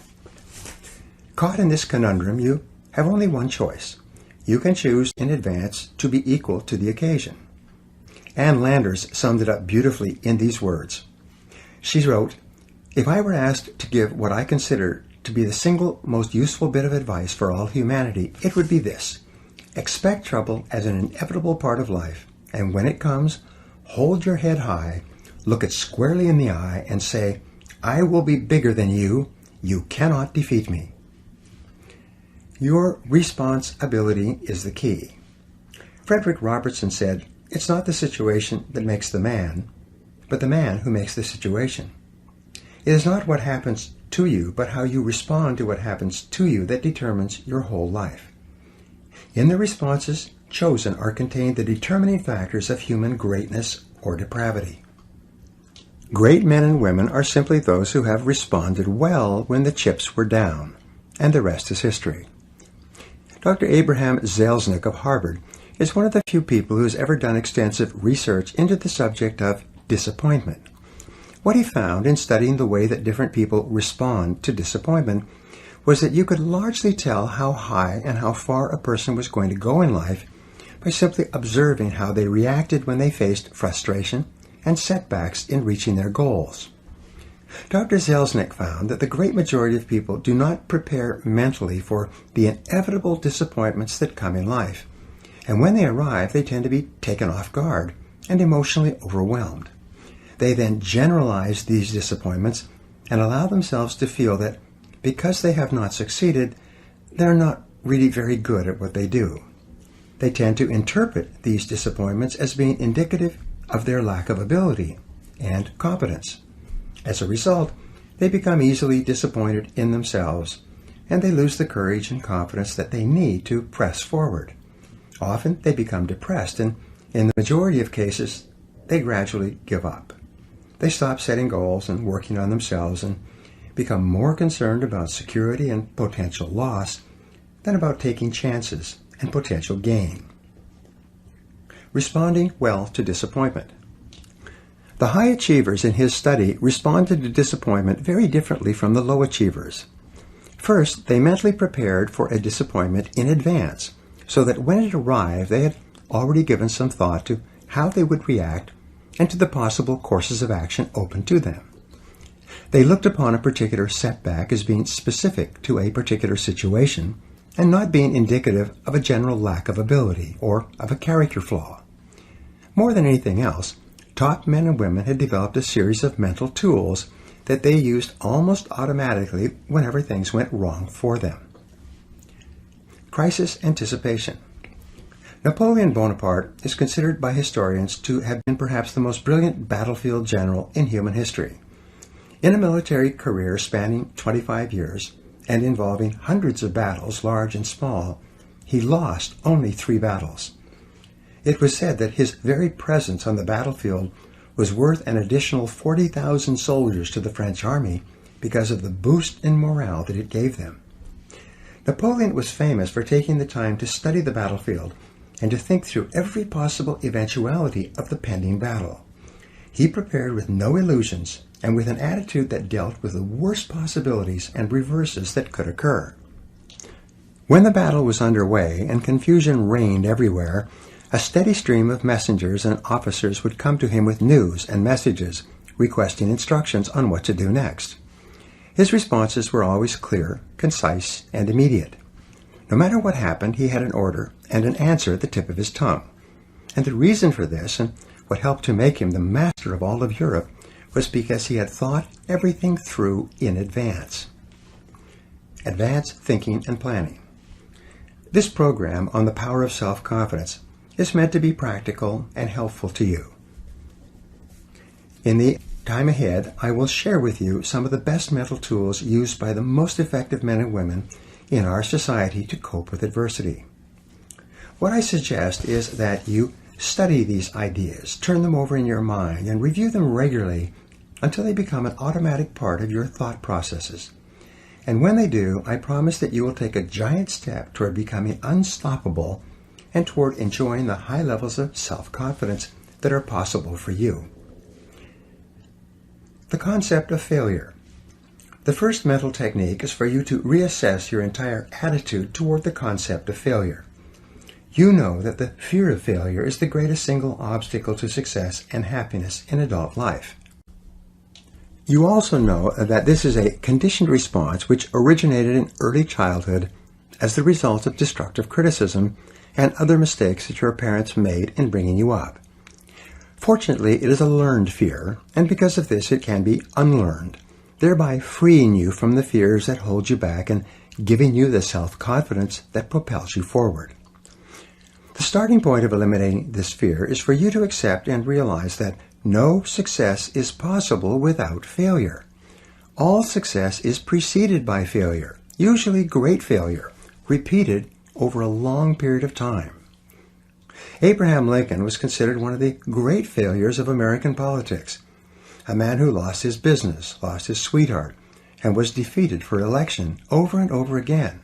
Caught in this conundrum, you have only one choice. You can choose in advance to be equal to the occasion. Ann Landers summed it up beautifully in these words. She wrote, "If I were asked to give what I consider to be the single most useful bit of advice for all humanity, it would be this. Expect trouble as an inevitable part of life, and when it comes, hold your head high, look it squarely in the eye, and say, I will be bigger than you. You cannot defeat me. Your responsibility is the key. Frederick Robertson said, it's not the situation that makes the man, but the man who makes the situation. It is not what happens to you, but how you respond to what happens to you that determines your whole life. In the responses chosen are contained the determining factors of human greatness or depravity. Great men and women are simply those who have responded well when the chips were down, and the rest is history. Dr. Abraham Zelznick of Harvard is one of the few people who has ever done extensive research into the subject of disappointment. What he found in studying the way that different people respond to disappointment was that you could largely tell how high and how far a person was going to go in life by simply observing how they reacted when they faced frustration and setbacks in reaching their goals. Dr. Zelznick found that the great majority of people do not prepare mentally for the inevitable disappointments that come in life, and when they arrive, they tend to be taken off guard and emotionally overwhelmed. They then generalize these disappointments and allow themselves to feel that because they have not succeeded, they're not really very good at what they do. They tend to interpret these disappointments as being indicative of their lack of ability and competence. As a result, they become easily disappointed in themselves, and they lose the courage and confidence that they need to press forward. Often they become depressed, and in the majority of cases, they gradually give up. They stop setting goals and working on themselves and become more concerned about security and potential loss than about taking chances and potential gain. Responding well to disappointment. The high achievers in his study responded to disappointment very differently from the low achievers. First, they mentally prepared for a disappointment in advance, so that when it arrived, they had already given some thought to how they would react and to the possible courses of action open to them. They looked upon a particular setback as being specific to a particular situation and not being indicative of a general lack of ability or of a character flaw. More than anything else, top men and women had developed a series of mental tools that they used almost automatically whenever things went wrong for them. Crisis anticipation. Napoleon Bonaparte is considered by historians to have been perhaps the most brilliant battlefield general in human history. In a military career spanning 25 years and involving hundreds of battles, large and small, he lost only 3 battles. It was said that his very presence on the battlefield was worth an additional 40,000 soldiers to the French army because of the boost in morale that it gave them. Napoleon was famous for taking the time to study the battlefield and to think through every possible eventuality of the pending battle. He prepared with no illusions and with an attitude that dealt with the worst possibilities and reverses that could occur. When the battle was underway and confusion reigned everywhere, a steady stream of messengers and officers would come to him with news and messages, requesting instructions on what to do next. His responses were always clear, concise, and immediate. No matter what happened, he had an order and an answer at the tip of his tongue. And the reason for this, and what helped to make him the master of all of Europe, was because he had thought everything through in advance. Advanced thinking and planning. This program on the power of self-confidence is meant to be practical and helpful to you. In the time ahead, I will share with you some of the best mental tools used by the most effective men and women in our society to cope with adversity. What I suggest is that you study these ideas, turn them over in your mind, and review them regularly until they become an automatic part of your thought processes. And when they do, I promise that you will take a giant step toward becoming unstoppable and toward enjoying the high levels of self-confidence that are possible for you. The concept of failure. The first mental technique is for you to reassess your entire attitude toward the concept of failure. You know that the fear of failure is the greatest single obstacle to success and happiness in adult life. You also know that this is a conditioned response which originated in early childhood as the result of destructive criticism and other mistakes that your parents made in bringing you up. Fortunately, it is a learned fear, and because of this it can be unlearned, thereby freeing you from the fears that hold you back and giving you the self-confidence that propels you forward. The starting point of eliminating this fear is for you to accept and realize that no success is possible without failure. All success is preceded by failure, usually great failure, repeated over a long period of time. Abraham Lincoln was considered one of the great failures of American politics, a man who lost his business, lost his sweetheart, and was defeated for election over and over again.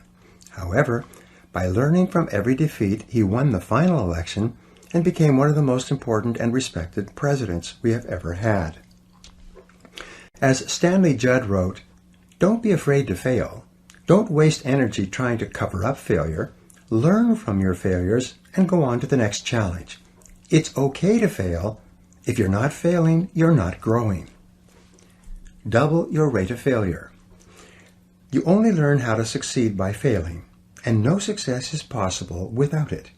However, by learning from every defeat, he won the final election and became one of the most important and respected presidents we have ever had. As Stanley Judd wrote, "Don't be afraid to fail. Don't waste energy trying to cover up failure. Learn from your failures and go on to the next challenge. It's okay to fail. If you're not failing, you're not growing." Double your rate of failure. You only learn how to succeed by failing, and no success is possible without it.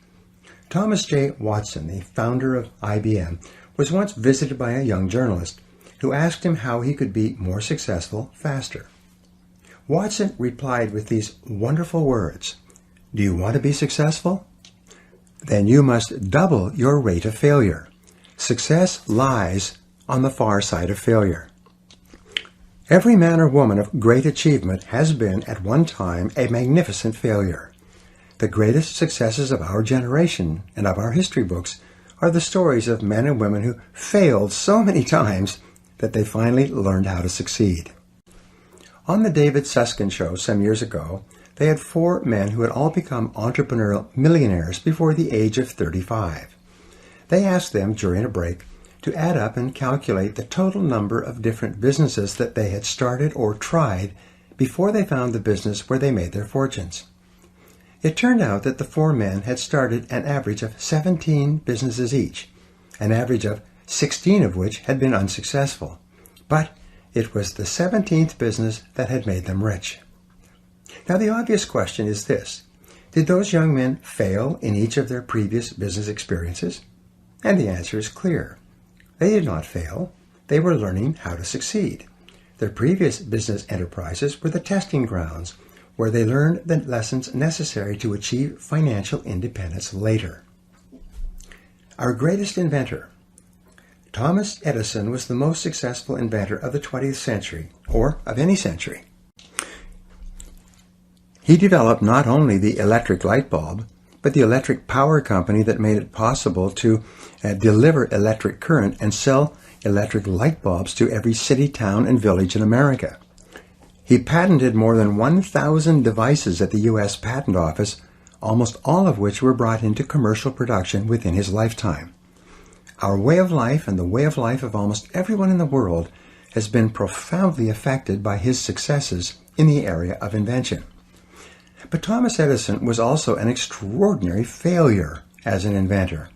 Thomas J. Watson, the founder of IBM, was once visited by a young journalist who asked him how he could be more successful faster. Watson replied with these wonderful words, "Do you want to be successful? Then you must double your rate of failure. Success lies on the far side of failure." Every man or woman of great achievement has been, at one time, a magnificent failure. The greatest successes of our generation and of our history books are the stories of men and women who failed so many times that they finally learned how to succeed. On the David Susskind Show some years ago, they had 4 men who had all become entrepreneurial millionaires before the age of 35. They asked them during a break to add up and calculate the total number of different businesses that they had started or tried before they found the business where they made their fortunes. It turned out that the 4 men had started an average of 17 businesses each, an average of 16 of which had been unsuccessful. But it was the 17th business that had made them rich. Now the obvious question is this: did those young men fail in each of their previous business experiences? And the answer is clear. They did not fail. They were learning how to succeed. Their previous business enterprises were the testing grounds where they learned the lessons necessary to achieve financial independence later. Our greatest inventor. Thomas Edison was the most successful inventor of the 20th century, or of any century. He developed not only the electric light bulb, but the electric power company that made it possible to deliver electric current and sell electric light bulbs to every city, town, and village in America. He patented more than 1,000 devices at the U.S. Patent Office, almost all of which were brought into commercial production within his lifetime. Our way of life and the way of life of almost everyone in the world has been profoundly affected by his successes in the area of invention. But Thomas Edison was also an extraordinary failure as an inventor.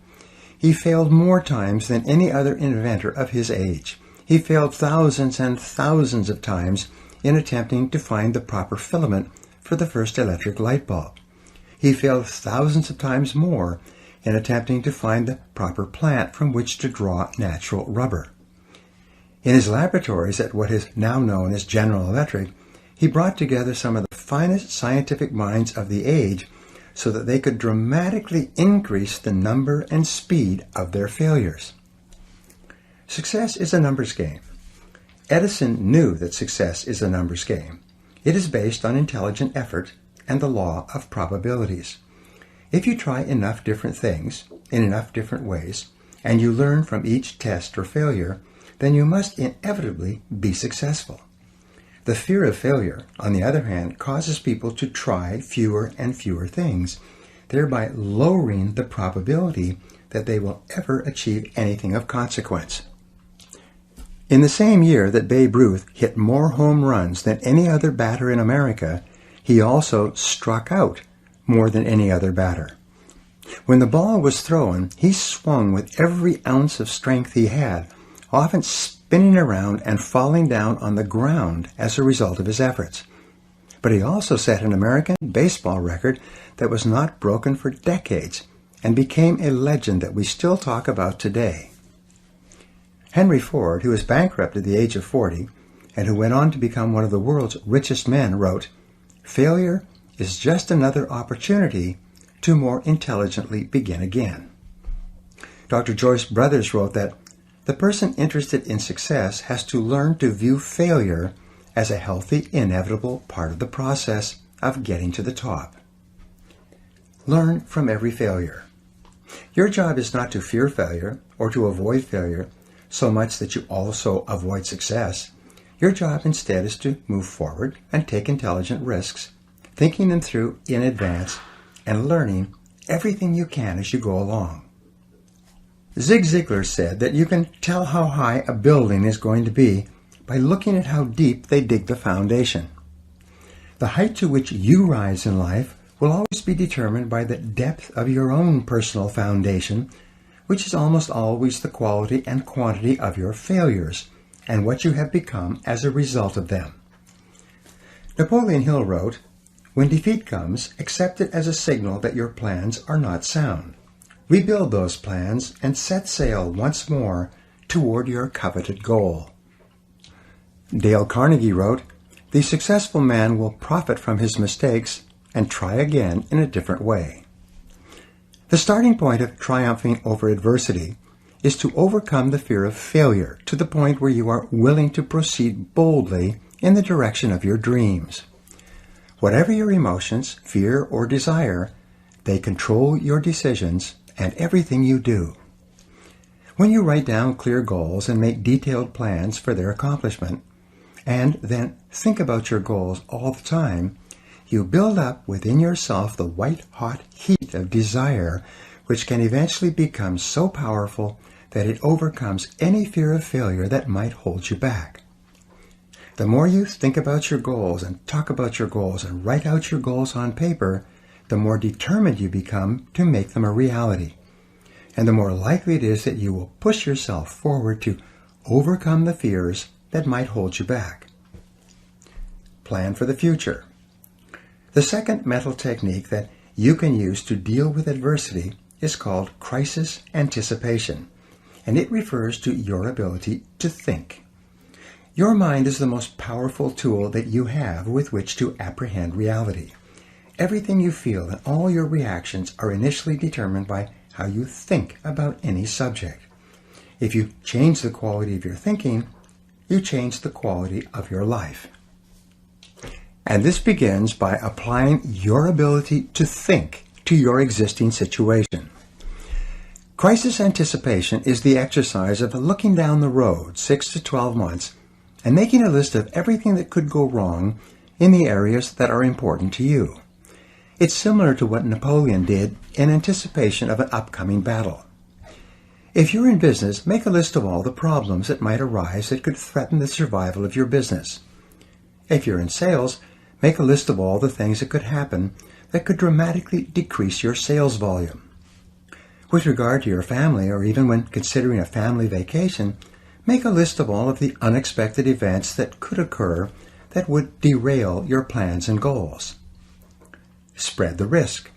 He failed more times than any other inventor of his age. He failed thousands and thousands of times in attempting to find the proper filament for the first electric light bulb. He failed thousands of times more in attempting to find the proper plant from which to draw natural rubber. In his laboratories at what is now known as General Electric, he brought together some of the finest scientific minds of the age so that they could dramatically increase the number and speed of their failures. Success is a numbers game. Edison knew that success is a numbers game. It is based on intelligent effort and the law of probabilities. If you try enough different things in enough different ways, and you learn from each test or failure, then you must inevitably be successful. The fear of failure, on the other hand, causes people to try fewer and fewer things, thereby lowering the probability that they will ever achieve anything of consequence. In the same year that Babe Ruth hit more home runs than any other batter in America, he also struck out more than any other batter. When the ball was thrown, he swung with every ounce of strength he had, often spinning around and falling down on the ground as a result of his efforts. But he also set an American baseball record that was not broken for decades and became a legend that we still talk about today. Henry Ford, who was bankrupt at the age of 40 and who went on to become one of the world's richest men, wrote, "Failure is just another opportunity to more intelligently begin again." Dr. Joyce Brothers wrote that the person interested in success has to learn to view failure as a healthy, inevitable part of the process of getting to the top. Learn from every failure. Your job is not to fear failure or to avoid failure so much that you also avoid success. Your job instead is to move forward and take intelligent risks, thinking them through in advance and learning everything you can as you go along. Zig Ziglar said that you can tell how high a building is going to be by looking at how deep they dig the foundation. The height to which you rise in life will always be determined by the depth of your own personal foundation, which is almost always the quality and quantity of your failures and what you have become as a result of them. Napoleon Hill wrote, "When defeat comes, accept it as a signal that your plans are not sound. Rebuild those plans and set sail once more toward your coveted goal." Dale Carnegie wrote, "The successful man will profit from his mistakes and try again in a different way." The starting point of triumphing over adversity is to overcome the fear of failure to the point where you are willing to proceed boldly in the direction of your dreams. Whatever your emotions, fear, or desire, they control your decisions and everything you do. When you write down clear goals and make detailed plans for their accomplishment, and then think about your goals all the time, you build up within yourself the white-hot heat of desire, which can eventually become so powerful that it overcomes any fear of failure that might hold you back. The more you think about your goals and talk about your goals and write out your goals on paper, the more determined you become to make them a reality, and the more likely it is that you will push yourself forward to overcome the fears that might hold you back. Plan for the future. The second mental technique that you can use to deal with adversity is called crisis anticipation, and it refers to your ability to think. Your mind is the most powerful tool that you have with which to apprehend reality. Everything you feel and all your reactions are initially determined by how you think about any subject. If you change the quality of your thinking, you change the quality of your life. And this begins by applying your ability to think to your existing situation. Crisis anticipation is the exercise of looking down the road 6 to 12 months and making a list of everything that could go wrong in the areas that are important to you. It's similar to what Napoleon did in anticipation of an upcoming battle. If you're in business, make a list of all the problems that might arise that could threaten the survival of your business. If you're in sales, make a list of all the things that could happen that could dramatically decrease your sales volume. With regard to your family, or even when considering a family vacation, make a list of all of the unexpected events that could occur that would derail your plans and goals. Spread the risk.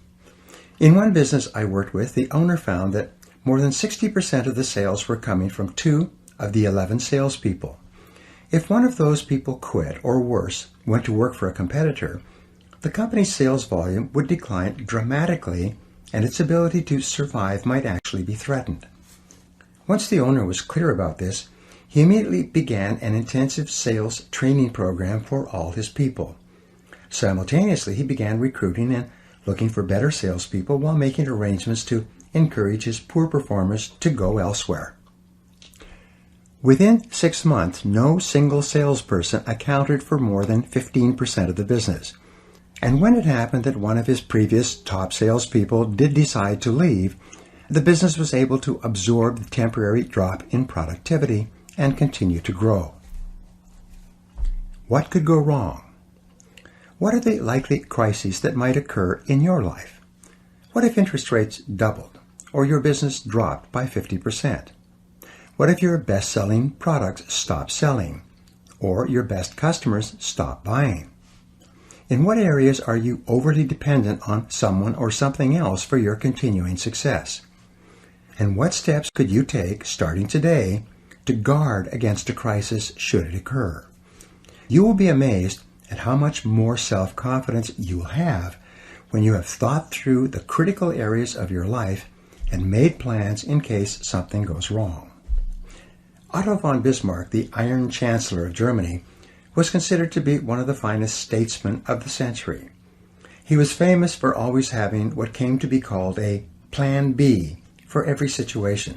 In one business I worked with, the owner found that more than 60% of the sales were coming from 2 of the 11 salespeople. If one of those people quit, or worse, went to work for a competitor, the company's sales volume would decline dramatically and its ability to survive might actually be threatened. Once the owner was clear about this, he immediately began an intensive sales training program for all his people. Simultaneously, he began recruiting and looking for better salespeople while making arrangements to encourage his poor performers to go elsewhere. Within 6 months, no single salesperson accounted for more than 15% of the business. And when it happened that one of his previous top salespeople did decide to leave, the business was able to absorb the temporary drop in productivity and continue to grow. What could go wrong? What are the likely crises that might occur in your life? What if interest rates doubled or your business dropped by 50%? What if your best-selling products stop selling, or your best customers stop buying? In what areas are you overly dependent on someone or something else for your continuing success? And what steps could you take, starting today, to guard against a crisis should it occur? You will be amazed at how much more self-confidence you will have when you have thought through the critical areas of your life and made plans in case something goes wrong. Otto von Bismarck, the Iron Chancellor of Germany, was considered to be one of the finest statesmen of the century. He was famous for always having what came to be called a Plan B for every situation.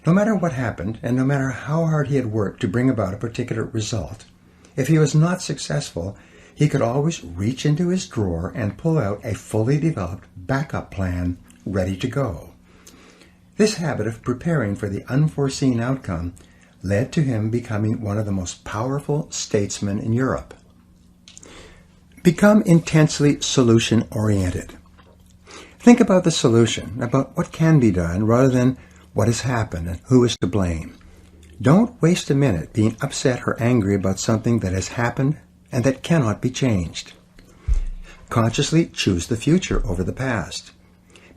No matter what happened, and no matter how hard he had worked to bring about a particular result, if he was not successful, he could always reach into his drawer and pull out a fully developed backup plan ready to go. This habit of preparing for the unforeseen outcome led to him becoming one of the most powerful statesmen in Europe. Become intensely solution-oriented. Think about the solution, about what can be done, rather than what has happened and who is to blame. Don't waste a minute being upset or angry about something that has happened and that cannot be changed. Consciously choose the future over the past.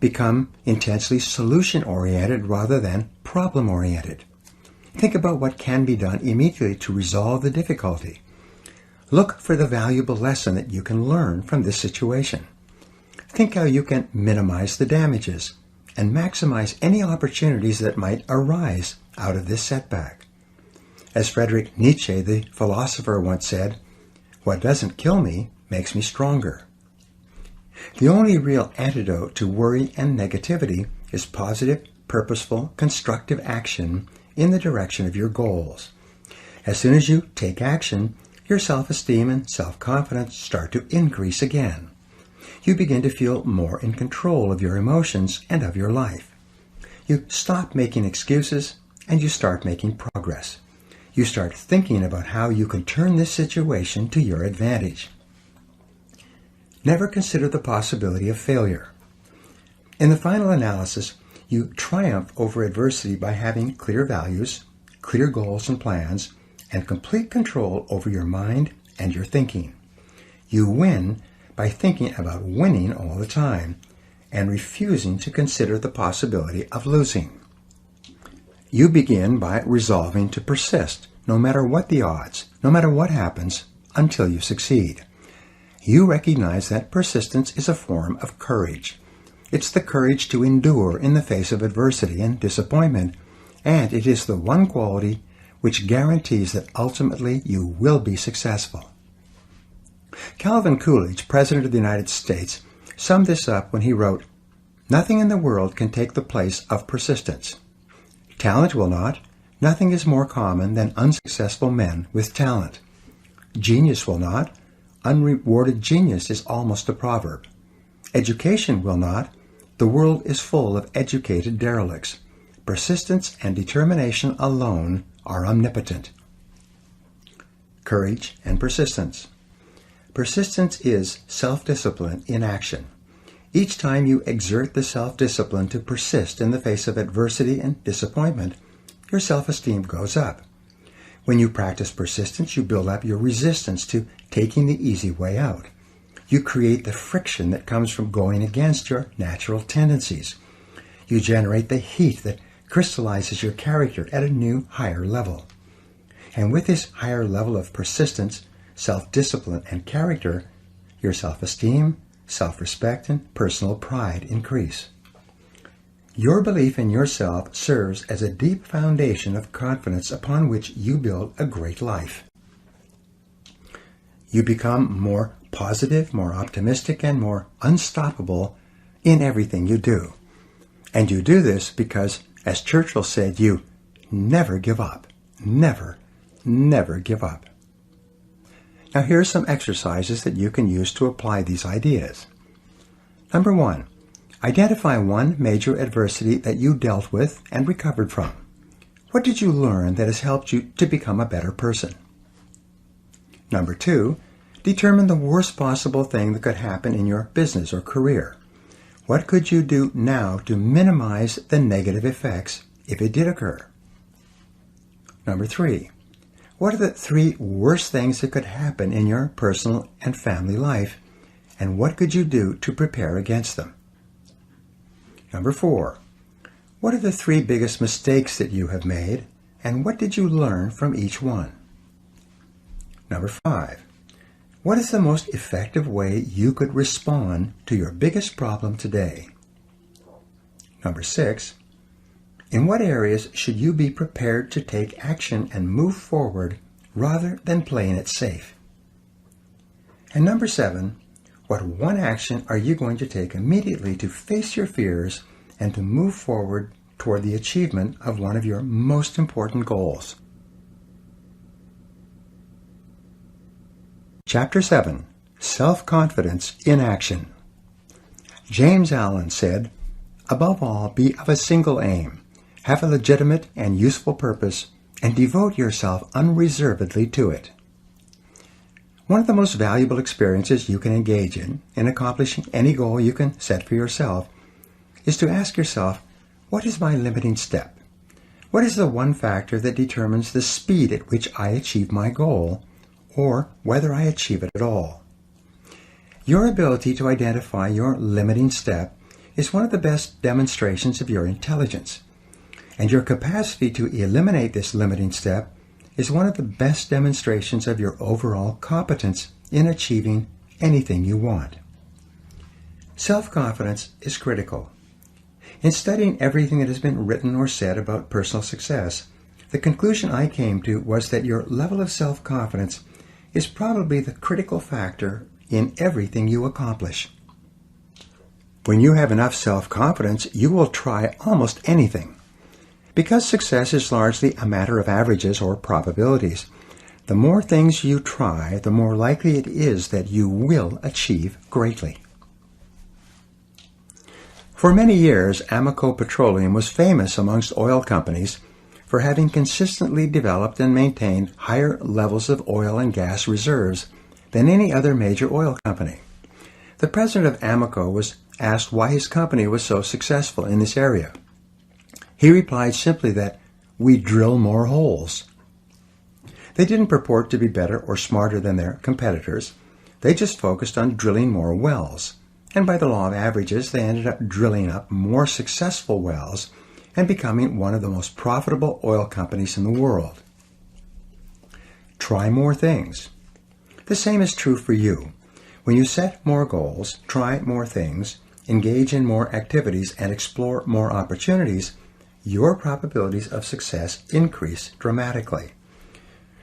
Become intensely solution-oriented rather than problem-oriented. Think about what can be done immediately to resolve the difficulty. Look for the valuable lesson that you can learn from this situation. Think how you can minimize the damages and maximize any opportunities that might arise out of this setback. As Friedrich Nietzsche, the philosopher, once said, "What doesn't kill me makes me stronger." The only real antidote to worry and negativity is positive, purposeful, constructive action in the direction of your goals. As soon as you take action, your self-esteem and self-confidence start to increase again. You begin to feel more in control of your emotions and of your life. You stop making excuses and you start making progress. You start thinking about how you can turn this situation to your advantage. Never consider the possibility of failure. In the final analysis, you triumph over adversity by having clear values, clear goals and plans, and complete control over your mind and your thinking. You win by thinking about winning all the time and refusing to consider the possibility of losing. You begin by resolving to persist, no matter what the odds, no matter what happens, until you succeed. You recognize that persistence is a form of courage. It's the courage to endure in the face of adversity and disappointment, and it is the one quality which guarantees that ultimately you will be successful. Calvin Coolidge, President of the United States, summed this up when he wrote, "Nothing in the world can take the place of persistence. Talent will not. Nothing is more common than unsuccessful men with talent. Genius will not. Unrewarded genius is almost a proverb. Education will not. The world is full of educated derelicts. Persistence and determination alone are omnipotent." Courage and persistence. Persistence is self-discipline in action. Each time you exert the self-discipline to persist in the face of adversity and disappointment, your self-esteem goes up. When you practice persistence, you build up your resistance to taking the easy way out. You create the friction that comes from going against your natural tendencies. You generate the heat that crystallizes your character at a new, higher level. And with this higher level of persistence, self-discipline, and character, your self-esteem, self-respect, and personal pride increase. Your belief in yourself serves as a deep foundation of confidence upon which you build a great life. You become more positive, more optimistic, and more unstoppable in everything you do. And you do this because, as Churchill said, you never give up. Never, never give up. Now here are some exercises that you can use to apply these ideas. Number 1, identify one major adversity that you dealt with and recovered from. What did you learn that has helped you to become a better person? Number 2, determine the worst possible thing that could happen in your business or career. What could you do now to minimize the negative effects if it did occur? Number 3, what are the 3 worst things that could happen in your personal and family life, and what could you do to prepare against them? Number 4, what are the 3 biggest mistakes that you have made, and what did you learn from each one? Number 5, what is the most effective way you could respond to your biggest problem today? Number 6, in what areas should you be prepared to take action and move forward rather than playing it safe? And number 7, what one action are you going to take immediately to face your fears and to move forward toward the achievement of one of your most important goals? Chapter 7, Self-Confidence in Action. James Allen said, "Above all, be of a single aim, have a legitimate and useful purpose, and devote yourself unreservedly to it." One of the most valuable experiences you can engage in accomplishing any goal you can set for yourself, is to ask yourself, what is my limiting step? What is the one factor that determines the speed at which I achieve my goal, or whether I achieve it at all? Your ability to identify your limiting step is one of the best demonstrations of your intelligence, and your capacity to eliminate this limiting step is one of the best demonstrations of your overall competence in achieving anything you want. Self-confidence is critical. In studying everything that has been written or said about personal success, the conclusion I came to was that your level of self-confidence is probably the critical factor in everything you accomplish. When you have enough self-confidence, you will try almost anything. Because success is largely a matter of averages or probabilities, the more things you try, the more likely it is that you will achieve greatly. For many years, Amoco Petroleum was famous amongst oil companies for having consistently developed and maintained higher levels of oil and gas reserves than any other major oil company. The president of Amoco was asked why his company was so successful in this area. He replied simply that, "We drill more holes." They didn't purport to be better or smarter than their competitors. They just focused on drilling more wells. And by the law of averages, they ended up drilling up more successful wells and becoming one of the most profitable oil companies in the world. Try more things. The same is true for you. When you set more goals, try more things, engage in more activities, and explore more opportunities, your probabilities of success increase dramatically.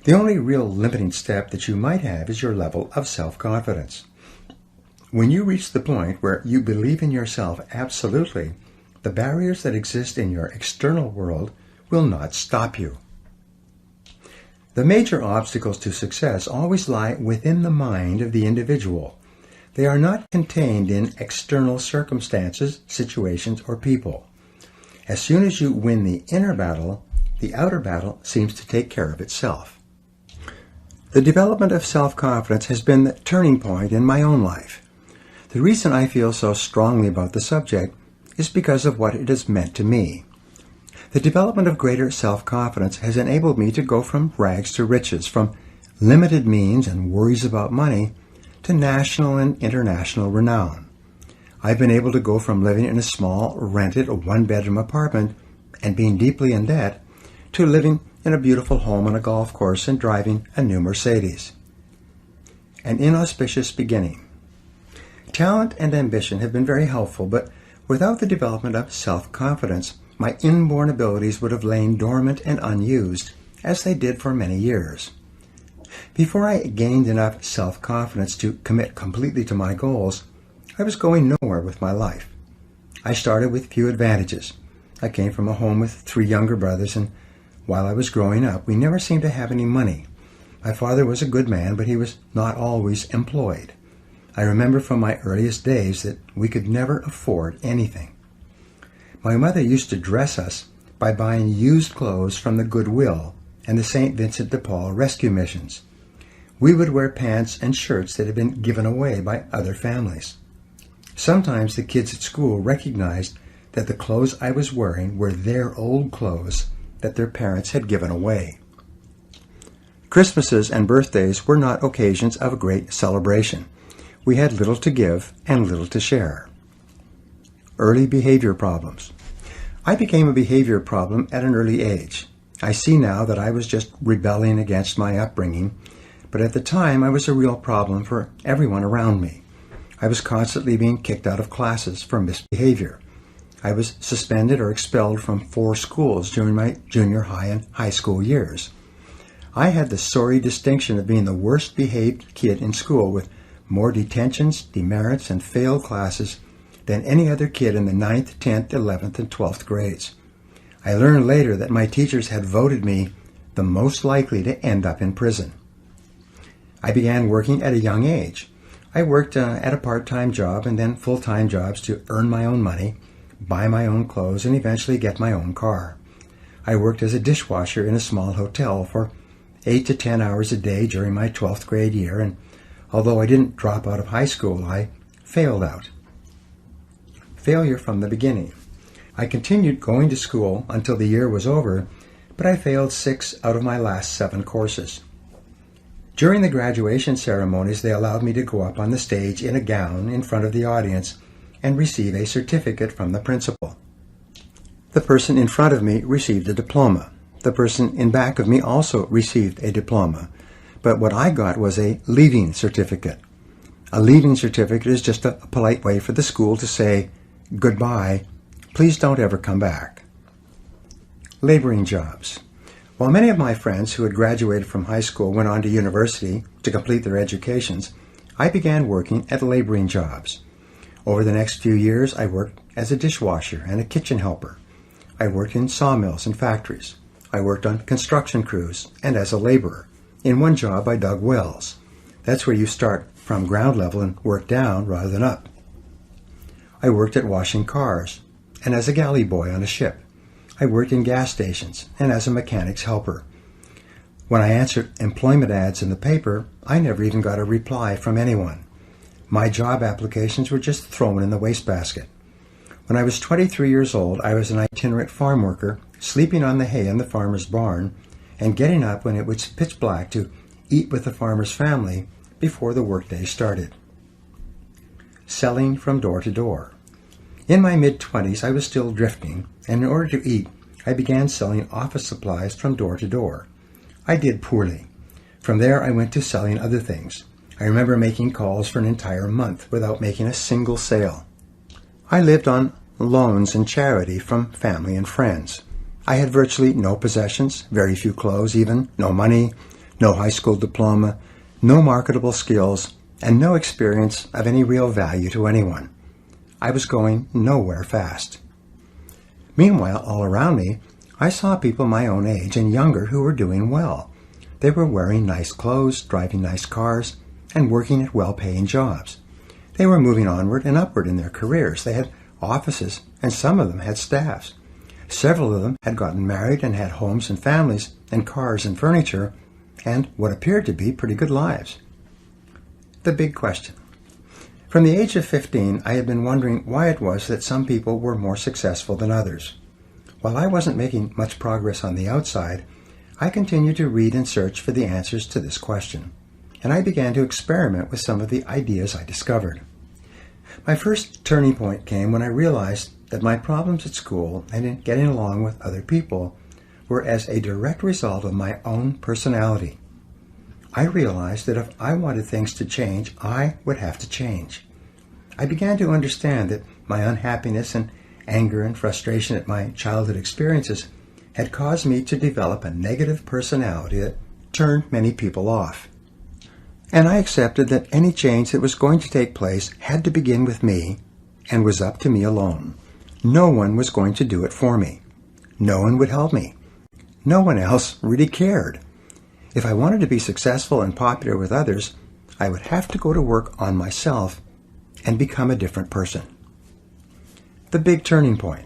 The only real limiting step that you might have is your level of self-confidence. When you reach the point where you believe in yourself absolutely, the barriers that exist in your external world will not stop you. The major obstacles to success always lie within the mind of the individual. They are not contained in external circumstances, situations, or people. As soon as you win the inner battle, the outer battle seems to take care of itself. The development of self-confidence has been the turning point in my own life. The reason I feel so strongly about the subject is because of what it has meant to me. The development of greater self-confidence has enabled me to go from rags to riches, from limited means and worries about money to national and international renown. I've been able to go from living in a small, rented, one-bedroom apartment and being deeply in debt to living in a beautiful home on a golf course and driving a new Mercedes. An inauspicious beginning. Talent and ambition have been very helpful, but without the development of self-confidence, my inborn abilities would have lain dormant and unused, as they did for many years. Before I gained enough self-confidence to commit completely to my goals, I was going nowhere with my life. I started with few advantages. I came from a home with 3 younger brothers, and while I was growing up, we never seemed to have any money. My father was a good man, but he was not always employed. I remember from my earliest days that we could never afford anything. My mother used to dress us by buying used clothes from the Goodwill and the St. Vincent de Paul rescue missions. We would wear pants and shirts that had been given away by other families. Sometimes the kids at school recognized that the clothes I was wearing were their old clothes that their parents had given away. Christmases and birthdays were not occasions of great celebration. We had little to give and little to share. Early behavior problems. I became a behavior problem at an early age. I see now that I was just rebelling against my upbringing, but at the time I was a real problem for everyone around me. I was constantly being kicked out of classes for misbehavior. I was suspended or expelled from 4 schools during my junior high and high school years. I had the sorry distinction of being the worst behaved kid in school with more detentions, demerits, and failed classes than any other kid in the 9th, 10th, 11th, and 12th grades. I learned later that my teachers had voted me the most likely to end up in prison. I began working at a young age. I worked at a part-time job and then full-time jobs to earn my own money, buy my own clothes, and eventually get my own car. I worked as a dishwasher in a small hotel for 8 to 10 hours a day during my 12th grade year, and although I didn't drop out of high school, I failed out. Failure from the beginning. I continued going to school until the year was over, but I failed 6 out of my last 7 courses. During the graduation ceremonies, they allowed me to go up on the stage in a gown in front of the audience and receive a certificate from the principal. The person in front of me received a diploma. The person in back of me also received a diploma, but what I got was a leaving certificate. A leaving certificate is just a polite way for the school to say, "Goodbye, please don't ever come back." Laboring jobs. While many of my friends who had graduated from high school went on to university to complete their educations, I began working at laboring jobs. Over the next few years, I worked as a dishwasher and a kitchen helper. I worked in sawmills and factories. I worked on construction crews and as a laborer. In one job, I dug wells. That's where you start from ground level and work down rather than up. I worked at washing cars and as a galley boy on a ship. I worked in gas stations and as a mechanic's helper. When I answered employment ads in the paper, I never even got a reply from anyone. My job applications were just thrown in the wastebasket. When I was 23 years old, I was an itinerant farm worker, sleeping on the hay in the farmer's barn and getting up when it was pitch black to eat with the farmer's family before the workday started. Selling from door to door. In my mid-20s, I was still drifting, and in order to eat, I began selling office supplies from door to door. I did poorly. From there, I went to selling other things. I remember making calls for an entire month without making a single sale. I lived on loans and charity from family and friends. I had virtually no possessions, very few clothes even, no money, no high school diploma, no marketable skills, and no experience of any real value to anyone. I was going nowhere fast. Meanwhile, all around me, I saw people my own age and younger who were doing well. They were wearing nice clothes, driving nice cars, and working at well-paying jobs. They were moving onward and upward in their careers. They had offices, and some of them had staffs. Several of them had gotten married and had homes and families and cars and furniture and what appeared to be pretty good lives. The big question. From the age of 15, I had been wondering why it was that some people were more successful than others. While I wasn't making much progress on the outside, I continued to read and search for the answers to this question, and I began to experiment with some of the ideas I discovered. My first turning point came when I realized that my problems at school and in getting along with other people were as a direct result of my own personality. I realized that if I wanted things to change, I would have to change. I began to understand that my unhappiness and anger and frustration at my childhood experiences had caused me to develop a negative personality that turned many people off. And I accepted that any change that was going to take place had to begin with me and was up to me alone. No one was going to do it for me. No one would help me. No one else really cared. If I wanted to be successful and popular with others, I would have to go to work on myself and become a different person. The big turning point.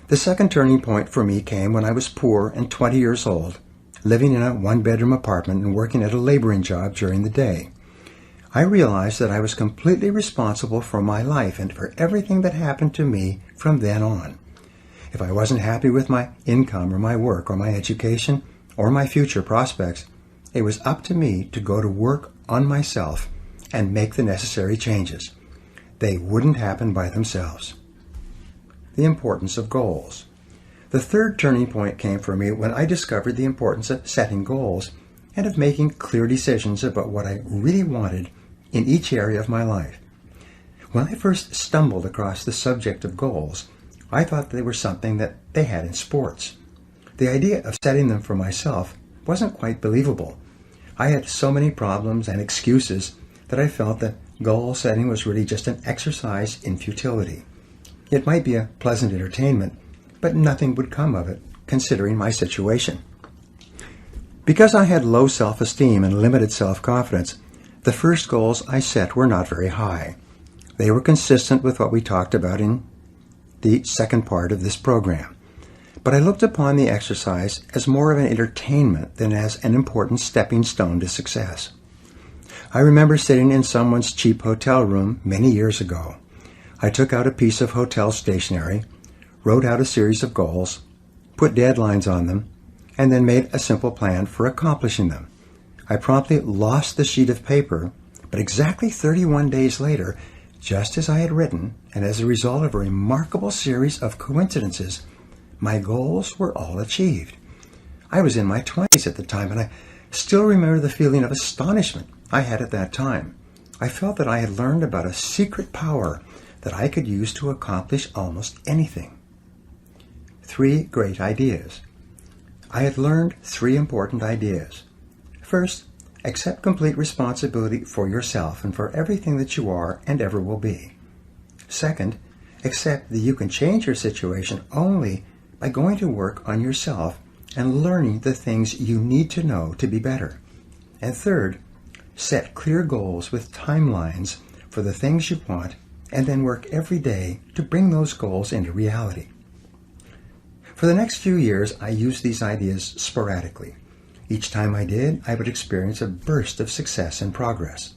The second turning point for me came when I was poor and 20 years old, living in a one-bedroom apartment and working at a laboring job during the day. I realized that I was completely responsible for my life and for everything that happened to me from then on. If I wasn't happy with my income or my work or my education, or my future prospects. It was up to me to go to work on myself and make the necessary changes. They wouldn't happen by themselves. The importance of goals. The third turning point came for me when I discovered the importance of setting goals and of making clear decisions about what I really wanted in each area of my life. When I first stumbled across the subject of goals, I thought they were something that they had in sports. The idea of setting them for myself wasn't quite believable. I had so many problems and excuses that I felt that goal setting was really just an exercise in futility. It might be a pleasant entertainment, but nothing would come of it, considering my situation. Because I had low self-esteem and limited self-confidence, the first goals I set were not very high. They were consistent with what we talked about in the second part of this program. But I looked upon the exercise as more of an entertainment than as an important stepping stone to success. I remember sitting in someone's cheap hotel room many years ago. I took out a piece of hotel stationery, wrote out a series of goals, put deadlines on them, and then made a simple plan for accomplishing them. I promptly lost the sheet of paper, but exactly 31 days later, just as I had written, and as a result of a remarkable series of coincidences, my goals were all achieved. I was in my 20s at the time, and I still remember the feeling of astonishment I had at that time. I felt that I had learned about a secret power that I could use to accomplish almost anything. 3 great ideas. I had learned 3 important ideas. First, accept complete responsibility for yourself and for everything that you are and ever will be. Second, accept that you can change your situation only by going to work on yourself and learning the things you need to know to be better. And third, set clear goals with timelines for the things you want and then work every day to bring those goals into reality. For the next few years, I used these ideas sporadically. Each time I did, I would experience a burst of success and progress.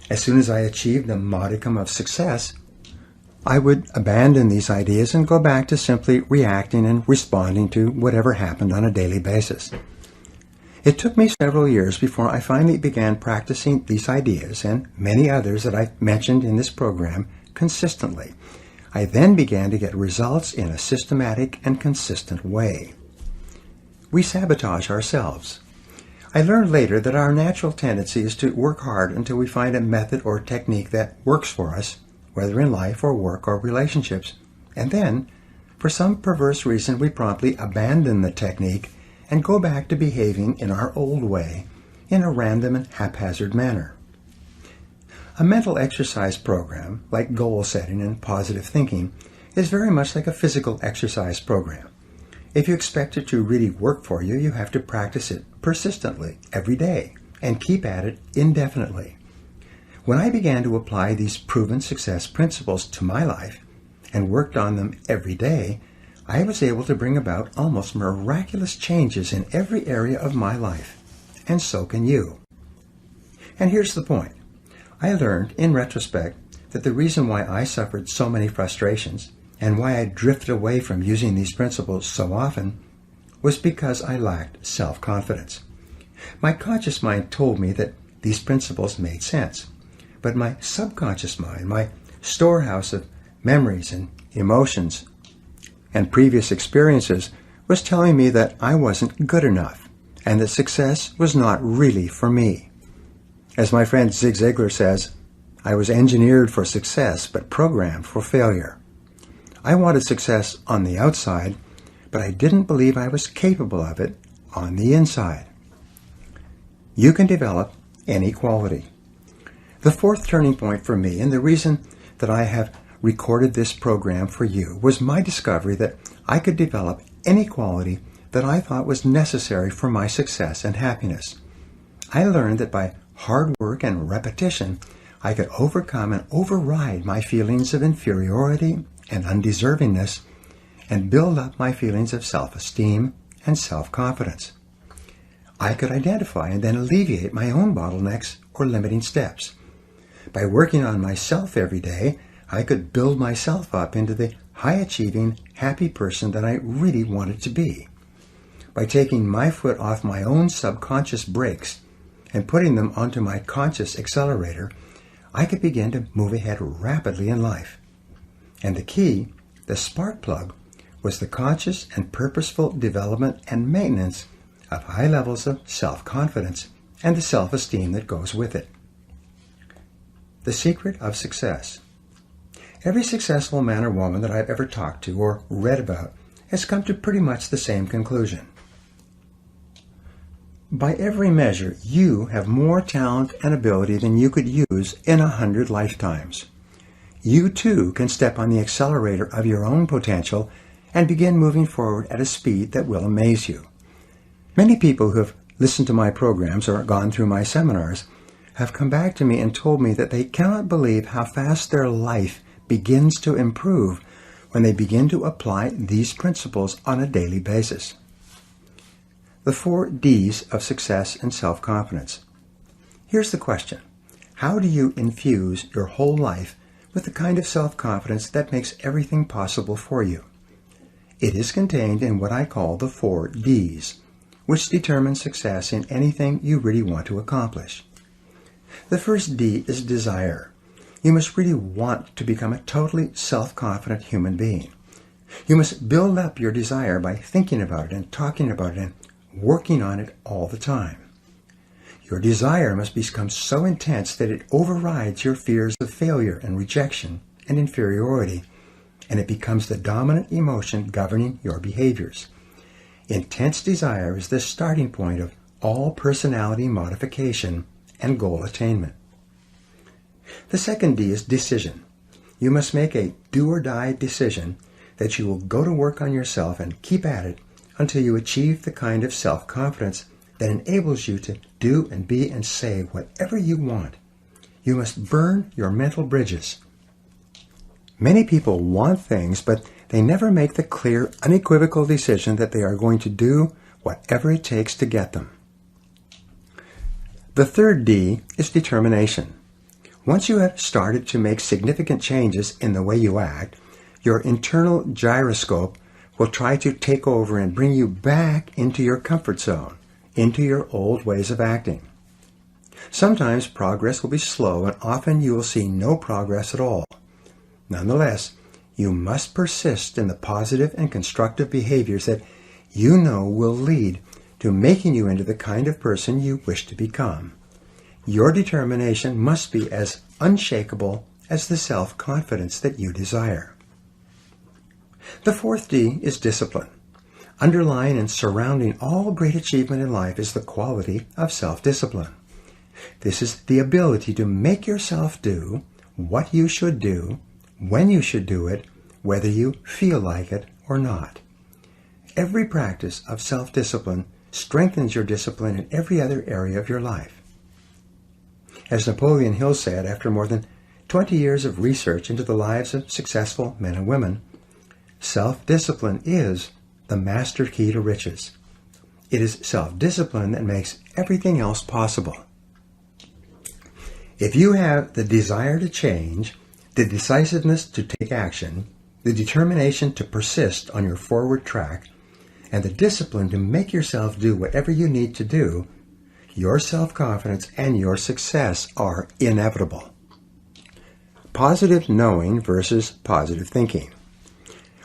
As soon as I achieved a modicum of success, I would abandon these ideas and go back to simply reacting and responding to whatever happened on a daily basis. It took me several years before I finally began practicing these ideas and many others that I mentioned in this program consistently. I then began to get results in a systematic and consistent way. We sabotage ourselves. I learned later that our natural tendency is to work hard until we find a method or technique that works for us, whether in life or work or relationships, and then, for some perverse reason, we promptly abandon the technique and go back to behaving in our old way, in a random and haphazard manner. A mental exercise program, like goal setting and positive thinking, is very much like a physical exercise program. If you expect it to really work for you, you have to practice it persistently every day and keep at it indefinitely. When I began to apply these proven success principles to my life and worked on them every day, I was able to bring about almost miraculous changes in every area of my life. And so can you. And here's the point. I learned, in retrospect, that the reason why I suffered so many frustrations and why I drifted away from using these principles so often was because I lacked self-confidence. My conscious mind told me that these principles made sense, but my subconscious mind, my storehouse of memories and emotions and previous experiences, was telling me that I wasn't good enough and that success was not really for me. As my friend Zig Ziglar says, I was engineered for success but programmed for failure. I wanted success on the outside, but I didn't believe I was capable of it on the inside. You can develop any quality. The fourth turning point for me, and the reason that I have recorded this program for you, was my discovery that I could develop any quality that I thought was necessary for my success and happiness. I learned that by hard work and repetition, I could overcome and override my feelings of inferiority and undeservingness and build up my feelings of self-esteem and self-confidence. I could identify and then alleviate my own bottlenecks or limiting steps. By working on myself every day, I could build myself up into the high-achieving, happy person that I really wanted to be. by taking my foot off my own subconscious brakes and putting them onto my conscious accelerator, I could begin to move ahead rapidly in life. And the key, the spark plug, was the conscious and purposeful development and maintenance of high levels of self-confidence and the self-esteem that goes with it. The secret of success. Every successful man or woman that I've ever talked to or read about has come to pretty much the same conclusion. By every measure, you have more talent and ability than you could use in 100 lifetimes. You too can step on the accelerator of your own potential and begin moving forward at a speed that will amaze you. Many people who have listened to my programs or gone through my seminars have come back to me and told me that they cannot believe how fast their life begins to improve when they begin to apply these principles on a daily basis. The 4 Ds of success and self-confidence. Here's the question. How do you infuse your whole life with the kind of self-confidence that makes everything possible for you? It is contained in what I call the 4 Ds, which determine success in anything you really want to accomplish. The first D is desire. You must really want to become a totally self-confident human being. You must build up your desire by thinking about it and talking about it and working on it all the time. Your desire must become so intense that it overrides your fears of failure and rejection and inferiority, and it becomes the dominant emotion governing your behaviors. Intense desire is the starting point of all personality modification and goal attainment. The second D is decision. You must make a do-or-die decision that you will go to work on yourself and keep at it until you achieve the kind of self-confidence that enables you to do and be and say whatever you want. You must burn your mental bridges. Many people want things, but they never make the clear, unequivocal decision that they are going to do whatever it takes to get them. The third D is determination. Once you have started to make significant changes in the way you act, your internal gyroscope will try to take over and bring you back into your comfort zone, into your old ways of acting. Sometimes progress will be slow, and often you will see no progress at all. Nonetheless, you must persist in the positive and constructive behaviors that you know will lead to making you into the kind of person you wish to become. Your determination must be as unshakable as the self-confidence that you desire. The fourth D is discipline. Underlying and surrounding all great achievement in life is the quality of self-discipline. This is the ability to make yourself do what you should do, when you should do it, whether you feel like it or not. Every practice of self-discipline strengthens your discipline in every other area of your life. As Napoleon Hill said, after more than 20 years of research into the lives of successful men and women, self-discipline is the master key to riches. It is self-discipline that makes everything else possible. If you have the desire to change, the decisiveness to take action, the determination to persist on your forward track, and the discipline to make yourself do whatever you need to do, your self-confidence and your success are inevitable. Positive knowing versus positive thinking.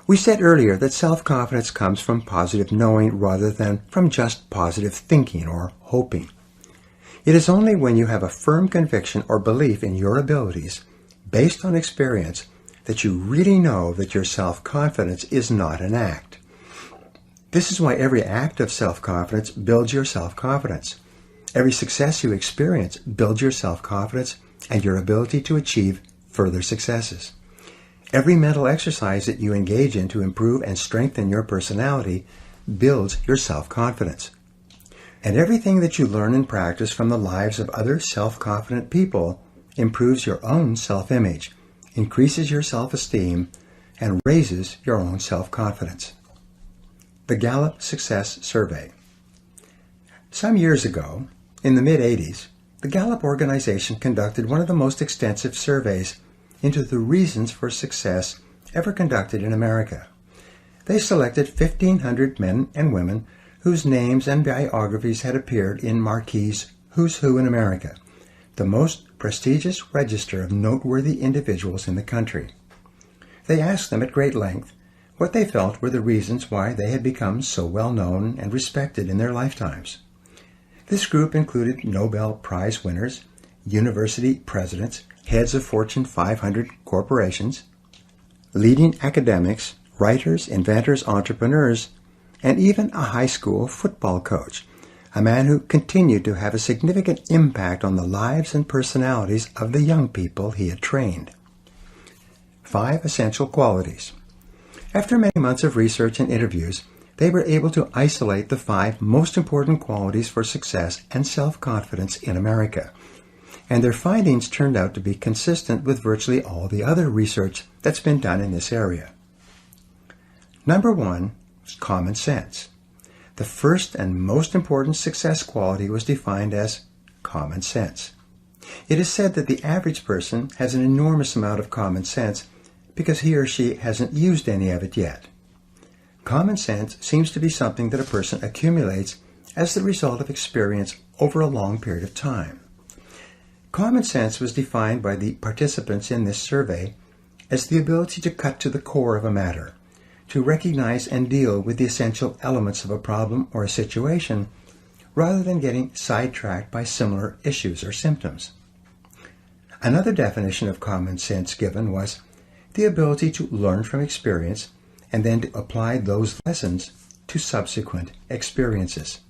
We said earlier that self-confidence comes from positive knowing rather than from just positive thinking or hoping. It is only when you have a firm conviction or belief in your abilities, based on experience, that you really know that your self-confidence is not an act. This is why every act of self-confidence builds your self-confidence. Every success you experience builds your self-confidence and your ability to achieve further successes. Every mental exercise that you engage in to improve and strengthen your personality builds your self-confidence. And everything that you learn and practice from the lives of other self-confident people improves your own self-image, increases your self-esteem, and raises your own self-confidence. The Gallup Success Survey. Some years ago, in the mid-'80s, the Gallup organization conducted one of the most extensive surveys into the reasons for success ever conducted in America. They selected 1,500 men and women whose names and biographies had appeared in Marquis' Who's Who in America, the most prestigious register of noteworthy individuals in the country. They asked them at great length what they felt were the reasons why they had become so well known and respected in their lifetimes. This group included Nobel Prize winners, university presidents, heads of Fortune 500 corporations, leading academics, writers, inventors, entrepreneurs, and even a high school football coach, a man who continued to have a significant impact on the lives and personalities of the young people he had trained. 5 essential qualities. After many months of research and interviews, they were able to isolate the 5 most important qualities for success and self-confidence in America. And their findings turned out to be consistent with virtually all the other research that's been done in this area. Number 1 is common sense. The first and most important success quality was defined as common sense. It is said that the average person has an enormous amount of common sense because he or she hasn't used any of it yet. Common sense seems to be something that a person accumulates as the result of experience over a long period of time. Common sense was defined by the participants in this survey as the ability to cut to the core of a matter, to recognize and deal with the essential elements of a problem or a situation, rather than getting sidetracked by similar issues or symptoms. Another definition of common sense given was the ability to learn from experience and then to apply those lessons to subsequent experiences.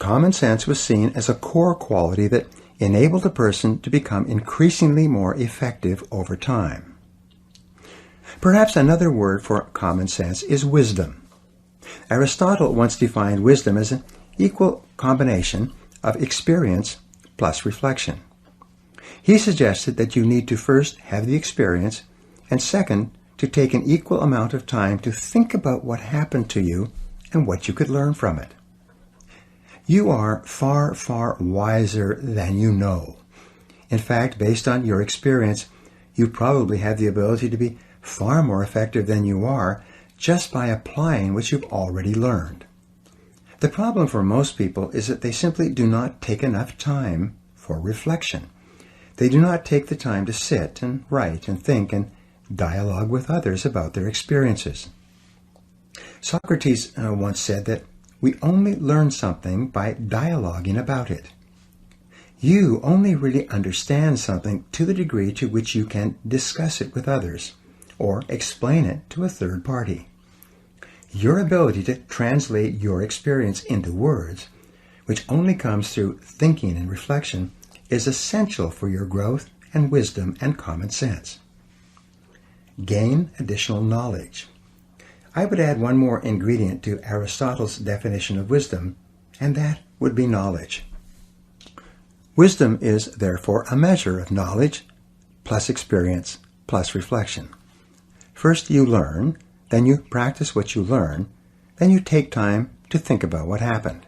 Common sense was seen as a core quality that enabled a person to become increasingly more effective over time. Perhaps another word for common sense is wisdom. Aristotle once defined wisdom as an equal combination of experience plus reflection. He suggested that you need to first have the experience, and second, to take an equal amount of time to think about what happened to you and what you could learn from it. You are far, far wiser than you know. In fact, based on your experience, you probably have the ability to be far more effective than you are just by applying what you've already learned. The problem for most people is that they simply do not take enough time for reflection. They do not take the time to sit and write and think and dialogue with others about their experiences. Socrates once said that we only learn something by dialoguing about it. You only really understand something to the degree to which you can discuss it with others or explain it to a third party. Your ability to translate your experience into words, which only comes through thinking and reflection, is essential for your growth and wisdom and common sense. Gain additional knowledge. I would add one more ingredient to Aristotle's definition of wisdom, and that would be knowledge. Wisdom is, therefore, a measure of knowledge plus experience plus reflection. First you learn, then you practice what you learn, then you take time to think about what happened.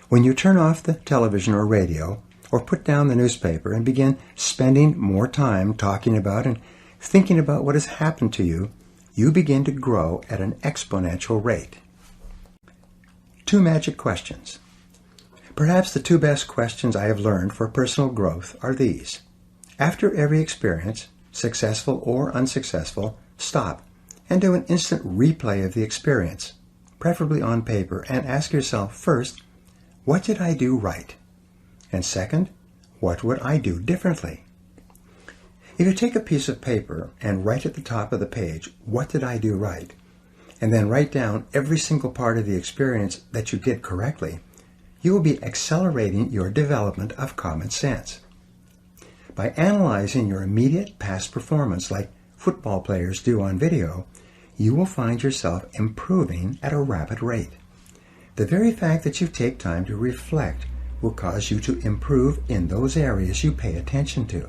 When you turn off the television or radio, or put down the newspaper and begin spending more time talking about and thinking about what has happened to you, you begin to grow at an exponential rate. 2 magic questions. Perhaps the 2 best questions I have learned for personal growth are these. After every experience, successful or unsuccessful, stop and do an instant replay of the experience, preferably on paper, and ask yourself first, what did I do right? And second, what would I do differently? If you take a piece of paper and write at the top of the page, what did I do right? And then write down every single part of the experience that you did correctly, you will be accelerating your development of common sense. By analyzing your immediate past performance like football players do on video, you will find yourself improving at a rapid rate. The very fact that you take time to reflect will cause you to improve in those areas you pay attention to.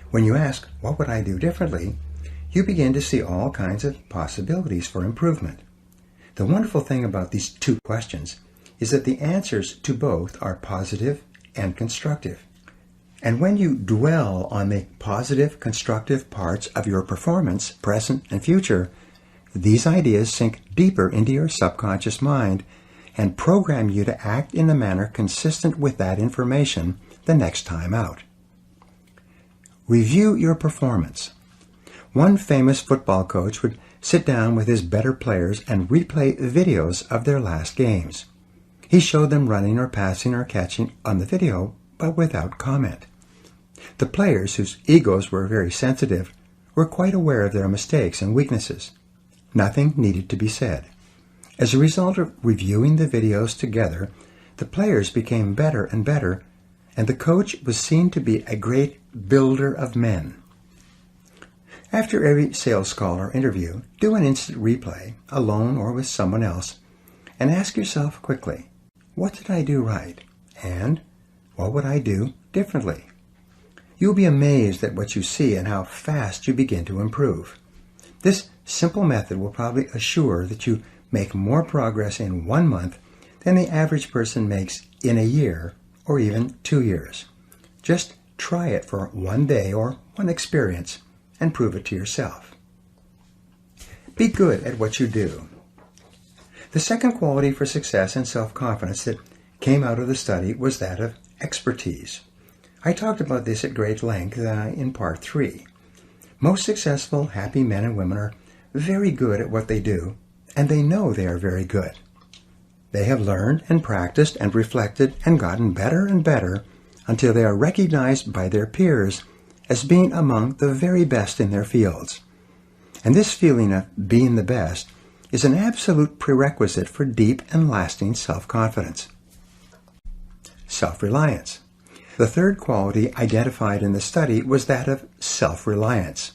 When you ask, what would I do differently, you begin to see all kinds of possibilities for improvement. The wonderful thing about these 2 questions is that the answers to both are positive and constructive. And when you dwell on the positive, constructive parts of your performance, present and future, These ideas sink deeper into your subconscious mind and program you to act in a manner consistent with that information the next time out. Review your performance. One famous football coach would sit down with his better players and replay videos of their last games. He showed them running or passing or catching on the video, but without comment. The players, whose egos were very sensitive, were quite aware of their mistakes and weaknesses. Nothing needed to be said. As a result of reviewing the videos together, the players became better and better, and the coach was seen to be a great builder of men. After every sales call or interview, do an instant replay, alone or with someone else, and ask yourself quickly, what did I do right? And what would I do differently? You'll be amazed at what you see and how fast you begin to improve. This simple method will probably assure that you make more progress in 1 month than the average person makes in a year or even 2 years. Just try it for 1 day or 1 experience and prove it to yourself. Be good at what you do. The second quality for success and self-confidence that came out of the study was that of expertise. I talked about this at great length in part 3. Most successful, happy men and women are very good at what they do, and they know they are very good. They have learned and practiced and reflected and gotten better and better until they are recognized by their peers as being among the very best in their fields. And this feeling of being the best is an absolute prerequisite for deep and lasting self-confidence. Self-reliance. The third quality identified in the study was that of self-reliance.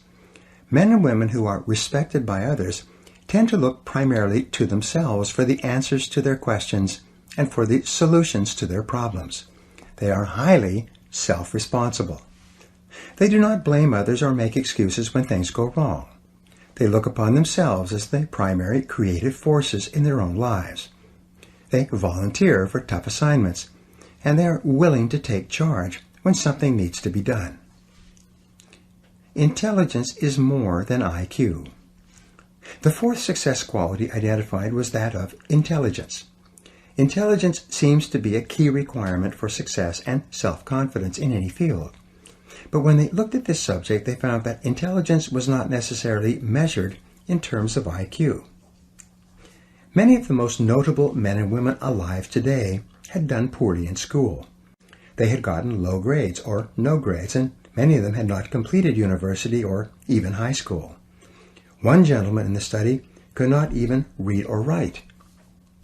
Men and women who are respected by others tend to look primarily to themselves for the answers to their questions and for the solutions to their problems. They are highly self-responsible. They do not blame others or make excuses when things go wrong. They look upon themselves as the primary creative forces in their own lives. They volunteer for tough assignments, and they are willing to take charge when something needs to be done. Intelligence is more than IQ. The fourth success quality identified was that of intelligence. Intelligence seems to be a key requirement for success and self-confidence in any field. But when they looked at this subject, they found that intelligence was not necessarily measured in terms of IQ. Many of the most notable men and women alive today had done poorly in school. They had gotten low grades or no grades, and many of them had not completed university or even high school. One gentleman in the study could not even read or write,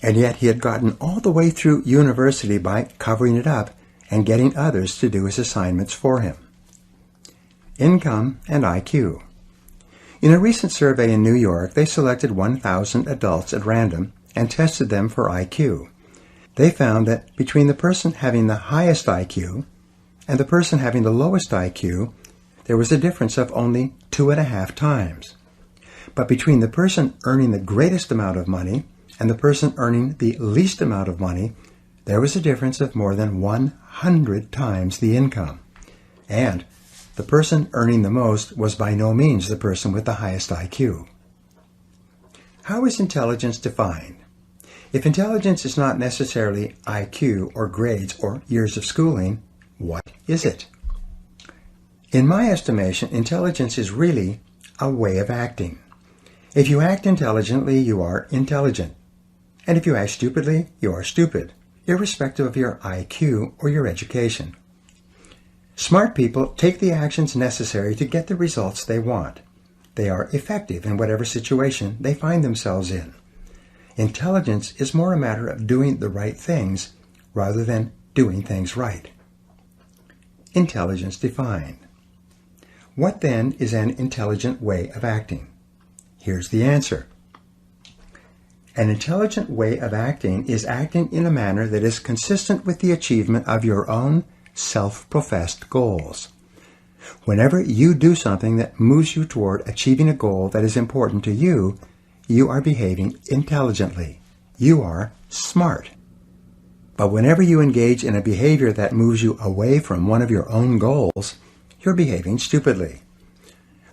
and yet he had gotten all the way through university by covering it up and getting others to do his assignments for him. Income and IQ. In a recent survey in New York, they selected 1,000 adults at random and tested them for IQ. They found that between the person having the highest IQ and the person having the lowest IQ, there was a difference of only 2.5 times. But between the person earning the greatest amount of money and the person earning the least amount of money, there was a difference of more than 100 times the income. And the person earning the most was by no means the person with the highest IQ. How is intelligence defined? If intelligence is not necessarily IQ or grades or years of schooling, what is it? In my estimation, intelligence is really a way of acting. If you act intelligently, you are intelligent. And if you act stupidly, you are stupid, irrespective of your IQ or your education. Smart people take the actions necessary to get the results they want. They are effective in whatever situation they find themselves in. Intelligence is more a matter of doing the right things rather than doing things right. Intelligence defined. What then is an intelligent way of acting? Here's the answer. An intelligent way of acting is acting in a manner that is consistent with the achievement of your own self-professed goals. Whenever you do something that moves you toward achieving a goal that is important to you, you are behaving intelligently. You are smart. But whenever you engage in a behavior that moves you away from one of your own goals, you're behaving stupidly.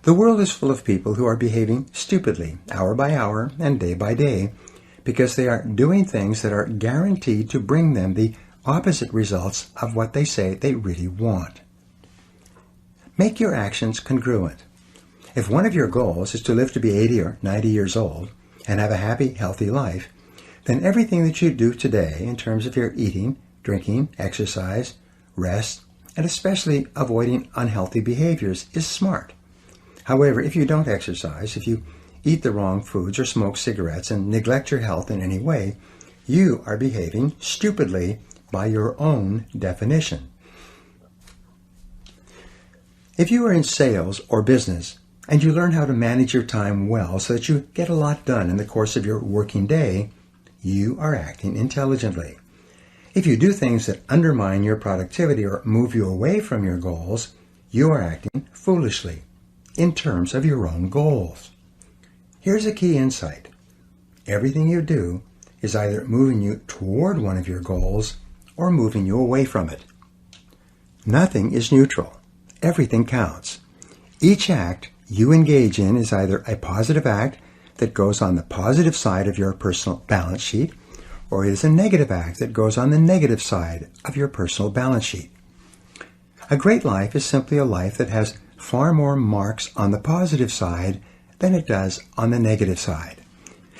The world is full of people who are behaving stupidly, hour by hour and day by day, because they are doing things that are guaranteed to bring them the opposite results of what they say they really want. Make your actions congruent. If one of your goals is to live to be 80 or 90 years old and have a happy, healthy life, then everything that you do today in terms of your eating, drinking, exercise, rest, and especially avoiding unhealthy behaviors is smart. However, if you don't exercise, if you eat the wrong foods or smoke cigarettes and neglect your health in any way, you are behaving stupidly by your own definition. If you are in sales or business and you learn how to manage your time well so that you get a lot done in the course of your working day, you are acting intelligently. If you do things that undermine your productivity or move you away from your goals, you are acting foolishly in terms of your own goals. Here's a key insight. Everything you do is either moving you toward one of your goals or moving you away from it. Nothing is neutral. Everything counts. Each act you engage in is either a positive act that goes on the positive side of your personal balance sheet, or it is a negative act that goes on the negative side of your personal balance sheet. A great life is simply a life that has far more marks on the positive side than it does on the negative side.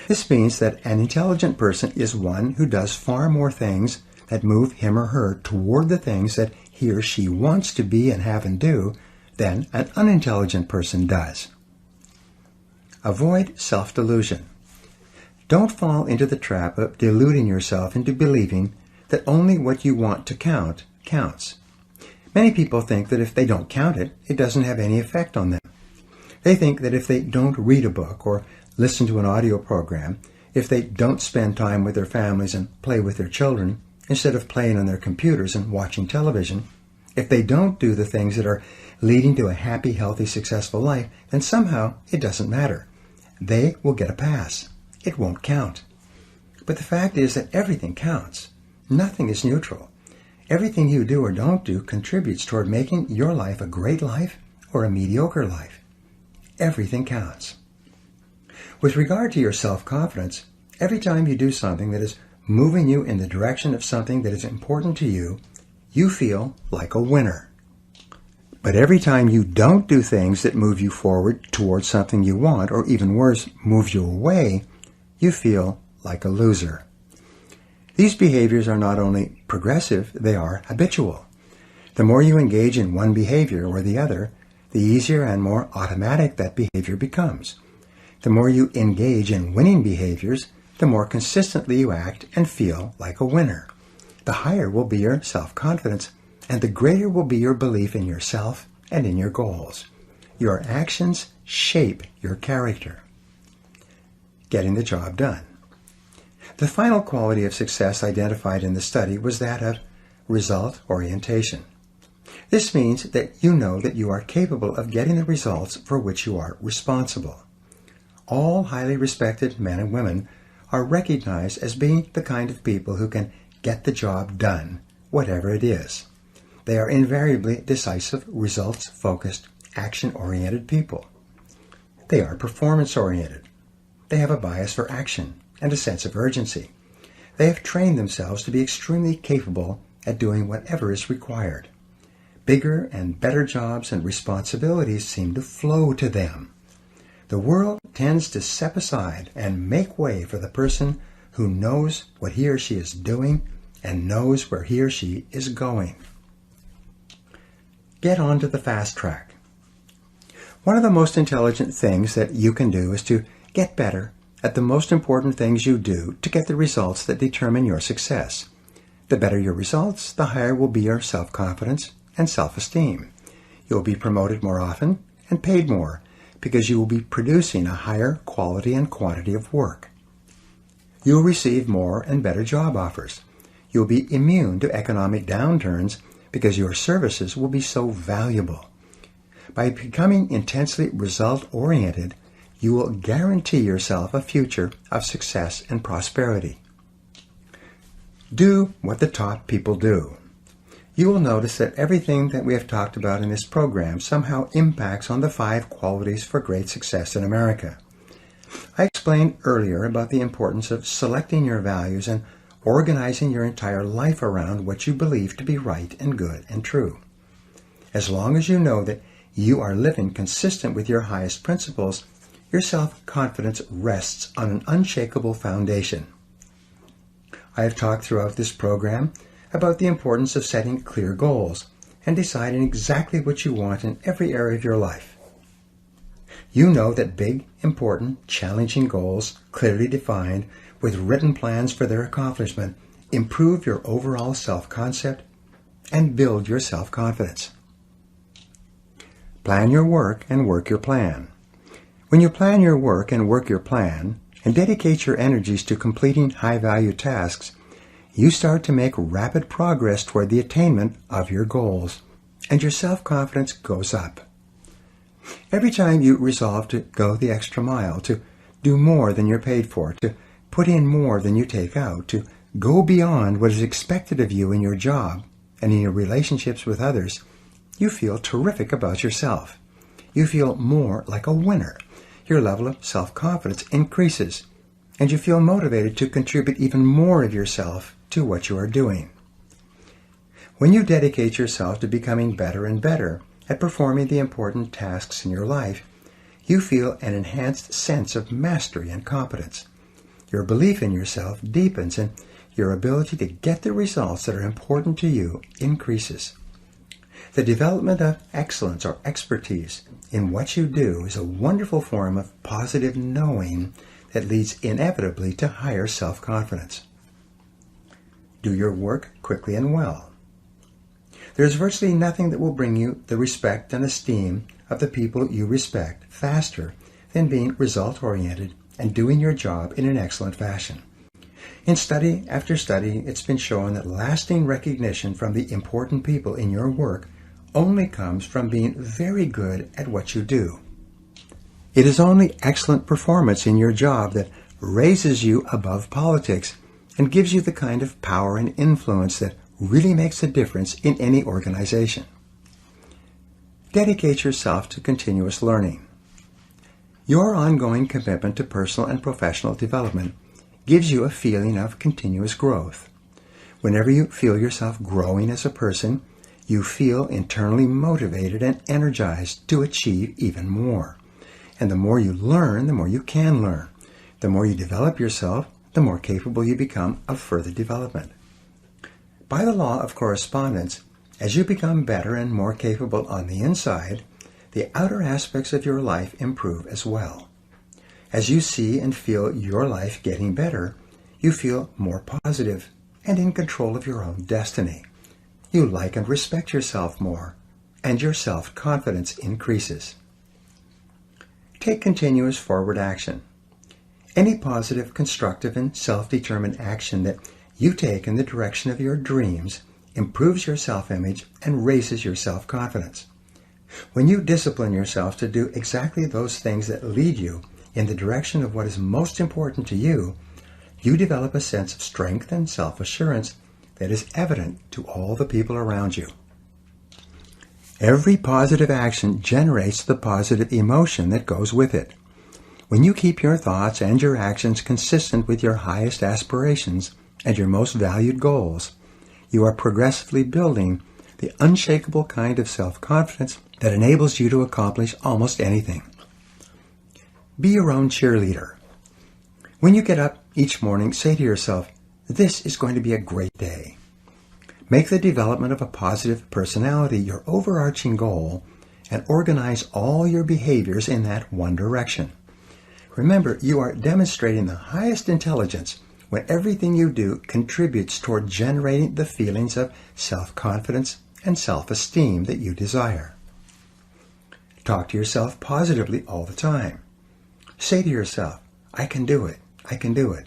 This means that an intelligent person is one who does far more things that move him or her toward the things that he or she wants to be and have and do than an unintelligent person does. Avoid self-delusion. Don't fall into the trap of deluding yourself into believing that only what you want to count counts. Many people think that if they don't count it, it doesn't have any effect on them. They think that if they don't read a book or listen to an audio program, if they don't spend time with their families and play with their children, instead of playing on their computers and watching television, if they don't do the things that are leading to a happy, healthy, successful life, then somehow it doesn't matter. They will get a pass. It won't count. But the fact is that everything counts. Nothing is neutral. Everything you do or don't do contributes toward making your life a great life or a mediocre life. Everything counts. With regard to your self-confidence, every time you do something that is moving you in the direction of something that is important to you, you feel like a winner. But every time you don't do things that move you forward towards something you want, or even worse, move you away, you feel like a loser. These behaviors are not only progressive, they are habitual. The more you engage in one behavior or the other, the easier and more automatic that behavior becomes. The more you engage in winning behaviors, the more consistently you act and feel like a winner. The higher will be your self-confidence, and the greater will be your belief in yourself and in your goals. Your actions shape your character. Getting the job done. The final quality of success identified in the study was that of result orientation. This means that you know that you are capable of getting the results for which you are responsible. All highly respected men and women are recognized as being the kind of people who can get the job done, whatever it is. They are invariably decisive, results-focused, action-oriented people. They are performance-oriented. They have a bias for action and a sense of urgency. They have trained themselves to be extremely capable at doing whatever is required. Bigger and better jobs and responsibilities seem to flow to them. The world tends to step aside and make way for the person who knows what he or she is doing and knows where he or she is going. Get on to the fast track. One of the most intelligent things that you can do is to get better at the most important things you do to get the results that determine your success. The better your results, the higher will be your self-confidence and self-esteem. You'll be promoted more often and paid more because you will be producing a higher quality and quantity of work. You'll receive more and better job offers. You'll be immune to economic downturns because your services will be so valuable. By becoming intensely result-oriented, you will guarantee yourself a future of success and prosperity. Do what the top people do. you will notice that everything that we have talked about in this program somehow impacts on the 5 qualities for great success in America. I explained earlier about the importance of selecting your values and organizing your entire life around what you believe to be right and good and true. As long as you know that you are living consistent with your highest principles, your self-confidence rests on an unshakable foundation. I have talked throughout this program about the importance of setting clear goals and deciding exactly what you want in every area of your life. You know that big, important, challenging goals, clearly defined, with written plans for their accomplishment, improve your overall self-concept and build your self-confidence. Plan your work and work your plan. When you plan your work and work your plan, and dedicate your energies to completing high-value tasks, you start to make rapid progress toward the attainment of your goals, and your self-confidence goes up. Every time you resolve to go the extra mile, to do more than you're paid for, to put in more than you take out, to go beyond what is expected of you in your job and in your relationships with others, you feel terrific about yourself. You feel more like a winner. Your level of self-confidence increases, and you feel motivated to contribute even more of yourself to what you are doing. When you dedicate yourself to becoming better and better at performing the important tasks in your life, you feel an enhanced sense of mastery and competence. Your belief in yourself deepens, and your ability to get the results that are important to you increases. The development of excellence or expertise in what you do is a wonderful form of positive knowing that leads inevitably to higher self-confidence. Do your work quickly and well. There is virtually nothing that will bring you the respect and esteem of the people you respect faster than being result-oriented and doing your job in an excellent fashion. In study after study, it's been shown that lasting recognition from the important people in your work only comes from being very good at what you do. It is only excellent performance in your job that raises you above politics and gives you the kind of power and influence that really makes a difference in any organization. Dedicate yourself to continuous learning. Your ongoing commitment to personal and professional development gives you a feeling of continuous growth. Whenever you feel yourself growing as a person, you feel internally motivated and energized to achieve even more. And the more you learn, the more you can learn. The more you develop yourself, the more capable you become of further development. By the law of correspondence, as you become better and more capable on the inside, the outer aspects of your life improve as well. As you see and feel your life getting better, you feel more positive and in control of your own destiny. You like and respect yourself more, and your self-confidence increases. Take continuous forward action. Any positive, constructive, and self-determined action that you take in the direction of your dreams improves your self-image and raises your self-confidence. When you discipline yourself to do exactly those things that lead you in the direction of what is most important to you, you develop a sense of strength and self-assurance that is evident to all the people around you. Every positive action generates the positive emotion that goes with it. When you keep your thoughts and your actions consistent with your highest aspirations and your most valued goals, you are progressively building the unshakable kind of self-confidence that enables you to accomplish almost anything. Be your own cheerleader. When you get up each morning, say to yourself, "This is going to be a great day." Make the development of a positive personality your overarching goal and organize all your behaviors in that one direction. Remember, you are demonstrating the highest intelligence when everything you do contributes toward generating the feelings of self-confidence and self-esteem that you desire. Talk to yourself positively all the time. Say to yourself, "I can do it, I can do it."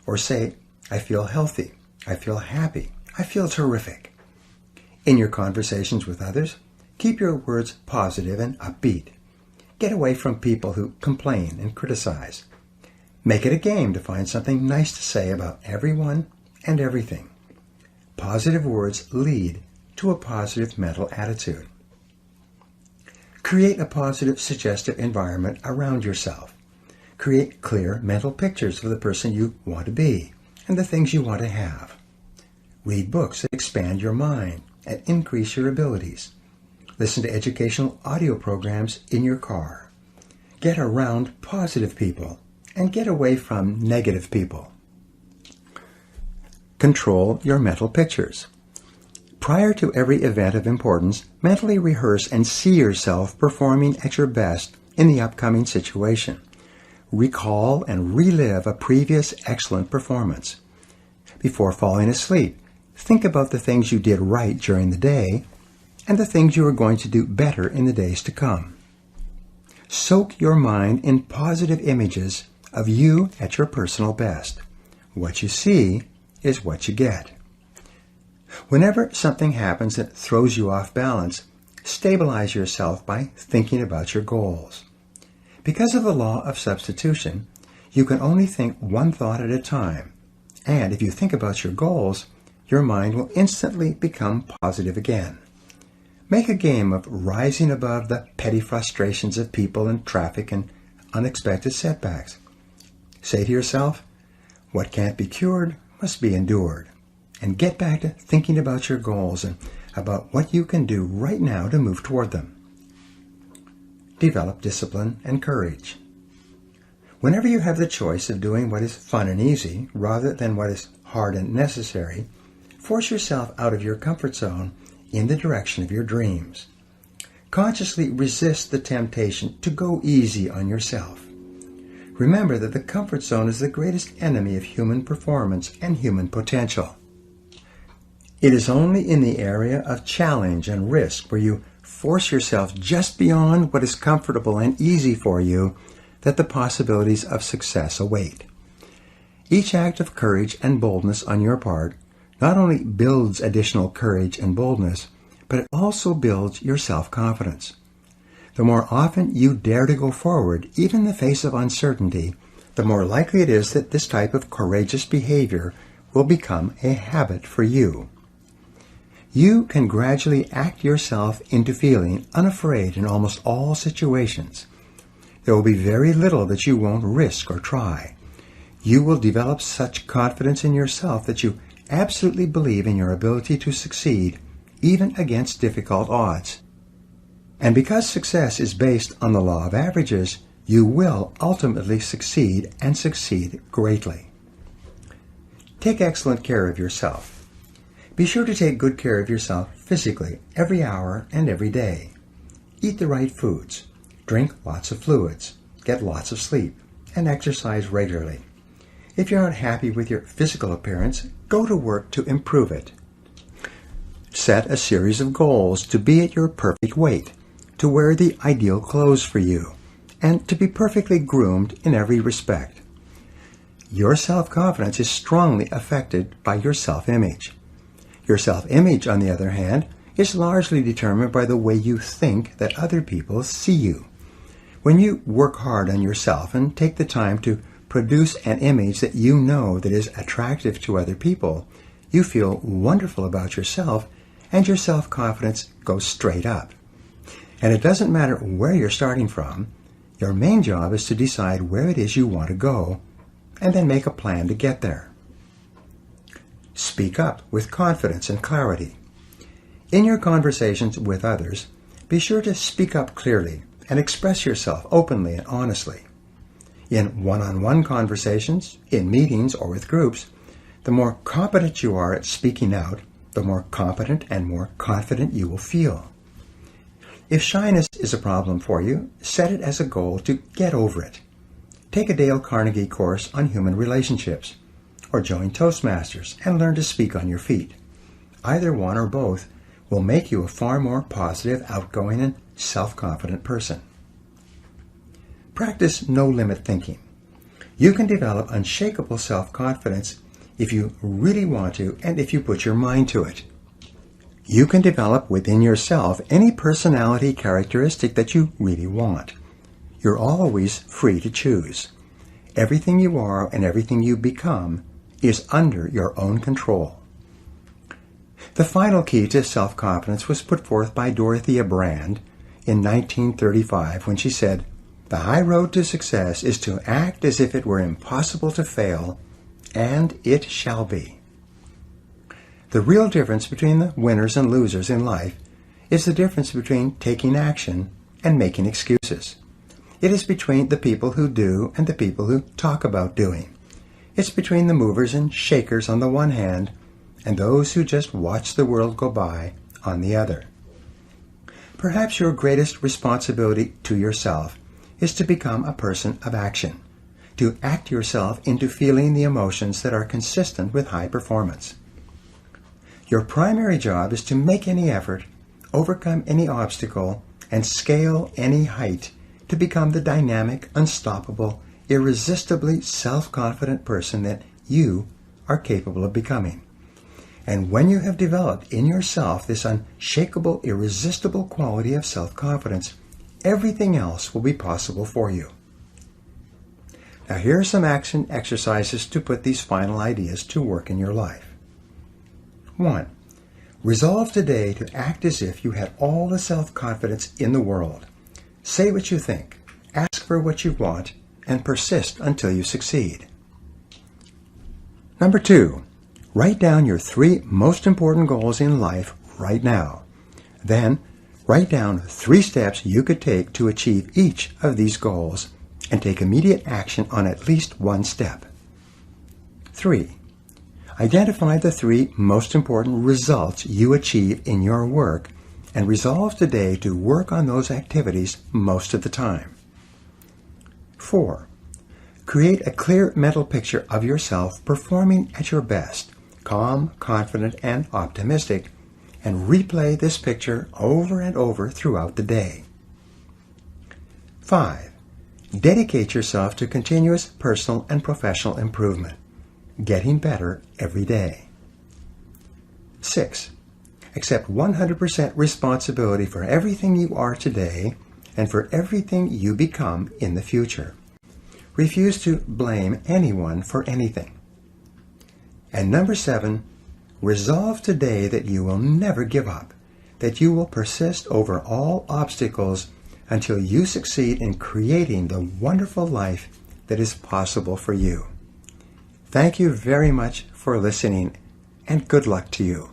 Or say, "I feel healthy, I feel happy, I feel terrific." In your conversations with others, keep your words positive and upbeat. Get away from people who complain and criticize. Make it a game to find something nice to say about everyone and everything. Positive words lead to a positive mental attitude. Create a positive, suggestive environment around yourself. Create clear mental pictures of the person you want to be and the things you want to have. Read books that expand your mind and increase your abilities. Listen to educational audio programs in your car. Get around positive people and get away from negative people. Control your mental pictures. Prior to every event of importance, mentally rehearse and see yourself performing at your best in the upcoming situation. Recall and relive a previous excellent performance. Before falling asleep, think about the things you did right during the day and the things you are going to do better in the days to come. Soak your mind in positive images of you at your personal best. What you see is what you get. Whenever something happens that throws you off balance, stabilize yourself by thinking about your goals. Because of the law of substitution, you can only think one thought at a time, and if you think about your goals, your mind will instantly become positive again. Make a game of rising above the petty frustrations of people and traffic and unexpected setbacks. Say to yourself, what can't be cured must be endured. And get back to thinking about your goals and about what you can do right now to move toward them. Develop discipline and courage. Whenever you have the choice of doing what is fun and easy rather than what is hard and necessary, force yourself out of your comfort zone in the direction of your dreams. Consciously resist the temptation to go easy on yourself. Remember that the comfort zone is the greatest enemy of human performance and human potential. It is only in the area of challenge and risk where you force yourself just beyond what is comfortable and easy for you that the possibilities of success await. Each act of courage and boldness on your part not only builds additional courage and boldness, but it also builds your self-confidence. The more often you dare to go forward, even in the face of uncertainty, the more likely it is that this type of courageous behavior will become a habit for you. You can gradually act yourself into feeling unafraid in almost all situations. There will be very little that you won't risk or try. You will develop such confidence in yourself that you absolutely believe in your ability to succeed, even against difficult odds. And because success is based on the law of averages, you will ultimately succeed and succeed greatly. Take excellent care of yourself. Be sure to take good care of yourself physically every hour and every day. Eat the right foods, drink lots of fluids, get lots of sleep, and exercise regularly. If you're not happy with your physical appearance, go to work to improve it. Set a series of goals to be at your perfect weight, to wear the ideal clothes for you, and to be perfectly groomed in every respect. Your self-confidence is strongly affected by your self-image. Your self-image, on the other hand, is largely determined by the way you think that other people see you. When you work hard on yourself and take the time to produce an image that you know that is attractive to other people, you feel wonderful about yourself and your self-confidence goes straight up. And it doesn't matter where you're starting from. Your main job is to decide where it is you want to go and then make a plan to get there. Speak up with confidence and clarity. In your conversations with others, be sure to speak up clearly and express yourself openly and honestly. In one-on-one conversations, in meetings, or with groups, the more competent you are at speaking out, the more competent and more confident you will feel. If shyness is a problem for you, set it as a goal to get over it. Take a Dale Carnegie course on human relationships, or join Toastmasters and learn to speak on your feet. Either one or both will make you a far more positive, outgoing, and self-confident person. Practice no-limit thinking. You can develop unshakable self-confidence if you really want to and if you put your mind to it. You can develop within yourself any personality characteristic that you really want. You're always free to choose. Everything you are and everything you become is under your own control. The final key to self-confidence was put forth by Dorothea Brande in 1935 when she said, "The high road to success is to act as if it were impossible to fail, and it shall be." The real difference between the winners and losers in life is the difference between taking action and making excuses. It is between the people who do and the people who talk about doing. It's between the movers and shakers on the one hand and those who just watch the world go by on the other. Perhaps your greatest responsibility to yourself is to become a person of action, to act yourself into feeling the emotions that are consistent with high performance. Your primary job is to make any effort, overcome any obstacle, and scale any height to become the dynamic, unstoppable, irresistibly self-confident person that you are capable of becoming. And when you have developed in yourself this unshakable, irresistible quality of self-confidence, everything else will be possible for you. Now here are some action exercises to put these final ideas to work in your life. 1. Resolve today to act as if you had all the self-confidence in the world. Say what you think, ask for what you want, and persist until you succeed. Number 2. Write down your 3 most important goals in life right now. Then, write down 3 steps you could take to achieve each of these goals and take immediate action on at least one step. 3. Identify the 3 most important results you achieve in your work and resolve today to work on those activities most of the time. 4. Create a clear mental picture of yourself performing at your best, calm, confident, and optimistic, and replay this picture over and over throughout the day. 5. Dedicate yourself to continuous personal and professional improvement, getting better every day. 6. Accept 100% responsibility for everything you are today and for everything you become in the future. Refuse to blame anyone for anything. And number 7, resolve today that you will never give up, that you will persist over all obstacles until you succeed in creating the wonderful life that is possible for you. Thank you very much for listening, and good luck to you.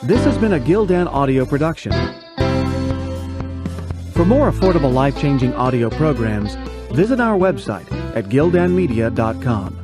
This has been a Gildan audio production. For more affordable life-changing audio programs, visit our website at gildanmedia.com.